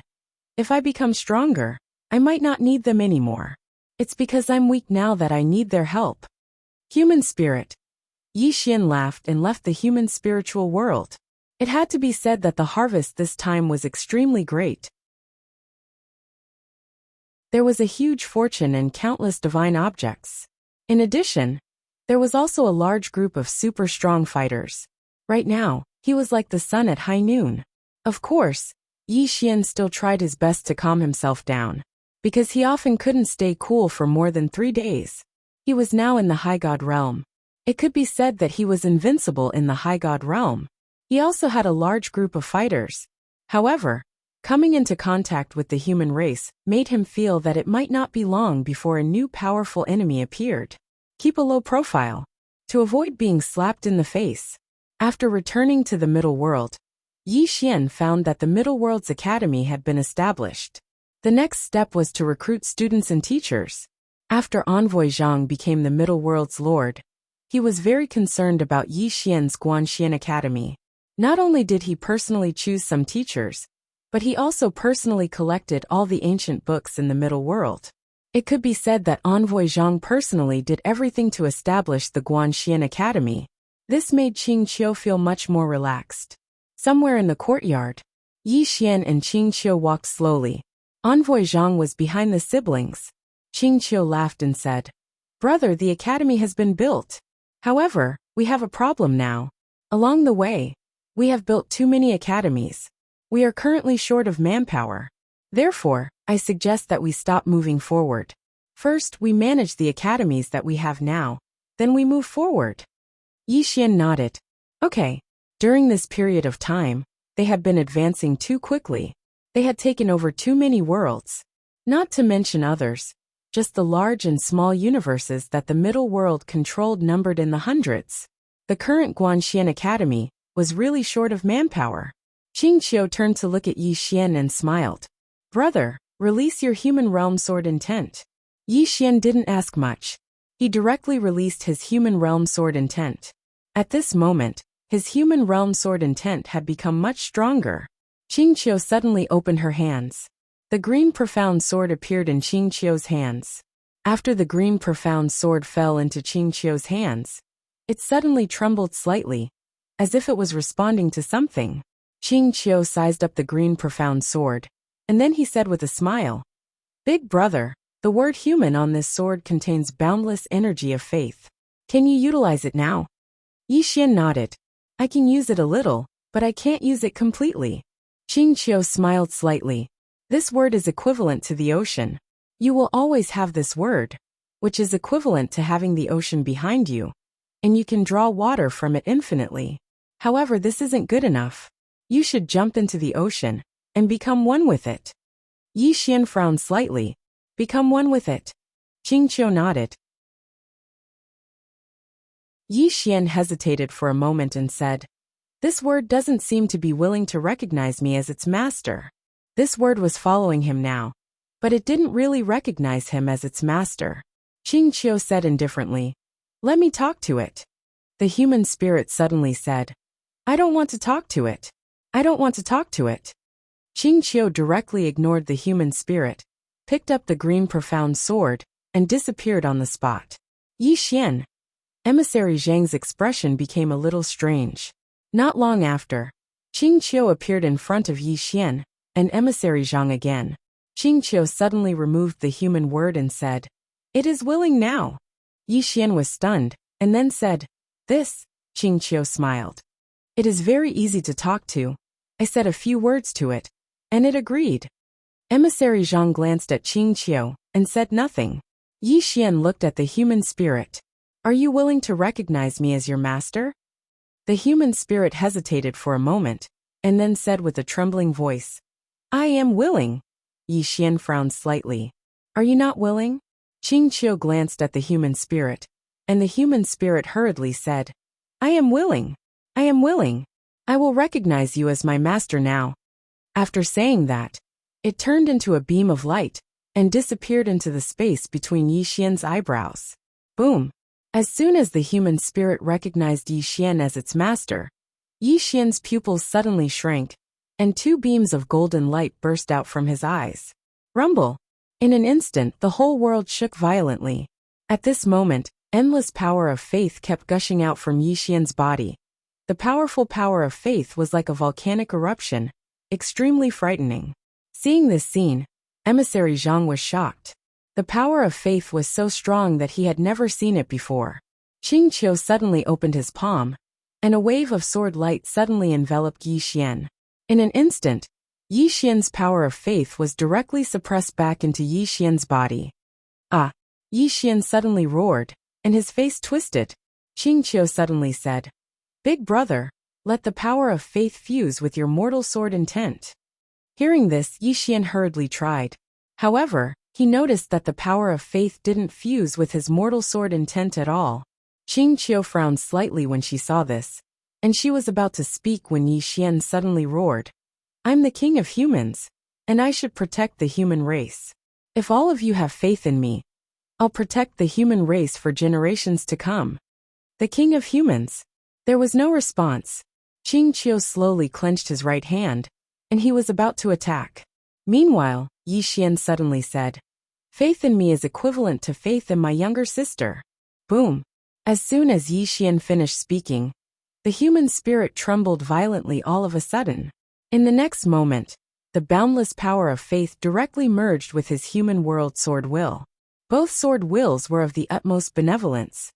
if I become stronger, I might not need them anymore. It's because I'm weak now that I need their help. Human spirit. Yi Xian laughed and left the human spiritual world. It had to be said that the harvest this time was extremely great. There was a huge fortune and countless divine objects. In addition, there was also a large group of super strong fighters. Right now, he was like the sun at high noon. Of course, Yi Xian still tried his best to calm himself down, because he often couldn't stay cool for more than 3 days. He was now in the High God realm. It could be said that he was invincible in the High God realm. He also had a large group of fighters. However, coming into contact with the human race made him feel that it might not be long before a new powerful enemy appeared. Keep a low profile to avoid being slapped in the face. After returning to the middle world, Yi Xian found that the Middle World's Academy had been established. The next step was to recruit students and teachers. After Envoy Zhang became the Middle World's Lord, he was very concerned about Yi Xian's Guanxian Academy. Not only did he personally choose some teachers, but he also personally collected all the ancient books in the Middle World. It could be said that Envoy Zhang personally did everything to establish the Guanxian Academy. This made Qing Qiu feel much more relaxed. Somewhere in the courtyard, Yi Xian and Qing Qiu walked slowly. Envoy Zhang was behind the siblings. Qing Qiu laughed and said, brother, the academy has been built. However, we have a problem now. Along the way, we have built too many academies. We are currently short of manpower. Therefore, I suggest that we stop moving forward. First, we manage the academies that we have now, then we move forward. Yi Xian nodded. Okay. During this period of time, they had been advancing too quickly. They had taken over too many worlds. Not to mention others. Just the large and small universes that the middle world controlled numbered in the hundreds. The current Guanxian Academy was really short of manpower. Qing Qiu turned to look at Yi Xian and smiled. Brother, release your human realm sword intent. Yi Xian didn't ask much. He directly released his human realm sword intent. At this moment, his human realm sword intent had become much stronger. Qing Qiu suddenly opened her hands. The green profound sword appeared in Qing Qiu's hands. After the green profound sword fell into Qing Qiu's hands, it suddenly trembled slightly, as if it was responding to something. Qing Qiu sized up the green profound sword, and then he said with a smile, Big brother, the word human on this sword contains boundless energy of faith. Can you utilize it now? Yi Xian nodded. I can use it a little, but I can't use it completely. Qing Qiu smiled slightly. This word is equivalent to the ocean. You will always have this word, which is equivalent to having the ocean behind you, and you can draw water from it infinitely. However, this isn't good enough. You should jump into the ocean and become one with it. Yi Xian frowned slightly. Become one with it. Qingqiu nodded. Yi Xian hesitated for a moment and said, "This word doesn't seem to be willing to recognize me as its master." This word was following him now, but it didn't really recognize him as its master. Qingqiu said indifferently, "Let me talk to it." The human spirit suddenly said, "I don't want to talk to it. I don't want to talk to it." Qingqiu directly ignored the human spirit, picked up the green profound sword, and disappeared on the spot. Yi Xian. Emissary Zhang's expression became a little strange. Not long after, Qingqiu appeared in front of Yi Xian, and Emissary Zhang again. Qingqiu suddenly removed the human word and said, "It is willing now." Yi Xian was stunned, and then said, "This." Qingqiu smiled. "It is very easy to talk to. I said a few words to it, and it agreed." Emissary Zhang glanced at Qingqiu and said nothing. Yi Xian looked at the human spirit. "Are you willing to recognize me as your master?" The human spirit hesitated for a moment, and then said with a trembling voice, "I am willing." Yi Xian frowned slightly. "Are you not willing?" Qingqiu glanced at the human spirit, and the human spirit hurriedly said, "I am willing. I am willing. I will recognize you as my master now." After saying that, it turned into a beam of light and disappeared into the space between Yi Xian's eyebrows. Boom! As soon as the human spirit recognized Yi Xian as its master, Yi Xian's pupils suddenly shrank, and two beams of golden light burst out from his eyes. Rumble! In an instant, the whole world shook violently. At this moment, endless power of faith kept gushing out from Yi Xian's body. The powerful power of faith was like a volcanic eruption, extremely frightening. Seeing this scene, Emissary Zhang was shocked. The power of faith was so strong that he had never seen it before. Qingqiu suddenly opened his palm, and a wave of sword light suddenly enveloped Yi Xian. In an instant, Yi Xian's power of faith was directly suppressed back into Yi Xian's body. Ah! Yi Xian suddenly roared, and his face twisted. Qingqiu suddenly said, "Big brother, let the power of faith fuse with your mortal sword intent." Hearing this, Yi Xian hurriedly tried. However, he noticed that the power of faith didn't fuse with his mortal sword intent at all. Qingqiu frowned slightly when she saw this, and she was about to speak when Yi Xian suddenly roared, "I'm the king of humans, and I should protect the human race. If all of you have faith in me, I'll protect the human race for generations to come." The king of humans. There was no response. Qingqiu slowly clenched his right hand, and he was about to attack. Meanwhile, Yi Xian suddenly said, "Faith in me is equivalent to faith in my younger sister." Boom! As soon as Yi Xian finished speaking, the human spirit trembled violently all of a sudden. In the next moment, the boundless power of faith directly merged with his human world sword will. Both sword wills were of the utmost benevolence.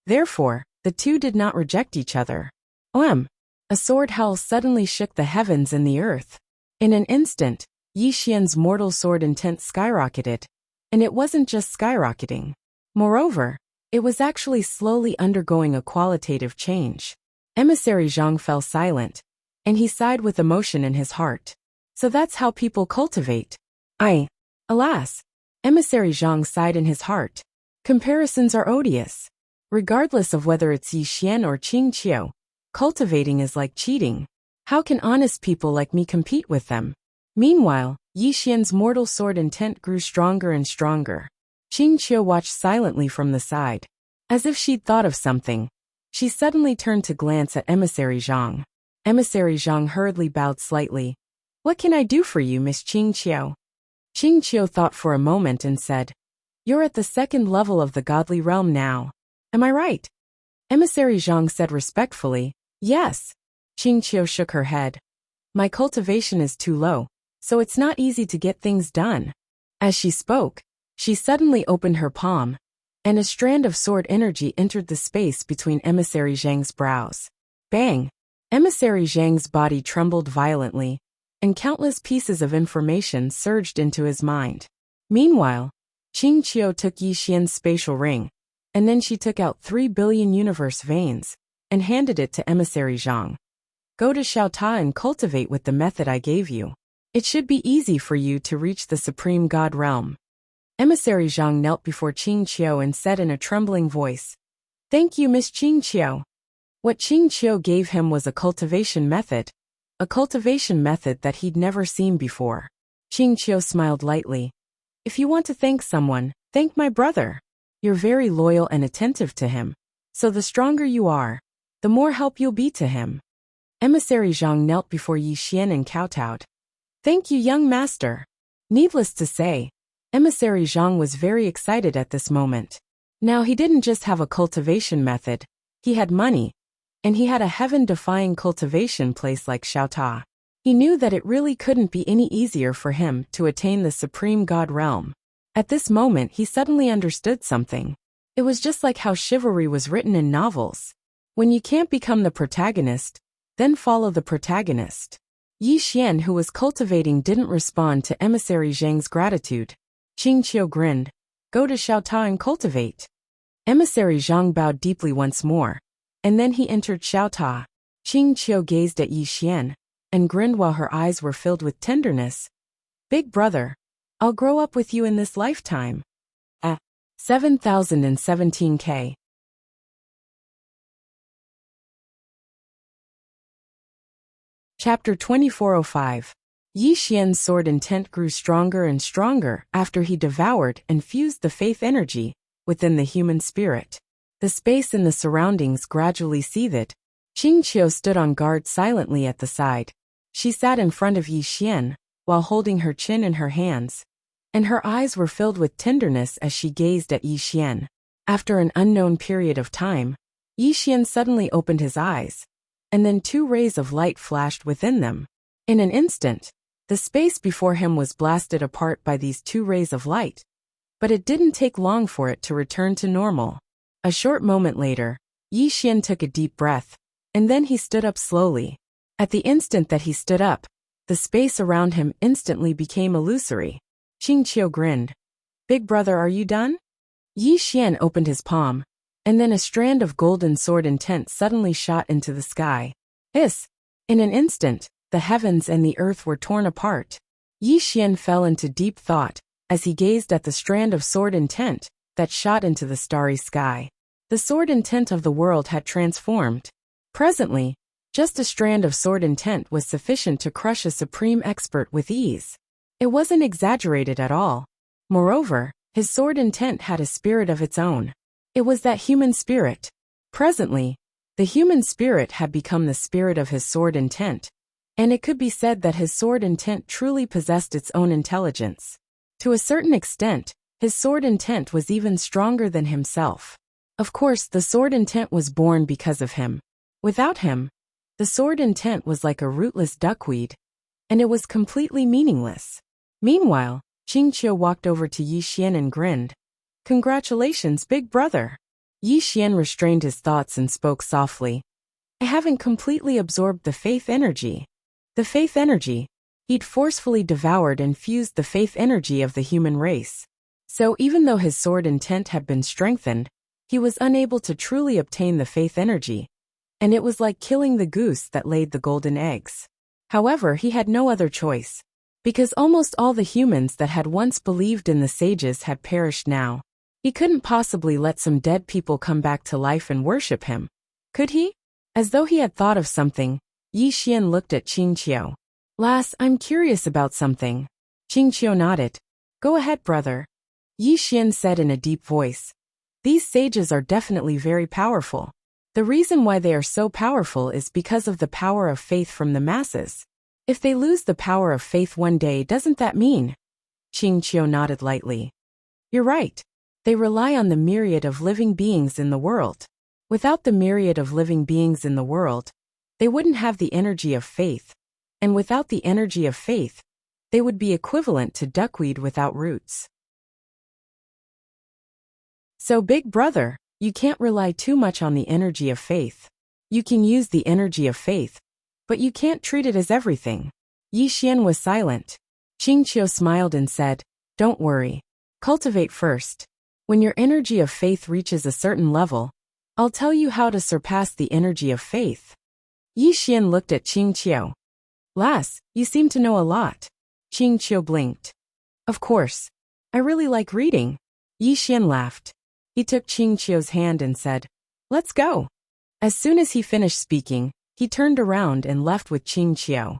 Therefore, the two did not reject each other. Oem! A sword howl suddenly shook the heavens and the earth. In an instant, Yi Xian's mortal sword intent skyrocketed. And it wasn't just skyrocketing. Moreover, it was actually slowly undergoing a qualitative change. Emissary Zhang fell silent, and he sighed with emotion in his heart. So that's how people cultivate. Alas! Emissary Zhang sighed in his heart. Comparisons are odious. Regardless of whether it's Yi Xian or Qingqiu, cultivating is like cheating. How can honest people like me compete with them? Meanwhile, Yi Xian's mortal sword intent grew stronger and stronger. Qingqiu watched silently from the side. As if she'd thought of something, she suddenly turned to glance at Emissary Zhang. Emissary Zhang hurriedly bowed slightly. "What can I do for you, Miss Qingqiu?" Qingqiu thought for a moment and said, "You're at the second level of the godly realm now. Am I right?" Emissary Zhang said respectfully, "Yes." Qingqiu shook her head. "My cultivation is too low, so it's not easy to get things done." As she spoke, she suddenly opened her palm, and a strand of sword energy entered the space between Emissary Zhang's brows. Bang! Emissary Zhang's body trembled violently, and countless pieces of information surged into his mind. Meanwhile, Qingqiu took Yi Xian's spatial ring, and then she took out 3 billion universe veins, and handed it to Emissary Zhang. Go to Xiaota and cultivate with the method I gave you. It should be easy for you to reach the Supreme God realm. Emissary Zhang knelt before Qing Qiu and said in a trembling voice, Thank you, Miss Qing Qiu. What Qing Qiu gave him was a cultivation method that he'd never seen before. Qing Qiu smiled lightly. If you want to thank someone, thank my brother. You're very loyal and attentive to him. So the stronger you are, the more help you'll be to him. Emissary Zhang knelt before Yi Xian and kowtowed. Thank you, young master. Needless to say, Emissary Zhang was very excited at this moment. Now he didn't just have a cultivation method, he had money, and he had a heaven-defying cultivation place like Xiaota. He knew that it really couldn't be any easier for him to attain the Supreme God realm. At this moment he suddenly understood something. It was just like how chivalry was written in novels. When you can't become the protagonist, then follow the protagonist. Yi Xian, who was cultivating, didn't respond to Emissary Zhang's gratitude. Qing Qiu grinned. Go to Xiaota and cultivate. Emissary Zhang bowed deeply once more, and then he entered Xiaota. Qing Qiu gazed at Yi Xian, and grinned while her eyes were filled with tenderness. Big brother, I'll grow up with you in this lifetime. 7017K. Chapter 2405. Yi Xian's sword intent grew stronger and stronger after he devoured and fused the faith energy within the human spirit. The space in the surroundings gradually seethed. Qing Qiu stood on guard silently at the side. She sat in front of Yi Xian, while holding her chin in her hands, and her eyes were filled with tenderness as she gazed at Yi Xian. After an unknown period of time, Yi Xian suddenly opened his eyes, and then two rays of light flashed within them. In an instant, the space before him was blasted apart by these two rays of light, but it didn't take long for it to return to normal. A short moment later, Yi Xian took a deep breath, and then he stood up slowly. At the instant that he stood up, the space around him instantly became illusory. Qing Qiu grinned. Big brother, are you done? Yi Xian opened his palm, and then a strand of golden sword intent suddenly shot into the sky. Hiss! In an instant, the heavens and the earth were torn apart. Yi Xian fell into deep thought as he gazed at the strand of sword intent that shot into the starry sky. The sword intent of the world had transformed. Presently, just a strand of sword intent was sufficient to crush a supreme expert with ease. It wasn't exaggerated at all. Moreover, his sword intent had a spirit of its own. It was that human spirit. Presently, the human spirit had become the spirit of his sword intent, and it could be said that his sword intent truly possessed its own intelligence. To a certain extent, his sword intent was even stronger than himself. Of course, the sword intent was born because of him. Without him, the sword intent was like a rootless duckweed, and it was completely meaningless. Meanwhile, Qing Qiu walked over to Yi Xian and grinned. Congratulations, big brother. Yi Xian restrained his thoughts and spoke softly. I haven't completely absorbed the faith energy. The faith energy. He'd forcefully devoured and fused the faith energy of the human race. So even though his sword intent had been strengthened, he was unable to truly obtain the faith energy, and it was like killing the goose that laid the golden eggs. However, he had no other choice, because almost all the humans that had once believed in the sages had perished now. He couldn't possibly let some dead people come back to life and worship him, could he? As though he had thought of something, Yi Xian looked at Qing Qiu. Lass, I'm curious about something. Qing Qiu nodded. Go ahead, brother. Yi Xian said in a deep voice. These sages are definitely very powerful. The reason why they are so powerful is because of the power of faith from the masses. If they lose the power of faith one day, doesn't that mean? Qing Qiu nodded lightly. You're right. They rely on the myriad of living beings in the world. Without the myriad of living beings in the world, they wouldn't have the energy of faith. And without the energy of faith, they would be equivalent to duckweed without roots. So, big brother, you can't rely too much on the energy of faith. You can use the energy of faith, but you can't treat it as everything. Yi Xian was silent. Qing Qiu smiled and said, Don't worry. Cultivate first. When your energy of faith reaches a certain level, I'll tell you how to surpass the energy of faith. Yi Xian looked at Qing Qiu. Lass, you seem to know a lot. Qing Qiu blinked. Of course. I really like reading. Yi Xian laughed. He took Qing Qiu's hand and said, Let's go. As soon as he finished speaking, he turned around and left with Qing Qiu.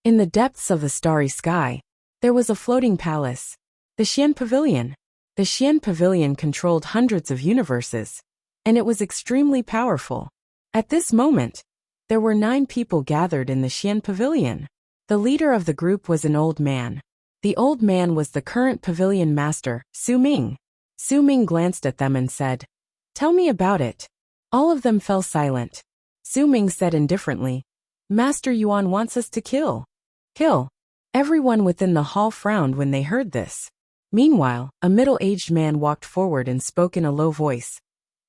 In the depths of the starry sky, there was a floating palace, the Xian Pavilion. The Xian Pavilion controlled hundreds of universes, and it was extremely powerful. At this moment, there were 9 people gathered in the Xian Pavilion. The leader of the group was an old man. The old man was the current pavilion master, Su Ming. Su Ming glanced at them and said, Tell me about it. All of them fell silent. Su Ming said indifferently, Master Yuan wants us to kill. Kill. Everyone within the hall frowned when they heard this. Meanwhile, a middle-aged man walked forward and spoke in a low voice.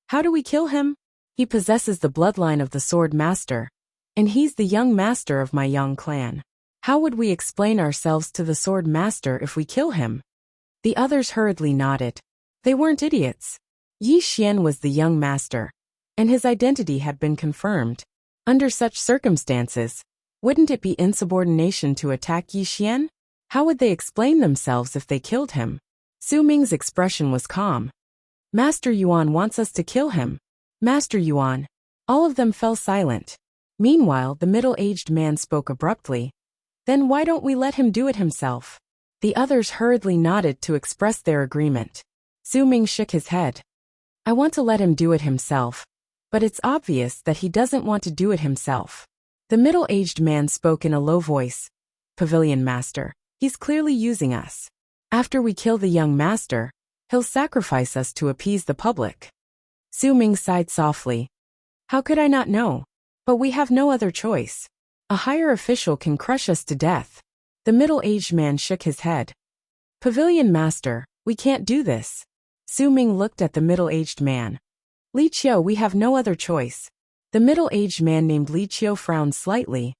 How do we kill him? He possesses the bloodline of the sword master, and he's the young master of my young clan. How would we explain ourselves to the sword master if we kill him? The others hurriedly nodded. They weren't idiots. Yi Xian was the young master, and his identity had been confirmed. Under such circumstances, wouldn't it be insubordination to attack Yi Xian? How would they explain themselves if they killed him? Su Ming's expression was calm. Master Yuan wants us to kill him. Master Yuan. All of them fell silent. Meanwhile, the middle-aged man spoke abruptly. Then why don't we let him do it himself? The others hurriedly nodded to express their agreement. Su Ming shook his head. I want to let him do it himself, but it's obvious that he doesn't want to do it himself. The middle-aged man spoke in a low voice. Pavilion master, he's clearly using us. After we kill the young master, he'll sacrifice us to appease the public. Su Ming sighed softly. How could I not know? But we have no other choice. A higher official can crush us to death. The middle-aged man shook his head. Pavilion master, we can't do this. Su Ming looked at the middle-aged man. Li Qiu, we have no other choice. The middle-aged man named Li Qiu frowned slightly.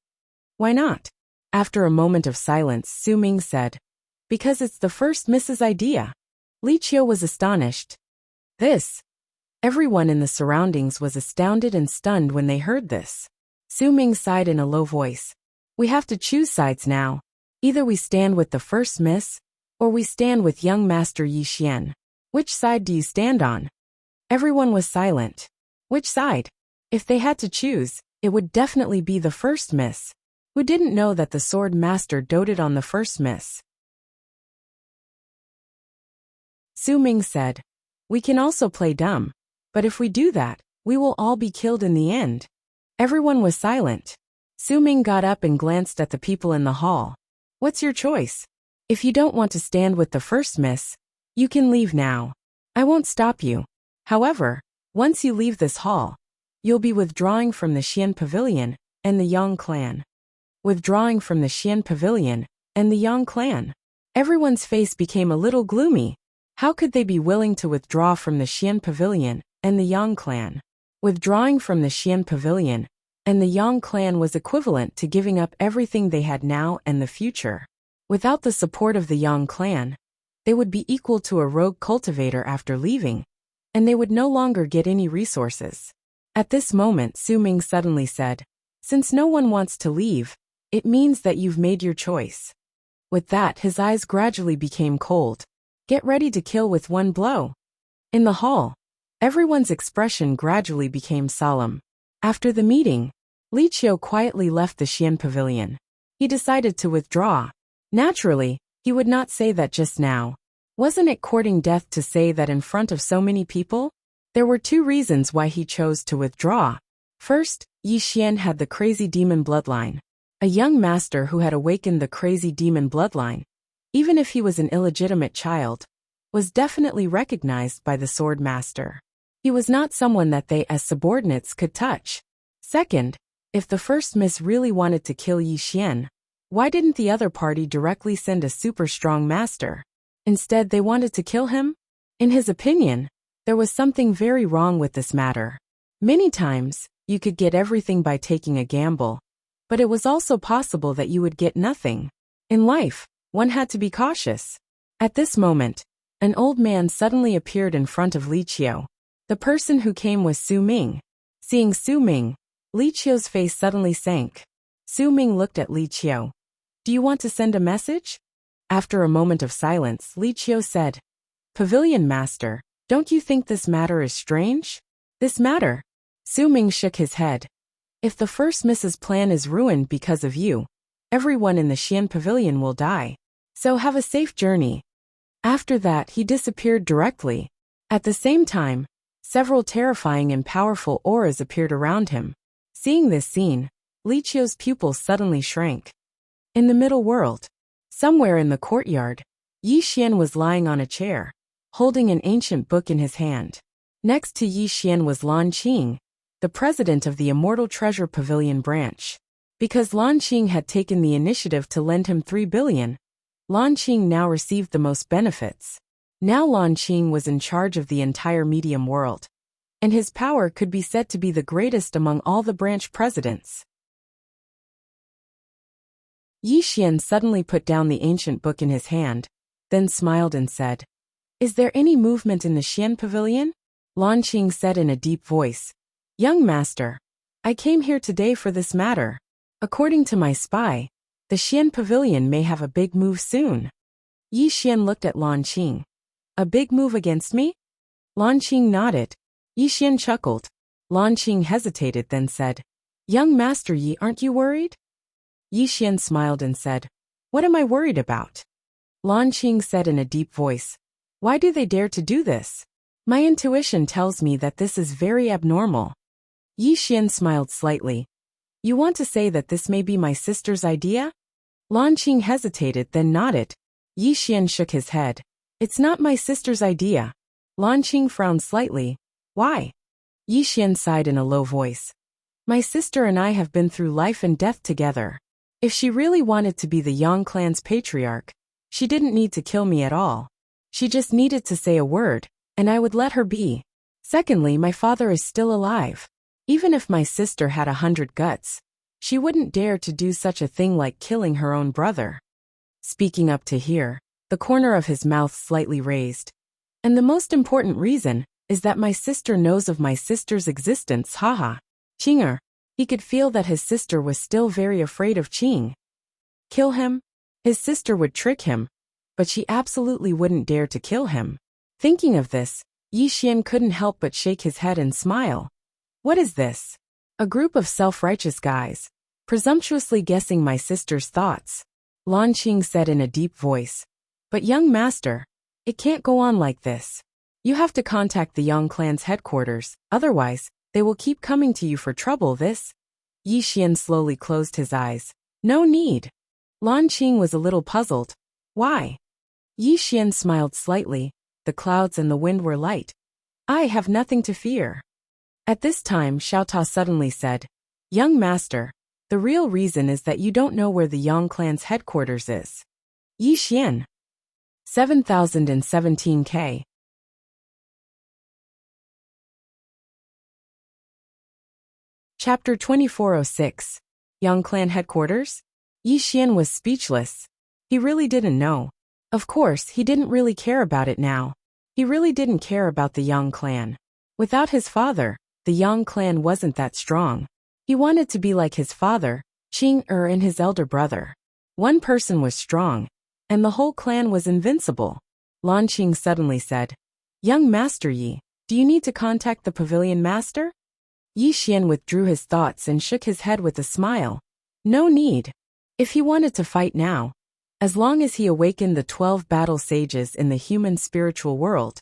Why not? After a moment of silence, Su Ming said, Because it's the first Mrs. idea. Li Qiu was astonished. This. Everyone in the surroundings was astounded and stunned when they heard this. Su Ming sighed in a low voice. We have to choose sides now. Either we stand with the first miss, or we stand with young Master Yi Xian. Which side do you stand on? Everyone was silent. Which side? If they had to choose, it would definitely be the first miss. Who didn't know that the sword master doted on the first miss? Su Ming said, We can also play dumb, but if we do that, we will all be killed in the end. Everyone was silent. Su Ming got up and glanced at the people in the hall. What's your choice? If you don't want to stand with the first miss, you can leave now. I won't stop you. However, once you leave this hall, you'll be withdrawing from the Xian Pavilion and the Yang clan. Withdrawing from the Xian Pavilion and the Yang clan. Everyone's face became a little gloomy. How could they be willing to withdraw from the Xian Pavilion and the Yang clan? Withdrawing from the Xian Pavilion and the Yang clan was equivalent to giving up everything they had now and the future. Without the support of the Yang clan, they would be equal to a rogue cultivator after leaving, and they would no longer get any resources. At this moment, Su Ming suddenly said, Since no one wants to leave, it means that you've made your choice. With that, his eyes gradually became cold. Get ready to kill with one blow. In the hall, everyone's expression gradually became solemn. After the meeting, Li Qiu quietly left the Xian Pavilion. He decided to withdraw. Naturally, he would not say that just now. Wasn't it courting death to say that in front of so many people? There were 2 reasons why he chose to withdraw. First, Yi Xian had the crazy demon bloodline. A young master who had awakened the crazy demon bloodline, even if he was an illegitimate child, was definitely recognized by the sword master. He was not someone that they as subordinates could touch. Second, if the first miss really wanted to kill Yi Xian, why didn't the other party directly send a super strong master? Instead, they wanted to kill him? In his opinion, there was something very wrong with this matter. Many times, you could get everything by taking a gamble, but it was also possible that you would get nothing. In life, one had to be cautious. At this moment, an old man suddenly appeared in front of Li Qiu. The person who came was Su Ming. Seeing Su Ming, Li Qiu's face suddenly sank. Su Ming looked at Li Qiu. Do you want to send a message? After a moment of silence, Li Qiu said, Pavilion Master, don't you think this matter is strange? This matter? Su Ming shook his head. If the first Mrs. Plan is ruined because of you, everyone in the Xian Pavilion will die. So have a safe journey. After that, he disappeared directly. At the same time, several terrifying and powerful auras appeared around him. Seeing this scene, Li Qiu's pupils suddenly shrank. In the middle world, somewhere in the courtyard, Yi Xian was lying on a chair, holding an ancient book in his hand. Next to Yi Xian was Lan Qing, the president of the Immortal Treasure Pavilion branch. Because Lan Qing had taken the initiative to lend him 3 billion, Lan Qing now received the most benefits. Now Lan Qing was in charge of the entire medium world, and his power could be said to be the greatest among all the branch presidents. Yi Xian suddenly put down the ancient book in his hand, then smiled and said, Is there any movement in the Xian Pavilion? Lan Qing said in a deep voice, Young master, I came here today for this matter. According to my spy, the Xian Pavilion may have a big move soon. Yi Xian looked at Lan Qing. A big move against me? Lan Qing nodded. Yi Xian chuckled. Lan Qing hesitated, then said, Young Master Yi, aren't you worried? Yi Xian smiled and said, What am I worried about? Lan Qing said in a deep voice, Why do they dare to do this? My intuition tells me that this is very abnormal. Yi Xian smiled slightly. You want to say that this may be my sister's idea? Lan Qing hesitated, then nodded. Yi Xian shook his head. It's not my sister's idea. Lan Qing frowned slightly. Why? Yi Xian sighed in a low voice. My sister and I have been through life and death together. If she really wanted to be the Yang clan's patriarch, she didn't need to kill me at all. She just needed to say a word, and I would let her be. Secondly, my father is still alive. Even if my sister had 100 guts, she wouldn't dare to do such a thing like killing her own brother. Speaking up to here, the corner of his mouth slightly raised. And the most important reason is that my sister knows of my sister's existence, haha. Qinger. He could feel that his sister was still very afraid of Qing. Kill him? His sister would trick him, but she absolutely wouldn't dare to kill him. Thinking of this, Yi Xian couldn't help but shake his head and smile. What is this? A group of self-righteous guys, presumptuously guessing my sister's thoughts. Lan Qing said in a deep voice. But young master, it can't go on like this. You have to contact the Yang clan's headquarters, otherwise, they will keep coming to you for trouble. This? Yi Xian slowly closed his eyes. No need. Lan Qing was a little puzzled. Why? Yi Xian smiled slightly. The clouds and the wind were light. I have nothing to fear. At this time, Xiao Ta suddenly said, Young master, the real reason is that you don't know where the Yang clan's headquarters is. Yi Xian. 7017K. Chapter 2406. Yang clan headquarters? Yi Xian was speechless. He really didn't know. Of course, he didn't really care about it now. He really didn't care about the Yang clan. Without his father, the Yang clan wasn't that strong. He wanted to be like his father, Qing and his elder brother. One person was strong, and the whole clan was invincible. Lan Qing suddenly said, Young Master Yi, do you need to contact the pavilion master? Yi Xian withdrew his thoughts and shook his head with a smile. No need. If he wanted to fight now, as long as he awakened the 12 battle sages in the human spiritual world,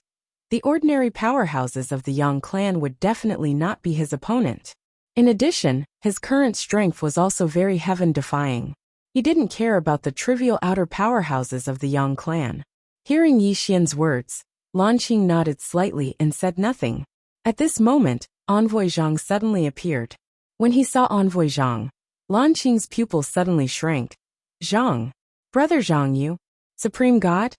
the ordinary powerhouses of the Yang clan would definitely not be his opponent. In addition, his current strength was also very heaven-defying. He didn't care about the trivial outer powerhouses of the Yang clan. Hearing Yi Xian's words, Lan Qing nodded slightly and said nothing. At this moment, Envoy Zhang suddenly appeared. When he saw Envoy Zhang, Lan Qing's pupils suddenly shrank. Zhang. Brother Zhang Yu. Supreme God?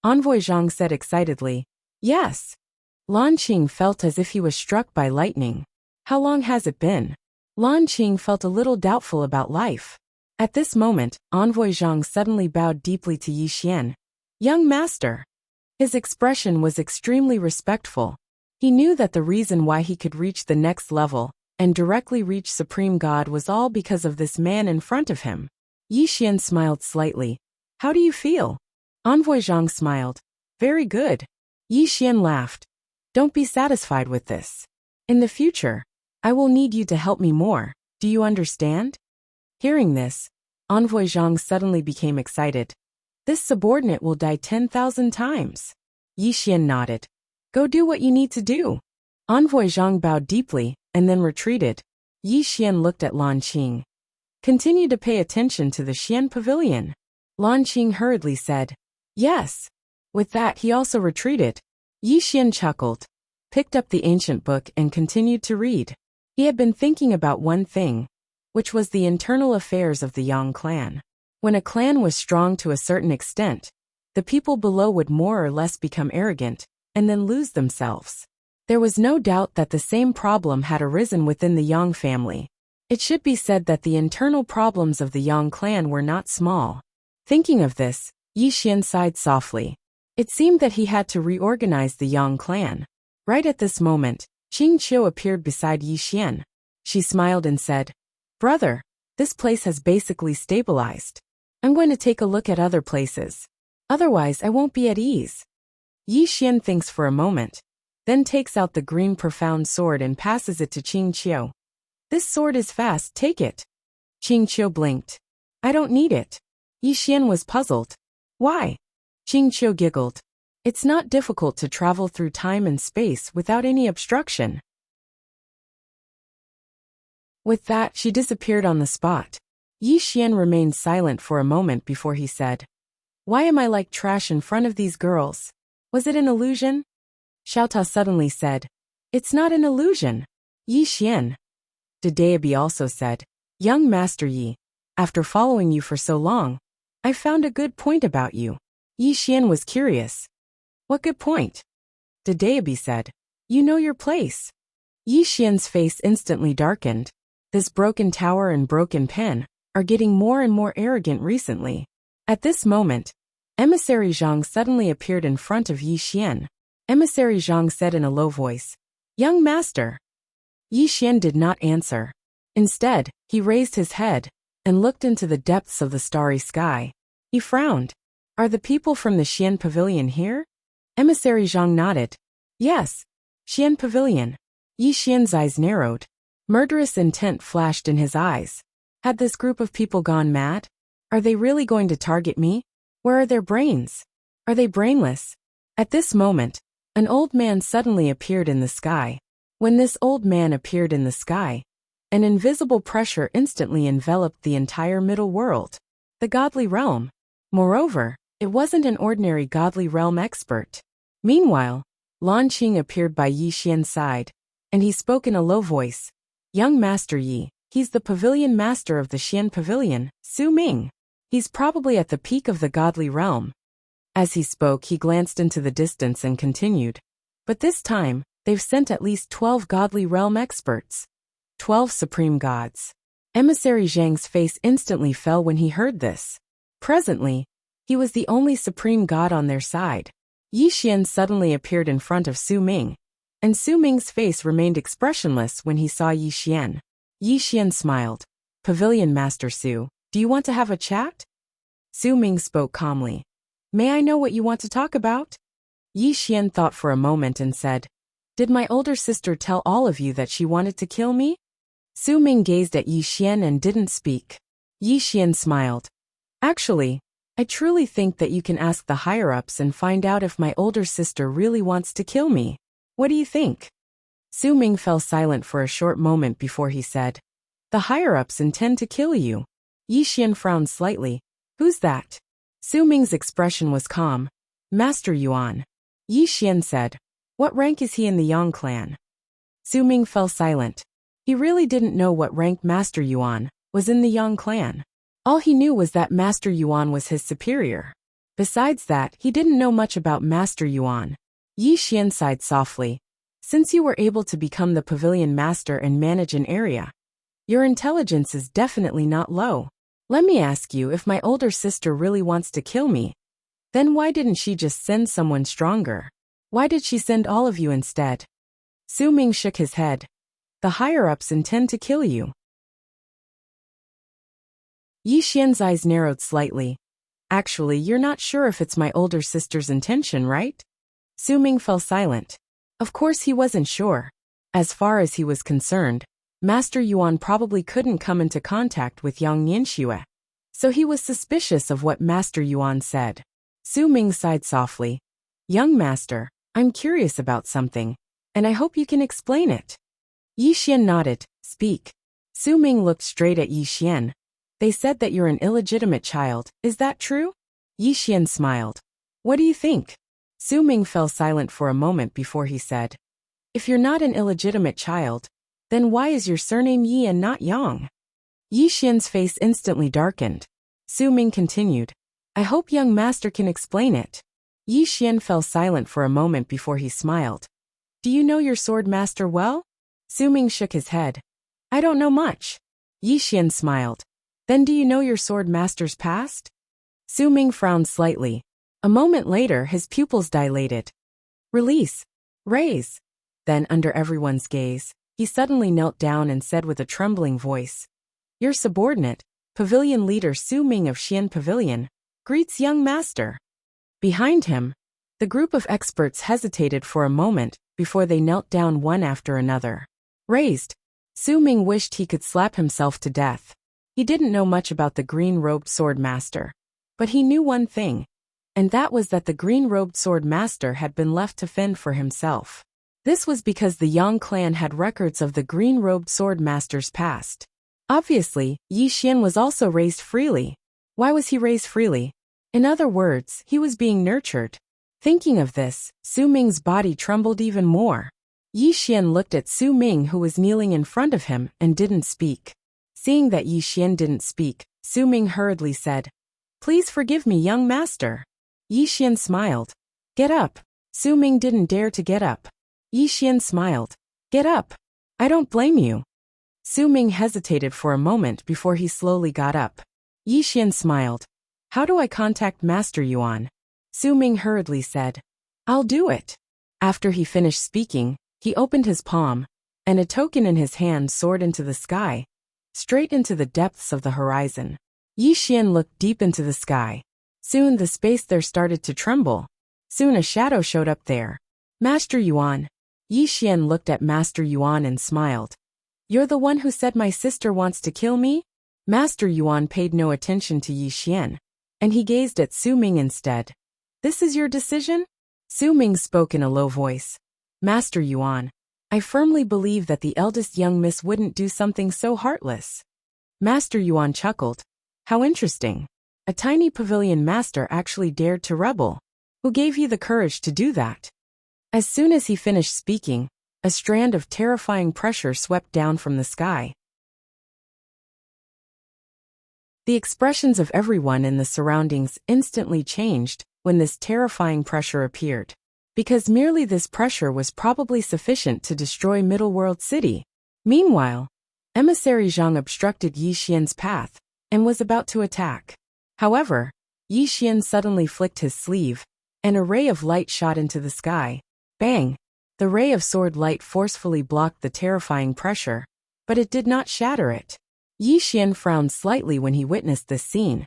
Envoy Zhang said excitedly. Yes. Lan Qing felt as if he was struck by lightning. How long has it been? Lan Qing felt a little doubtful about life. At this moment, Envoy Zhang suddenly bowed deeply to Yi Xian. Young master. His expression was extremely respectful. He knew that the reason why he could reach the next level and directly reach Supreme God was all because of this man in front of him. Yi Xian smiled slightly. How do you feel? Envoy Zhang smiled. Very good. Yi Xian laughed. Don't be satisfied with this. In the future, I will need you to help me more. Do you understand? Hearing this, Envoy Zhang suddenly became excited. This subordinate will die 10,000 times. Yi Xian nodded. Go do what you need to do. Envoy Zhang bowed deeply and then retreated. Yi Xian looked at Lan Qing. Continue to pay attention to the Xian Pavilion. Lan Qing hurriedly said, Yes. With that he also retreated. Yi Xian chuckled, picked up the ancient book and continued to read. He had been thinking about one thing, which was the internal affairs of the Yang clan. When a clan was strong to a certain extent, the people below would more or less become arrogant and then lose themselves. There was no doubt that the same problem had arisen within the Yang family. It should be said that the internal problems of the Yang clan were not small. Thinking of this, Yi Xian sighed softly. It seemed that he had to reorganize the Yang clan. Right at this moment, Qing Qiu appeared beside Yi Xian. She smiled and said, Brother, this place has basically stabilized. I'm going to take a look at other places. Otherwise I won't be at ease. Yi Xian thinks for a moment, then takes out the green profound sword and passes it to Qing Qiu. This sword is fast, take it. Qing Qiu blinked. I don't need it. Yi Xian was puzzled. Why? Qing Qiu giggled. It's not difficult to travel through time and space without any obstruction. With that, she disappeared on the spot. Yi Xian remained silent for a moment before he said, Why am I like trash in front of these girls? Was it an illusion? Xiao Ta suddenly said, It's not an illusion. Yi Xian. Dedeabi also said, Young Master Yi, after following you for so long, I found a good point about you. Yi Xian was curious. What good point? Dedeabi said, You know your place. Yi Xian's face instantly darkened. This broken tower and broken pen are getting more and more arrogant recently. At this moment, Emissary Zhang suddenly appeared in front of Yi Xian. Emissary Zhang said in a low voice, Young master. Yi Xian did not answer. Instead, he raised his head and looked into the depths of the starry sky. He frowned. Are the people from the Xian Pavilion here? Emissary Zhang nodded. Yes. Xian Pavilion. Yi Xian's eyes narrowed. Murderous intent flashed in his eyes. Had this group of people gone mad? Are they really going to target me? Where are their brains? Are they brainless? At this moment, an old man suddenly appeared in the sky. When this old man appeared in the sky, an invisible pressure instantly enveloped the entire middle world, the godly realm. Moreover, it wasn't an ordinary godly realm expert. Meanwhile, Lan Qing appeared by Yi Xian's side, and he spoke in a low voice. Young Master Yi, he's the pavilion master of the Xian Pavilion, Su Ming. He's probably at the peak of the godly realm. As he spoke, he glanced into the distance and continued. But this time, they've sent at least 12 godly realm experts. 12 supreme gods. Emissary Zhang's face instantly fell when he heard this. Presently, he was the only supreme god on their side. Yi Xian suddenly appeared in front of Su Ming, and Su Ming's face remained expressionless when he saw Yi Xian. Yi Xian smiled. Pavilion Master Su, do you want to have a chat? Su Ming spoke calmly. May I know what you want to talk about? Yi Xian thought for a moment and said, Did my older sister tell all of you that she wanted to kill me? Su Ming gazed at Yi Xian and didn't speak. Yi Xian smiled. Actually, I truly think that you can ask the higher-ups and find out if my older sister really wants to kill me. What do you think? Su Ming fell silent for a short moment before he said, The higher-ups intend to kill you. Yi Xian frowned slightly. Who's that? Su Ming's expression was calm. Master Yuan. Yi Xian said, What rank is he in the Yang clan? Su Ming fell silent. He really didn't know what rank Master Yuan was in the Yang clan. All he knew was that Master Yuan was his superior. Besides that, he didn't know much about Master Yuan. Yi Xian sighed softly. Since you were able to become the pavilion master and manage an area, your intelligence is definitely not low. Let me ask you, if my older sister really wants to kill me, then why didn't she just send someone stronger? Why did she send all of you instead? Su Ming shook his head. The higher-ups intend to kill you. Yi Xian's eyes narrowed slightly. Actually, you're not sure if it's my older sister's intention, right? Su Ming fell silent. Of course he wasn't sure. As far as he was concerned, Master Yuan probably couldn't come into contact with young Yanxue. So he was suspicious of what Master Yuan said. Su Ming sighed softly. Young master, I'm curious about something, and I hope you can explain it. Yi Xian nodded. Speak. Su Ming looked straight at Yi Xian. They said that you're an illegitimate child, is that true? Yi Xian smiled. What do you think? Su Ming fell silent for a moment before he said. If you're not an illegitimate child, then why is your surname Yi and not Yang? Yi Xian's face instantly darkened. Su Ming continued. I hope young master can explain it. Yi Xian fell silent for a moment before he smiled. Do you know your sword master well? Su Ming shook his head. I don't know much. Yi Xian smiled. Then do you know your sword master's past? Su Ming frowned slightly. A moment later his pupils dilated. Release. Raise. Then under everyone's gaze, he suddenly knelt down and said with a trembling voice. Your subordinate, Pavilion Leader Su Ming of Xian Pavilion, greets young master. Behind him, the group of experts hesitated for a moment before they knelt down one after another. Raised. Su Ming wished he could slap himself to death. He didn't know much about the green-robed sword master, but he knew one thing, and that was that the green-robed sword master had been left to fend for himself. This was because the Yang clan had records of the green-robed sword master's past. Obviously, Yi Xian was also raised freely. Why was he raised freely? In other words, he was being nurtured. Thinking of this, Su Ming's body trembled even more. Yi Xian looked at Su Ming who was kneeling in front of him and didn't speak. Seeing that Yi Xian didn't speak, Su Ming hurriedly said, Please forgive me, young master. Yi Xian smiled. Get up. Su Ming didn't dare to get up. Yi Xian smiled. Get up. I don't blame you. Su Ming hesitated for a moment before he slowly got up. Yi Xian smiled. How do I contact Master Yuan? Su Ming hurriedly said. I'll do it. After he finished speaking, he opened his palm, and a token in his hand soared into the sky, straight into the depths of the horizon. Yi Xian looked deep into the sky. Soon the space there started to tremble. Soon a shadow showed up there. Master Yuan. Yi Xian looked at Master Yuan and smiled. You're the one who said my sister wants to kill me? Master Yuan paid no attention to Yi Xian, and he gazed at Su Ming instead. This is your decision? Su Ming spoke in a low voice. Master Yuan, I firmly believe that the eldest young miss wouldn't do something so heartless. Master Yuan chuckled. How interesting. A tiny pavilion master actually dared to rebel. Who gave you the courage to do that? As soon as he finished speaking, a strand of terrifying pressure swept down from the sky. The expressions of everyone in the surroundings instantly changed when this terrifying pressure appeared. Because merely this pressure was probably sufficient to destroy Middle World City. Meanwhile, Emissary Zhang obstructed Yi Xian's path and was about to attack. However, Yi Xian suddenly flicked his sleeve, and a ray of light shot into the sky. Bang! The ray of sword light forcefully blocked the terrifying pressure, but it did not shatter it. Yi Xian frowned slightly when he witnessed this scene,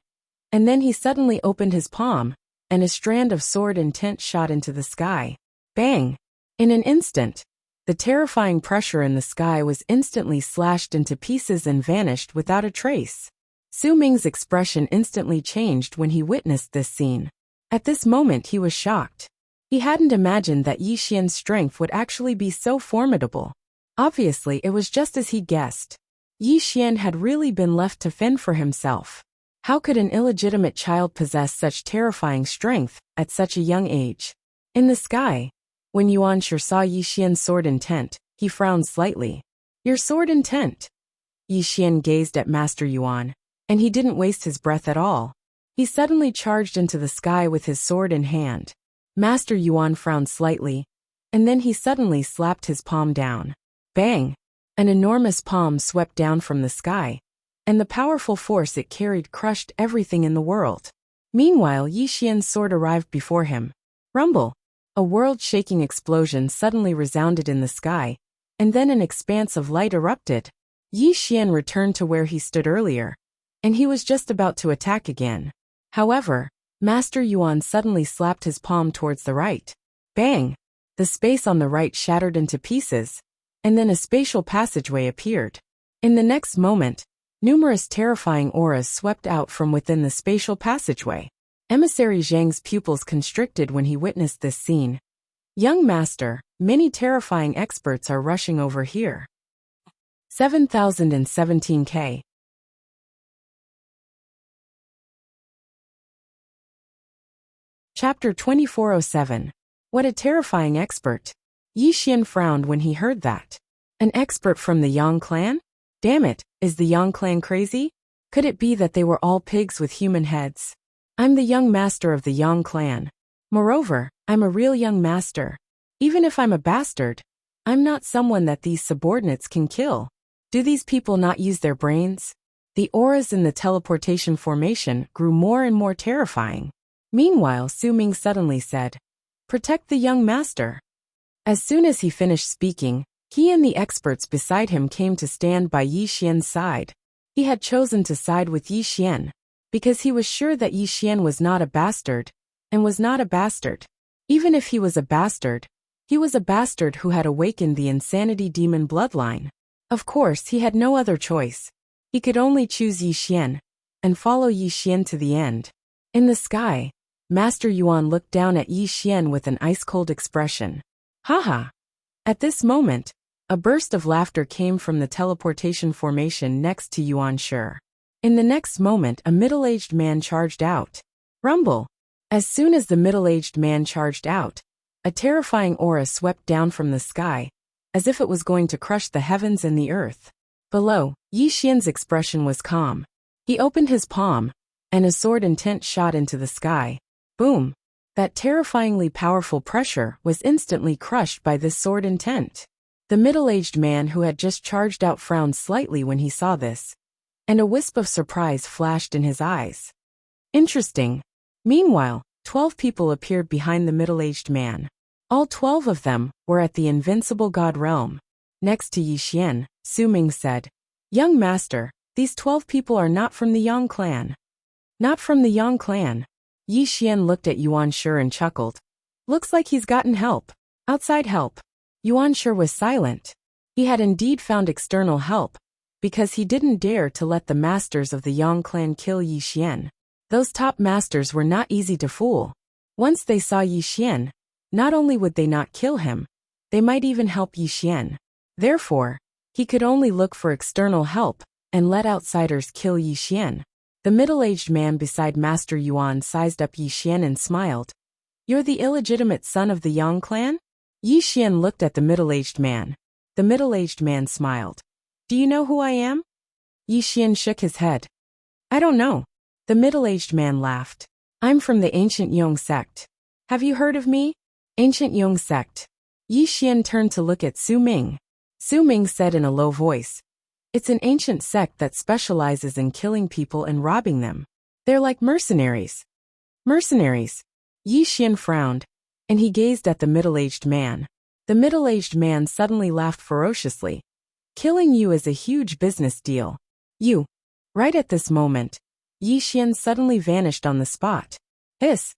and then he suddenly opened his palm, and a strand of sword intent shot into the sky. Bang! In an instant, the terrifying pressure in the sky was instantly slashed into pieces and vanished without a trace. Su Ming's expression instantly changed when he witnessed this scene. At this moment he was shocked. He hadn't imagined that Yi Xian's strength would actually be so formidable. Obviously it was just as he guessed. Yi Xian had really been left to fend for himself. How could an illegitimate child possess such terrifying strength at such a young age? In the sky, when Yuan Shi saw Yi Xian's sword intent, he frowned slightly. Your sword intent? Yi Xian gazed at Master Yuan, and he didn't waste his breath at all. He suddenly charged into the sky with his sword in hand. Master Yuan frowned slightly, and then he suddenly slapped his palm down. Bang! An enormous palm swept down from the sky, and the powerful force it carried crushed everything in the world. Meanwhile, Yi Xian's sword arrived before him. Rumble! A world-shaking explosion suddenly resounded in the sky, and then an expanse of light erupted. Yi Xian returned to where he stood earlier, and he was just about to attack again. However, Master Yuan suddenly slapped his palm towards the right. Bang! The space on the right shattered into pieces, and then a spatial passageway appeared. In the next moment, numerous terrifying auras swept out from within the spatial passageway. Emissary Zhang's pupils constricted when he witnessed this scene. Young master, many terrifying experts are rushing over here. 7017K. Chapter 2407. What a terrifying expert. Yi Xian frowned when he heard that. An expert from the Yang clan? Damn it, is the Yang clan crazy? Could it be that they were all pigs with human heads? I'm the young master of the Yang clan. Moreover, I'm a real young master. Even if I'm a bastard, I'm not someone that these subordinates can kill. Do these people not use their brains? The auras in the teleportation formation grew more and more terrifying. Meanwhile, Su Ming suddenly said, "Protect the young master." As soon as he finished speaking, he and the experts beside him came to stand by Yi Xian's side. He had chosen to side with Yi Xian because he was sure that Yi Xian was not a bastard, and was not a bastard. Even if he was a bastard, he was a bastard who had awakened the insanity demon bloodline. Of course, he had no other choice. He could only choose Yi Xian, and follow Yi Xian to the end. In the sky, Master Yuan looked down at Yi Xian with an ice-cold expression. Haha! At this moment, a burst of laughter came from the teleportation formation next to Yuan Shi. In the next moment, a middle-aged man charged out. Rumble! As soon as the middle-aged man charged out, a terrifying aura swept down from the sky, as if it was going to crush the heavens and the earth. Below, Yi Xian's expression was calm. He opened his palm, and a sword intent shot into the sky. Boom! That terrifyingly powerful pressure was instantly crushed by this sword intent. The middle-aged man who had just charged out frowned slightly when he saw this, and a wisp of surprise flashed in his eyes. Interesting. Meanwhile, 12 people appeared behind the middle-aged man. All 12 of them were at the invincible god realm. Next to Yi Xian, Su Ming said, "Young master, these 12 people are not from the Yang clan." Not from the Yang clan. Yi Xian looked at Yuan Shi and chuckled. Looks like he's gotten help. Outside help. Yuan Shi was silent. He had indeed found external help, because he didn't dare to let the masters of the Yang clan kill Yi Xian. Those top masters were not easy to fool. Once they saw Yi Xian, not only would they not kill him, they might even help Yi Xian. Therefore, he could only look for external help and let outsiders kill Yi Xian. The middle-aged man beside Master Yuan sized up Yi Xian and smiled. You're the illegitimate son of the Yang clan? Yi Xian looked at the middle-aged man. The middle-aged man smiled. Do you know who I am? Yi Xian shook his head. I don't know. The middle-aged man laughed. I'm from the ancient Yong sect. Have you heard of me? Ancient Yong sect. Yi Xian turned to look at Su Ming. Su Ming said in a low voice, it's an ancient sect that specializes in killing people and robbing them. They're like mercenaries. Mercenaries. Yi Xian frowned, and he gazed at the middle-aged man. The middle-aged man suddenly laughed ferociously. Killing you is a huge business deal. You. Right at this moment, Yi Xian suddenly vanished on the spot. Hiss.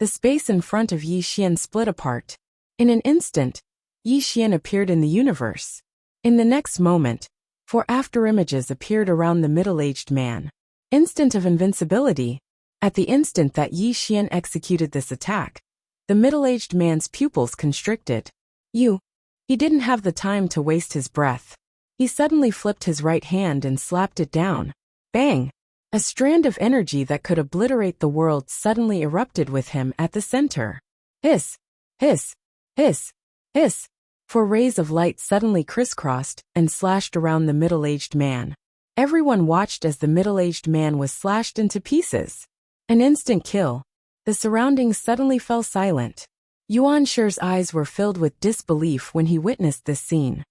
The space in front of Yi Xian split apart. In an instant, Yi Xian appeared in the universe. In the next moment, 4 afterimages appeared around the middle-aged man. Instant of invincibility. At the instant that Yi Xian executed this attack, the middle-aged man's pupils constricted. He didn't have the time to waste his breath. He suddenly flipped his right hand and slapped it down. Bang! A strand of energy that could obliterate the world suddenly erupted with him at the center. Hiss! Hiss! Hiss! Hiss! 4 rays of light suddenly crisscrossed and slashed around the middle-aged man. Everyone watched as the middle-aged man was slashed into pieces. An instant kill. The surroundings suddenly fell silent. Yuan Shi's eyes were filled with disbelief when he witnessed this scene.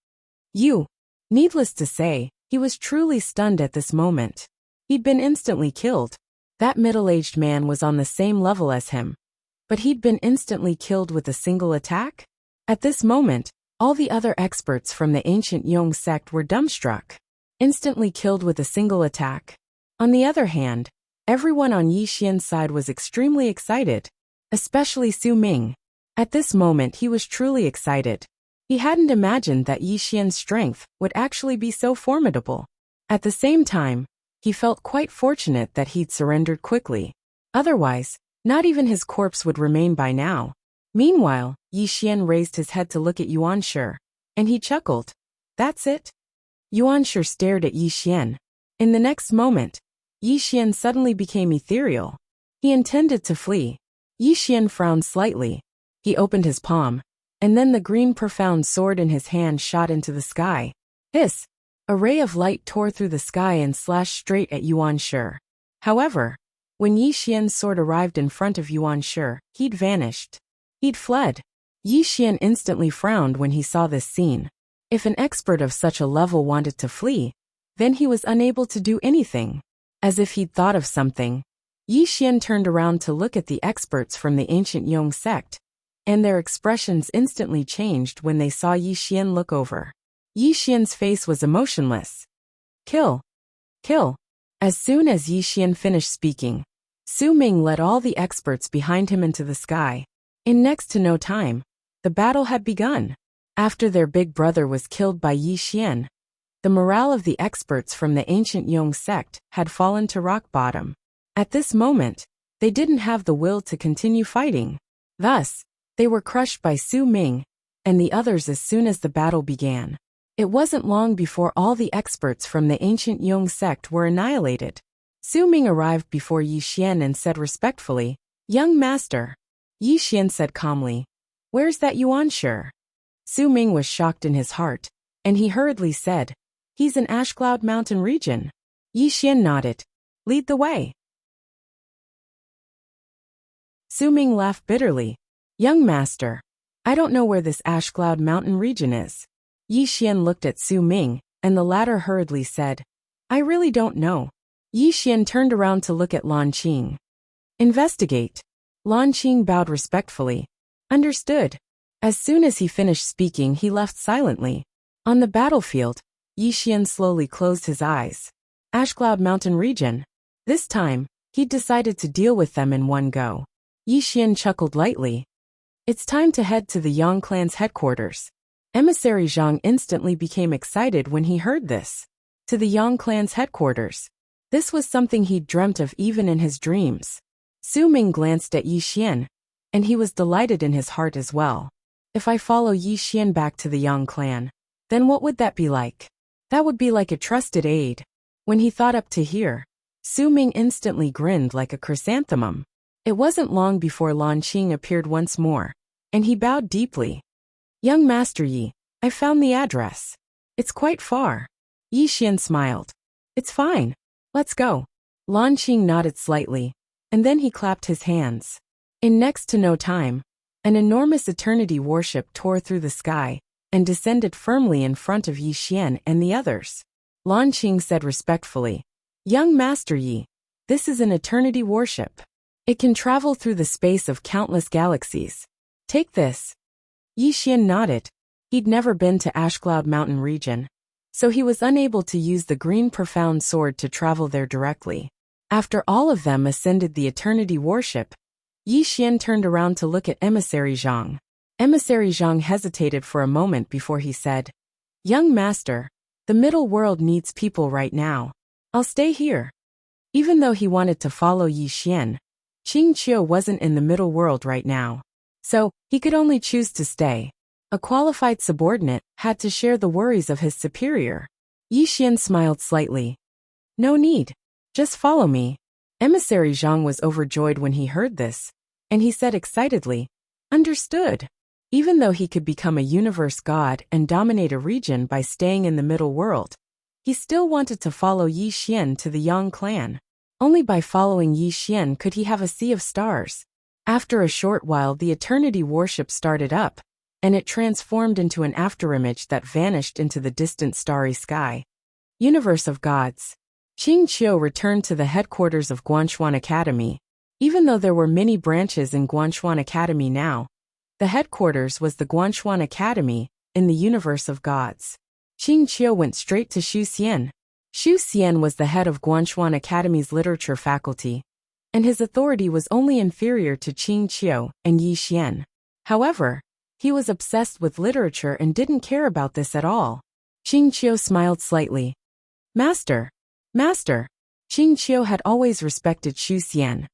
Needless to say, he was truly stunned at this moment. He'd been instantly killed. That middle-aged man was on the same level as him. But he'd been instantly killed with a single attack? At this moment, all the other experts from the ancient Yong sect were dumbstruck. Instantly killed with a single attack. On the other hand, everyone on Yi Xian's side was extremely excited. Especially Su Ming. At this moment he was truly excited. He hadn't imagined that Yi Xian's strength would actually be so formidable. At the same time, he felt quite fortunate that he'd surrendered quickly. Otherwise, not even his corpse would remain by now. Meanwhile, Yi Xian raised his head to look at Yuan Shi, and he chuckled. That's it? Yuan Shi stared at Yi Xian. In the next moment, Yi Xian suddenly became ethereal. He intended to flee. Yi Xian frowned slightly. He opened his palm, and then the green profound sword in his hand shot into the sky. Hiss! A ray of light tore through the sky and slashed straight at Yuan Shi. However, when Yi Xian's sword arrived in front of Yuan Shi, he'd vanished. He'd fled. Yi Xian instantly frowned when he saw this scene. If an expert of such a level wanted to flee, then he was unable to do anything. As if he'd thought of something, Yi Xian turned around to look at the experts from the ancient Yong sect, and their expressions instantly changed when they saw Yi Xian look over. Yi Xian's face was emotionless. Kill! Kill! As soon as Yi Xian finished speaking, Su Ming led all the experts behind him into the sky. In next to no time, the battle had begun. After their big brother was killed by Yi Xian, the morale of the experts from the ancient Yong sect had fallen to rock bottom. At this moment, they didn't have the will to continue fighting. Thus, they were crushed by Su Ming and the others as soon as the battle began. It wasn't long before all the experts from the ancient Yong sect were annihilated. Su Ming arrived before Yi Xian and said respectfully, "Young master." Yi Xian said calmly, "Where's that Yuan Shi?" Su Ming was shocked in his heart, and he hurriedly said, "He's in Ashcloud Mountain region." Yi Xian nodded. "Lead the way." Su Ming laughed bitterly. "Young master, I don't know where this Ashcloud Mountain region is." Yi Xian looked at Su Ming, and the latter hurriedly said, "I really don't know." Yi Xian turned around to look at Lan Qing. "Investigate." Lan Qing bowed respectfully. "Understood." As soon as he finished speaking, he left silently. On the battlefield, Yi Xian slowly closed his eyes. Ashcloud Mountain region. This time, he decided to deal with them in one go. Yi Xian chuckled lightly. "It's time to head to the Yang clan's headquarters." Emissary Zhang instantly became excited when he heard this. To the Yang clan's headquarters. This was something he'd dreamt of even in his dreams. Su Ming glanced at Yi Xian, and he was delighted in his heart as well. If I follow Yi Xian back to the Yang clan, then what would that be like? That would be like a trusted aide. When he thought up to here, Su Ming instantly grinned like a chrysanthemum. It wasn't long before Lan Qing appeared once more, and he bowed deeply. "Young Master Yi, I found the address. It's quite far." Yi Xian smiled. "It's fine. Let's go." Lan Qing nodded slightly, and then he clapped his hands. In next to no time, an enormous eternity warship tore through the sky and descended firmly in front of Yi Xian and the others. Lan Qing said respectfully, "Young Master Yi, this is an eternity warship. It can travel through the space of countless galaxies. Take this." Yi Xian nodded. He'd never been to Ashcloud Mountain region, so he was unable to use the green profound sword to travel there directly. After all of them ascended the eternity warship, Yi Xian turned around to look at Emissary Zhang. Emissary Zhang hesitated for a moment before he said, "Young master, the middle world needs people right now. I'll stay here." Even though he wanted to follow Yi Xian, Qing Qiu wasn't in the middle world right now. So, he could only choose to stay. A qualified subordinate had to share the worries of his superior. Yi Xian smiled slightly. "No need. Just follow me." Emissary Zhang was overjoyed when he heard this, and he said excitedly, "Understood." Even though he could become a universe god and dominate a region by staying in the middle world, he still wanted to follow Yi Xian to the Yang clan. Only by following Yi Xian could he have a sea of stars. After a short while, the Eternity warship started up, and it transformed into an afterimage that vanished into the distant starry sky. Universe of gods. Qing Qiu returned to the headquarters of Guanxuan Academy. Even though there were many branches in Guanxuan Academy now, the headquarters was the Guanxuan Academy, in the universe of gods. Qing Qiu went straight to Xu Xian. Xu Xian was the head of Guanxuan Academy's literature faculty, and his authority was only inferior to Qing Qiu and Yi Xian. However, he was obsessed with literature and didn't care about this at all. Qing Qiu smiled slightly. Master! Master! Qing Qiu had always respected Xu Xian.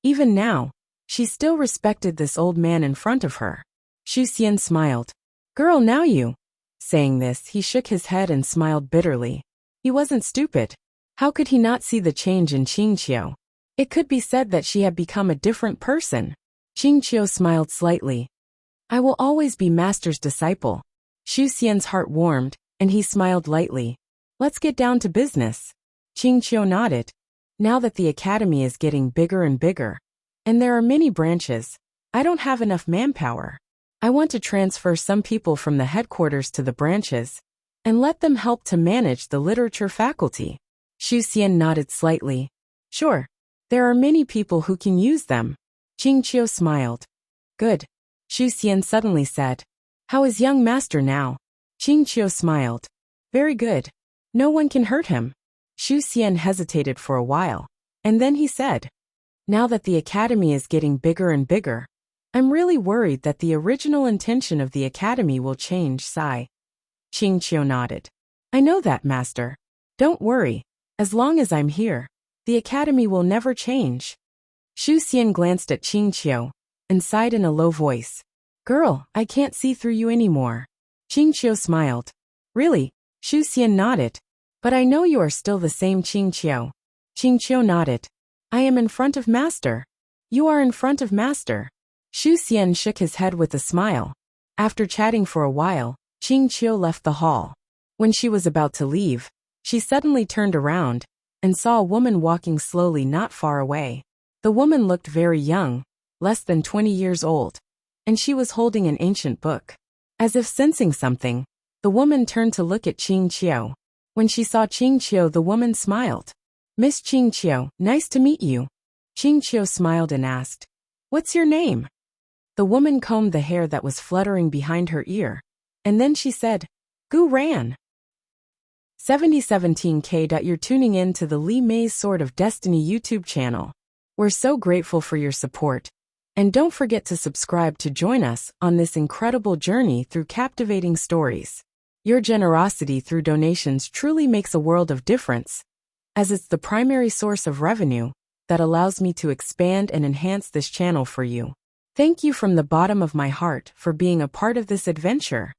Even now, she still respected this old man in front of her. Xu Xian smiled. Girl, now you. Saying this, he shook his head and smiled bitterly. He wasn't stupid. How could he not see the change in Qing Qiu? It could be said that she had become a different person. Qing Qiu smiled slightly. I will always be Master's disciple. Xu Xian's heart warmed, and he smiled lightly. Let's get down to business. Qing Qiu nodded. Now that the academy is getting bigger and bigger, and there are many branches, I don't have enough manpower. I want to transfer some people from the headquarters to the branches, and let them help to manage the literature faculty. Xu Xian nodded slightly. Sure, there are many people who can use them. Qing Qiu smiled. Good. Xu Xian suddenly said. How is young master now? Qing Qiu smiled. Very good. No one can hurt him. Xu Xian hesitated for a while, and then he said, now that the academy is getting bigger and bigger, I'm really worried that the original intention of the academy will change. Sigh. Qing Qiu nodded. I know that, master. Don't worry. As long as I'm here, the academy will never change. Xu Xian glanced at Qing Qiu and sighed in a low voice. Girl, I can't see through you anymore. Qing Qiu smiled. Really? Xu Xian nodded. But I know you are still the same Qing Qiu. Qing Qiu nodded. I am in front of master. You are in front of master. Xu Xian shook his head with a smile. After chatting for a while, Qing Qiu left the hall. When she was about to leave, she suddenly turned around and saw a woman walking slowly not far away. The woman looked very young, less than 20 years old, and she was holding an ancient book. As if sensing something, the woman turned to look at Qing Qiu. When she saw Qing Qiu, the woman smiled. Miss Qing Qiu, nice to meet you. Qing Qiu smiled and asked, What's your name? The woman combed the hair that was fluttering behind her ear, and then she said, Gu Ran. 7017K. You're tuning in to the Li Mei's Sword of Destiny YouTube channel. We're so grateful for your support, and don't forget to subscribe to join us on this incredible journey through captivating stories. Your generosity through donations truly makes a world of difference, as it's the primary source of revenue that allows me to expand and enhance this channel for you. Thank you from the bottom of my heart for being a part of this adventure.